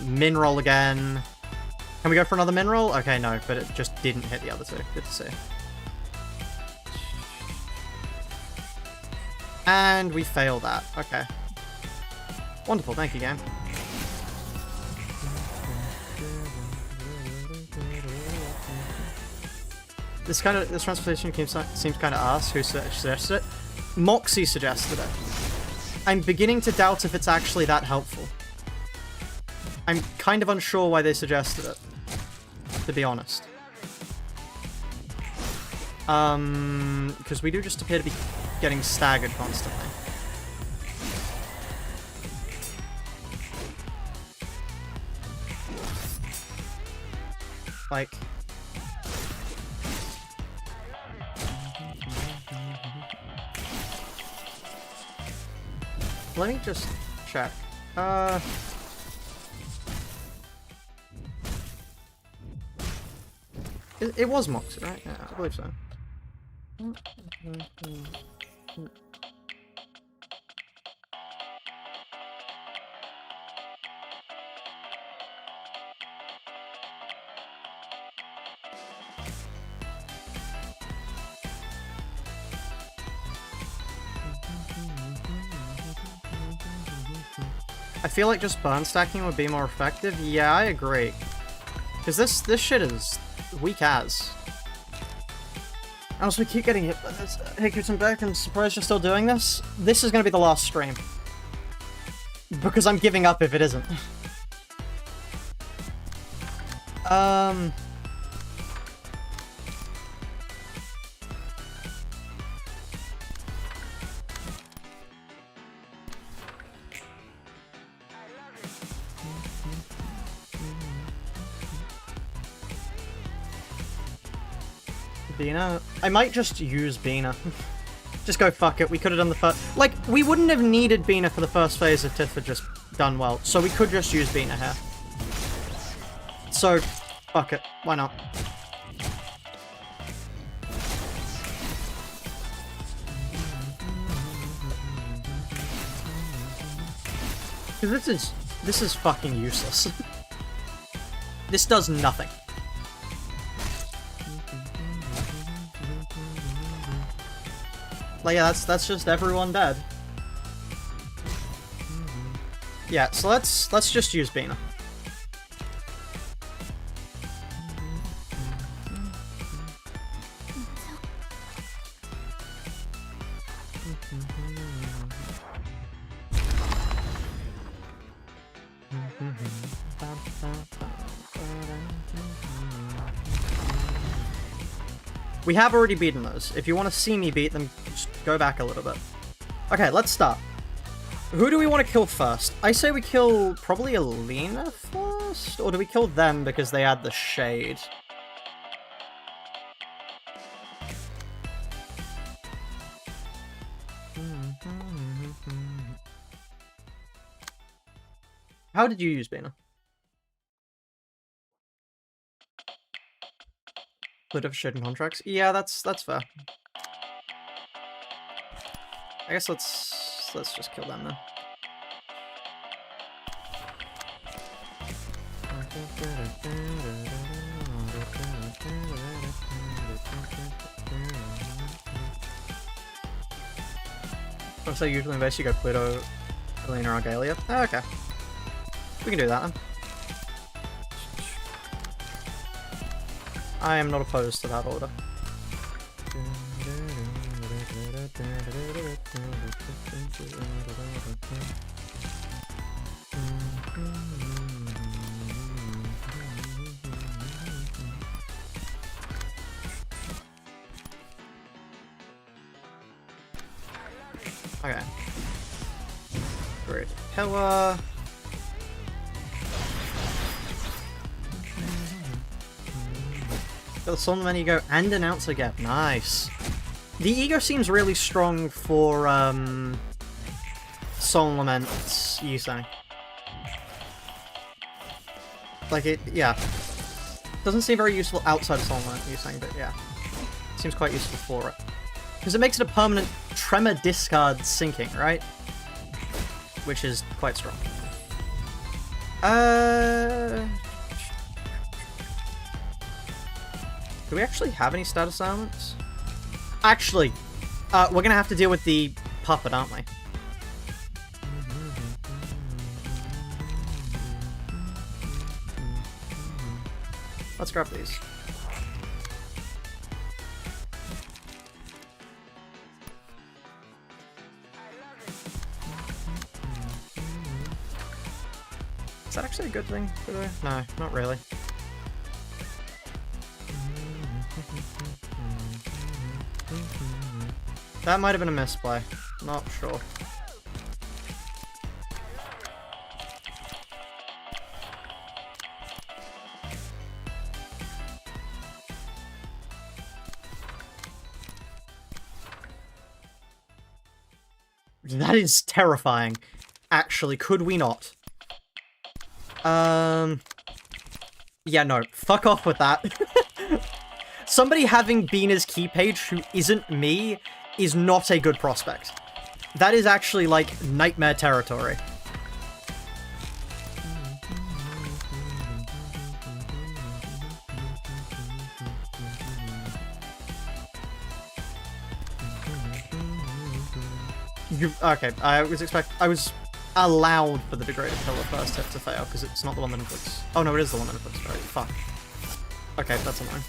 Speaker 1: Mineral again. Can we go for another mineral? Okay, no, but it just didn't hit the other two. Good to see. And we failed that. Okay. Wonderful, thank you, game. This transportation seems kind of ass. Who suggested it? Moxie suggested it. I'm beginning to doubt if it's actually that helpful. I'm kind of unsure why they suggested it, to be honest. Because we do just appear to be getting staggered constantly. Like... Let me just check. It was Moxie, right? Yeah, I believe so. I feel like just burn stacking would be more effective. Yeah, I agree. Because this shit is weak as. Also, we keep getting hit by this. Hey, Kutenbeck, I'm surprised you're still doing this. This is going to be the last stream. Because I'm giving up if it isn't. Bina? I might just use Bina. Just go fuck it, we could have done the first... Like, we wouldn't have needed Bina for the first phase if Tiff had just done well, so we could just use Bina here. So, fuck it, why not? Because this is fucking useless. This does nothing. Like, yeah, that's just everyone dead. Yeah, so let's just use Bina. We have already beaten those. If you want to see me beat them, just go back a little bit. Okay, let's start. Who do we want to kill first? I say we kill probably Alina first? Or do we kill them because they add the shade? How did you use Bina? Split of shade and contracts? Yeah, that's fair. I guess let's just kill them then. So usually in base you go Pluto, Alina, or Galia. Oh, okay. We can do that then. I am not opposed to that order. Okay. Great. Hella. Got the Soul Menu Ego and Announcer Gap. Nice. The Ego seems really strong for, Soul Lament's Yusang. Like, it, yeah. Doesn't seem very useful outside of Soul Lament Yusang, but yeah. Seems quite useful for it. Because it makes it a permanent Tremor discard sinking, right? Which is quite strong. Do we actually have any status elements? Actually, we're gonna have to deal with the puppet, aren't we? Let's grab these. Is that actually a good thing to do? No, not really. That might have been a misplay. Not sure. That is terrifying. Actually, could we not? Yeah, no. Fuck off with that. Somebody having Bina's key page who isn't me is not a good prospect. That is actually, like, nightmare territory. Okay, I was allowed for the degraded pillar first hit to fail, because it's not the one that inflicts. Oh no, it is the one that inflicts, right? Fuck. Okay, that's annoying.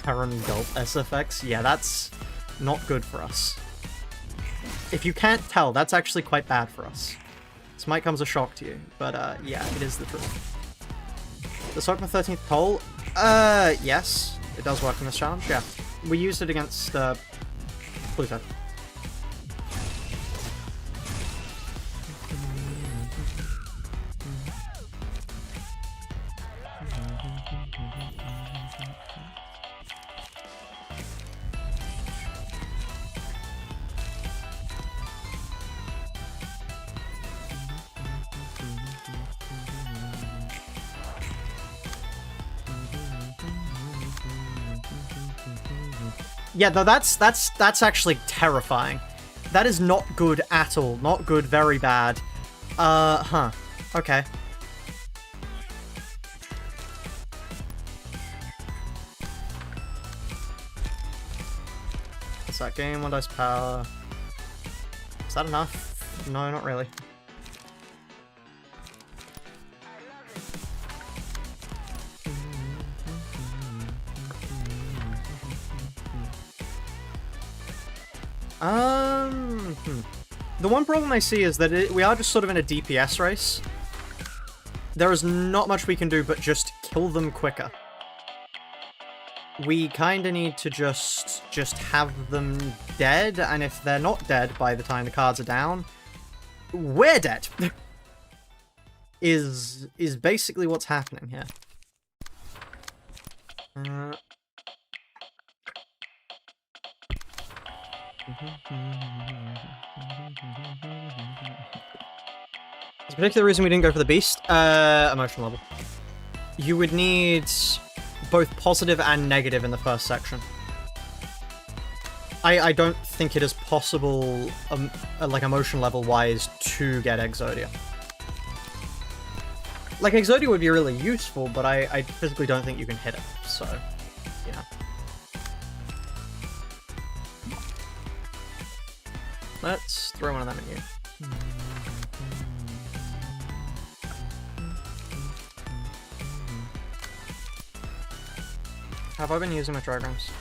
Speaker 1: Karen Gulp SFX? Yeah, that's not good for us. If you can't tell, that's actually quite bad for us. This might come as a shock to you, but yeah, it is the truth. The Sokma 13th Toll? Yes. It does work in this challenge, yeah. We used it against Pluto. Yeah, though that's actually terrifying. That is not good at all. Not good, very bad. Huh. Okay. What's that game? 1 dice power. Is that enough? No, not really. The one problem I see is that we are just sort of in a DPS race. There is not much we can do but just kill them quicker. We kinda need to just have them dead, and if they're not dead by the time the cards are down, we're dead. is basically what's happening here. There's a particular reason we didn't go for the beast. Emotional level. You would need both positive and negative in the first section. I don't think it is possible, like emotion level wise, to get Exodia. Like, Exodia would be really useful, but I physically don't think you can hit it, so, yeah. Let's throw one of them at you. Have I been using my trigrams?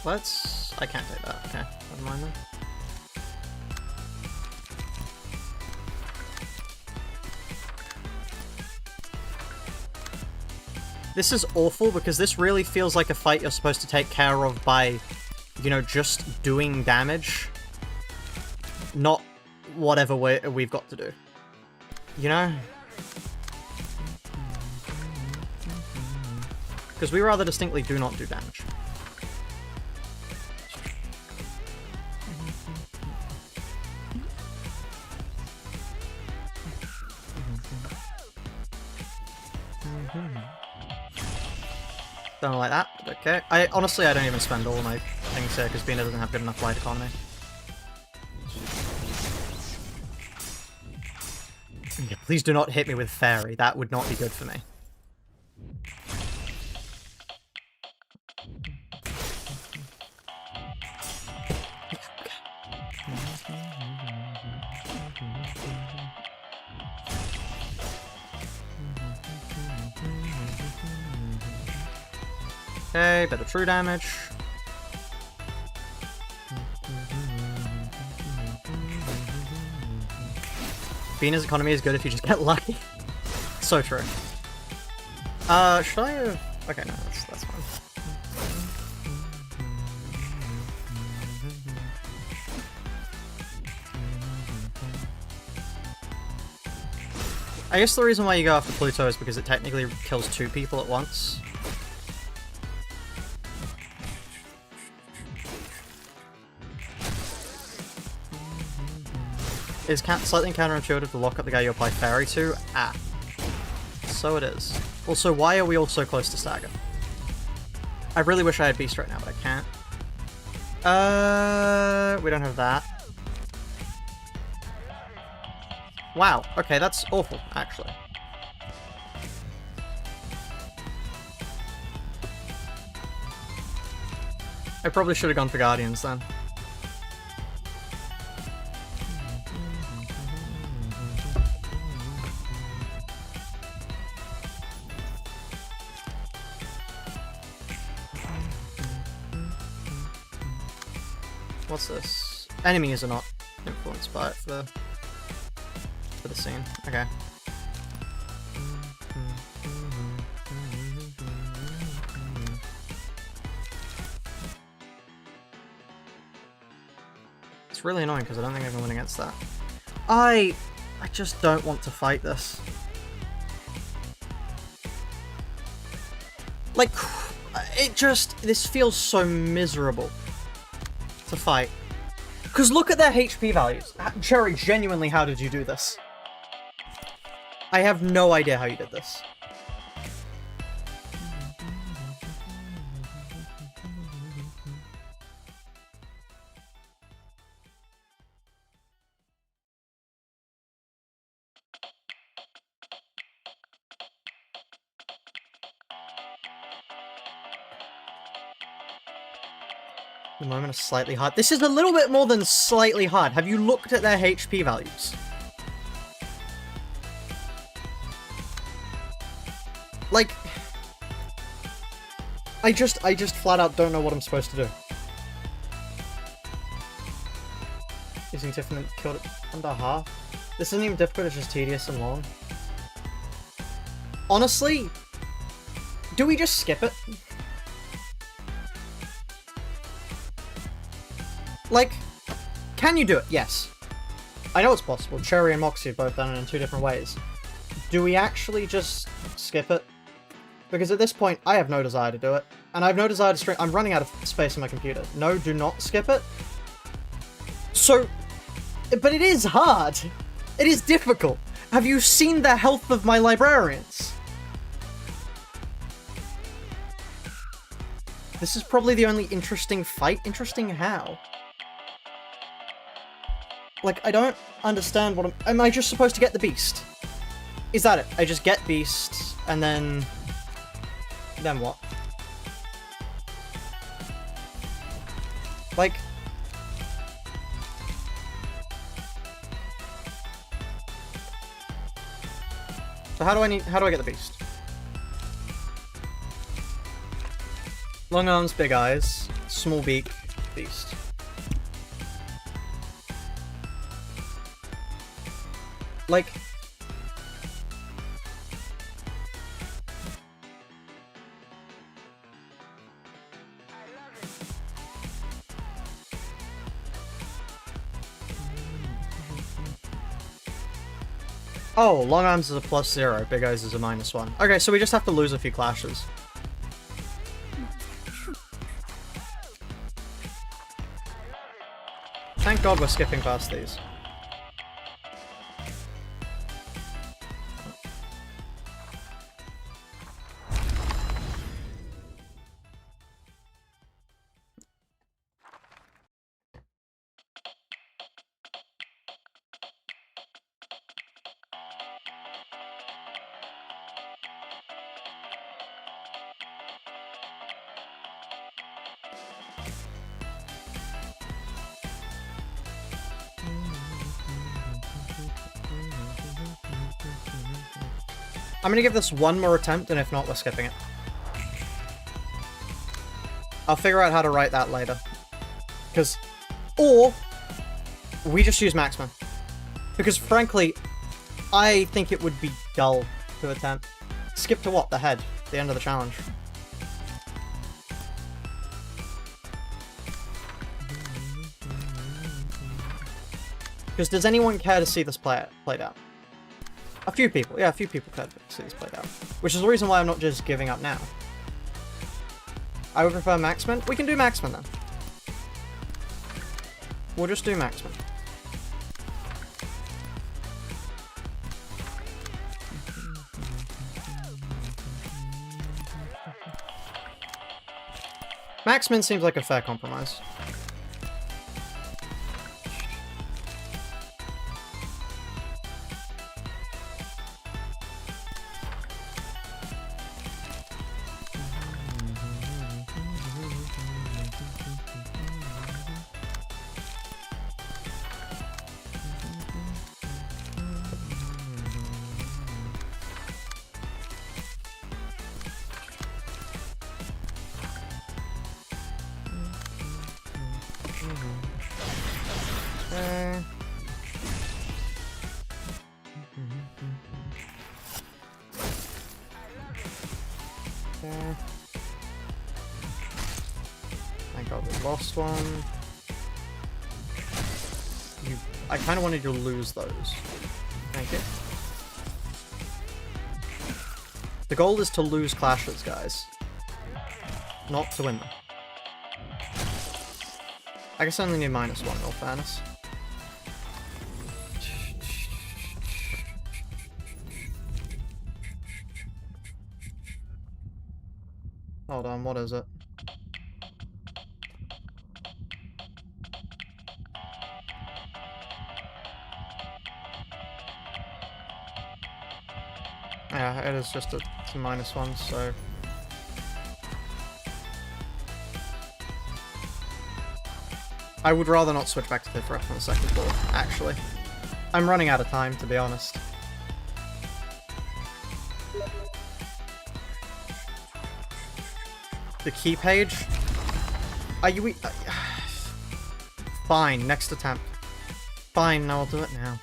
Speaker 1: Let's... I can't take that. Okay, never mind then. This is awful because this really feels like a fight you're supposed to take care of by, you know, just doing damage. Not whatever we've got to do. You know? Because we rather distinctly do not do damage. Don't like that, but okay. Honestly, I don't even spend all my things here because Bina doesn't have good enough light economy. Yeah, please do not hit me with Fairy. That would not be good for me. Okay, bit of true damage. Bina's economy is good if you just get lucky. So true. Should I have... Okay, no, that's fine. I guess the reason why you go after Pluto is because it technically kills 2 people at once. is slightly counterintuitive to lock up the guy you apply Fairy to. Ah. So it is. Also, why are we all so close to stagger? I really wish I had Beast right now, but I can't. We don't have that. Wow, okay, that's awful, actually. I probably should have gone for Guardians then. What's this? Enemies are not influenced by it for the scene. Okay. It's really annoying because I don't think I can win against that. I just don't want to fight this. Like, this feels so miserable to fight. Because look at their HP values. Cherry, genuinely, how did you do this? I have no idea how you did this. The moment is slightly hard. This is a little bit more than slightly hard. Have you looked at their HP values? Like, I just flat out don't know what I'm supposed to do. Using Tiffin killed it under half. This isn't even difficult, it's just tedious and long. Honestly, do we just skip it? Like, can you do it? Yes. I know it's possible. Cherry and Moxie have both done it in 2 different ways. Do we actually just skip it? Because at this point, I have no desire to do it. And I have no desire to stream. I'm running out of space on my computer. No, do not skip it. So, but it is hard. It is difficult. Have you seen the health of my librarians? This is probably the only interesting fight. Interesting how? Like, I don't understand what am I just supposed to get the beast? Is that it? I just get beast, and then what? Like, so how do I get the beast? Long arms, big eyes, small beak, beast. Like, oh, long arms is a +0, big eyes is a -1. Okay, so we just have to lose a few clashes. Thank God we're skipping past these. I'm gonna give this one more attempt, and if not, we're skipping it. I'll figure out how to write that later. Or we just use Maximum. Because frankly, I think it would be dull to attempt. Skip to what? The head. The end of the challenge. Because does anyone care to see this played out? A few people. Yeah, a few people care to see this played out. Which is the reason why I'm not just giving up now. I would prefer Maxman. We can do Maxman then. We'll just do Maxman. Max min seems like a fair compromise. Thank God we lost one. I kind of wanted you to lose those. Thank you. The goal is to lose clashes, guys. Not to win them. I guess I only need -1 in all fairness. Hold on, what is it? Yeah, it is just it's a -1, so... I would rather not switch back to fifth ref on the second floor, actually. I'm running out of time, to be honest. The key page? Are you... Fine, next attempt. Fine, I'll do it now.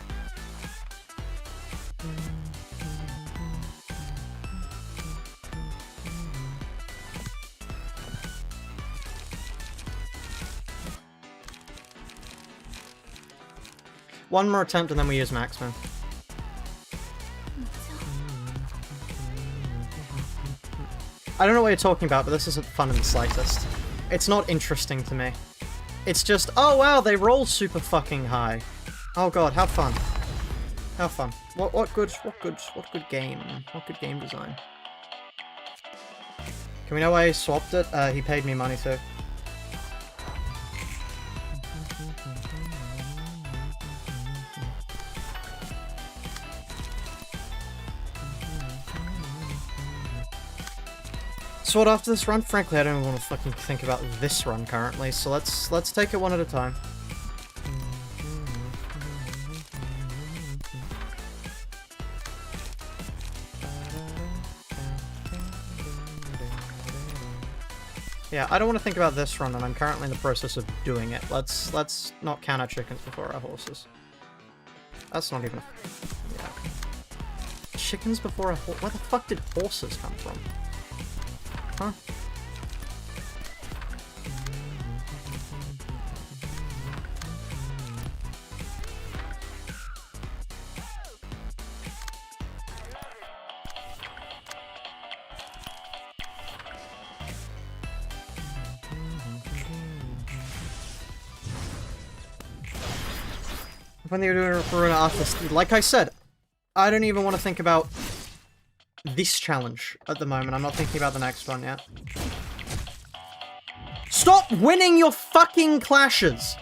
Speaker 1: One more attempt and then we use Maxman. I don't know what you're talking about, but this isn't fun in the slightest. It's not interesting to me. It's just, oh wow, they roll super fucking high. Oh god, have fun. Have fun. What good game design. Can we know why he swapped it? He paid me money too. So what after this run? Frankly, I don't want to fucking think about this run currently, so let's take it one at a time. Yeah, I don't want to think about this run, and I'm currently in the process of doing it. Let's not count our chickens before our horses. That's not even a... Yeah, okay. Chickens before a horse? Where the fuck did horses come from? Huh? When they were doing Ruina after, like I said, I don't even want to think about this challenge at the moment. I'm not thinking about the next one yet. Stop winning your fucking clashes!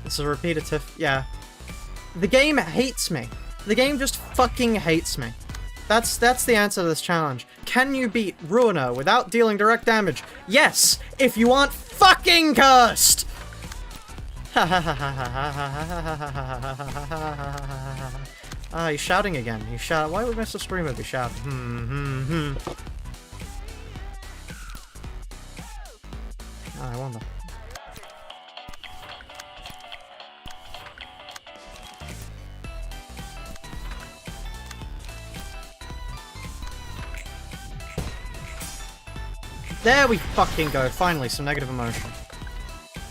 Speaker 1: It's a repetitive, yeah. The game hates me. The game just fucking hates me. That's the answer to this challenge. Can you beat Ruina without dealing direct damage? Yes, if you aren't fucking cursed! Ah, he's shouting again. He's shouting. Why would Mr. Screamer be shouting? I wonder. There we fucking go. Finally, some negative emotion.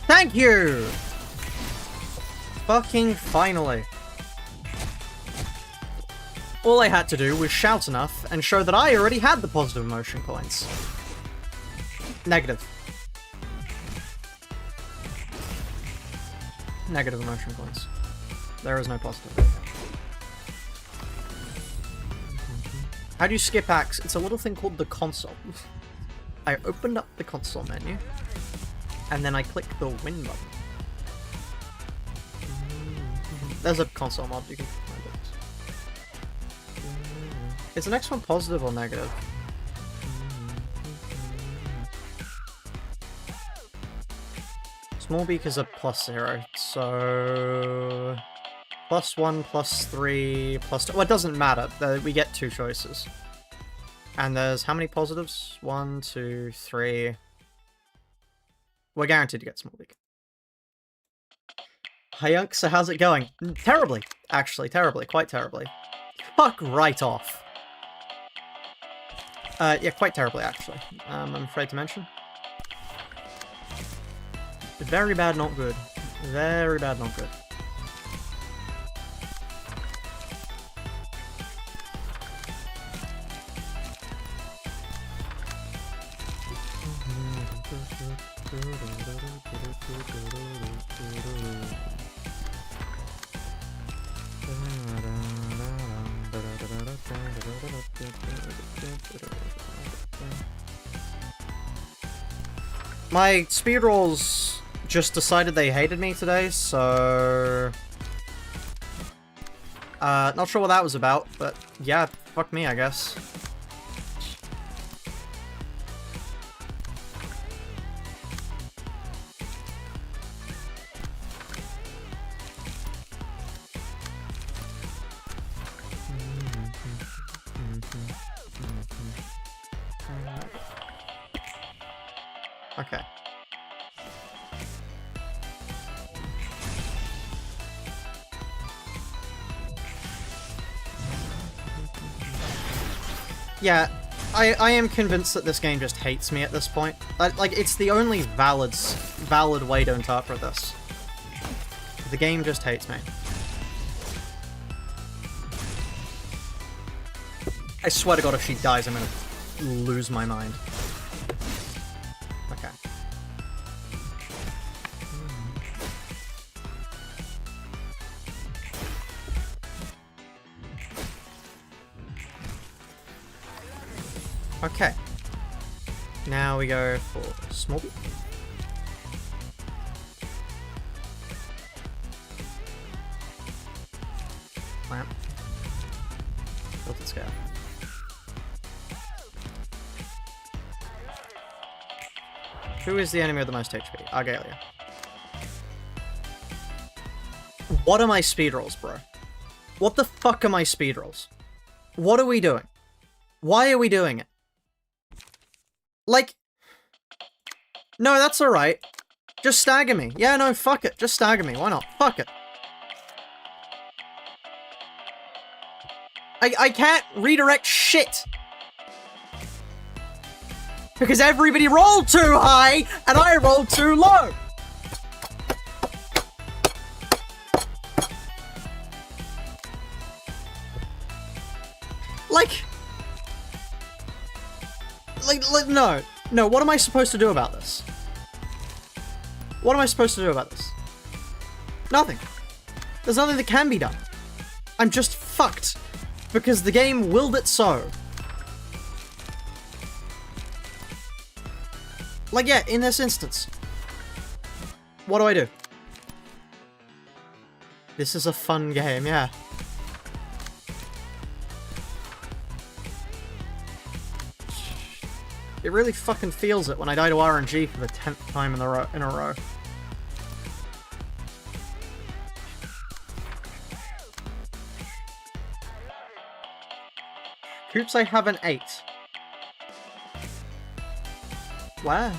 Speaker 1: Thank you! Fucking finally. All I had to do was shout enough and show that I already had the positive emotion coins. Negative. Negative emotion coins. There is no positive. How do you skip acts? It's a little thing called the console. I opened up the console menu, and then I click the win button. There's a console mod, you can find it. Is the next one positive or negative? Small beak is a +0, so... +1, +3, +2... Well, it doesn't matter. We get 2 choices. And there's how many positives? 1, 2, 3... We're guaranteed to get small beak. Hi, Yunk, so how's it going? Terribly, actually. Terribly. Quite terribly. Fuck right off. Yeah, quite terribly, actually. I'm afraid to mention. Very bad, not good. Very bad, not good. My speed rolls just decided they hated me today, so... not sure what that was about, but yeah, fuck me, I guess. Okay. Yeah, I am convinced that this game just hates me at this point. Like, it's the only valid way to interpret this. The game just hates me. I swear to God, if she dies, I'm gonna lose my mind. Okay. Okay. Now we go for small beak. Lamp. Filtered scale. Who is the enemy with the most HP? Argalia. What are my speed rolls, bro? What the fuck are my speed rolls? What are we doing? Why are we doing it? Like... No, that's alright. Just stagger me. Yeah, no, fuck it. Just stagger me. Why not? Fuck it. I can't redirect shit. Because everybody rolled too high, and I rolled too low! Like, no. No, what am I supposed to do about this? What am I supposed to do about this? Nothing. There's nothing that can be done. I'm just fucked. Because the game willed it so. Like, yeah, in this instance. What do I do? This is a fun game, yeah. It really fucking feels it when I die to RNG for the 10th time in a row. Oops, I have an 8. Wow.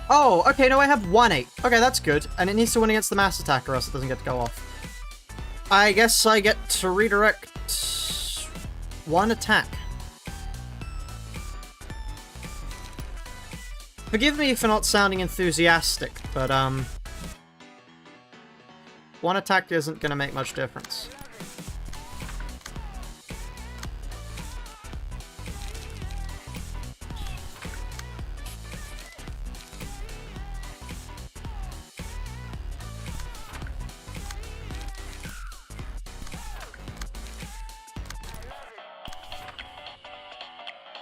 Speaker 1: Oh, okay, no, I have 1-8. Okay, that's good. And it needs to win against the mass attack or else it doesn't get to go off. I guess I get to redirect 1 attack. Forgive me for not sounding enthusiastic, but, 1 attack isn't gonna make much difference.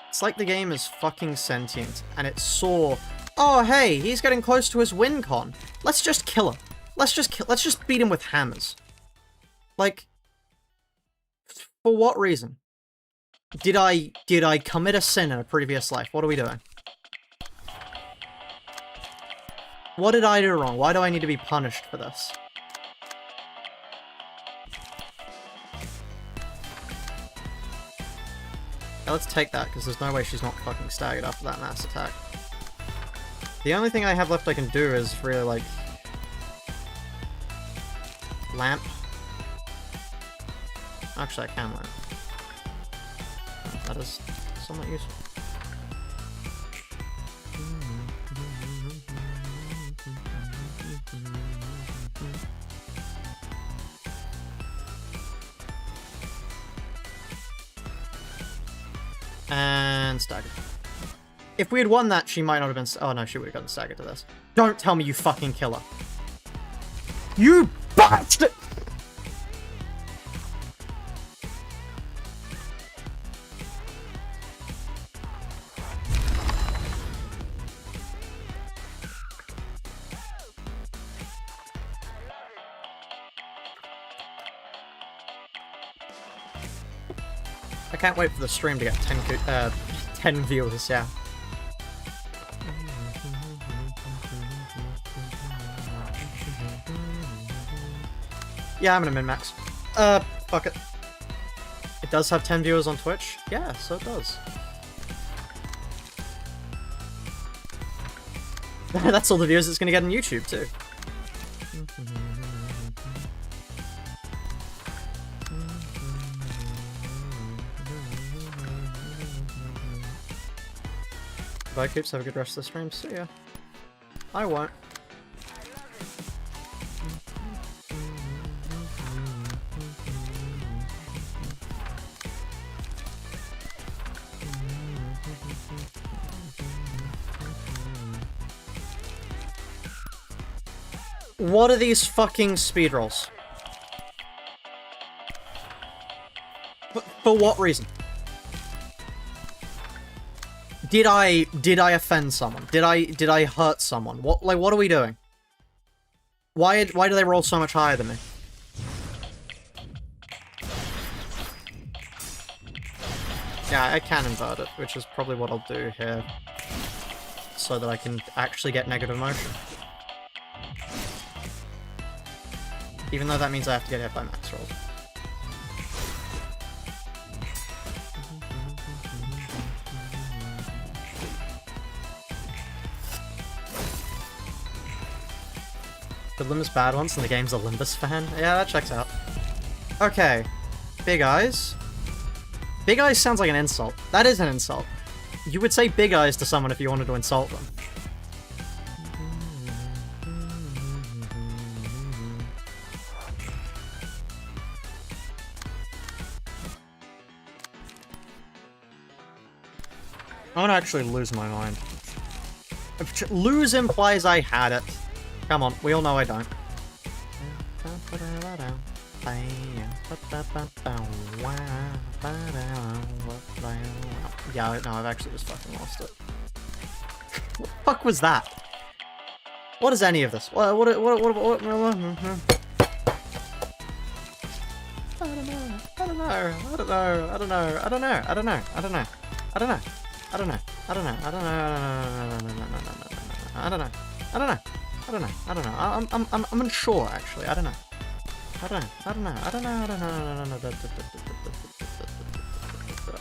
Speaker 1: It's like the game is fucking sentient, and it saw, oh hey, he's getting close to his win con. Let's just kill him. Let's just beat him with hammers. Like, for what reason? Did I commit a sin in a previous life? What are we doing? What did I do wrong? Why do I need to be punished for this? Yeah, let's take that, because there's no way she's not fucking staggered after that mass attack. The only thing I have left I can do is really, like... lamp. Actually, I can lamp. That is somewhat useful. And staggered. If we had won that, she might not have been... Oh no, she would have gotten staggered to this. Don't tell me you fucking kill her. You bastard! I can't wait for the stream to get 10 viewers, yeah. Yeah, I'm gonna min-max. Fuck it. It does have 10 viewers on Twitch? Yeah, so it does. That's all the views it's gonna get on YouTube, too. Bye, Coops. Have a good rest of the stream. See ya. I won't. What are these fucking speed rolls? For what reason? Did I offend someone? Did I hurt someone? What are we doing? Why do they roll so much higher than me? Yeah, I can invert it, which is probably what I'll do here. So that I can actually get negative motion. Even though that means I have to get hit by max rolls. The Limbus bad once and the game's a Limbus fan? Yeah, that checks out. Okay. Big Eyes. Big Eyes sounds like an insult. That is an insult. You would say Big Eyes to someone if you wanted to insult them. I want to actually lose my mind. Lose implies I had it. Come on, we all know I don't. Yeah, no, I've actually just fucking lost it. What the fuck was that? What is any of this? What I don't know. I'm unsure, actually. I don't know.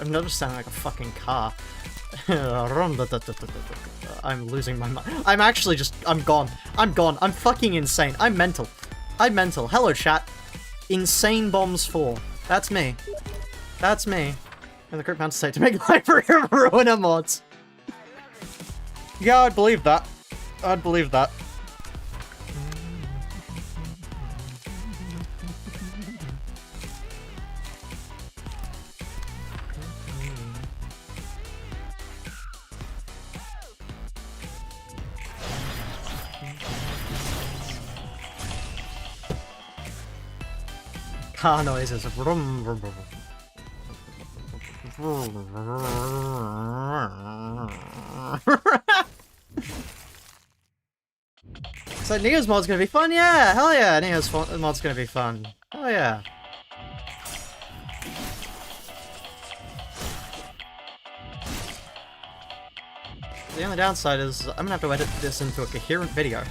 Speaker 1: I'm not just sounding like a fucking car. I'm losing my mind. I'm actually just... I'm gone. I'm gone. I'm fucking insane. I'm mental. I'm mental. Hello, chat. Insane Bombs 4. That's me. That's me. And the group found to say to make library of Ruina mods. Yeah, I'd believe that. I'd believe that. Car noises. Vroom, vroom, vroom. So Neo's mod's gonna be fun? Yeah! Hell yeah! Neo's mod's gonna be fun. Hell yeah. The only downside is I'm gonna have to edit this into a coherent video.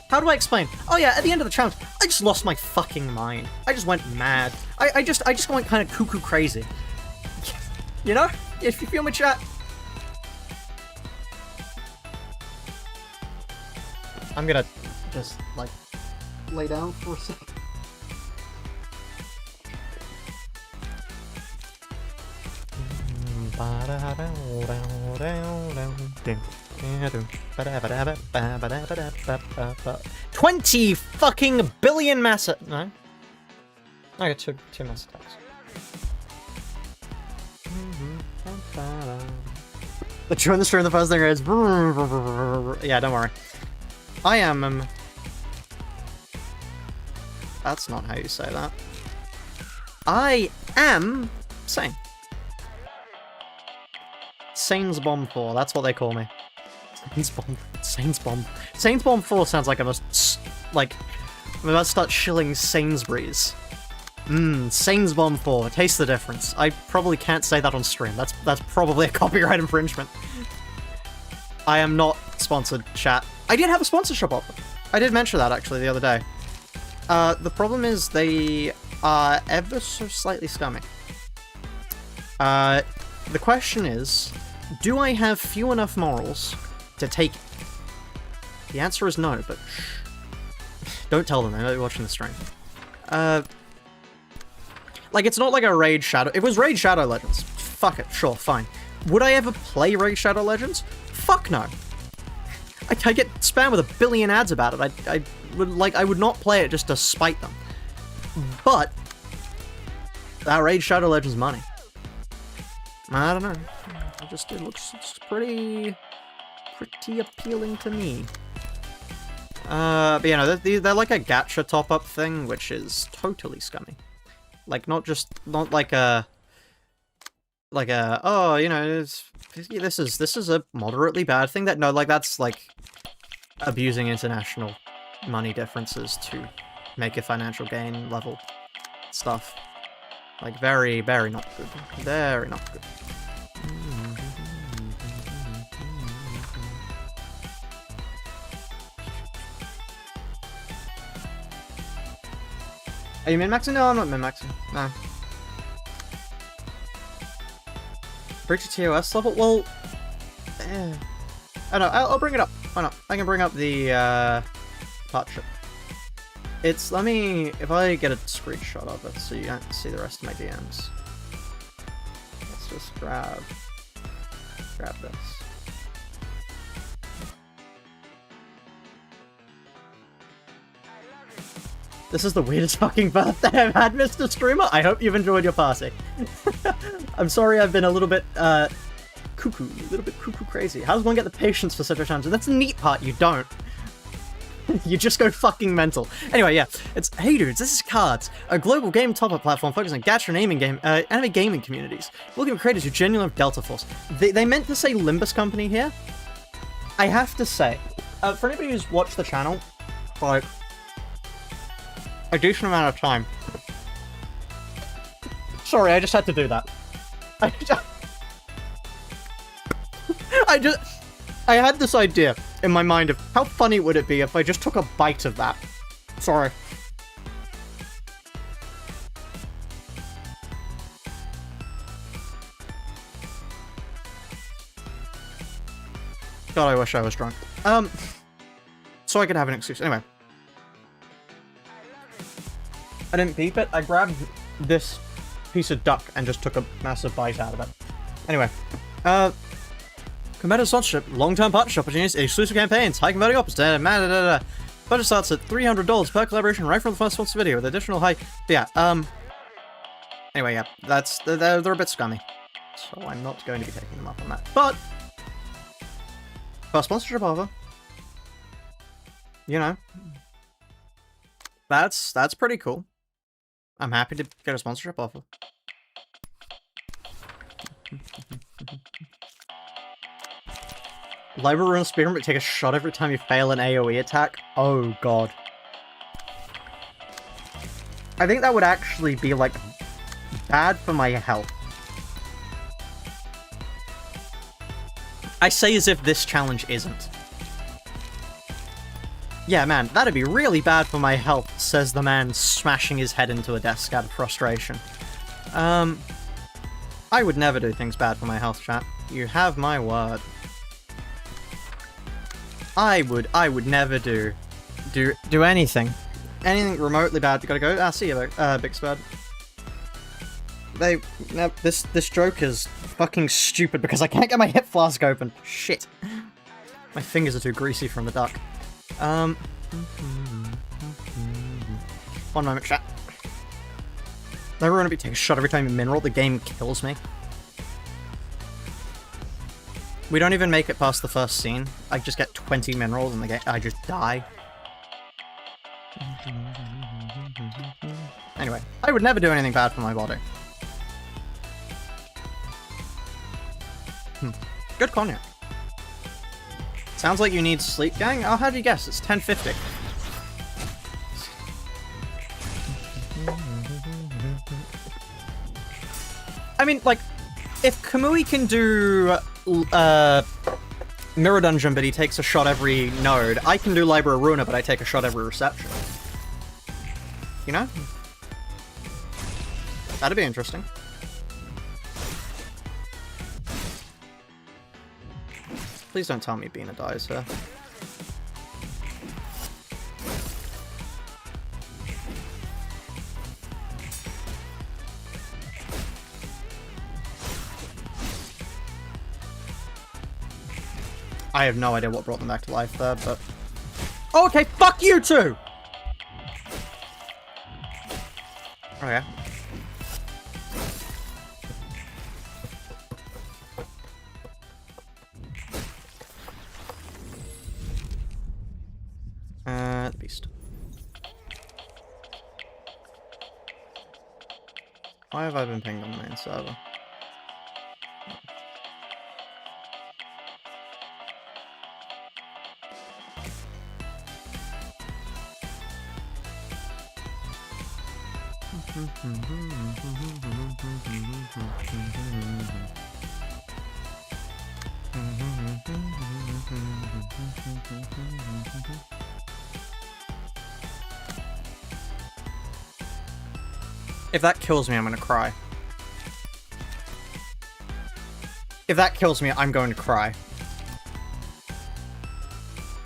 Speaker 1: How do I explain? Oh yeah, at the end of the challenge, I just lost my fucking mind. I just went mad. I just went kind of cuckoo crazy. You know? If you feel me, chat. I'm gonna just, like, lay down for a second. $20 fucking billion mass. No, I got two mass attacks. The during the stream, the first thing is yeah. Don't worry. I am. That's not how you say that. I am sane. Sane's Bomb 4, that's what they call me. Sane's Bomb. Sane's Bomb. Sane's Bomb 4 sounds like I must, like, I'm about to start shilling Sainsbury's. Sane's Bomb 4, taste the difference. I probably can't say that on stream, that's probably a copyright infringement. I am not sponsored, chat. I did have a sponsorship offer. I did mention that, actually, the other day. The problem is they are ever so slightly scummy. The question is, do I have few enough morals to take it? The answer is no, but shh. Don't tell them, they might be watching the stream. Like, it's not like a Raid Shadow... If it was Raid Shadow Legends, fuck it, sure, fine. Would I ever play Raid Shadow Legends? Fuck no. I get spammed with a billion ads about it. I would not play it just to spite them. But that Raid Shadow Legends money. I don't know. It looks pretty appealing to me. But you know, they're like a gacha top-up thing, which is totally scummy. Like, not like a, oh, you know, this is a moderately bad thing. That, no, like, that's like abusing international money differences to make a financial gain level stuff. Like, very, very not good. Very not good. Are you min-maxing? No, I'm not min-maxing. No. Breach a TOS level? Well... I don't know, I'll bring it up. Why not? I can bring up the, partnership. It's, let me... If I get a screenshot of it so you don't see the rest of my DMs. Let's just grab this. This is the weirdest fucking birthday I've had, Mr. Streamer. I hope you've enjoyed your party. I'm sorry I've been a little bit, cuckoo crazy. How does one get the patience for such a challenge? That's the neat part, you don't. You just go fucking mental. Anyway, yeah, it's, hey dudes, this is Cards, a global game top-up platform focusing on gacha and anime gaming communities. Looking for creators who genuinely have Delta Force. They meant to say Limbus Company here. I have to say, for anybody who's watched the channel, like, a decent amount of time. Sorry, I just had to do that. I had this idea in my mind of how funny would it be if I just took a bite of that. Sorry. God, I wish I was drunk. So I could have an excuse. Anyway. I didn't beep it. I grabbed this piece of duck and just took a massive bite out of it. Anyway. Competitive sponsorship, long-term partnership opportunities, exclusive campaigns, high converting offers, budget starts at $300 per collaboration right from the first sponsor video with additional high... Yeah, anyway, yeah, they're a bit scummy. So I'm not going to be taking them up on that. But, for a sponsorship offer, you know, that's pretty cool. I'm happy to get a sponsorship offer. Library Ruina speedrun, but take a shot every time you fail an AoE attack? Oh god. I think that would actually be, like, bad for my health. I say as if this challenge isn't. Yeah, man, that'd be really bad for my health, says the man smashing his head into a desk out of frustration. I would never do things bad for my health, chat. You have my word. I would never do anything remotely bad. You gotta go. Ah, see you, Big Spud. This joke is fucking stupid because I can't get my hip flask open. Shit. My fingers are too greasy from the duck. One moment, chat. Never want to be taking a shot every time you mineral. The game kills me. We don't even make it past the first scene. I just get 20 minerals and I just die. Anyway, I would never do anything bad for my body. Good cognac. Sounds like you need sleep, gang? Oh, how do you guess? It's 10:50. I mean, like, if Kamui can do Mirror Dungeon, but he takes a shot every node, I can do Library Ruina, but I take a shot every reception. You know? That'd be interesting. Please don't tell me Bina dies here. I have no idea what brought them back to life there, but... Oh, okay, fuck you two! Okay. The beast. Why have I been pinged on the main server? If that kills me, I'm gonna cry. If that kills me, I'm going to cry.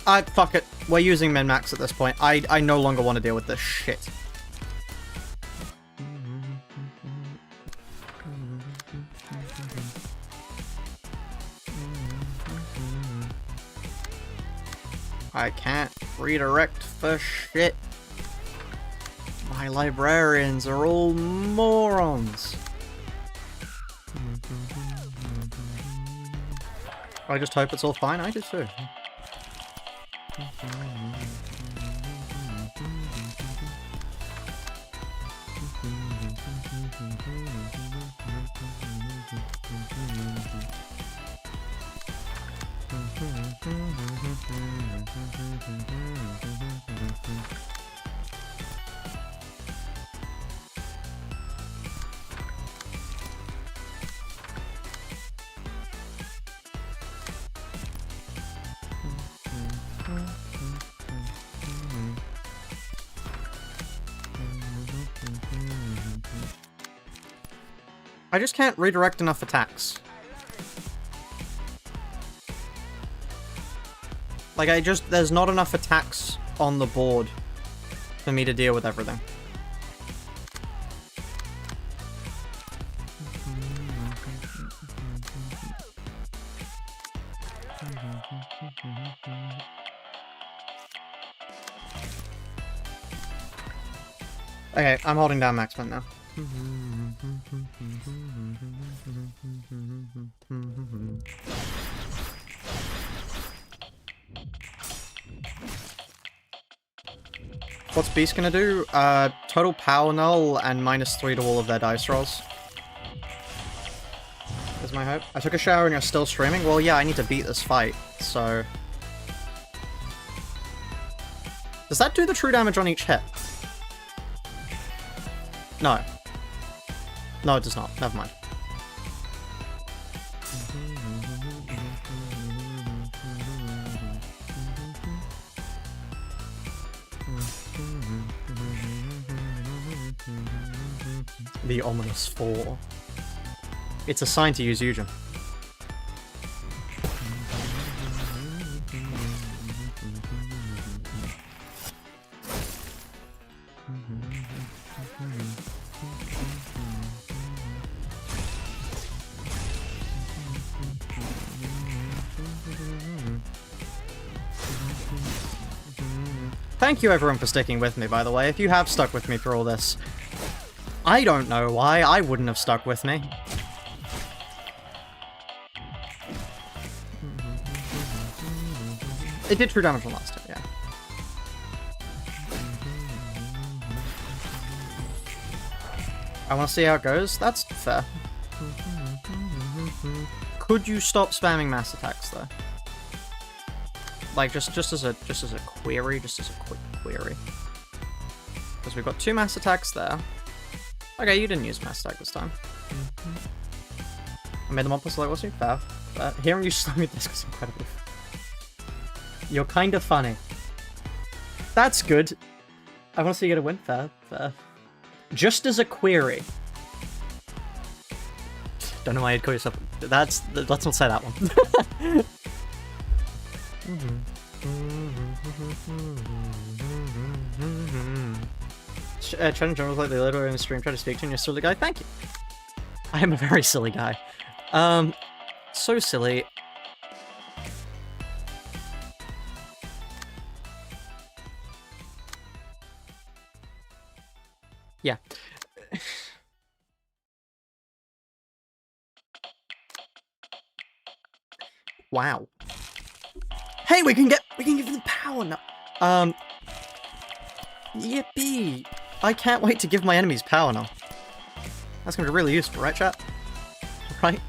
Speaker 1: Fuck it. We're using min-max at this point. I no longer want to deal with this shit. I can't redirect for shit. My librarians are all morons. I just hope it's all fine. I do too. I just can't redirect enough attacks. Like, there's not enough attacks on the board for me to deal with everything. Okay, I'm holding down Maxman now. What's Beast gonna do? Total power null and -3 to all of their dice rolls. Is my hope. I took a shower and you're still streaming? Well, yeah, I need to beat this fight, so... Does that do the true damage on each hit? No. No, it does not. Never mind. The ominous 4. It's a sign to use Eugen. Thank you everyone for sticking with me, by the way. If you have stuck with me through all this, I don't know why I wouldn't have stuck with me. It did true damage on last time, yeah. I want to see how it goes. That's fair. Could you stop spamming mass attacks though? Like just as a query, just as a quick query. Because we've got 2 mass attacks there. Okay, you didn't use mass attack this time. I made them up so wasn't fair. But hearing you slow me this is incredibly fun. You're kind of funny. That's good. I want to see you get a win. Fair. Just as a query. Don't know why you'd call yourself. Let's not say that one. Challenge was like the later in the stream try to speak to you, and you're a silly guy. Thank you. I am a very silly guy. So silly. Yeah. Wow. Hey, we can give them the power now. Yippee! I can't wait to give my enemies power now. That's gonna be really useful, right, chat? Right?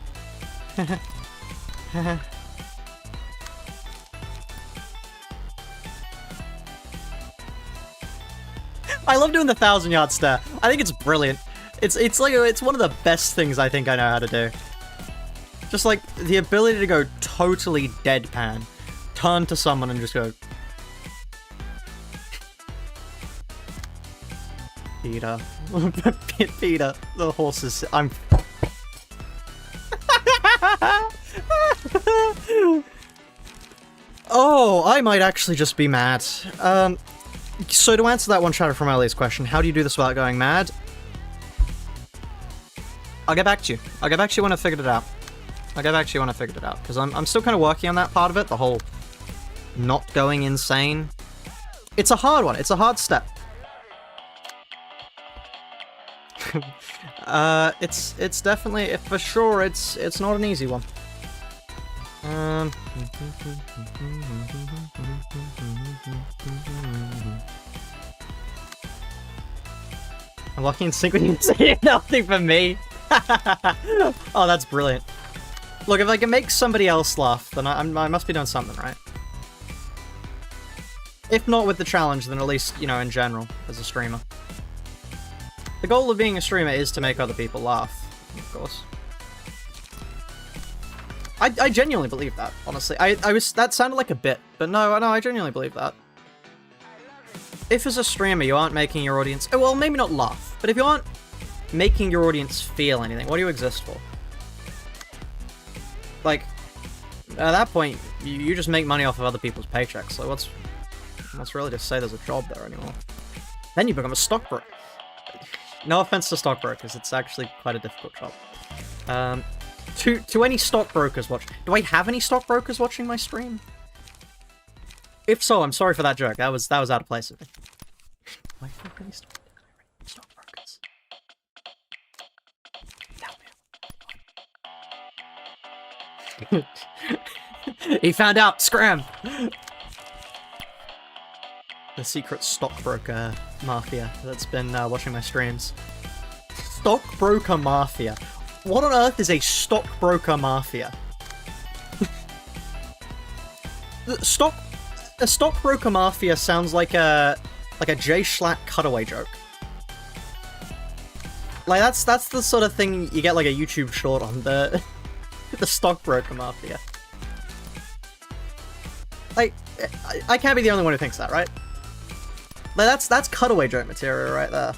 Speaker 1: I love doing the 1,000-yard stare. I think it's brilliant. It's one of the best things I think I know how to do. Just like the ability to go totally deadpan, turn to someone and just go. Peter. Peter, the horses. I'm. Oh, I might actually just be mad. So to answer that one chatter from Ellie's question, how do you do this without going mad? I'll get back to you. I'll get back to you when I've figured it out. Because I'm still kind of working on that part of it, the whole not going insane. It's a hard one. It's a hard step. It's definitely, for sure, it's not an easy one. I'm lucky in synchronicity. Nothing for me. Oh, that's brilliant. Look, if I can make somebody else laugh, then I must be doing something right. If not with the challenge, then at least, you know, in general, as a streamer. The goal of being a streamer is to make other people laugh, of course. I genuinely believe that, honestly. That sounded like a bit, but no, I genuinely believe that. If as a streamer you aren't making your audience, oh, well, maybe not laugh, but if you aren't making your audience feel anything, what do you exist for? Like, at that point, You just make money off of other people's paychecks, so what's really to say there's a job there anymore? Then you become a stockbroker. No offense to stockbrokers, it's actually quite a difficult job. To any stockbrokers do I have any stockbrokers watching my stream? If so, I'm sorry for that joke. That was out of place of me. Do I have any stockbrokers? He found out! Scram! The secret stockbroker mafia that's been watching my streams. Stockbroker mafia. What on earth is a stockbroker mafia? A stockbroker mafia sounds like a Jay Schlatt cutaway joke. Like that's the sort of thing you get like a YouTube short on, the stockbroker mafia. Like I can't be the only one who thinks that, right? Like that's cutaway joke material right there.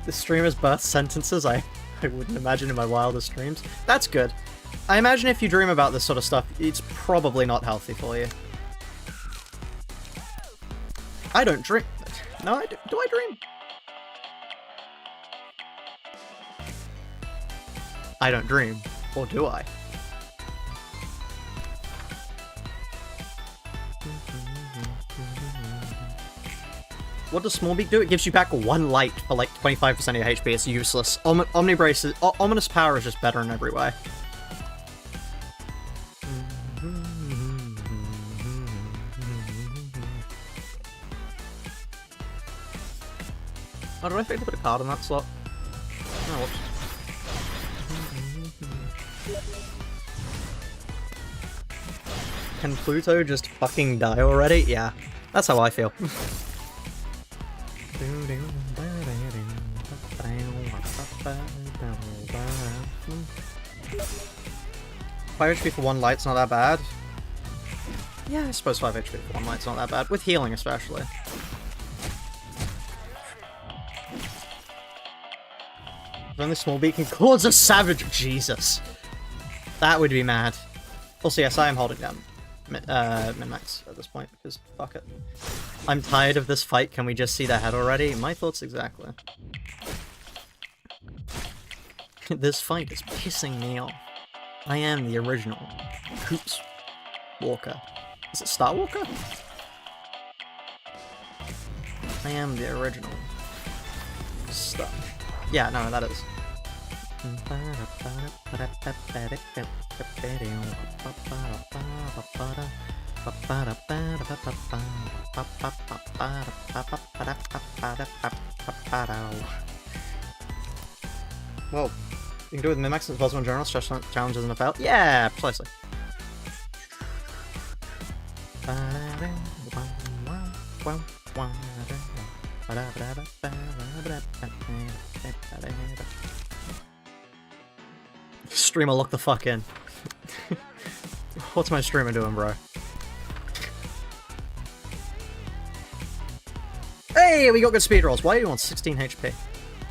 Speaker 1: The streamer's birth sentences I wouldn't imagine in my wildest dreams. That's good. I imagine if you dream about this sort of stuff, it's probably not healthy for you. I don't dream. No, do I dream? I don't dream. Or do I? What does Small Beak do? It gives you back one light for like 25% of your HP. It's useless. Omnibrace is... Ominous Power is just better in every way. Oh, did I forget to put a card in that slot? Oh, whoops. Can Pluto just fucking die already? Yeah, that's how I feel. 5 HP for 1 light's not that bad. Yeah, I suppose 5 HP for 1 light's not that bad. With healing, especially. Only Small Beak can cause a savage. Jesus. That would be mad. Also, yes, I am holding down min-max at this point, because fuck it. I'm tired of this fight. Can we just see their head already? My thoughts exactly. This fight is pissing me off. I am the original Hoops Walker. Is it Star Walker? I am the original Star. Yeah, no, that is. Well, you can do it with min-max as well as in general, stretch challenges and about. Yeah, precisely. Streamer, look the fuck in. What's my streamer doing, bro? Hey, we got good speed rolls. Why are you on 16 HP?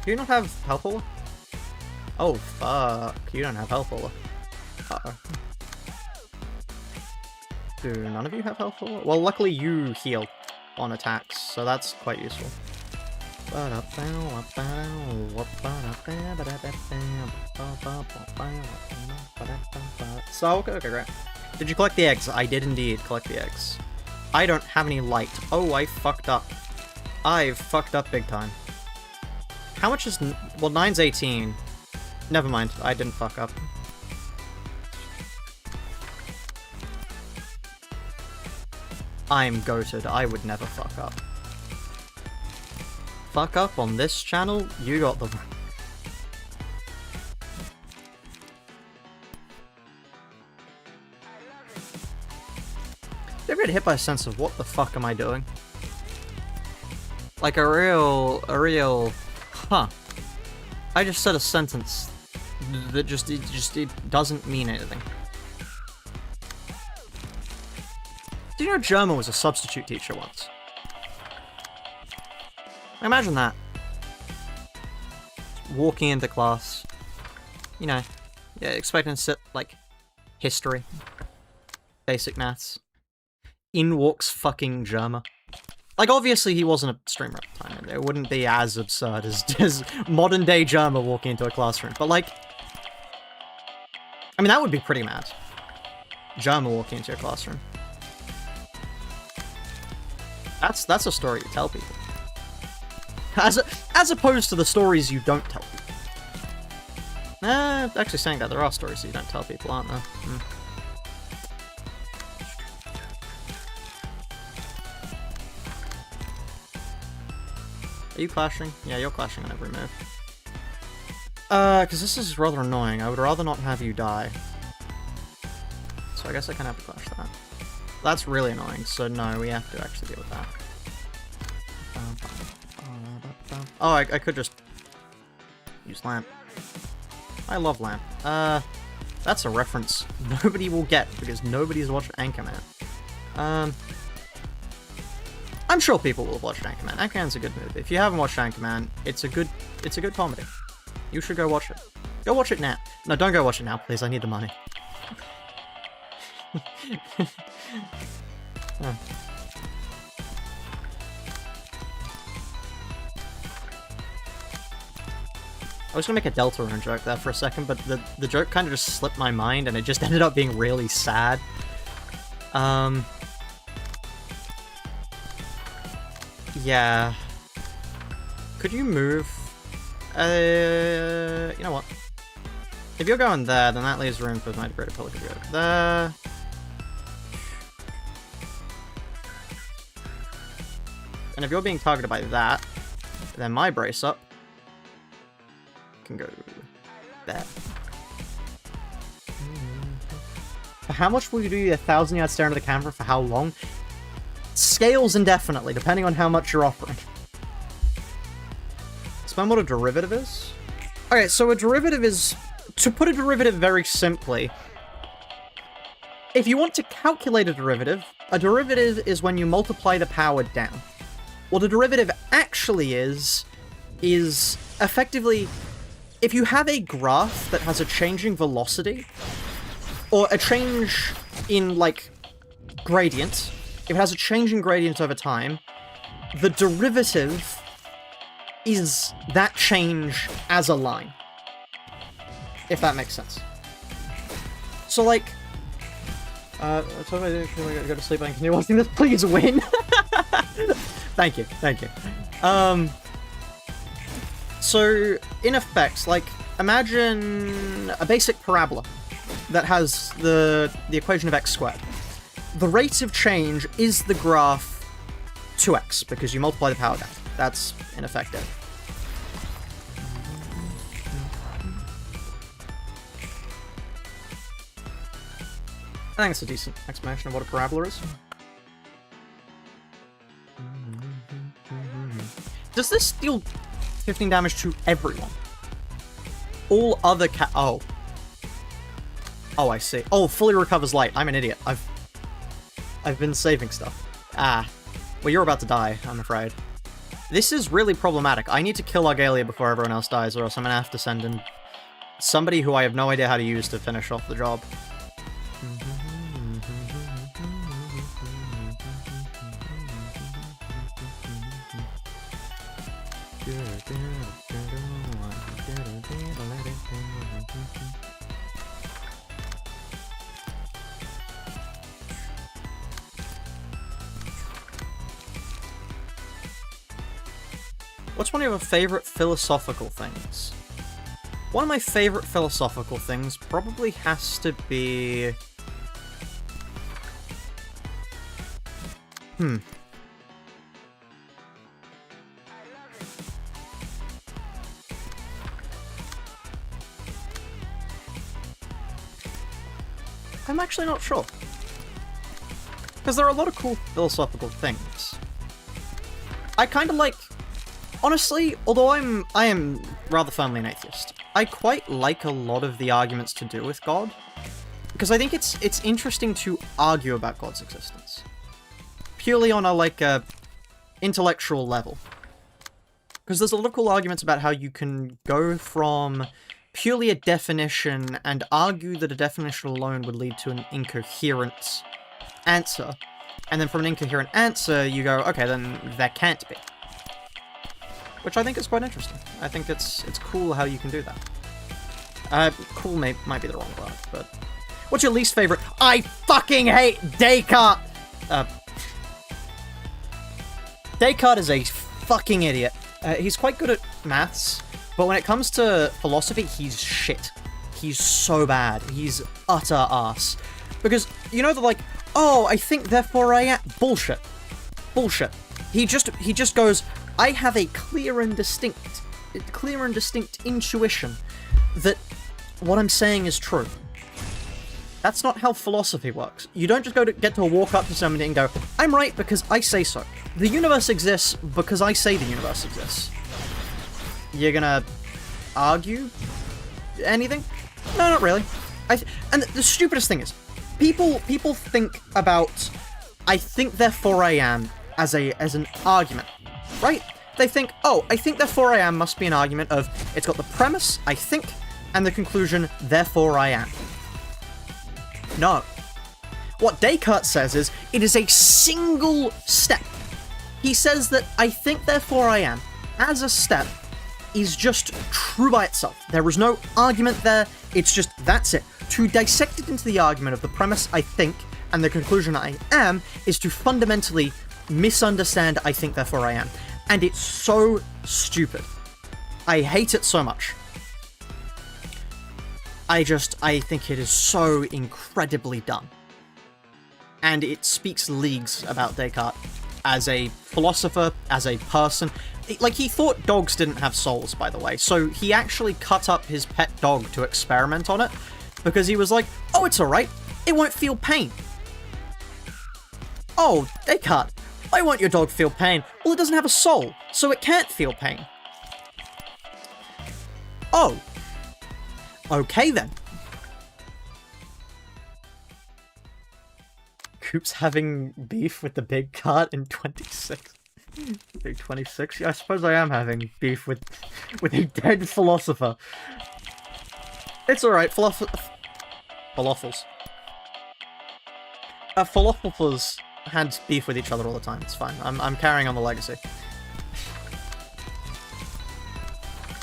Speaker 1: Do you not have health pool? Oh, fuck. You don't have health pool. Uh-oh. Do none of you have health pool? Well, luckily you heal on attacks, so that's quite useful. So, okay, great. Did you collect the eggs? I did indeed collect the eggs. I don't have any light. Oh, I fucked up. I've fucked up big time. How much is... Well, 9's 18. Never mind, I didn't fuck up. I'm goated, I would never fuck up. Fuck up on this channel? You got the... You ever get hit by a sense of what the fuck am I doing? Like a real... Huh. I just said a sentence that just it doesn't mean anything. Did you know German was a substitute teacher once? Imagine that. Walking into class. You know, yeah, expecting to sit, like, history. Basic maths. In walks fucking Germa. Like, obviously he wasn't a streamer at the time, and it wouldn't be as absurd as modern-day Germa walking into a classroom. But, like... I mean, that would be pretty mad. Germa walking into a classroom. That's a story you tell people. As opposed to the stories you don't tell people. Actually saying that, there are stories that you don't tell people, aren't there? Are you clashing? Yeah, you're clashing on every move. Because this is rather annoying. I would rather not have you die. So I guess I can have to clash that. That's really annoying, so no, we have to actually deal with that. Oh, I could just use Lamp. I love Lamp. That's a reference nobody will get, because nobody's watched Anchorman. I'm sure people will have watched Anchorman. Anchorman's a good movie. If you haven't watched Anchorman, it's a good comedy. You should go watch it. Go watch it now. No, don't go watch it now, please. I need the money. Oh. I was gonna make a Deltarune joke there for a second, but the joke kind of just slipped my mind, and it just ended up being really sad. Yeah. Could you move? You know what? If you're going there, then that leaves room for my Greater Pillar to go there. And if you're being targeted by that, then my brace up can go there. For how much will you do a 1,000 yard stare into the camera? For how long? Scales indefinitely, depending on how much you're offering. Explain what a derivative is? Okay, so a derivative is... To put a derivative very simply, if you want to calculate a derivative is when you multiply the power down. What a derivative actually is effectively, if you have a graph that has a changing velocity, or a change in, like, gradient, if it has a change in gradient over time, the derivative is that change as a line. If that makes sense. So, like... I go to sleep and continue watching this. Please win! Thank you, thank you. So, in effect, like, imagine a basic parabola that has the equation of x squared. The rate of change is the graph 2x, because you multiply the power down. That's, in effect, it. I think it's a decent explanation of what a parabola is. Does this deal 15 damage to everyone? All other Oh. Oh, I see. Oh, fully recovers light. I'm an idiot. I've been saving stuff. Ah. Well, you're about to die, I'm afraid. This is really problematic. I need to kill Argalia before everyone else dies, or else I'm gonna have to send in somebody who I have no idea how to use to finish off the job. What's one of your favorite philosophical things? One of my favorite philosophical things probably has to be... I'm actually not sure. Because there are a lot of cool philosophical things. I kind of like... Honestly, although I am rather firmly an atheist, I quite like a lot of the arguments to do with God. Because I think it's interesting to argue about God's existence. Purely on a, like, intellectual level. Because there's a lot of cool arguments about how you can go from purely a definition and argue that a definition alone would lead to an incoherent answer. And then from an incoherent answer, you go, okay, then there can't be. Which I think is quite interesting. I think it's cool how you can do that. Cool might be the wrong word, but... What's your least favorite? I fucking hate Descartes! Descartes is a fucking idiot. He's quite good at maths, but when it comes to philosophy, he's shit. He's so bad. He's utter ass. Because, you know, the like, oh, I think therefore I am. Bullshit. Bullshit. He just goes, I have a clear and distinct intuition that what I'm saying is true. That's not how philosophy works. You don't just get to walk up to somebody and go, I'm right because I say so. The universe exists because I say the universe exists. You're gonna argue anything? No, not really. And the stupidest thing is, people think about I think therefore I am as an argument, right? They think, oh, I think therefore I am must be an argument of it's got the premise, I think, and the conclusion, therefore I am. No. What Descartes says is, it is a single step. He says that I think therefore I am, as a step, is just true by itself. There is no argument there, it's just, that's it. To dissect it into the argument of the premise, I think, and the conclusion, I am, is to fundamentally misunderstand I think therefore I am. And it's so stupid. I hate it so much. I think it is so incredibly dumb. And it speaks leagues about Descartes as a philosopher, as a person. Like, he thought dogs didn't have souls, by the way, so he actually cut up his pet dog to experiment on it, because he was like, oh, it's alright, it won't feel pain. Oh, Descartes, why won't your dog feel pain? Well, it doesn't have a soul, so it can't feel pain. Oh. Okay, then. Coop's having beef with the big cart in 26. Big 26? Yeah, I suppose I am having beef with a dead philosopher. It's alright, falafels. Philosophers had beef with each other all the time, it's fine. I'm carrying on the legacy.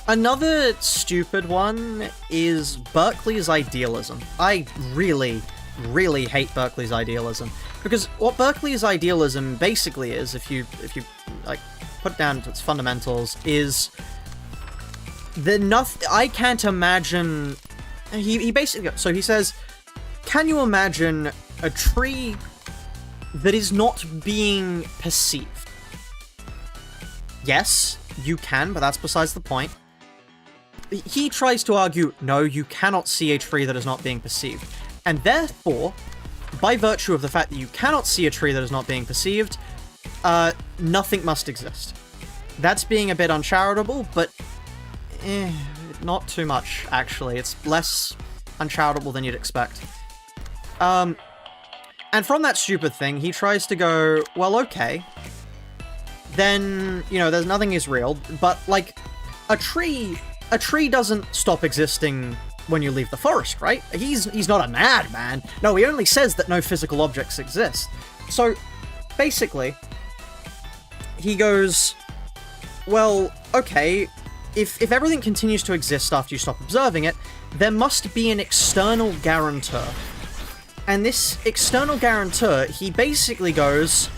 Speaker 1: Another stupid one is Berkeley's idealism. I really, really hate Berkeley's idealism. Because what Berkeley's idealism basically is, if you like put it down to its fundamentals, is I can't imagine. He basically, so he says, can you imagine a tree that is not being perceived? Yes, you can, but that's besides the point. He tries to argue, no, you cannot see a tree that is not being perceived. And therefore, by virtue of the fact that you cannot see a tree that is not being perceived, nothing must exist. That's being a bit uncharitable, but not too much, actually. It's less uncharitable than you'd expect. And from that stupid thing, he tries to go, well, okay, then, you know, there's nothing is real, but, like, a tree doesn't stop existing when you leave the forest, right? He's not a madman. No, he only says that no physical objects exist. So, basically, he goes, well, okay, if everything continues to exist after you stop observing it, there must be an external guarantor. And this external guarantor, he basically goes,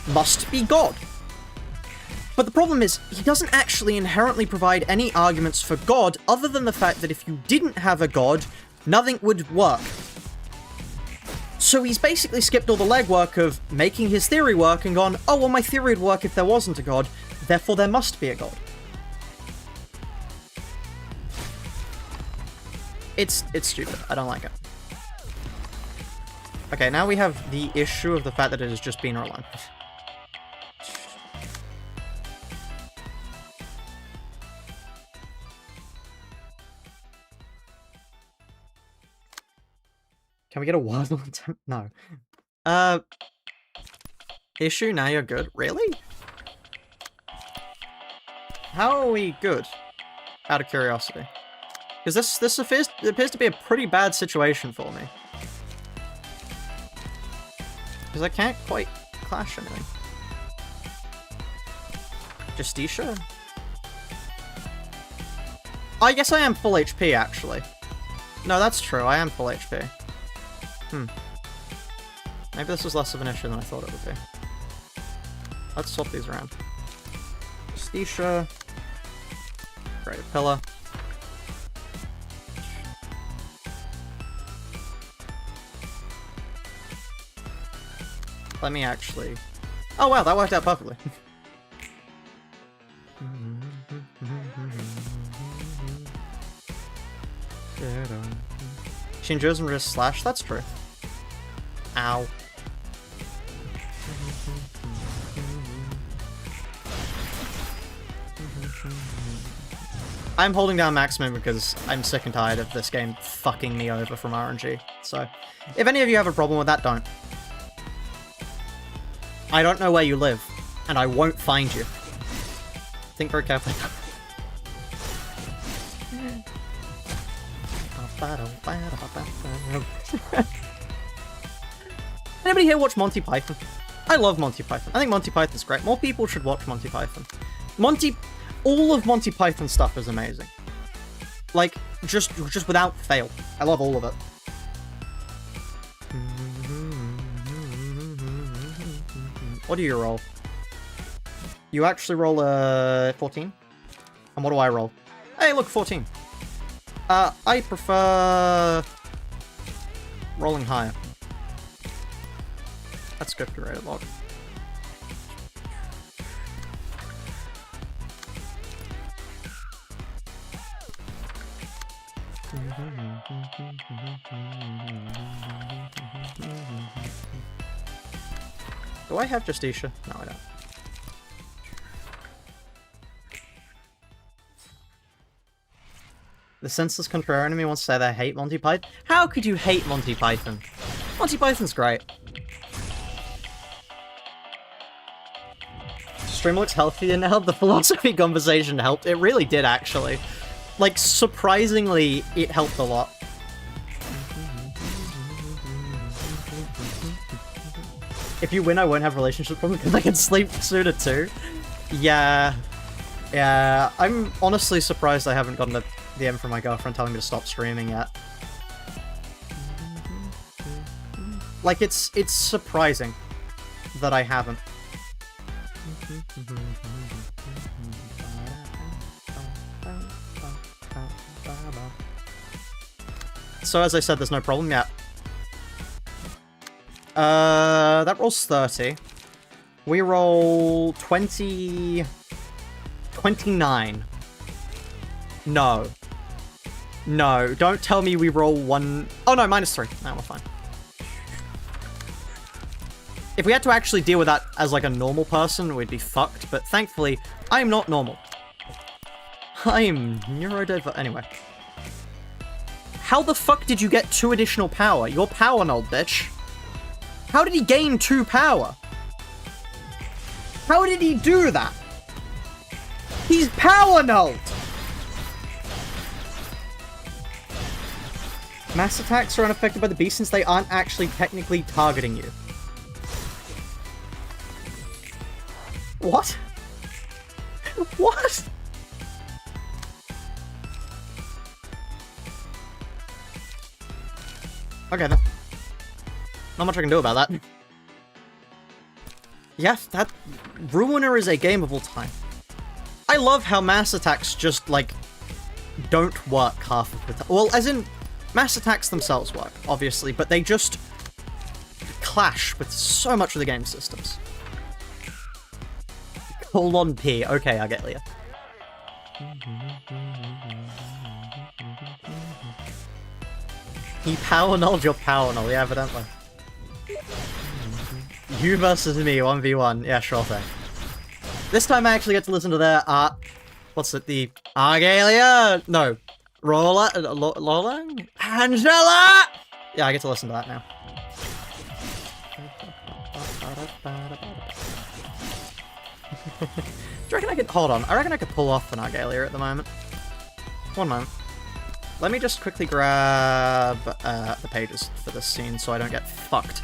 Speaker 1: must be God. But the problem is, he doesn't actually inherently provide any arguments for God, other than the fact that if you didn't have a God, nothing would work. So he's basically skipped all the legwork of making his theory work and gone, oh, well, my theory would work if there wasn't a God, therefore there must be a God. It's stupid. I don't like it. Okay, now we have the issue of the fact that it has just been our line. Can we get a Waddle attempt? No. Issue, now you're good. Really? How are we good? Out of curiosity. Because this appears to be a pretty bad situation for me. Because I can't quite clash anything. Justicia? I guess I am full HP, actually. No, that's true. I am full HP. Maybe this was less of an issue than I thought it would be. Let's swap these around. Justicia. Greater Pillar. Let me actually... Oh wow, that worked out perfectly. Shinjo's and wrist slash, that's true. Ow. I'm holding down maximum because I'm sick and tired of this game fucking me over from RNG. So, if any of you have a problem with that, don't. I don't know where you live, and I won't find you. Think very carefully. Anybody here watch Monty Python? I love Monty Python. I think Monty Python's great. More people should watch Monty Python. All of Monty Python stuff is amazing. Like, just without fail. I love all of it. What do you roll? You actually roll a 14? And what do I roll? Hey, look, 14. I prefer rolling higher. Let's go through rated log. Do I have Justicia? No, I don't. The senseless contrarian enemy wants to say they hate Monty Python. How could you hate Monty Python? Monty Python's great. Stream looks healthier now. The philosophy conversation helped. It really did, actually. Like, surprisingly, it helped a lot. If you win, I won't have relationship problems because I can sleep sooner too. Yeah. Yeah. I'm honestly surprised I haven't gotten a DM from my girlfriend telling me to stop streaming yet. Like, it's surprising that I haven't. So as I said, there's no problem yet. That rolls 30. We roll 20... 29. No. No, don't tell me we roll one... Oh no, -3. No, we're fine. If we had to actually deal with that as like a normal person, we'd be fucked, but thankfully, I'm not normal. I'm neurodivergent. Anyway. How the fuck did you get 2 additional power? You're power null, bitch. How did he gain 2 power? How did he do that? He's power nulled! Mass attacks are unaffected by the beast since they aren't actually technically targeting you. What? What? Okay then. Not much I can do about that. Yes, that... Ruina is a gameable time. I love how mass attacks just, like, don't work half of the time. Well, as in, mass attacks themselves work, obviously, but they just clash with so much of the game systems. Colon P. Okay, I get you. He power nulled your power null, yeah, evidently. You versus me, 1v1. Yeah, sure thing. This time I actually get to listen to their, what's it, the Argalia? No. Lola? Angela! Yeah, I get to listen to that now. Do you reckon I could... Hold on. I reckon I could pull off an Argalia at the moment. One moment. Let me just quickly grab the pages for this scene so I don't get fucked.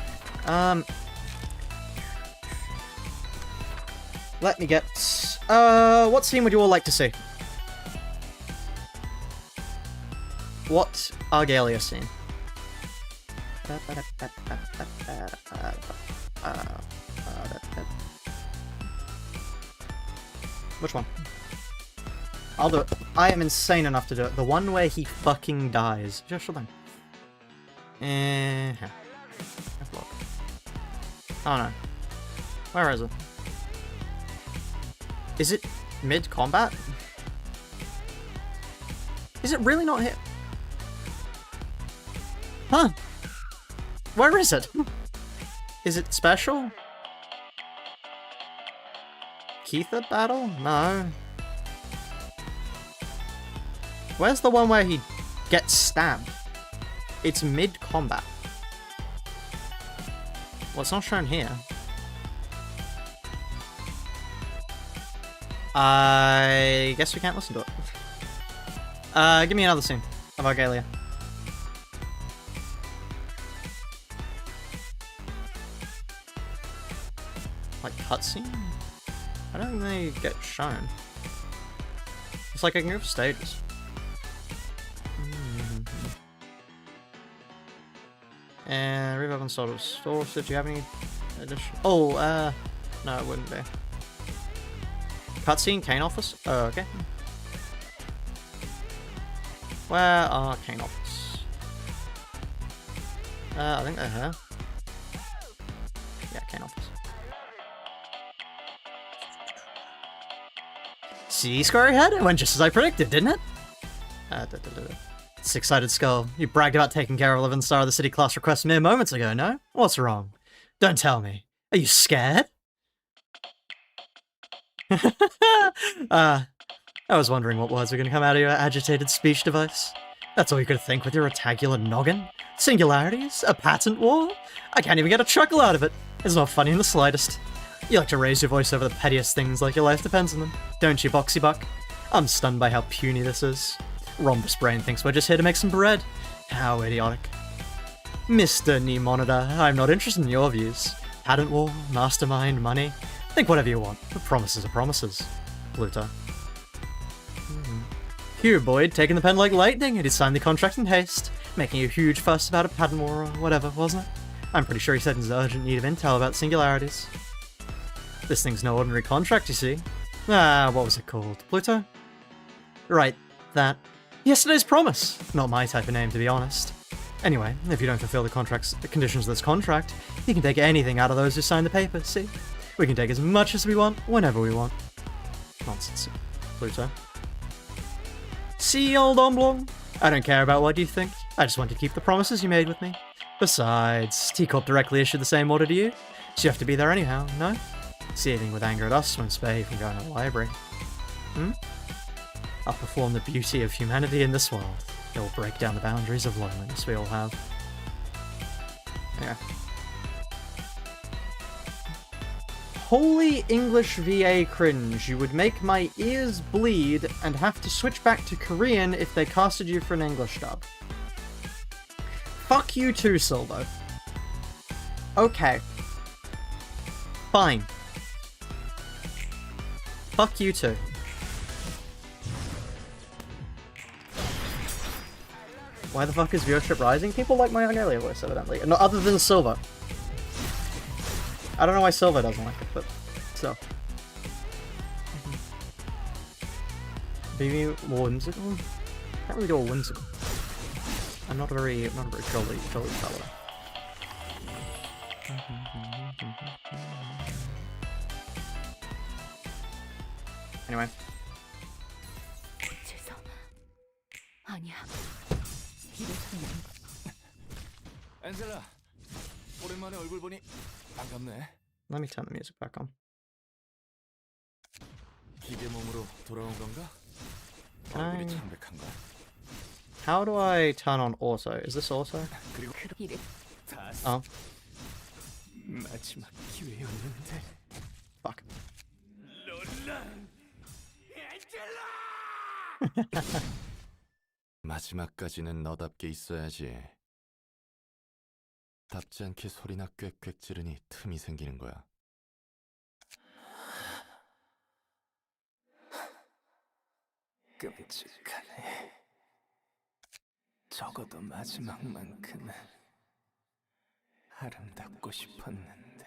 Speaker 1: Let me get... what scene would you all like to see? What Argalia scene? Which one? I'll do it. I am insane enough to do it. The one where he fucking dies. Just sure thing. Let's look. Oh no. Where is it? Is it mid-combat? Is it really not here? Huh? Where is it? Is it special? Keitha battle? No. Where's the one where he gets stabbed? It's mid-combat. Well, it's not shown here. I guess we can't listen to it. Give me another scene of Argalia. Like cutscene? I don't think they get shown. It's like I can go for stages. And revive on sort of store. So do you have any additional? Oh, no, it wouldn't be. Cutscene, Kane office. Oh, okay. Where are Kane office? I think they're here. Yeah, Kane office. See, Squarehead? It went just as I predicted, didn't it? Six-sided skull. You bragged about taking care of 11 Star of the City class request mere moments ago, no? What's wrong? Don't tell me. Are you scared? I was wondering what words were going to come out of your agitated speech device. That's all you could think with your retagular noggin? Singularities? A patent war? I can't even get a chuckle out of it. It's not funny in the slightest. You like to raise your voice over the pettiest things like your life depends on them, don't you, Boxy Buck? I'm stunned by how puny this is. Rhombus Brain thinks we're just here to make some bread. How idiotic. Mr. Knee Monitor, I'm not interested in your views. Patent war, mastermind, money. Think whatever you want, but promises are promises. Pluto. Hugh Boyd taking the pen like lightning, and he signed the contract in haste, making a huge fuss about a patent war or whatever, wasn't it? I'm pretty sure he said he's in urgent need of intel about singularities. This thing's no ordinary contract, you see. What was it called? Pluto? Right, that. Yesterday's promise. Not my type of name, to be honest. Anyway, if you don't fulfill the conditions of this contract, you can take anything out of those who signed the paper, see? We can take as much as we want, whenever we want. Nonsense, Pluto. See, old Omblong? I don't care about what you think. I just want to keep the promises you made with me. Besides, T-Corp directly issued the same order to you, so you have to be there anyhow, no? Seething with anger at us won't spare you from going to the library. I'll perform the beauty of humanity in this world. It will break down the boundaries of loneliness we all have. Yeah. Holy English VA cringe. You would make my ears bleed and have to switch back to Korean if they casted you for an English dub. Fuck you too, Silvo. Okay. Fine. Fuck you too. Why the fuck is viewership rising? People like my Argalia voice, evidently. No, other than Silva. I don't know why Silva doesn't like it, but still. Maybe more whimsical? Can't really do a whimsical. I'm not a very jolly fellow. Anyway.
Speaker 3: 아니야.
Speaker 5: 엔젤라, 오랜만에 얼굴 보니 반갑네.
Speaker 1: Let me turn the music back on.
Speaker 5: 기계 몸으로 돌아온 건가?
Speaker 1: Can I...
Speaker 5: 얼굴이 창백한가?
Speaker 1: How do I turn on auto? Is this auto?
Speaker 5: 그리고 다
Speaker 1: Oh.
Speaker 5: 마지막 기회였는데.
Speaker 1: Fuck.
Speaker 5: 마지막까지는 너답게 있어야지. 답지 않게 소리나 꽥꽥 지르니 틈이 생기는 거야. 끔찍하네. 적어도 마지막만큼은 아름답고 싶었는데.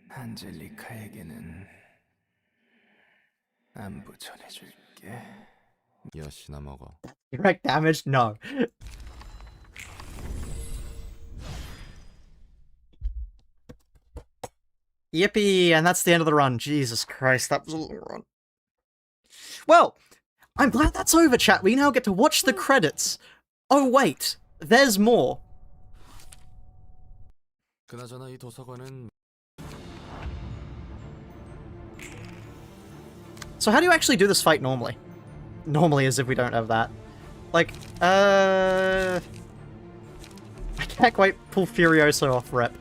Speaker 5: 안젤리카에게는 안부 전해줄게. 여시나 먹어.
Speaker 1: Direct damage? No. Yippee, and that's the end of the run. Jesus Christ, that was a long run. Well, I'm glad that's over, chat. We now get to watch the credits. Oh wait, there's more.
Speaker 5: 그나저나 이 도서관은
Speaker 1: So how do you actually do this fight normally? Normally, as if we don't have that. Like, I can't quite pull Furioso off rep.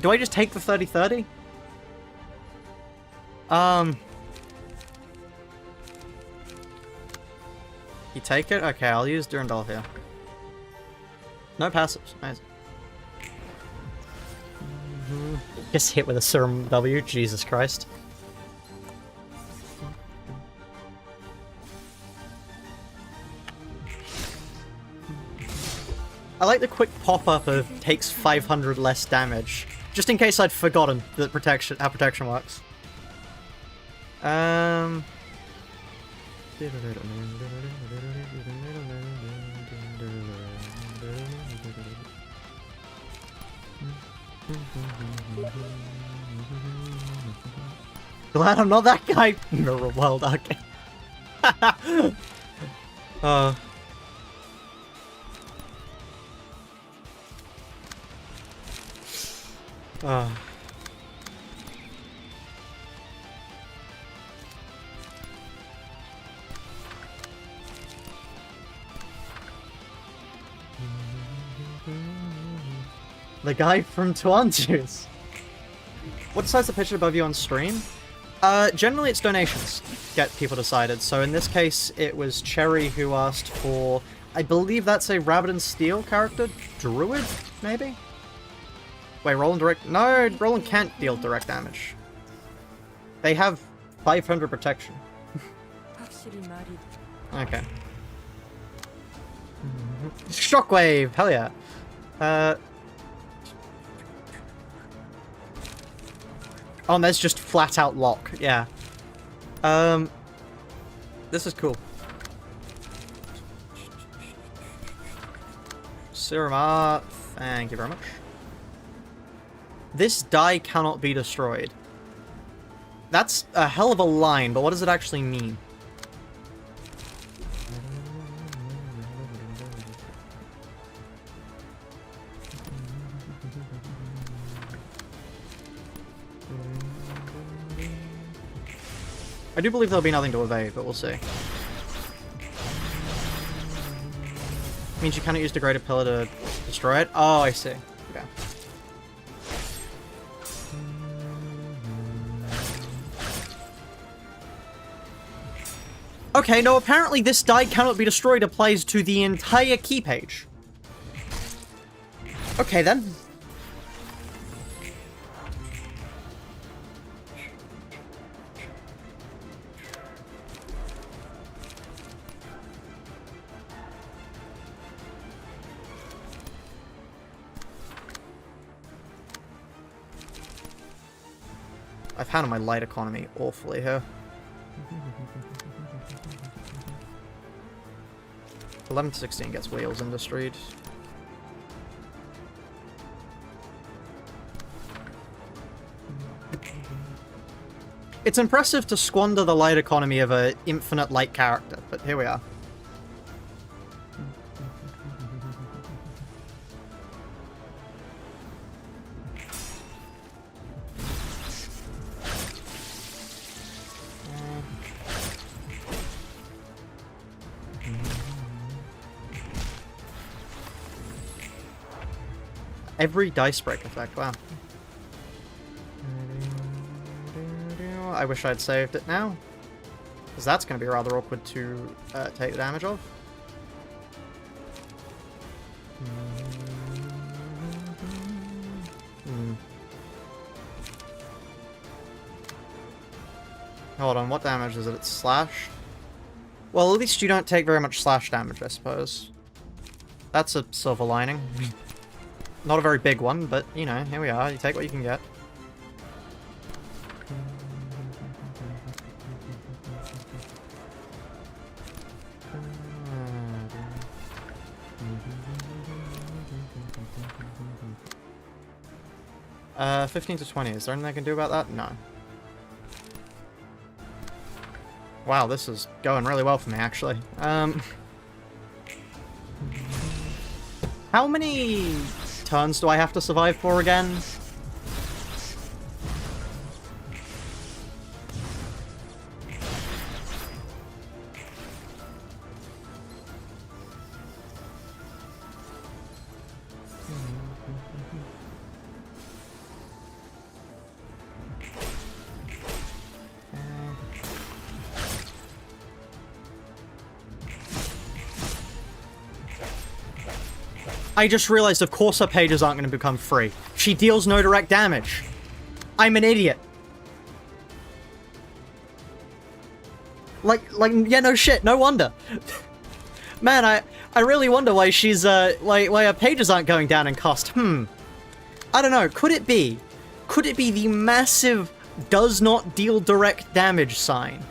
Speaker 1: Do I just take the 30-30? You take it? Okay, I'll use Durandal here. No passives. Amazing. Just hit with a Serum W. Jesus Christ. I like the quick pop-up of takes 500 less damage, just in case I'd forgotten that how protection works. Glad I'm not that guy. Mirror World, okay. The guy from Tuanju's. What size the picture above you on stream? Generally it's donations get people decided. So in this case, it was Cherry who asked for, I believe that's a Rabbit and Steel character? Druid, maybe? Wait, Roland direct? No, Roland can't deal direct damage. They have 500 protection. Okay. Shockwave! Hell yeah. Oh, and there's just flat out lock. Yeah. This is cool. Serum art. Thank you very much. This die cannot be destroyed. That's a hell of a line, but what does it actually mean? I do believe there'll be nothing to evade, but we'll see. Means you cannot use Degraded Pillar to destroy it? Oh, I see. Okay. Okay, no, apparently this die cannot be destroyed applies to the entire key page. Okay, then. I've handled my light economy awfully here. 11 to 16 gets wheels industried. It's impressive to squander the light economy of an infinite light character, but here we are. Every dice break effect, wow. I wish I'd saved it now. Because that's going to be rather awkward to take the damage of. Hold on, what damage is it? It's slash? Well, at least you don't take very much slash damage, I suppose. That's a silver lining. Not a very big one, but, you know, here we are. You take what you can get. 15 to 20. Is there anything I can do about that? No. Wow, this is going really well for me, actually. How many turns do I have to survive for again? I just realized, of course, her pages aren't going to become free. She deals no direct damage. I'm an idiot. Like, yeah, no shit, no wonder. Man, I really wonder why she's, why her pages aren't going down in cost. I don't know, could it be the massive does not deal direct damage sign?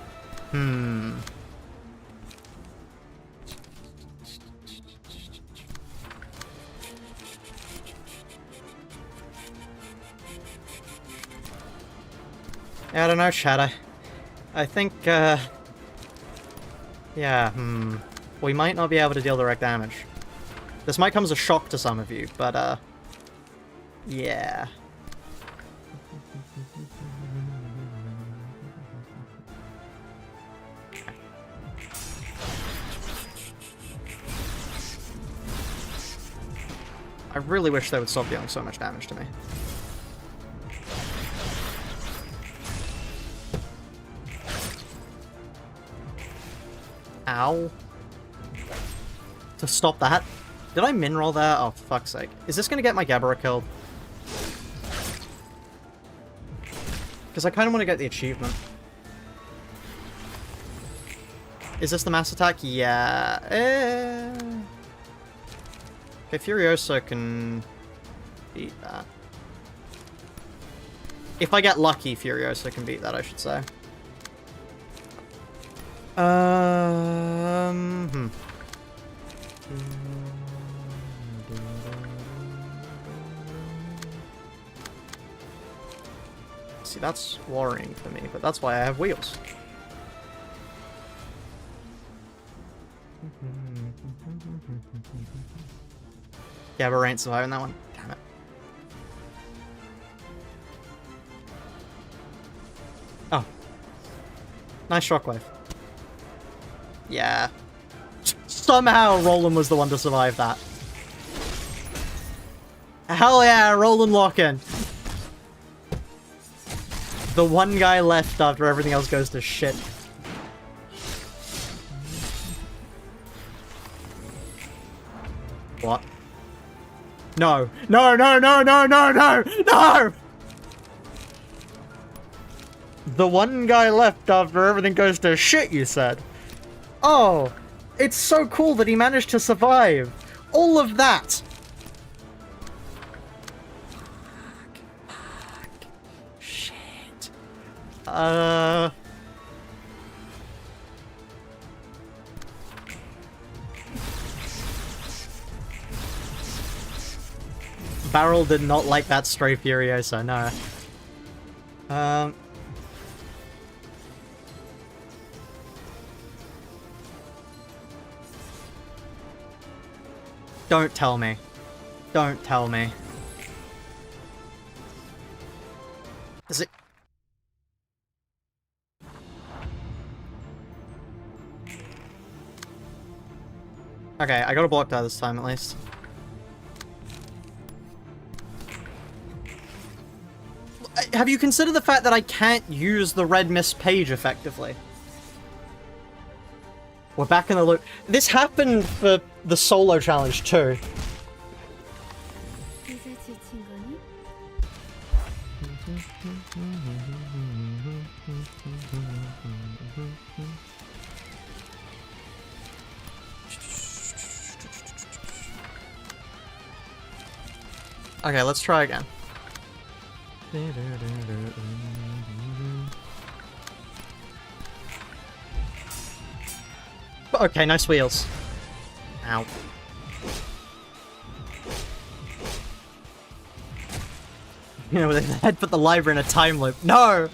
Speaker 1: I don't know, Chad. I think, yeah, we might not be able to deal direct damage. This might come as a shock to some of you, but, yeah. I really wish they would stop dealing so much damage to me. Ow. To stop that. Did I min roll there? Oh, for fuck's sake. Is this gonna get my Gabara killed? Because I kind of want to get the achievement. Is this the mass attack? Yeah. Okay, Furiosa can beat that. If I get lucky, Furiosa can beat that, I should say. See, that's worrying for me, but that's why I have wheels. Yeah, but ain't surviving that one. Damn it. Oh. Nice shockwave. Yeah. Somehow Roland was the one to survive that. Hell yeah, Roland lock-in. The one guy left after everything else goes to shit. What? No. No, no, no, no, no, no! No! The one guy left after everything goes to shit, you said? Oh, it's so cool that he managed to survive. All of that. Fuck. Shit. Barrel did not like that stray Furiosa, no. Don't tell me. Don't tell me. Is it... Okay, I got a block die this time at least. Have you considered the fact that I can't use the red mist page effectively? We're back in the loop. This happened for the solo challenge too.
Speaker 3: 이제 지친 거니?
Speaker 1: Okay, let's try again. Okay, nice wheels. Ow. You know, they put the library in a time loop. No!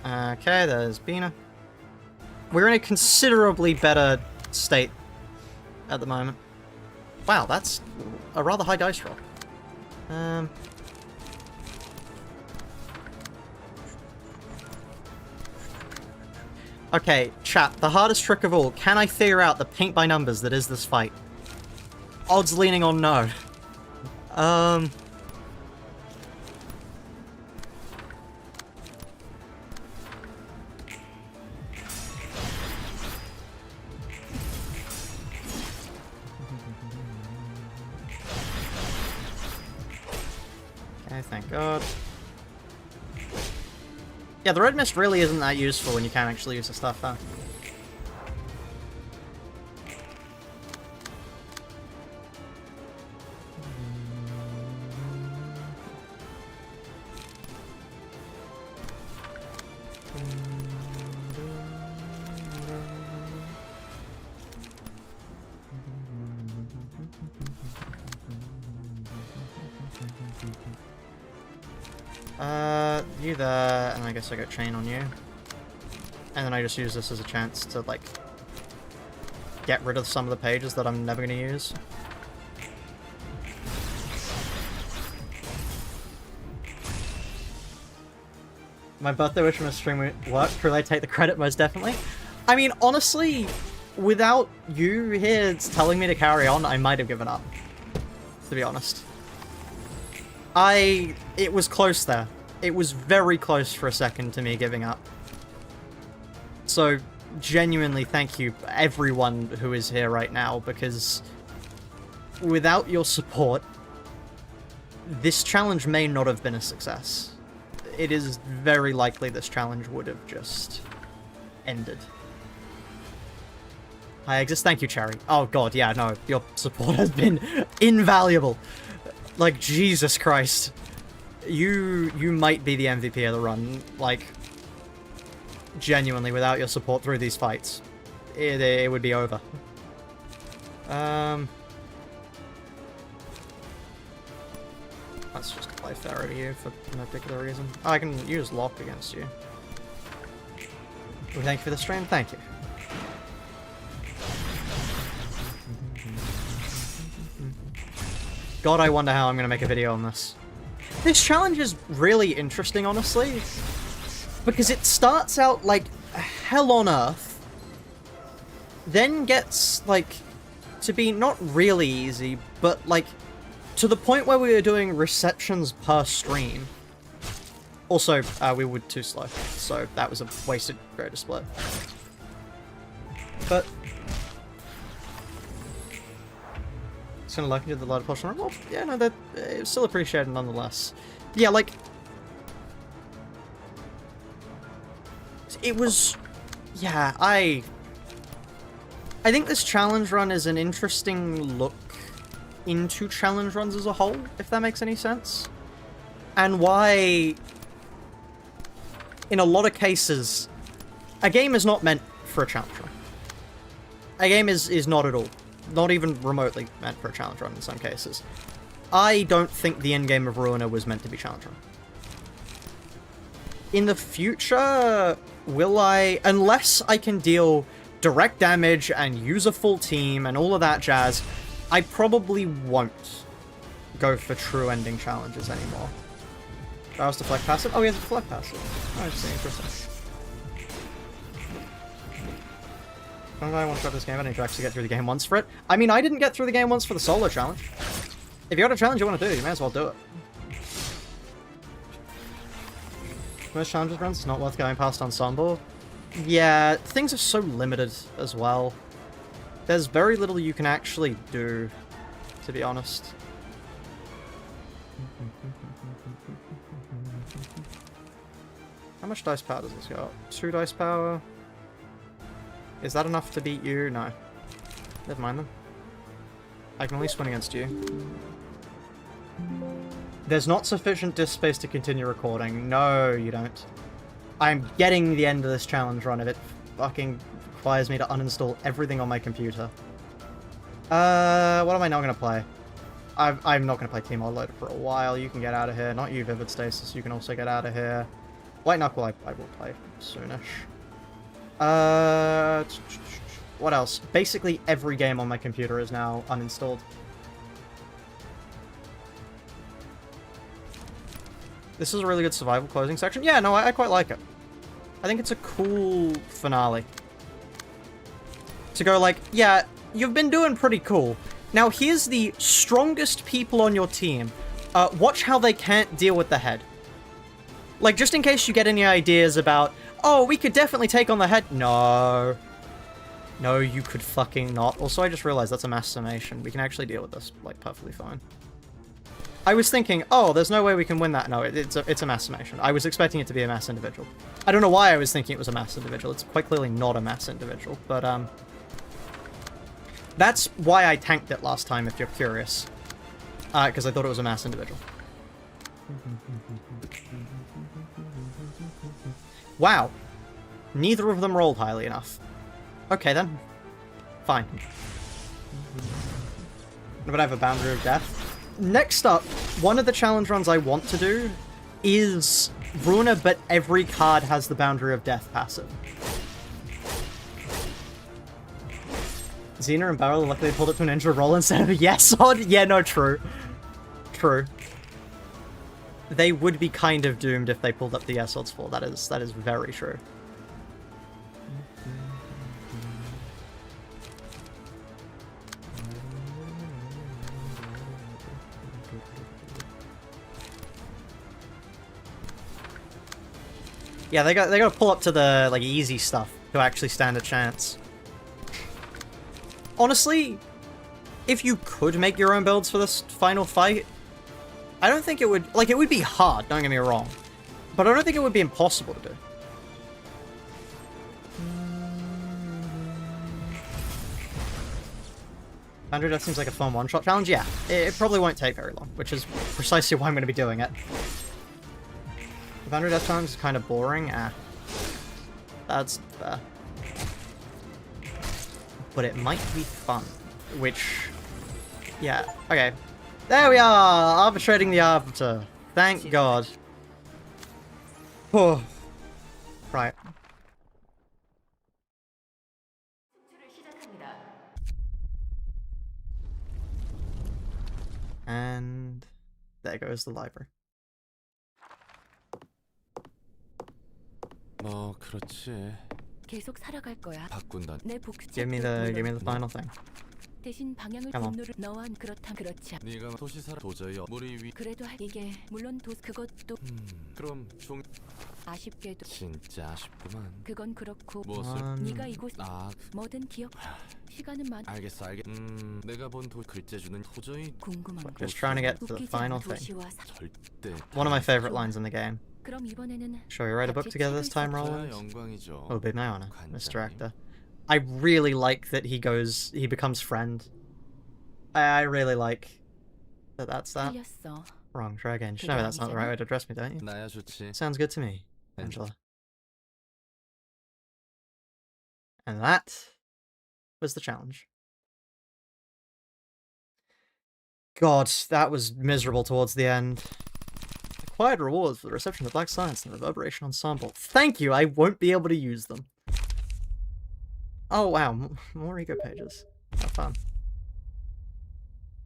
Speaker 1: Okay, there's Bina. We're in a considerably better state at the moment. Wow, that's a rather high dice roll. Okay, chat, the hardest trick of all. Can I figure out the paint by numbers that is this fight? Odds leaning on no. Okay, thank God. Yeah, the red mist really isn't that useful when you can't actually use the stuff, though. You there, and I guess I go chain on you. And then I just use this as a chance to, like, get rid of some of the pages that I'm never going to use. My birthday wish from a stream worked. Will I take the credit? Most definitely. I mean, honestly, without you here telling me to carry on, I might have given up. To be honest. It was close there. It was very close for a second to me giving up. So, genuinely thank you, everyone who is here right now, because without your support, this challenge may not have been a success. It is very likely this challenge would have just ended. Hi, Exist. Thank you, Cherry. Oh god, yeah, no, your support has been invaluable. Like, Jesus Christ. You might be the MVP of the run. Like, genuinely, without your support through these fights, it would be over. Let's just play fair over you for no particular reason. Oh, I can use lock against you. Well, thank you for the stream. Thank you. God, I wonder how I'm going to make a video on this. This challenge is really interesting, honestly, because it starts out like hell on earth, then gets, like, to be not really easy, but, like, to the point where we were doing receptions per stream. Also, we were too slow, so that was a wasted greater split. But it's gonna luck into the lighter portion. Well, yeah, no, that it's still appreciated nonetheless. Yeah, like, it was, yeah, I think this challenge run is an interesting look into challenge runs as a whole, if that makes any sense. And why, in a lot of cases, a game is not meant for a challenge run. A game is not at all. Not even remotely meant for a challenge run in some cases. I don't think the endgame of Ruina was meant to be challenge run. In the future, will I, unless I can deal direct damage and use a full team and all of that jazz, I probably won't go for true ending challenges anymore. That was deflect passive? Oh, he has a deflect passive. Oh, interesting. I'm gonna one-shot this game. I need to actually get through the game once for it. I mean, I didn't get through the game once for the solo challenge. If you got a challenge you want to do, you may as well do it. Most challenges runs, it's not worth going past Ensemble. Yeah, things are so limited as well. There's very little you can actually do, to be honest. How much dice power does this got? 2 dice power? Is that enough to beat you? No. Never mind them. I can at least win against you. There's not sufficient disk space to continue recording. No, you don't. I'm getting the end of this challenge run if it fucking requires me to uninstall everything on my computer. What am I not going to play? I'm not going to play Team Loader for a while. You can get out of here. Not you, Vivid Stasis. You can also get out of here. White Knuckle I will play soonish. What else? Basically every game on my computer is now uninstalled. This is a really good survival closing section. Yeah, no, I quite like it. I think it's a cool finale. To go like, yeah, you've been doing pretty cool. Now here's the strongest people on your team. Watch how they can't deal with the head. Like, just in case you get any ideas about, oh, we could definitely take on the head. No. No, you could fucking not. Also, I just realized that's a mass summation. We can actually deal with this, like, perfectly fine. I was thinking, oh, there's no way we can win that. No, it's a mass summation. I was expecting it to be a mass individual. I don't know why I was thinking it was a mass individual. It's quite clearly not a mass individual, but, that's why I tanked it last time, if you're curious. Because I thought it was a mass individual. Wow. Neither of them rolled highly enough. Okay, then. Fine. But I have a boundary of death. Next up, one of the challenge runs I want to do is Ruina, but every card has the boundary of death passive. Xena and Barrel luckily pulled it to an injured roll instead of a yes odd. Yeah, no, true. True. They would be kind of doomed if they pulled up the yes odds for. That is very true. Yeah, they gotta pull up to the like easy stuff to actually stand a chance. Honestly, if you could make your own builds for this final fight, I don't think it would... Like, it would be hard, don't get me wrong. But I don't think it would be impossible to do. Boundary Death seems like a fun one-shot challenge. Yeah, it probably won't take very long, which is precisely why I'm going to be doing it. The Boundary Death challenge is kind of boring. That's fair. But it might be fun, which... Yeah, okay. There we are! Arbitrating the Arbiter. Thank God. Oh. Right. And... there goes the library.
Speaker 5: 뭐 그렇지.
Speaker 3: 계속 살아갈 거야.
Speaker 5: 바꾼다.
Speaker 3: 내 복수.
Speaker 1: Give me the final thing.
Speaker 3: 대신 방향을
Speaker 1: Come on.
Speaker 3: 분노를 너와 그렇다 그렇지 않.
Speaker 5: 네가 도시사라 도저히 물이 위.
Speaker 3: 그래도 이게 물론 그것도
Speaker 5: 그럼 종
Speaker 3: 아쉽게도
Speaker 5: 진짜 아쉽구만.
Speaker 3: 그건 그렇고
Speaker 5: 무엇을?
Speaker 3: 네가 이곳
Speaker 5: 아,
Speaker 3: 뭐든 기억 시간은 많.
Speaker 5: 알겠어. 내가 본 글재주는 도저히
Speaker 3: 궁금한 거.
Speaker 1: Just trying to get to the
Speaker 3: 웃기지
Speaker 1: final
Speaker 3: 않은
Speaker 1: thing.
Speaker 3: 도시와 사-
Speaker 5: 절대.
Speaker 1: One of my favorite lines in the game.
Speaker 3: 그럼 이번에는
Speaker 1: Shall we write a book
Speaker 3: 같이
Speaker 1: together
Speaker 3: 책을
Speaker 1: this time,
Speaker 3: 써-
Speaker 1: Roland?
Speaker 5: 영광이죠.
Speaker 1: Oh, be my honor, Mr.
Speaker 5: 관장님.
Speaker 1: Actor. I really like that he becomes friend. I really like that that's that.
Speaker 3: 틀렸어.
Speaker 1: Wrong, try again. You know that's not the right way to address me, don't you?
Speaker 5: 나야 좋지.
Speaker 1: Sounds good to me, Angela. And that was the challenge. God, that was miserable towards the end. Acquired rewards for the reception of the Black Science and the Reverberation Ensemble. Thank you, I won't be able to use them. Oh wow, more ego pages. Have fun.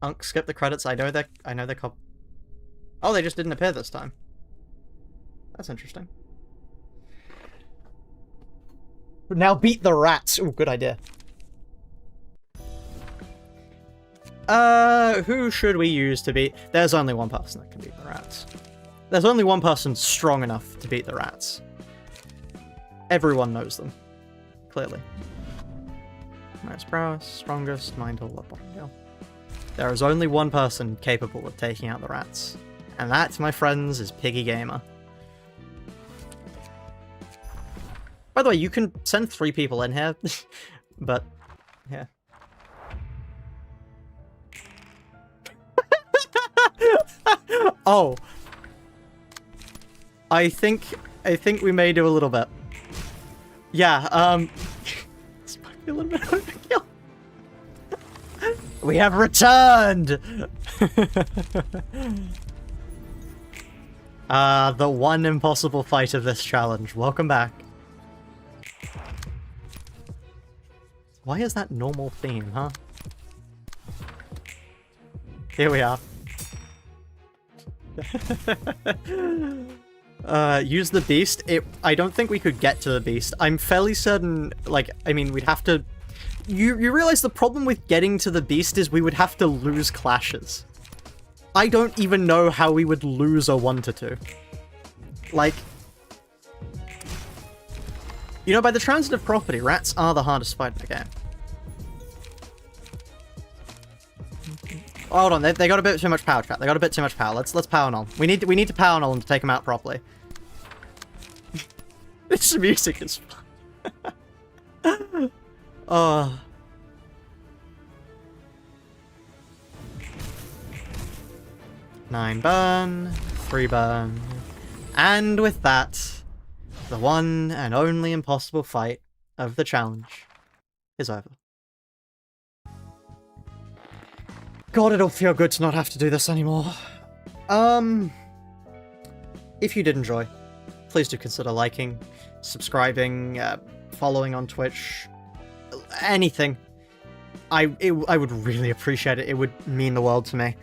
Speaker 1: Unk, skip the credits. I know they're oh, they just didn't appear this time. That's interesting. Now beat the rats. Ooh, good idea. Who should we use to beat? There's only one person that can beat the rats. There's only one person strong enough to beat the rats. Everyone knows them. Clearly. Most prowess, strongest, mindful, bottom. There is only one person capable of taking out the rats. And that, my friends, is Piggy Gamer. By the way, you can send 3 people in here, but yeah. Oh. I think we may do a little bit. Yeah, this might be a little bit overkill. We have returned! The one impossible fight of this challenge. Welcome back. Why is that normal theme, huh? Here we are. Use the beast. I don't think we could get to the beast. I'm fairly certain, like, I mean, we'd have to... You realize the problem with getting to the beast is we would have to lose clashes. I don't even know how we would lose a 1-2. Like... You know, by the transitive property, rats are the hardest fight in the game. Oh, hold on, they got a bit too much power, chat. They got a bit too much power. Let's power null. We need to power null them to take them out properly. This music is fun. Oh. Nine burn, 3 burn. And with that, the one and only impossible fight of the challenge is over. God, it'll feel good to not have to do this anymore. If you did enjoy, please do consider liking, subscribing, following on Twitch, anything. I would really appreciate it. It would mean the world to me.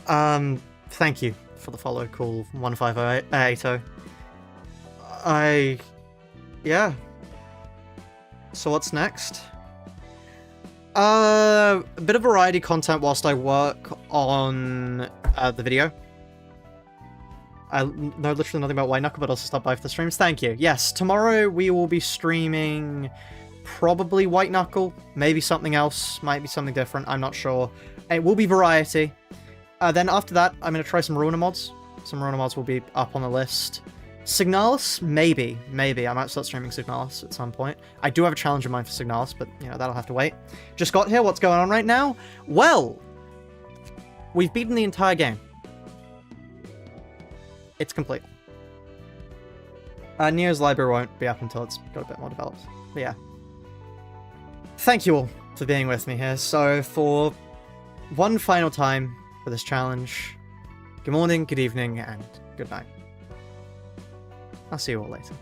Speaker 1: Thank you for the follow, cool 15080. Yeah. So what's next? A bit of variety content whilst I work on the video. I know literally nothing about White Knuckle, but also stop by for the streams. Thank you. Yes, tomorrow we will be streaming probably White Knuckle, maybe something else, might be something different, I'm not sure. It will be variety. Then after that, I'm going to try some Ruina mods. Some Ruina mods will be up on the list. Signalis? Maybe. I might start streaming Signalis at some point. I do have a challenge in mind for Signalis, but, you know, that'll have to wait. Just got here, what's going on right now? Well, we've beaten the entire game. It's complete. Neo's library won't be up until it's got a bit more developed. But yeah. Thank you all for being with me here. So, for one final time for this challenge, good morning, good evening, and good night. I'll see you all later.